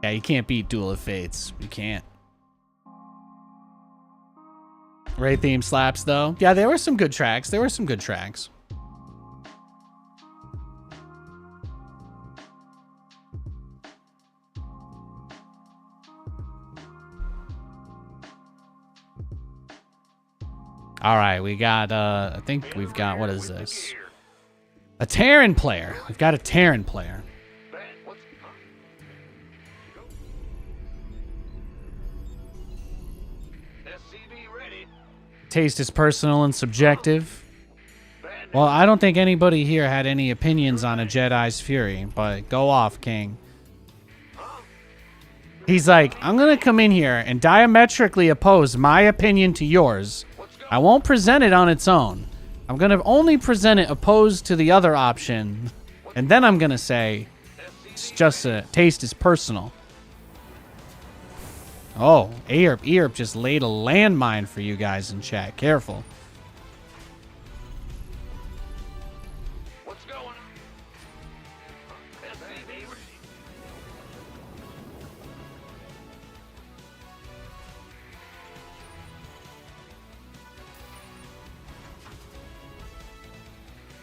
Yeah, you can't beat Duel of Fates. You can't. Raid theme slaps, though. Yeah, there were some good tracks. There were some good tracks. All right, we got, I think we've got, what is this? A Terran player. We've got a Terran player. Taste is personal and subjective. Well, I don't think anybody here had any opinions on a Jedi's Fury, but go off, King. He's like, I'm going to come in here and diametrically oppose my opinion to yours. I won't present it on its own. I'm going to only present it opposed to the other option. And then I'm going to say, it's just a taste is personal. Oh, Earp just laid a landmine for you guys in chat. Careful. What's going on?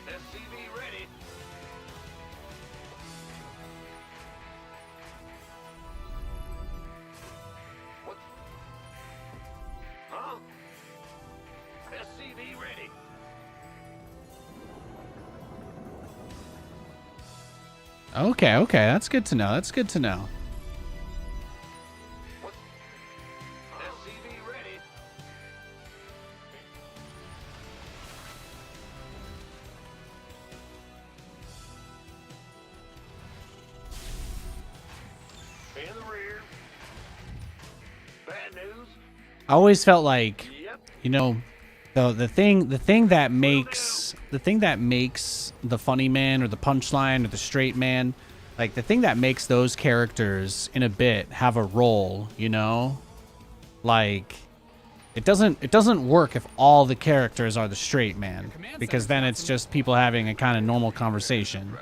SCV ready. What? Huh? SCV ready. Okay, okay. That's good to know. That's good to know. What? SCV ready. In the rear. Bad news. I always felt like, Yep. you know, the thing that makes the funny man or the punchline or the straight man, like the thing that makes those characters in a bit have a role, you know, like it doesn't work if all the characters are the straight man, because then it's just people having a kind of normal conversation.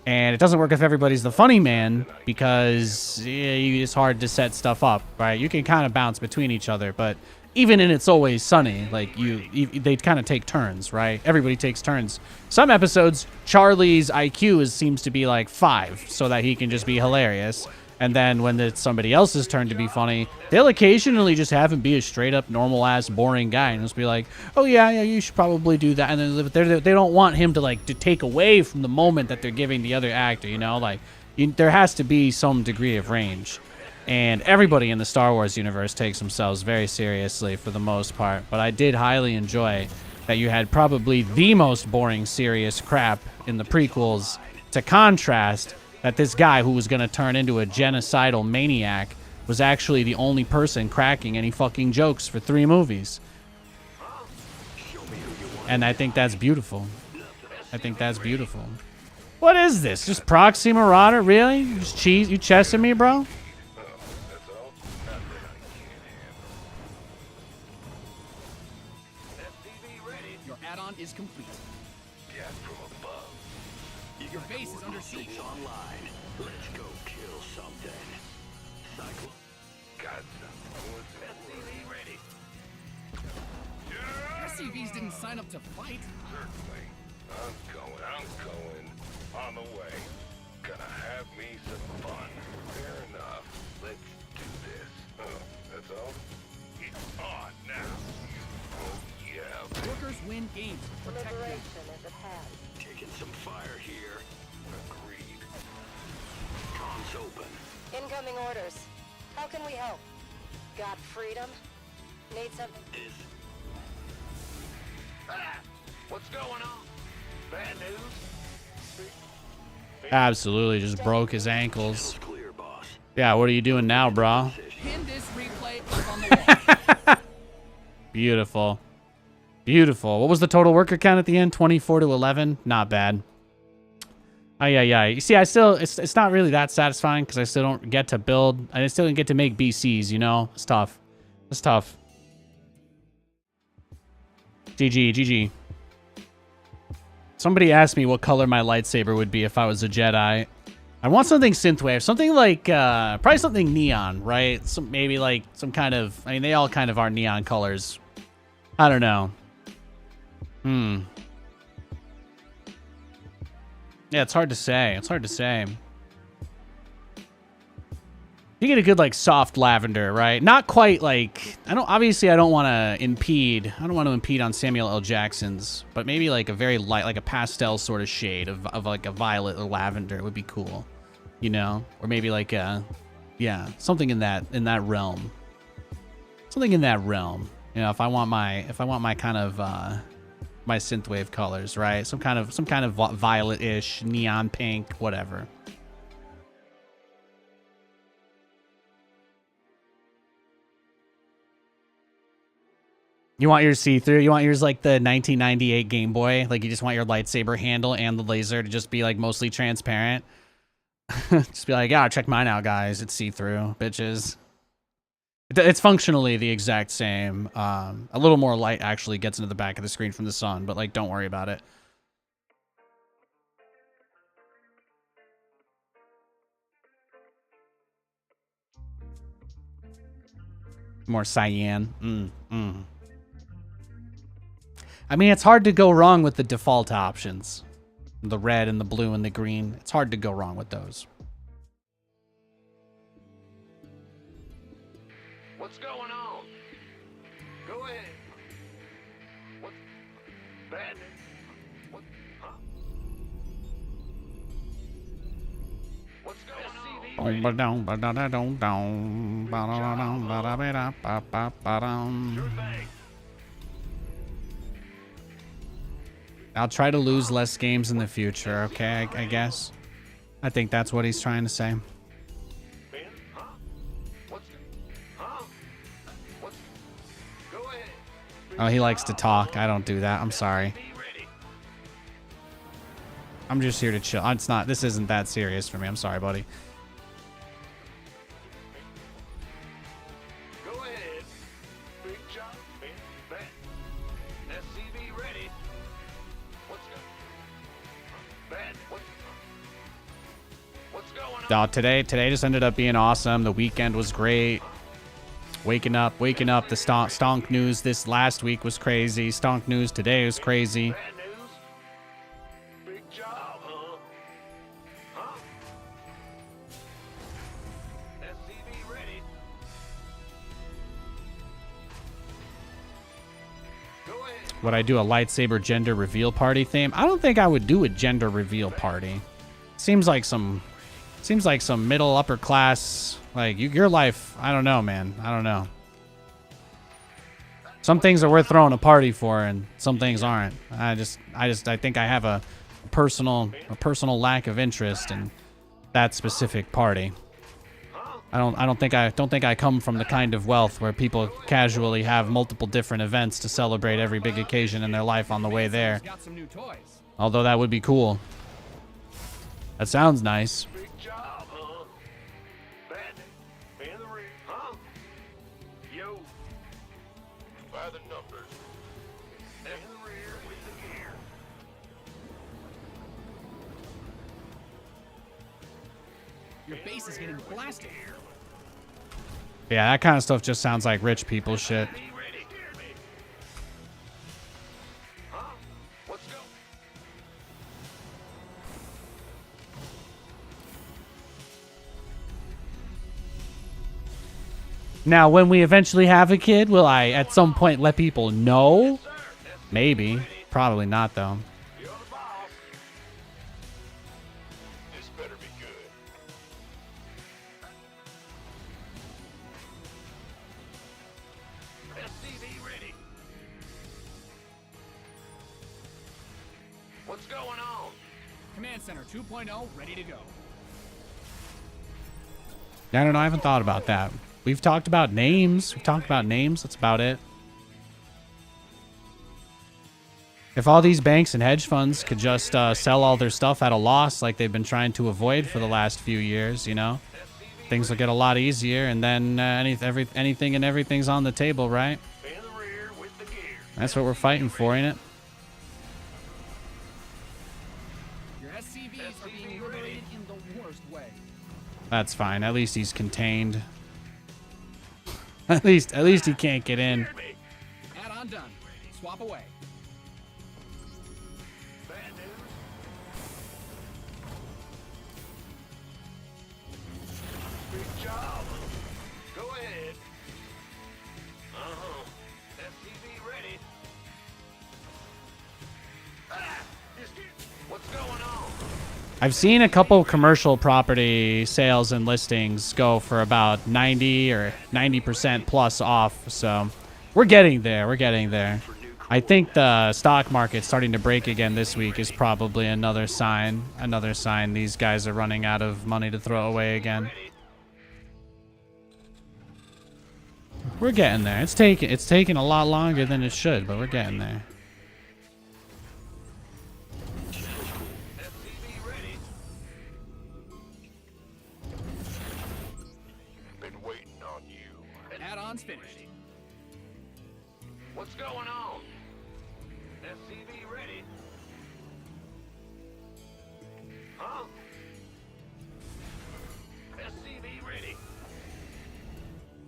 And it doesn't work if everybody's the funny man because it's hard to set stuff up, right? You can kind of bounce between each other, but even in It's Always Sunny, like they kind of take turns, right? Everybody takes turns. Some episodes, Charlie's IQ seems to be like 5 so that he can just be hilarious. And then when it's somebody else's turn to be funny, they'll occasionally just have him be a straight up normal ass boring guy and just be like, oh yeah, you should probably do that. And then they don't want him to like to take away from the moment that they're giving the other actor, you know, like there has to be some degree of range. And everybody in the Star Wars universe takes themselves very seriously for the most part. But I did highly enjoy that you had probably the most boring serious crap in the prequels to contrast that this guy who was going to turn into a genocidal maniac was actually the only person cracking any fucking jokes for 3 movies. And I think that's beautiful. I think that's beautiful. What is this? Just Proxy Marauder? Really? Just cheese? You chesting me, bro? Your add-on is complete. Gas from above. Your base is under siege. Online. Let's go kill something. Cycle. Got some. SCV ready. SCVs didn't sign up to fight. Certainly. I'm going. On the way. Gonna have me some fun. Fair enough. Let's do this. Oh, that's all? It's on now. Oh, yeah. Workers win games. Protect them. Taking some fire here. Agreed. Comms open. Incoming orders. How can we help? Got freedom? Need something? Is Ah! What's going on? Bad news? Absolutely, just broke his ankles. clear, boss. Yeah, what are you doing now, bro? Pin this replay up on the wall. Beautiful. Beautiful. What was the total worker count at the end? 24 to 11? Not bad. Yeah. You see, it's not really that satisfying because I still don't get to build. I still don't get to make BCs, you know? It's tough. It's tough. GG. Somebody asked me what color my lightsaber would be if I was a Jedi. I want something synthwave, something like, probably something neon, right? Maybe like some kind of, I mean, they all kind of are neon colors. I don't know. Yeah, it's hard to say. You get a good, like, soft lavender, right? Not quite like, I don't want to impede on Samuel L. Jackson's, but maybe like a very light, like a pastel sort of shade of like a violet or lavender would be cool, you know? Or maybe like yeah, something in that realm. Something in that realm. You know, if I want my kind of, my synthwave colors, right? Some kind of violet-ish, neon pink, whatever. You want yours see-through? You want yours like the 1998 Game Boy? Like you just want your lightsaber handle and the laser to just be like mostly transparent? Just be like, yeah, check mine out, guys. It's see-through, bitches. It's functionally the exact same. A little more light actually gets into the back of the screen from the sun, but like, don't worry about it. More cyan. I mean, it's hard to go wrong with the default options. The red and the blue and the green. It's hard to go wrong with those. What's going on? Go ahead. What's bad news? What? Huh? What's going on? Sure thing. I'll try to lose less games in the future, okay, I guess. I think that's what he's trying to say. Oh, he likes to talk. I don't do that. I'm sorry. I'm just here to chill. This isn't that serious for me. I'm sorry, buddy. Go ahead. Big job. SCV ready. What's good? Bad. What? Today just ended up being awesome. The weekend was great. Waking up. The stonk news this last week was crazy. Stonk news today was crazy. Bad news? Big job, huh? Huh? SCV ready. Go ahead. Would I do a lightsaber gender reveal party theme? I don't think I would do a gender reveal party. Seems like some middle upper class, like your life. I don't know, man. I don't know. Some things are worth throwing a party for, and some things aren't. I think I have a personal lack of interest in that specific party. I don't think I come from the kind of wealth where people casually have multiple different events to celebrate every big occasion in their life on the way there. Got some new toys. Although that would be cool. That sounds nice. Big job, huh? Bandit, in the rear, huh? Yo. By the numbers. In the rear with the gear. Your base is getting blasted. Yeah, that kind of stuff just sounds like rich people shit. Be ready. Hear me. Huh? Let's go. Now, when we eventually have a kid, will I at some point let people know? Maybe. Probably not, though. You're the boss. This better be good. SCV ready. What's going on? Command Center 2.0 ready to go. I don't know. I haven't thought about that. We've talked about names. That's about it. If all these banks and hedge funds could just sell all their stuff at a loss like they've been trying to avoid for the last few years, you know, things will get a lot easier, and then anything and everything's on the table, right? In the rear with the gear. That's what we're fighting for, ain't it? Your SCVs are being liberated in the worst way. That's fine. At least he's contained. At least he can't get in. Hear me. Add-on done. Swap away. Bad news. Big job. Go ahead. Uh-huh. SCV ready. Ah! What's going on? I've seen a couple commercial property sales and listings go for about 90 or 90% plus off. So we're getting there. I think the stock market's starting to break again this week is probably another sign. These guys are running out of money to throw away again. We're getting there. It's taking a lot longer than it should, but we're getting there. SCV ready. Been waiting on you. Add-ons finished. What's going on? SCV ready. Huh? SCV ready.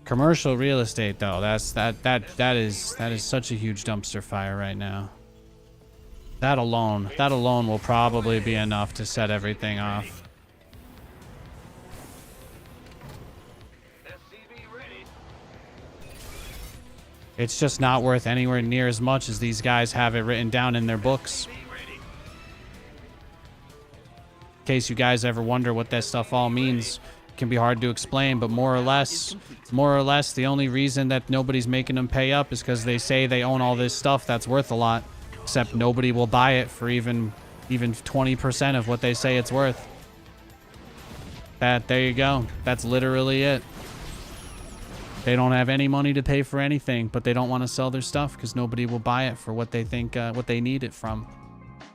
Commercial real estate, though, that is such a huge dumpster fire right now. That alone will probably be enough to set everything off. SCV ready. It's just not worth anywhere near as much as these guys have it written down in their books. Be ready. In case you guys ever wonder what that stuff all means, it can be hard to explain, but more or less, the only reason that nobody's making them pay up is because they say they own all this stuff that's worth a lot, except nobody will buy it for even 20% of what they say it's worth. There you go. That's literally it. They don't have any money to pay for anything, but they don't want to sell their stuff because nobody will buy it for what they think, what they need it from.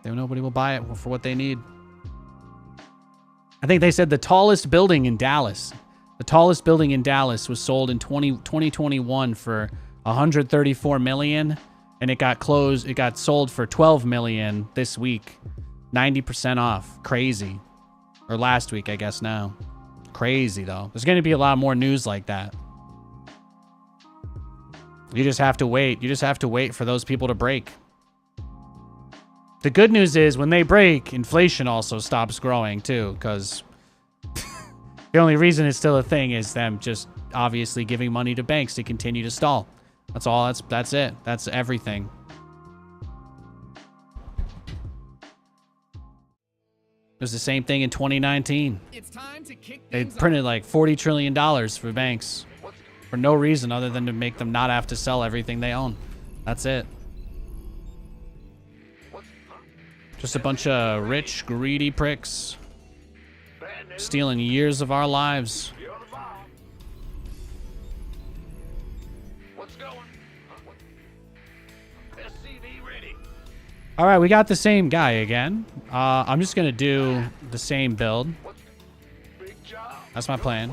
Nobody will buy it for what they need. I think they said the tallest building in Dallas was sold in 2021 for $134 million, and it got sold for $12 million this week. 90% off. Crazy. Or last week, I guess now. Crazy, though. There's going to be a lot more news like that. You just have to wait. You just have to wait for those people to break. The good news is when they break, inflation also stops growing too, because the only reason it's still a thing is them just obviously giving money to banks to continue to stall. That's all. That's it. That's everything. It was the same thing in 2019. It's time to kick They things printed like $40 trillion for banks for no reason other than to make them not have to sell everything they own. That's it. Just a bunch of rich, greedy pricks stealing years of our lives. What's going? SCV ready. All right, we got the same guy again. I'm just going to do the same build. Big job. That's my plan.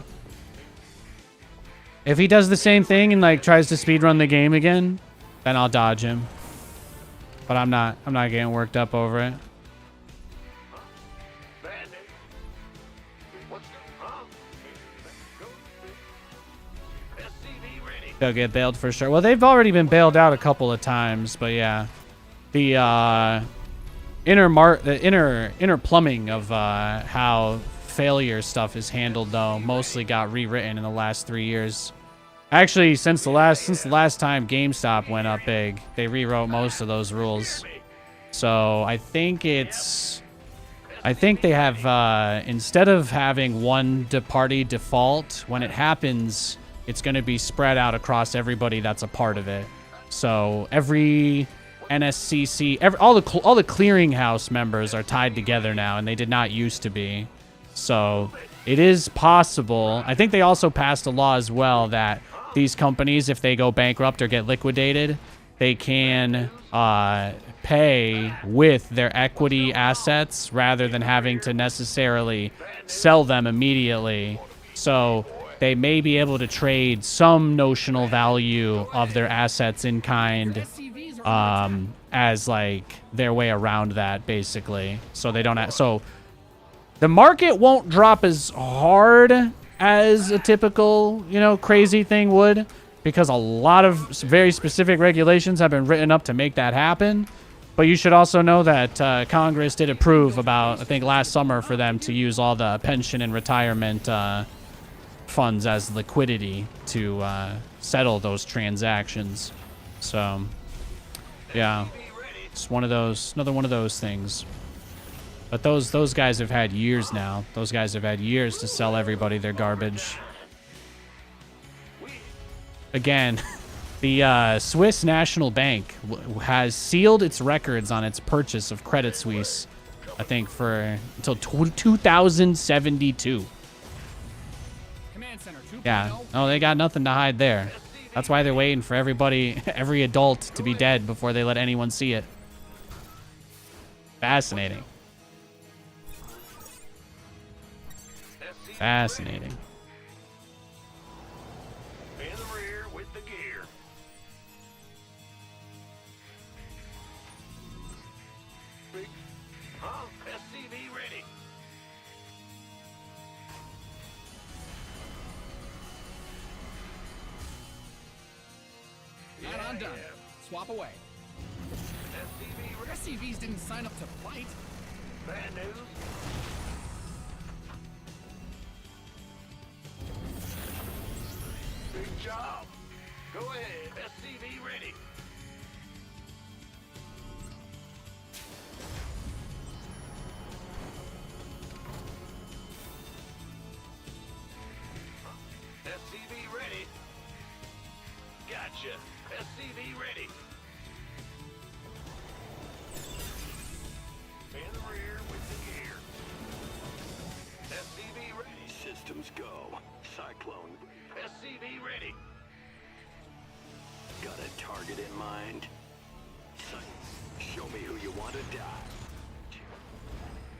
If he does the same thing and like tries to speedrun the game again, then I'll dodge him. But I'm not getting worked up over it. They'll get bailed for sure. Well, they've already been bailed out a couple of times, but yeah. The inner plumbing of how failure stuff is handled though mostly got rewritten in the last 3 years. Actually, since the last time GameStop went up big, they rewrote most of those rules. So I think they have instead of having one party default, when it happens, it's going to be spread out across everybody that's a part of it. So every NSCC, all the clearinghouse members are tied together now, and they did not used to be. So it is possible. I think they also passed a law as well that these companies, if they go bankrupt or get liquidated, they can pay with their equity assets rather than having to necessarily sell them immediately. So they may be able to trade some notional value of their assets in kind as like their way around that, basically. So they don't so the market won't drop as hard as a typical, crazy thing would, because a lot of very specific regulations have been written up to make that happen. But you should also know that Congress did approve about, I think last summer, for them to use all the pension and retirement funds as liquidity to settle those transactions. So yeah, it's another one of those things. But those guys have had years now. Those guys have had years to sell everybody their garbage. Again, the Swiss National Bank has sealed its records on its purchase of Credit Suisse, I think, until 2072. Command Center 2.0. Yeah, no, they got nothing to hide there. That's why they're waiting for everybody, every adult, to be dead before they let anyone see it. Fascinating. Fascinating. In the rear with the gear. Big, SCV ready. Add-on done. Swap away. SCV ready. SCVs didn't sign up to fight. Bad news. Big job. Go ahead. SCV ready. SCV ready. Gotcha. SCV ready. In the rear with the gear. SCV ready. Systems go. Cyclone. SCV ready. Got a target in mind? Show me who you want to die.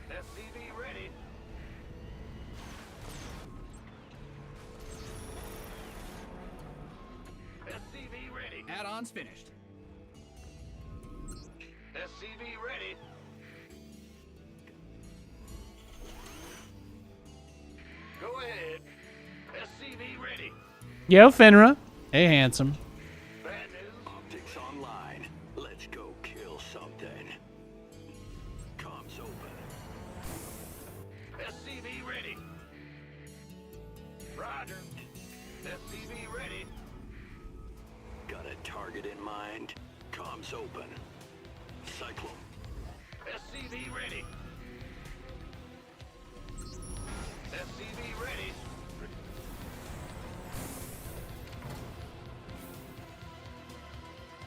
SCV ready. SCV ready. Add-ons finished. SCV ready. Go ahead. SCV ready. Yo, Finra. Hey, handsome. Bad news. Optics online. Let's go kill something. Comms open. SCV ready. Roger. SCV ready. Got a target in mind. Comms open. Cyclone. SCV ready. SCV ready.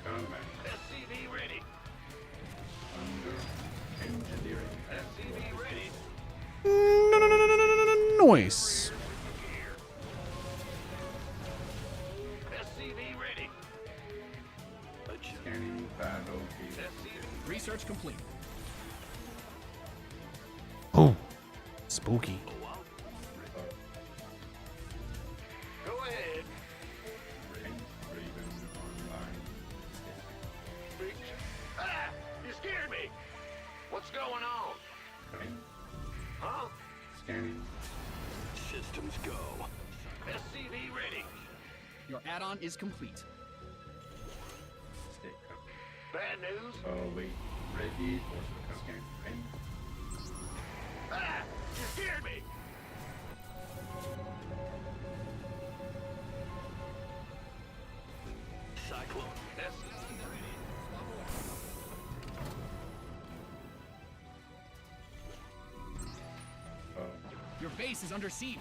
Combat. SCV ready. Under engineering. SCV ready. Noise. SCV ready. Scanning battlefield. SCV. Research complete. Oh, spooky. Go ahead. Raven online. Big. Ah! You scared me. What's going on? Huh? Scanning. Systems go. SCV ready. Your add-on is complete. Stay up. Bad news. Wait. Ready for scan. Ah! You scared me. Cyclone. SCV ready. Your base is under siege.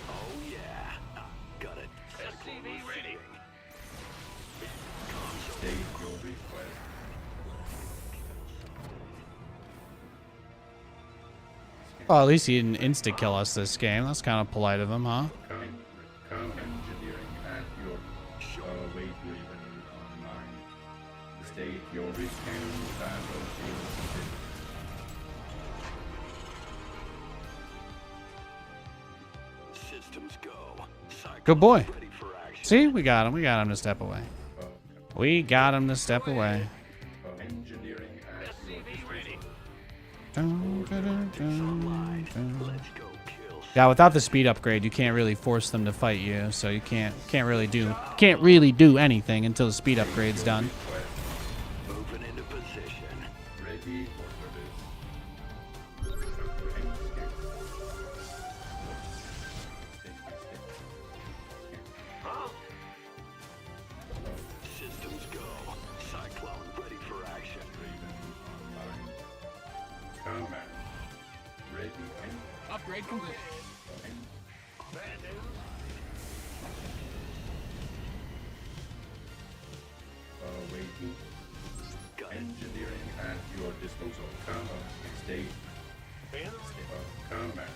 Oh yeah. Got it. SCV ready. State your request. Well, at least he didn't insta-kill us this game. That's kind of polite of him, huh? Come engineering at your wait Raven online. State your rescan battlefield. Systems go. Cyclone Good boy. ready for action. See, we got him. We got him to step away. We got him to step away. Engineering at your SCV ready. Dun, dun, dun, dun, Online. dun. Let's go kill Yeah, without the speed upgrade, you can't really force them to fight you, so you can't really do anything until the speed upgrade's done. moving into position. ready for service. Huh? Systems go. Cyclone ready for action. Raven online. Command. Ready and Upgrade complete. Bad news. waiting. Got it. Engineering at your disposal. State command.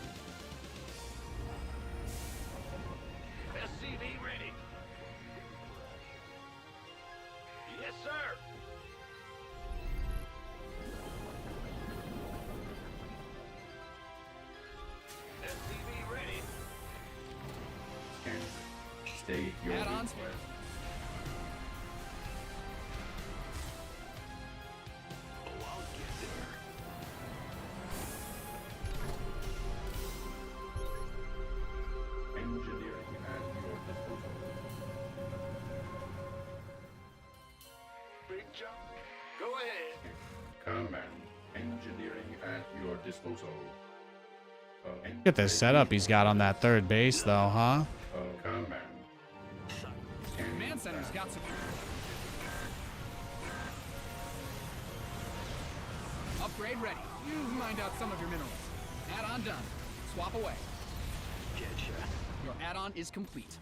SCV ready. Yes, sir. SCV ready. Scan. State your Add-ons. request. Oh, I'll get there. Engineering at your disposal. Big jump. Go ahead. Command. Engineering at your disposal. Get this setup he's got on that third base, though, huh? Command. Command center's got secure. Upgrade ready. You've mined out some of your minerals. Add-on done. Swap away. Getcha. Your add-on is complete.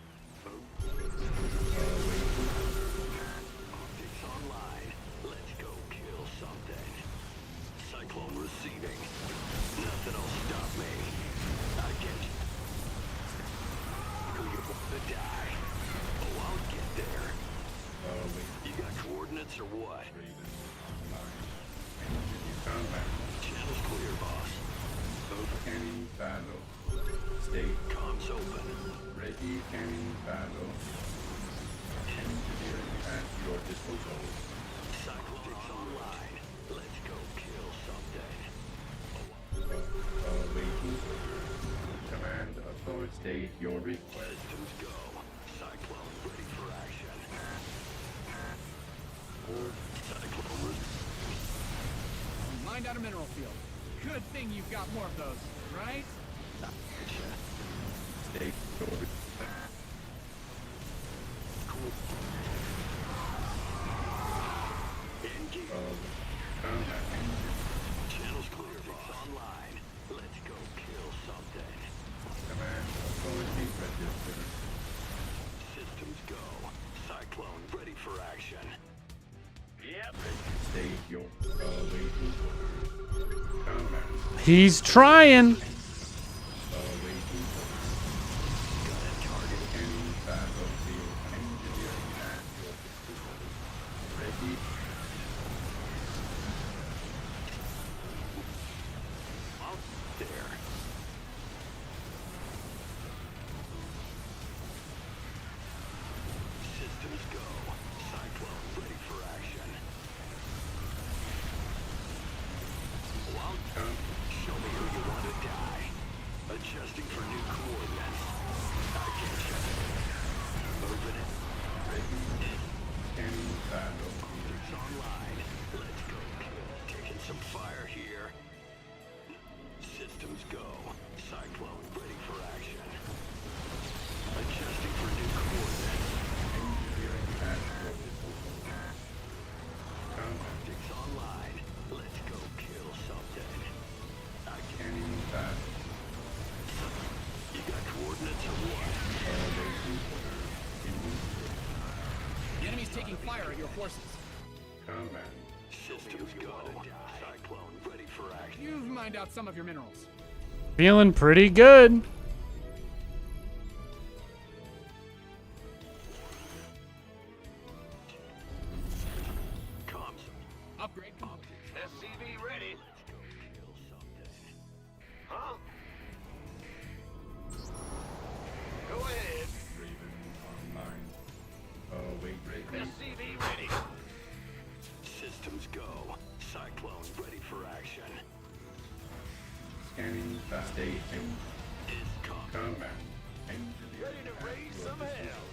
Optics online. Let's go kill something. Cyclone receiving. Nothing'll stop me. I get you. Who you want to die? Oh, I'll get there. You got coordinates or what? Command. Channel's clear, boss. Canning battle. State Comms open. ready. Canning battle. Engineering at your disposal. Cyclone's online. Let's go kill something. Waiting. Command authority. your request. Systems go. Cyclone ready for action. Cyclone Mined out a mineral field. Good thing you've got more of those, right? State your request. engage. Contact engine. Channels clear. Online. Let's go kill something. Command authority registered. Systems go. Cyclone ready for action. Yep. State your awaiting orders. Command He's trying. awaiting orders. Target any battlefield engineering at your disposal. Ready. Out there. Systems go. Cyclone ready for action. Well, show me who you want to die. Adjusting for new coordinates. I get you. Moving it. Any battlefield. It's online. Let's go kill. Taking some fire here. Systems go. Cyclone ready for action. Adjusting for new coordinates. Engineering at your disposal. Command Optics online. Let's go kill something. I can. any battle. You got coordinates or what? Awaiting orders. Immediate. The enemy's taking fire at your forces. Command. Systems go. Cyclone ready for action. You've mined out some of your minerals. Feeling pretty good. Comms. Upgrade complete. SCV ready. Let's go kill something. Huh? Go ahead. Raven online. Await Raven. SCV ready. Systems go. Cyclone ready for action. Scanning fast. State engine. Income. Command. Engineering Ready to at raise your some hell.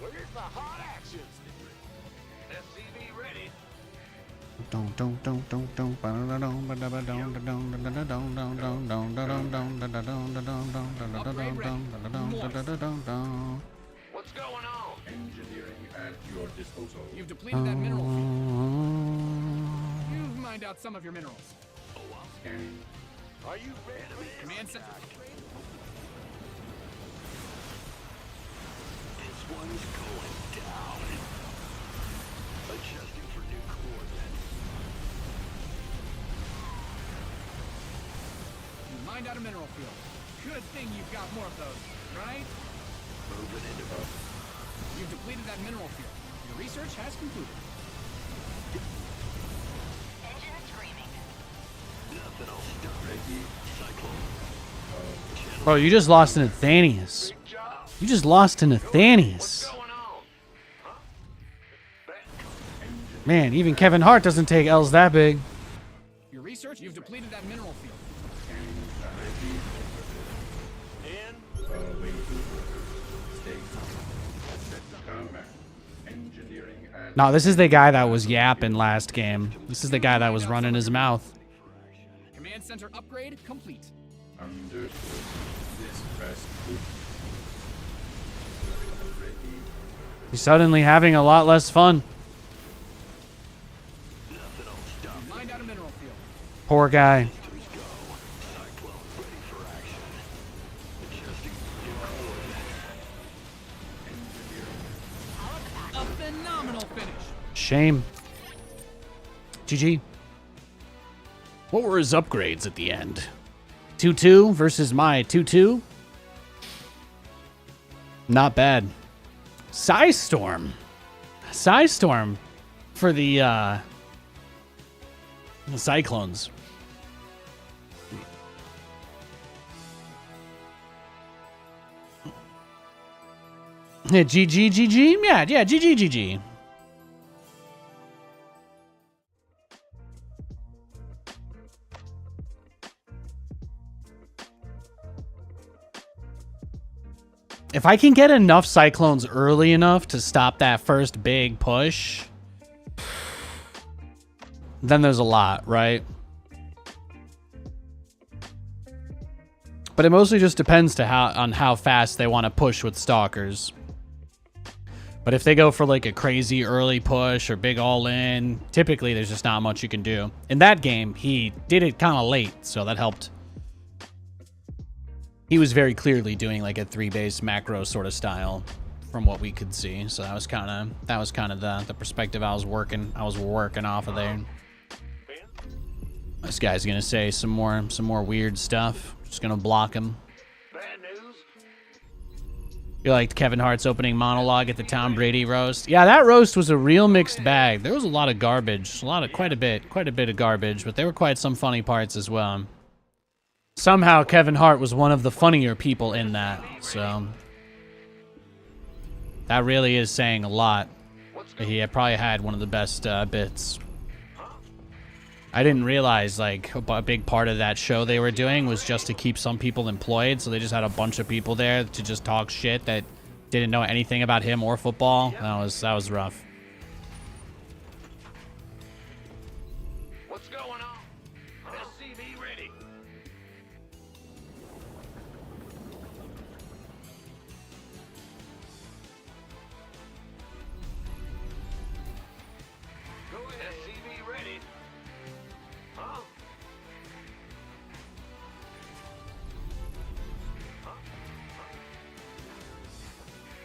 Where's the hot action? SCV ready. What's going on? Engineering at your disposal. You've depleted that mineral field. You've mined out some of your minerals. Scanning. Are you ready? Command center. This one's going down. Adjusting for new coordinates. You mined out a mineral field. Good thing you've got more of those, right? Moving into You've depleted that mineral field. Your research has concluded. Engine screaming. nothing else. Stop. Ready. Cyclone. Bro, you just lost to Nathanias. Big job. You just lost to What's Nathanias. going on? Huh? Man, even Kevin Hart doesn't take L's that big. Your research, you've depleted that mineral field. Scanning fast. Ready. In. Awaiting orders. State. Command. Engineering at No, this is the guy that was yapping last game. This is the guy that was running his mouth. Command center upgrade complete. understood. This press boot. Ready. He's suddenly having a lot less fun. Nothing else. Stop. You mined out a mineral field. Poor guy. Systems go. Cyclone ready for action. Adjusting new coordinates. A phenomenal finish. Shame. GG. What were his upgrades at the end? 2-2 versus my 2-2? Not bad. Psystorm. Psystorm for the Cyclones. Yeah, GG. Yeah, GG. If I can get enough cyclones early enough to stop that first big push, then there's a lot, right? But it mostly just depends on how fast they want to push with stalkers. But if they go for like a crazy early push or big all-in, typically there's just not much you can do. In that game, he did it kind of late, so that helped. He was very clearly doing like a 3-base macro sort of style from what we could see. So that was kind of the perspective I was working off of there. This guy's gonna say some more weird stuff. Just gonna block him. Bad news? You liked Kevin Hart's opening monologue at the Tom Brady roast? Yeah, that roast was a real mixed bag. There was a lot of garbage, quite a bit of garbage, but there were quite some funny parts as well. Somehow Kevin Hart was one of the funnier people in that, so that really is saying a lot. He had probably had one of the best bits. I didn't realize like a big part of that show they were doing was just to keep some people employed, so they just had a bunch of people there to just talk shit that didn't know anything about him or football. That was rough. What's going on? SCV ready. Go ahead. SCV ready. Huh?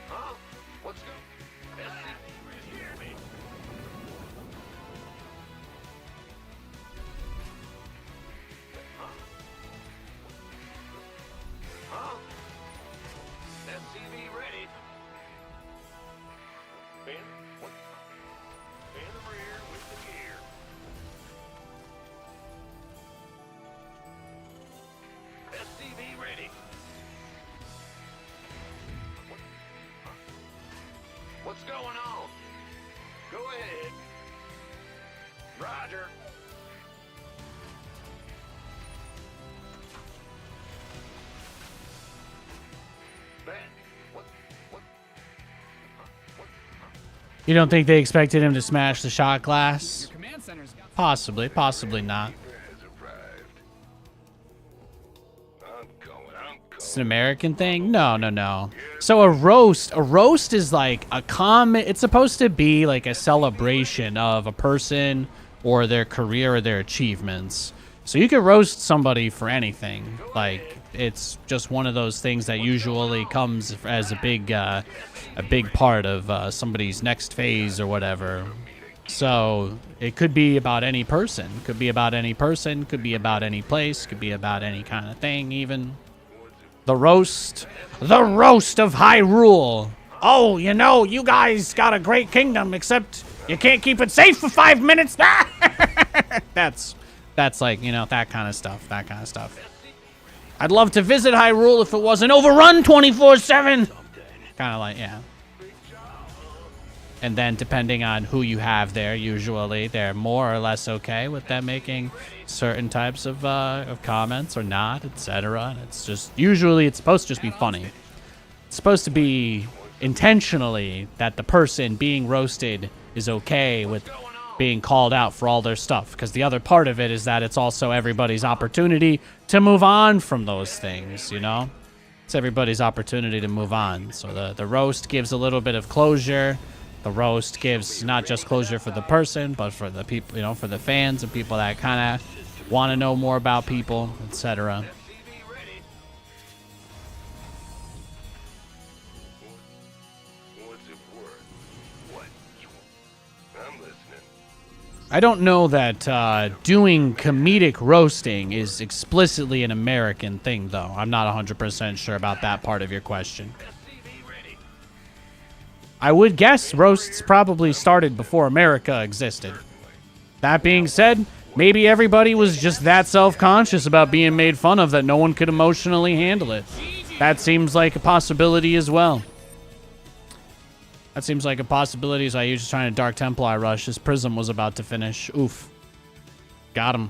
Huh? What's going on? SCV ready. Hear me. Huh? SCV ready. Fan the rear with the gear. SCV ready. What's going on? Go ahead. Roger. Ben, what? You don't think they expected him to smash the shot glass? Command center's got Possibly not. Has arrived. I'm going. It's an American thing? No. So a roast is like a comment. It's supposed to be like a celebration of a person or their career or their achievements. So you could roast somebody for anything. Like it's just one of those things that usually comes as a big part of somebody's next phase or whatever. So it could be about any person. Could be about any person. Could be about any place. Could be about any kind of thing even. The roast of Hyrule. Oh, you know, you guys got a great kingdom, except you can't keep it safe for 5 minutes. That's like, you know, that kind of stuff. I'd love to visit Hyrule if it wasn't overrun 24/7. Kind of like, yeah. And then depending on who you have there, usually they're more or less okay with them making certain types of comments or not, etc. And it's just, usually it's supposed to just be funny. It's supposed to be intentionally that the person being roasted is okay with being called out for all their stuff. Because the other part of it is that it's also everybody's opportunity to move on from those things, you know? It's everybody's opportunity to move on. So the roast gives a little bit of closure. The roast gives not just closure for the person, but for the people, you know, for the fans and people that kind of want to know more about people, etc. What's it worth? What? I'm listening. I don't know that doing comedic roasting is explicitly an American thing, though. I'm not 100% sure about that part of your question. I would guess roasts probably started before America existed. That being said, maybe everybody was just that self-conscious about being made fun of that no one could emotionally handle it. That seems like a possibility as well. That seems like a possibility as I was just trying to Dark Templar rush. His Prism was about to finish. Oof. Got him.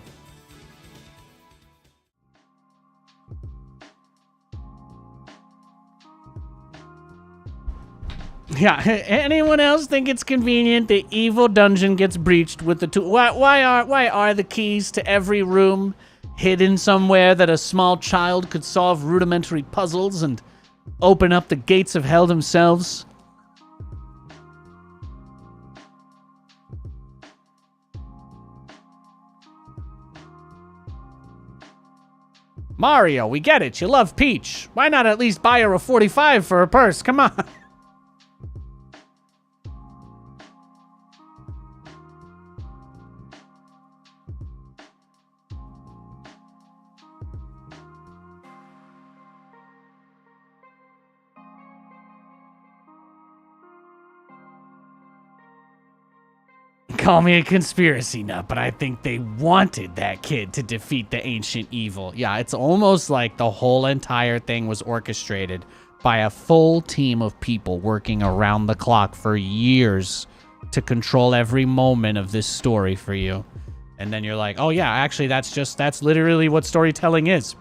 Yeah, anyone else think it's convenient the evil dungeon gets breached with the tool? Why are the keys to every room hidden somewhere that a small child could solve rudimentary puzzles and open up the gates of hell themselves? Mario, we get it. You love Peach. Why not at least buy her a 45 for her purse? Come on. Call me a conspiracy nut, but I think they wanted that kid to defeat the ancient evil. Yeah, it's almost like the whole entire thing was orchestrated by a full team of people working around the clock for years to control every moment of this story for you. And then you're like, oh yeah, actually that's literally what storytelling is.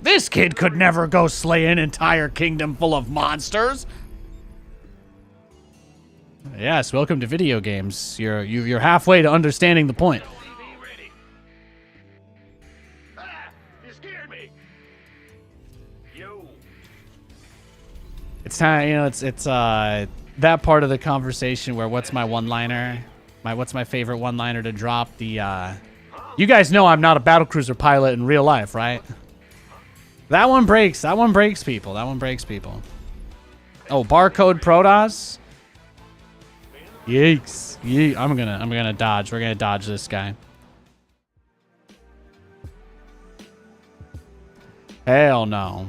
This kid could never go slay an entire kingdom full of monsters. Yes, welcome to video games. You're halfway to understanding the point. TV ready. Ah, you scared me. Yo. It's time, it's that part of the conversation where what's my one-liner? What's my favorite one-liner to drop? You guys know I'm not a battlecruiser pilot in real life, right? That one breaks people. That one breaks people. Oh, barcode Protoss? Yikes. I'm gonna dodge. We're gonna dodge this guy. Hell no.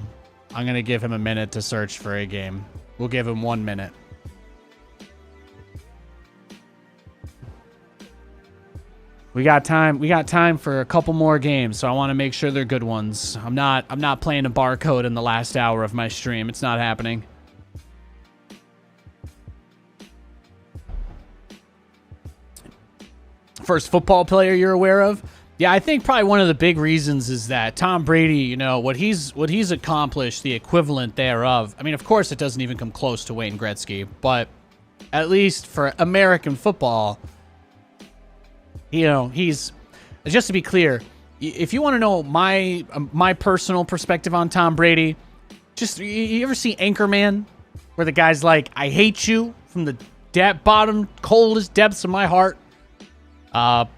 I'm gonna give him a minute to search for a game. We'll give him 1 minute. We got time for a couple more games, so I want to make sure they're good ones. I'm not playing a barcode in the last hour of my stream. It's not happening. First football player you're aware of? Yeah, I think probably one of the big reasons is that Tom Brady, you know, what he's accomplished, the equivalent thereof. I mean, of course it doesn't even come close to Wayne Gretzky, but at least for American football, you know, he's, just to be clear, if you want to know my personal perspective on Tom Brady, just, you ever see Anchorman, where the guy's like, I hate you from the bottom, coldest depths of my heart. But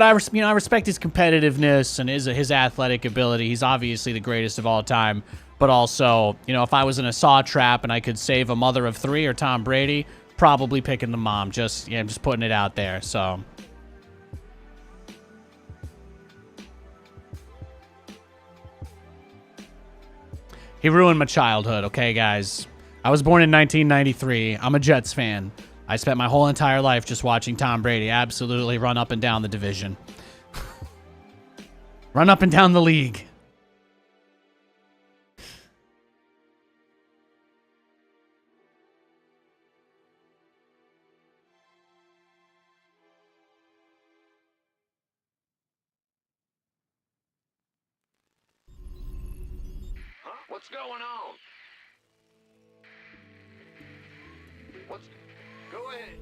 I respect his competitiveness and his athletic ability. He's obviously the greatest of all time. But also, you know, if I was in a saw trap and I could save a mother of three or Tom Brady, probably picking the mom. Just putting it out there. So. He ruined my childhood, okay, guys? I was born in 1993. I'm a Jets fan. I spent my whole entire life just watching Tom Brady absolutely run up and down the division. Run up and down the league. What's going on? Go ahead.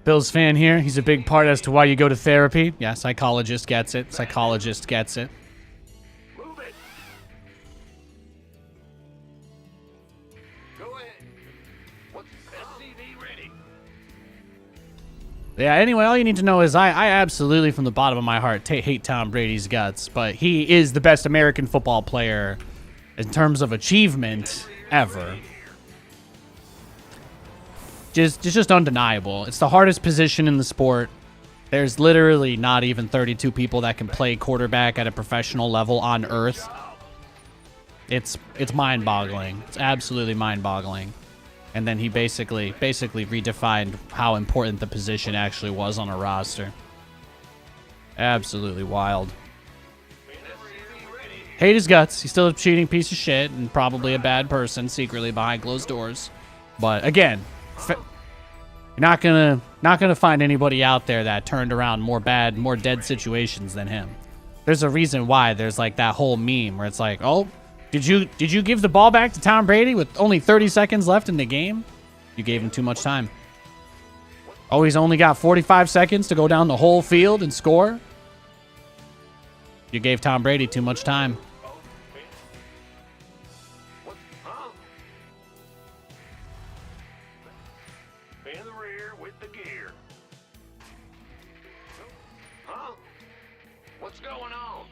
Bill's fan here. He's a big part as to why you go to therapy. Yeah, psychologist gets it. Psychologist gets it. Move it. Go ahead. What's SCV ready? Yeah, anyway, all you need to know is I absolutely, from the bottom of my heart, hate Tom Brady's guts, but he is the best American football player in terms of achievement ever. Just undeniable. It's the hardest position in the sport. There's literally not even 32 people that can play quarterback at a professional level on Earth. It's mind-boggling. It's absolutely mind-boggling. And then he basically redefined how important the position actually was on a roster. Absolutely wild. Hate his guts. He's still a cheating piece of shit and probably a bad person secretly behind closed doors. But again, Not gonna find anybody out there that turned around more dead situations than him. There's a reason why there's like that whole meme where it's like, oh, did you give the ball back to Tom Brady with only 30 seconds left in the game? You gave him too much time. Oh, he's only got 45 seconds to go down the whole field and score? You gave Tom Brady too much time. In the rear with the gear. Huh? What's going on?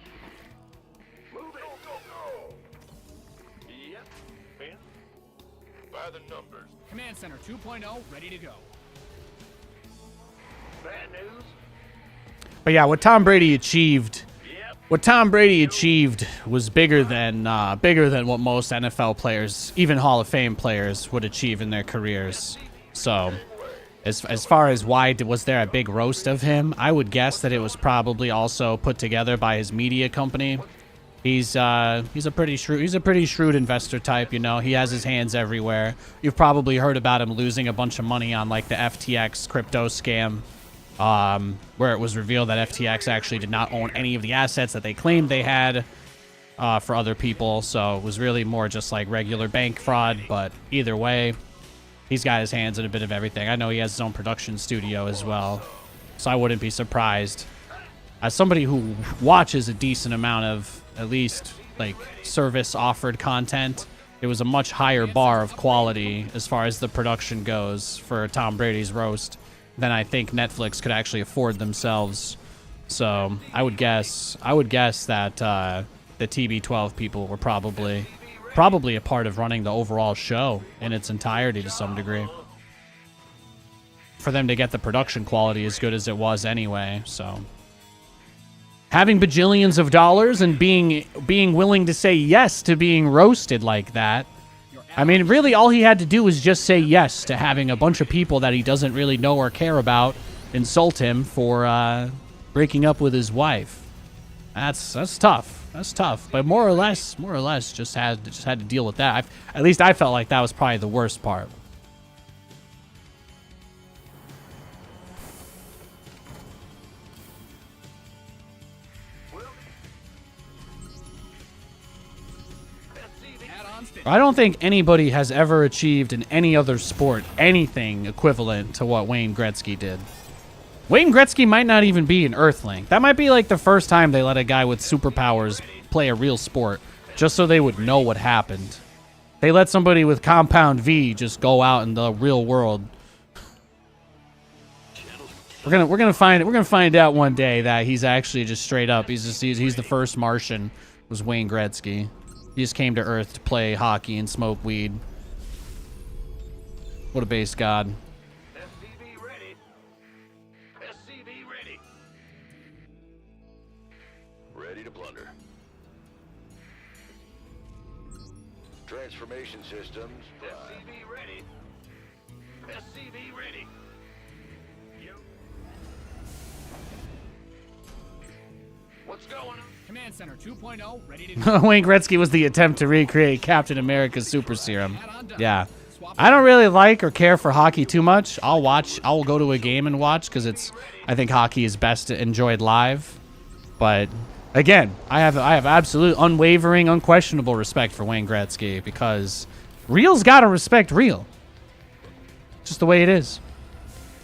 Move it. Go. Yep. Ben? By the numbers. Command Center 2.0, ready to go. Bad news? But yeah, what Tom Brady achieved was bigger than what most NFL players, even Hall of Fame players, would achieve in their careers. So, as far as why was there a big roast of him, I would guess that it was probably also put together by his media company. He's a pretty shrewd investor type, you know. He has his hands everywhere. You've probably heard about him losing a bunch of money on like the FTX crypto scam, where it was revealed that FTX actually did not own any of the assets that they claimed they had for other people. So it was really more just like regular bank fraud. But either way, he's got his hands in a bit of everything. I know he has his own production studio as well, so I wouldn't be surprised. As somebody who watches a decent amount of at least like service offered content, it was a much higher bar of quality as far as the production goes for Tom Brady's roast than I think Netflix could actually afford themselves. So I would guess that the TB12 people were probably a part of running the overall show in its entirety to some degree, for them to get the production quality as good as it was anyway. So having bajillions of dollars and being willing to say yes to being roasted like that, I mean, really all he had to do was just say yes to having a bunch of people that he doesn't really know or care about insult him for breaking up with his wife. That's tough. That's tough. But more or less, just had to deal with that. At least I felt like that was probably the worst part. I don't think anybody has ever achieved in any other sport anything equivalent to what Wayne Gretzky did. Wayne Gretzky might not even be an Earthling. That might be like the first time they let a guy with superpowers play a real sport, just so they would know what happened. They let somebody with Compound V just go out in the real world. We're gonna find out one day that he's actually just straight up. He's the first Martian. Was Wayne Gretzky. He just came to Earth to play hockey and smoke weed. What a base god. SCV ready. SCV ready. Ready to blunder. Transformation systems. SCV ready. SCV ready. Yep. What's going on? Command Center 2.0, ready to go. Wayne Gretzky was the attempt to recreate Captain America's super serum. Yeah. I don't really like or care for hockey too much. I'll go to a game and watch because I think hockey is best enjoyed live. But again, I have absolute unwavering, unquestionable respect for Wayne Gretzky because real's got to respect real. Just the way it is.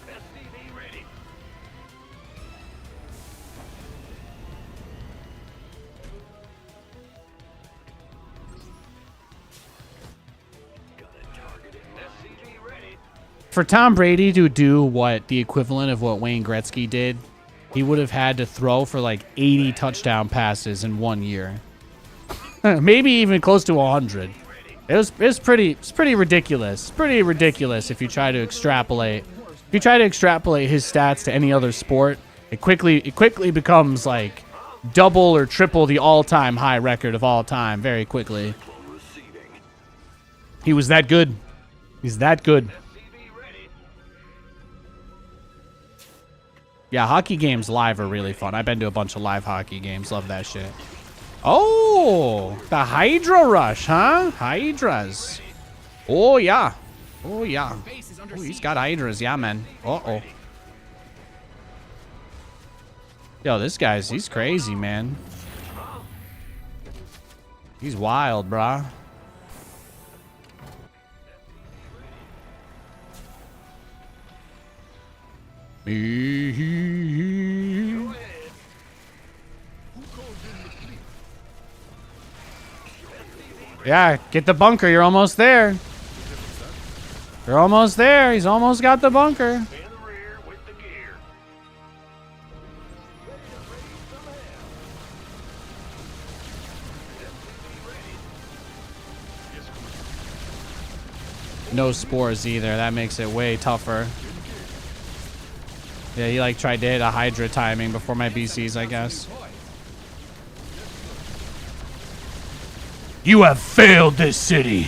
SCV ready. SCV ready. For Tom Brady to do what the equivalent of what Wayne Gretzky did, he would have had to throw for like 80 touchdown passes in 1 year. Maybe even close to 100. It's pretty ridiculous. It's pretty ridiculous if you try to extrapolate. If you try to extrapolate his stats to any other sport, it quickly becomes like double or triple the all-time high record of all time very quickly. He was that good. He's that good. Yeah, hockey games live are really fun. I've been to a bunch of live hockey games. Love that shit. Oh, the Hydra Rush, huh? Hydras. Oh, yeah. Oh, yeah. Base is under Oh, he's siege. got hydras. Yeah, man. Uh-oh. Yo, this guy's, he's crazy, man. He's wild, brah. Yeah, get the bunker. You're almost there. You're almost there. He's almost got the bunker. In the rear with the gear. No spores either. That makes it way tougher. Yeah, he like tried to hit a Hydra timing before my BCs, I guess. You have failed this city.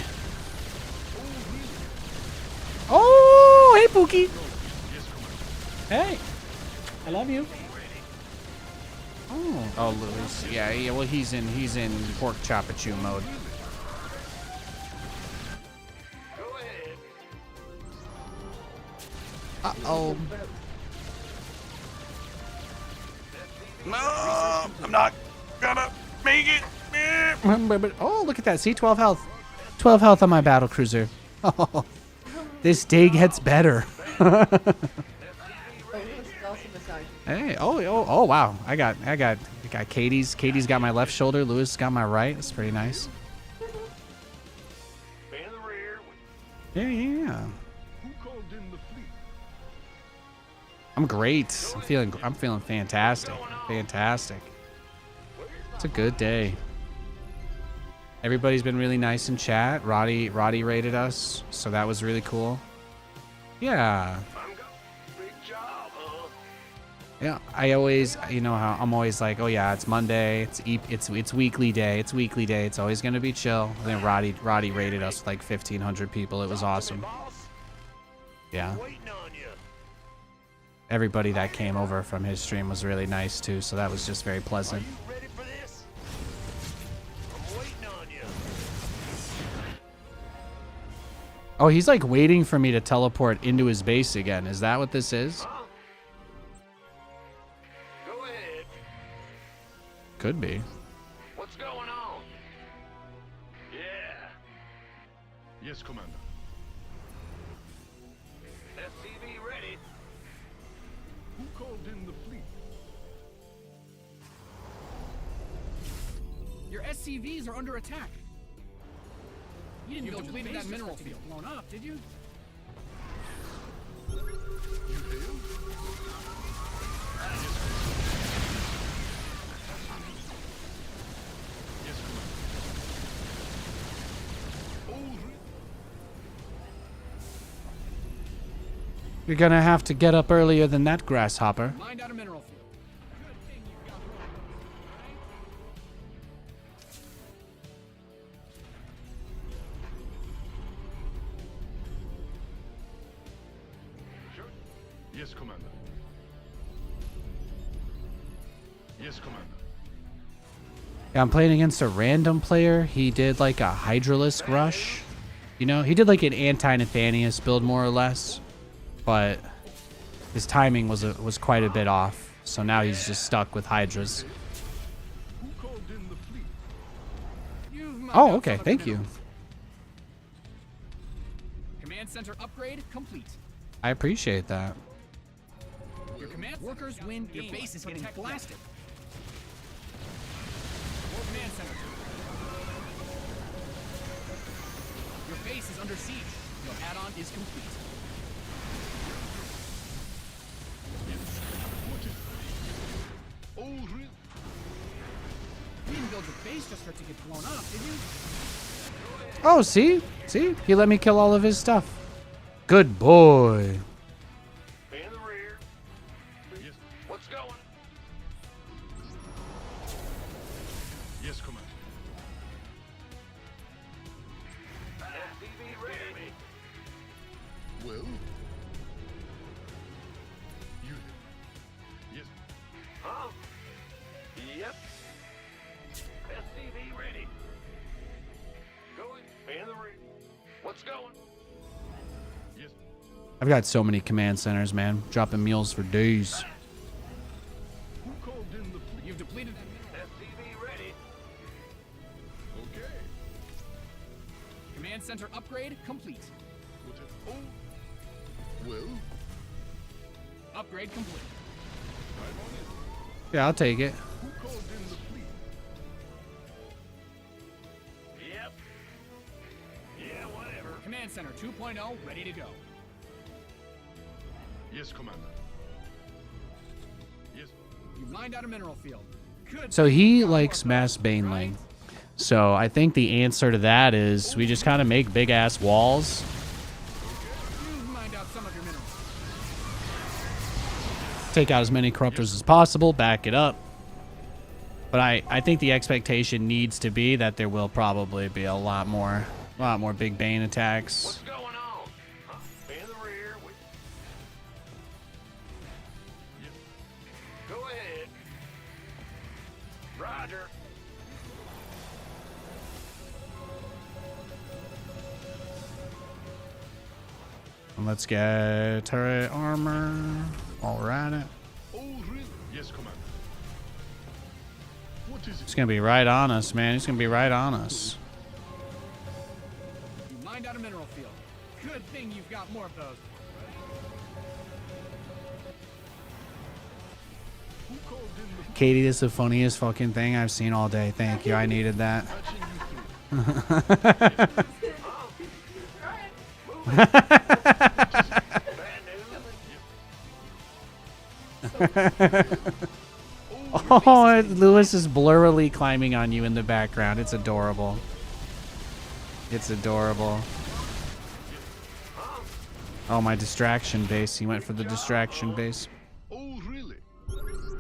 Oh, hey, Pookie. Hey, I love you. Oh, Louis. Yeah. Well, he's in pork chopachu mode. Uh-oh. No, I'm not gonna make it. Oh, look at that. See, 12 health. 12 health on my battle cruiser. Oh, this dig gets better. Hey, oh, wow. I got Katie's. Katie's got my left shoulder. Lewis got my right. That's pretty nice. In the rear with Yeah. Who called in the fleet? I'm great. I'm feeling fantastic. Fantastic. It's a good day. Everybody's been really nice in chat. Roddy rated us, so that was really cool. Yeah. big job, huh? Yeah, I always, you know how I'm always like, oh yeah, it's Monday, it's weekly day, it's always gonna be chill. And then Roddy rated us with like 1,500 people. It was awesome. Yeah. Waiting on you. Everybody that came over from his stream was really nice too, so that was just very pleasant. You ready for this? I'm waiting on you. Oh, he's like waiting for me to teleport into his base again. Is that what this is? Go ahead. Could be. What's going on? Yeah. Yes, Commander. SCV ready. Who called in the fleet? Your SCVs are under attack. You didn't build your base that mineral field blown up, did you? You failed? Yes, Commander. You're gonna have to get up earlier than that, Grasshopper. Mined out a mineral field. Good thing you've got more. Yes, Commander. Yes, Commander. Yeah, I'm playing against a random player. He did like a Hydralisk rush. You know, he did like an anti-Nathanias build more or less, but his timing was quite a bit off. So now he's just stuck with Hydras. Who called in the fleet? You've mined Oh, out okay, some of thank the you. minerals. Command center upgrade complete. I appreciate that. Your command workers win. Your base is getting blasted. Command center. Your base is under siege. Your add-on is complete. Oh, really? You didn't build your base just for it to get blown up, did you? Oh, see? He let me kill all of his stuff. Good boy. In the rear. Yes. What's going? Yes, Commander. SCV ready. Well? You did. Yes. Huh? Yep. SCV ready. Going. In the rear. What's going? Yes. I've got so many command centers, man. Dropping meals for days. Who called in the fleet? You've depleted that. SCV ready. Okay. Command center upgrade complete. What oh. Well, Upgrade complete. I'm on it. Yeah, I'll take it. Who called in the fleet? Yep. Yeah, whatever. Command center 2.0 ready to go. Yes, Commander. Yes. You lined out a mineral field. Good. So he likes mass baneling. So I think the answer to that is we just kind of make big ass walls. You've mined out some of your minerals. Take out as many corruptors as possible, back it up. But I think the expectation needs to be that there will probably be a lot more big bane attacks. What's going on? Huh? In the rear with... Go ahead. Roger. And let's get turret armor while we're at it. Oh, really? Yes, Commander. What is It's it? gonna be right on us, man. It's gonna be right on us. You mined out a mineral field. Good thing you've got more of those. Who called in the Katie, this is the funniest fucking thing I've seen all day. Thank you. I needed that. patching you through? Oh, Lewis is blurrily climbing on you in the background. It's adorable. It's adorable. Oh, my distraction base. He went for the distraction base. Oh, really?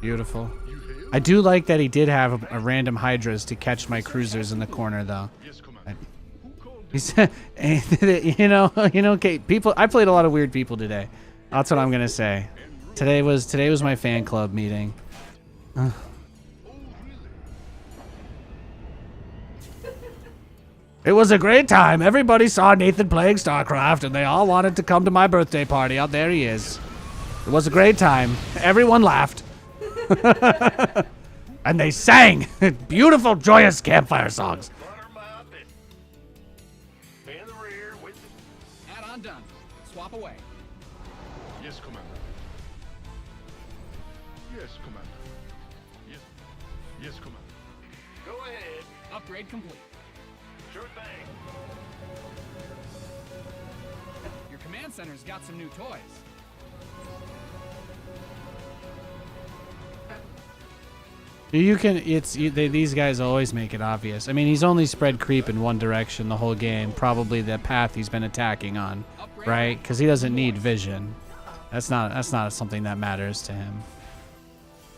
Beautiful. You hail? I do like that he did have a random hydras to catch my cruisers in the corner, though. Yes, Commander. Who called in? He said, you know, Kate. People. I played a lot of weird people today. That's what I'm gonna say. Today was my fan club meeting. Oh, really? It was a great time. Everybody saw Nathan playing StarCraft, and they all wanted to come to my birthday party. Out there he is. It was a great time. Everyone laughed. And they sang beautiful, joyous campfire songs. Butter my outfit. In the rear with the... Add-on done. Swap away. Yes, Commander. Yes, Commander. Yes. Yes, Commander. Go ahead. Upgrade complete. Sure thing. Your command center's got some new toys. You can. These guys always make it obvious. I mean, he's only spread creep in one direction the whole game. Probably the path he's been attacking on, right? Because he doesn't need vision. That's not something that matters to him.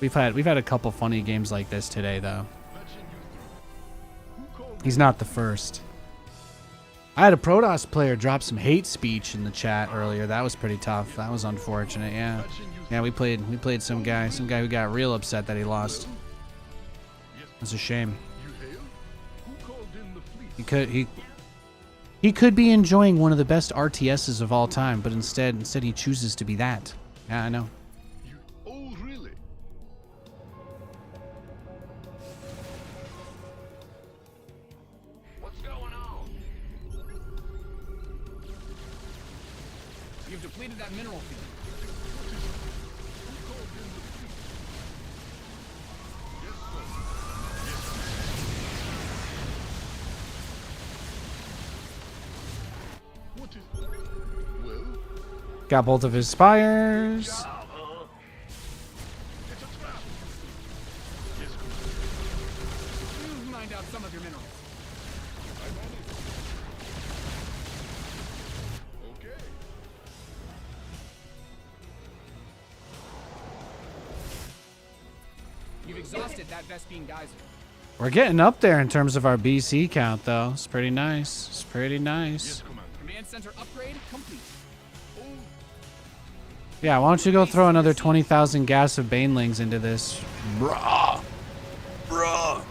We've had a couple funny games like this today, though. Patching you through. Who called He's not the first. I had a Protoss player drop some hate speech in the chat earlier. That was pretty tough. That was unfortunate. Yeah, yeah. We played some guy who got real upset that he lost. It's a shame. you hail? Who called in the fleet? He could be enjoying one of the best RTSs of all time, but instead he chooses to be that. Yeah, I know. You oh, really? What's going on? You've depleted that mineral field. What is well? Got both of his spires. It's a trap. Yes, Commander. You've mined out some of your minerals. I'm on it. Okay. You've exhausted that Vespine geyser. We're getting up there in terms of our BC count, though. It's pretty nice. It's pretty Yes, nice. Commander. Command center upgrade complete. Yeah, why don't you go throw another 20,000 gas of banelings into this? Bruh. Bruh.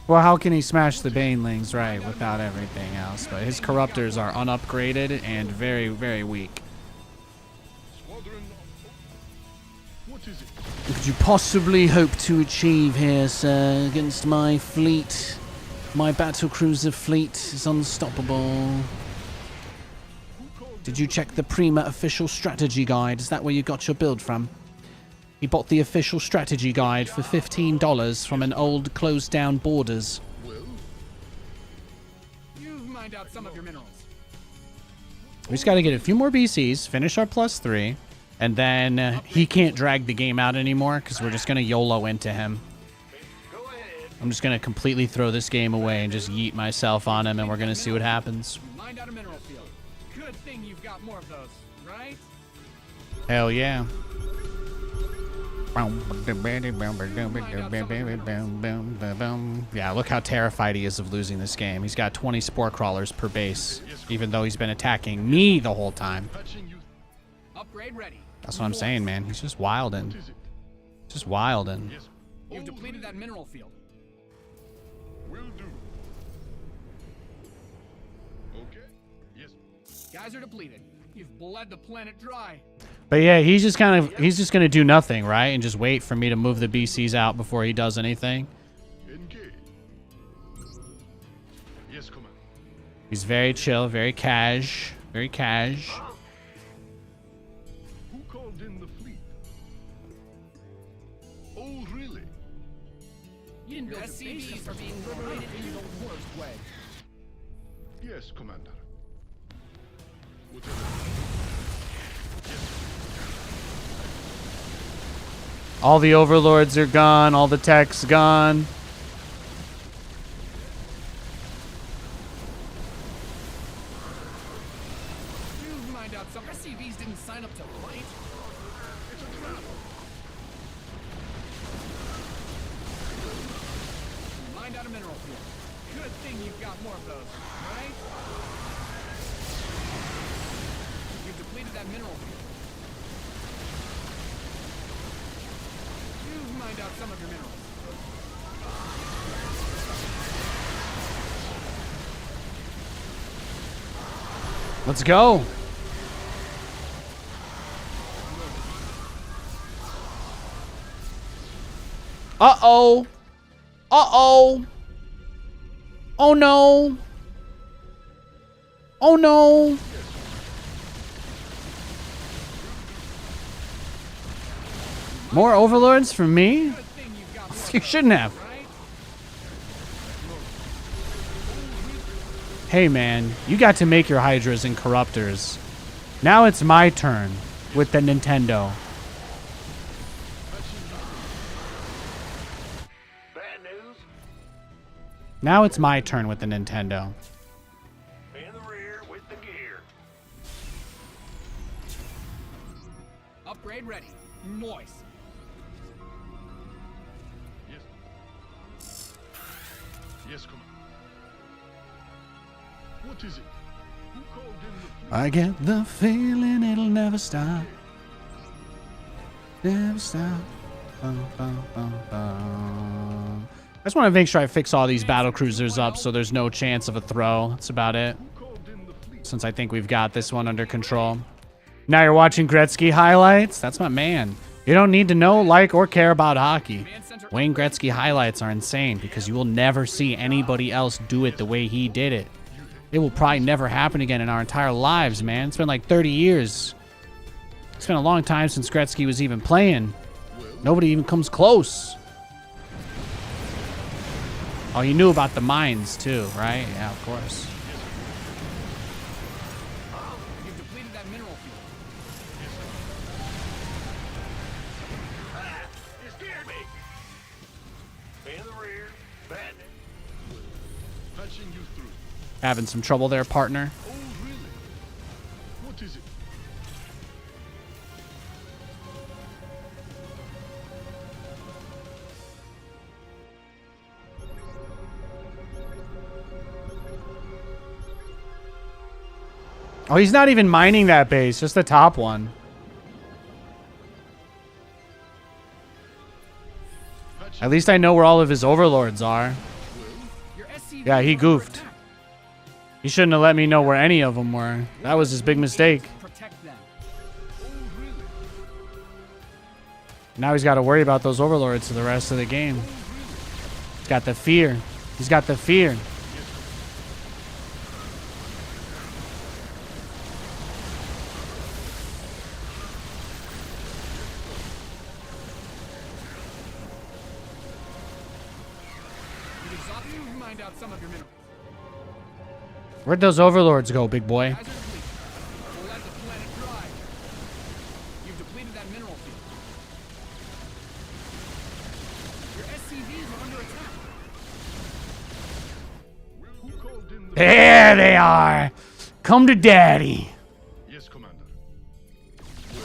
Well, how can he smash the banelings, right, without everything else? But his corruptors are unupgraded and very, very weak. Squadron. What is it? What could you possibly hope to achieve here, sir, against my fleet? My battlecruiser fleet is unstoppable. Did you check the Prima official strategy guide? Is that where you got your build from? He bought the official strategy guide for $15 from an old closed-down Borders. You've mined out some of your minerals. We just got to get a few more BCs, finish our +3, and then he can't drag the game out anymore because we're just going to YOLO into him. I'm just going to completely throw this game away and just yeet myself on him, and we're going to see what happens. You mined out a mineral field. Good thing you've got more of those, right? Hell yeah. Yeah, look how terrified he is of losing this game. He's got 20 spore crawlers per base, even though he's been attacking me the whole time. Upgrade ready. That's what I'm saying, man. He's just wildin'. Just wildin'. You've depleted that mineral field. Will do. Okay. Yes. Guys are depleted. You've bled the planet dry. But yeah, he's just gonna do nothing, right? And just wait for me to move the BCs out before he does anything. Engage. Yes, Commander. He's very chill, very cash, very cash. Who called in the fleet? Oh, really? You didn't build SCVs are being liberated in the worst way. Yes, Commander. All the overlords are gone, all the tech's gone. You've mined out some SCVs didn't sign up to fight. It's a trap. You mined out a mineral field. Good thing you've got more of those, right? You've depleted that mineral field. You've mined out some of your minerals. Let's go. Uh-oh. Uh-oh. Oh no. Oh no. More overlords for me? You shouldn't have. Hey man, you got to make your Hydras and Corruptors. Now it's my turn with the Nintendo. Bad news. Now it's my turn with the Nintendo. In the rear with the gear. Upgrade ready. Moist. Yes, Commander. What is it? Who called in the fleet? I get the feeling it'll never stop. Never stop. Bum, bum, bum, bum. I just want to make sure I fix all these battle cruisers up so there's no chance of a throw. That's about it. Who called in the fleet? Since I think we've got this one under control. Now you're watching Gretzky highlights? That's my man. You don't need to know, like, or care about hockey. Wayne Gretzky highlights are insane because you will never see anybody else do it the way he did it. It will probably never happen again in our entire lives, man. It's been like 30 years. It's been a long time since Gretzky was even playing. Nobody even comes close. Oh, you knew about the mines too, right? Yeah, of course. You've depleted that mineral field. You scared me. In the rear. Bad news. Patching you through. Having some trouble there, partner. Oh, really? What is it? Oh, he's not even mining that base, just the top one. At least I know where all of his overlords are. Yeah, he goofed. He shouldn't have let me know where any of them were. That was his big mistake. Protect them. Now he's got to worry about those overlords for the rest of the game. He's got the fear. He's got the fear. Mined out some of your minerals. Where'd those overlords go, big boy? Guys are depleted. We'll let the planet dry. You've depleted that mineral field. Your SCVs are under attack. Who called in the... There they are. Come to daddy. Yes, Commander.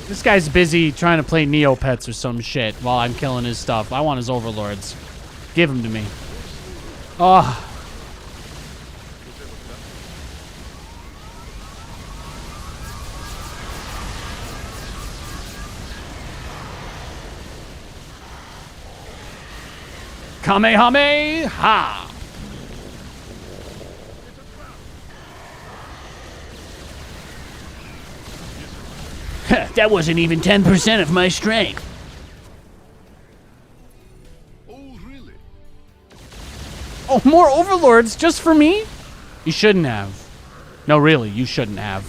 This guy's busy trying to play Neopets or some shit while I'm killing his stuff. I want his overlords. Give them to me. Oh. Kamehameha! That wasn't even 10% of my strength. Oh, really? Oh, more overlords just for me? You shouldn't have. No, really, you shouldn't have.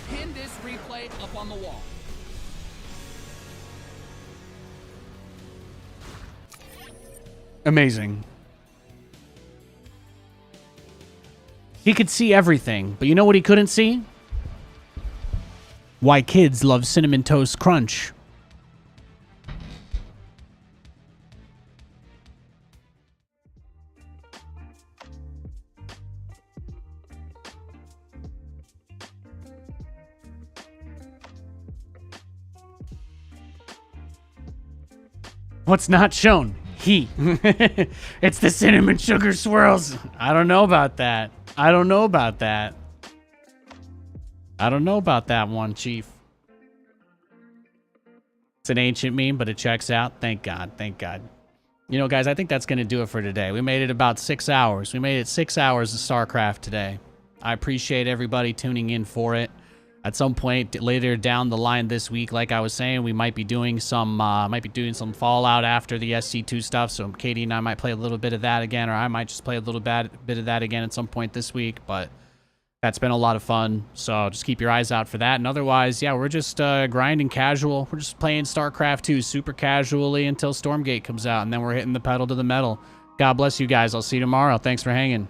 Pin this replay up on the wall. Amazing. He could see everything, but you know what he couldn't see? Why kids love Cinnamon Toast Crunch. What's not shown? Heat. It's the cinnamon sugar swirls. I don't know about that. I don't know about that. I don't know about that one, Chief. It's an ancient meme, but it checks out. Thank God. Thank God. You know, guys, I think that's going to do it for today. We made it about 6 hours. We made it 6 hours of StarCraft today. I appreciate everybody tuning in for it. At some point later down the line this week, like I was saying, we might be doing some Fallout after the SC2 stuff. So Katie and I might play a little bit of that again, or I might just play a little bit of that again at some point this week. But that's been a lot of fun. So just keep your eyes out for that. And otherwise, yeah, we're just grinding casual. We're just playing StarCraft 2 super casually until Stormgate comes out, and then we're hitting the pedal to the metal. God bless you guys. I'll see you tomorrow. Thanks for hanging.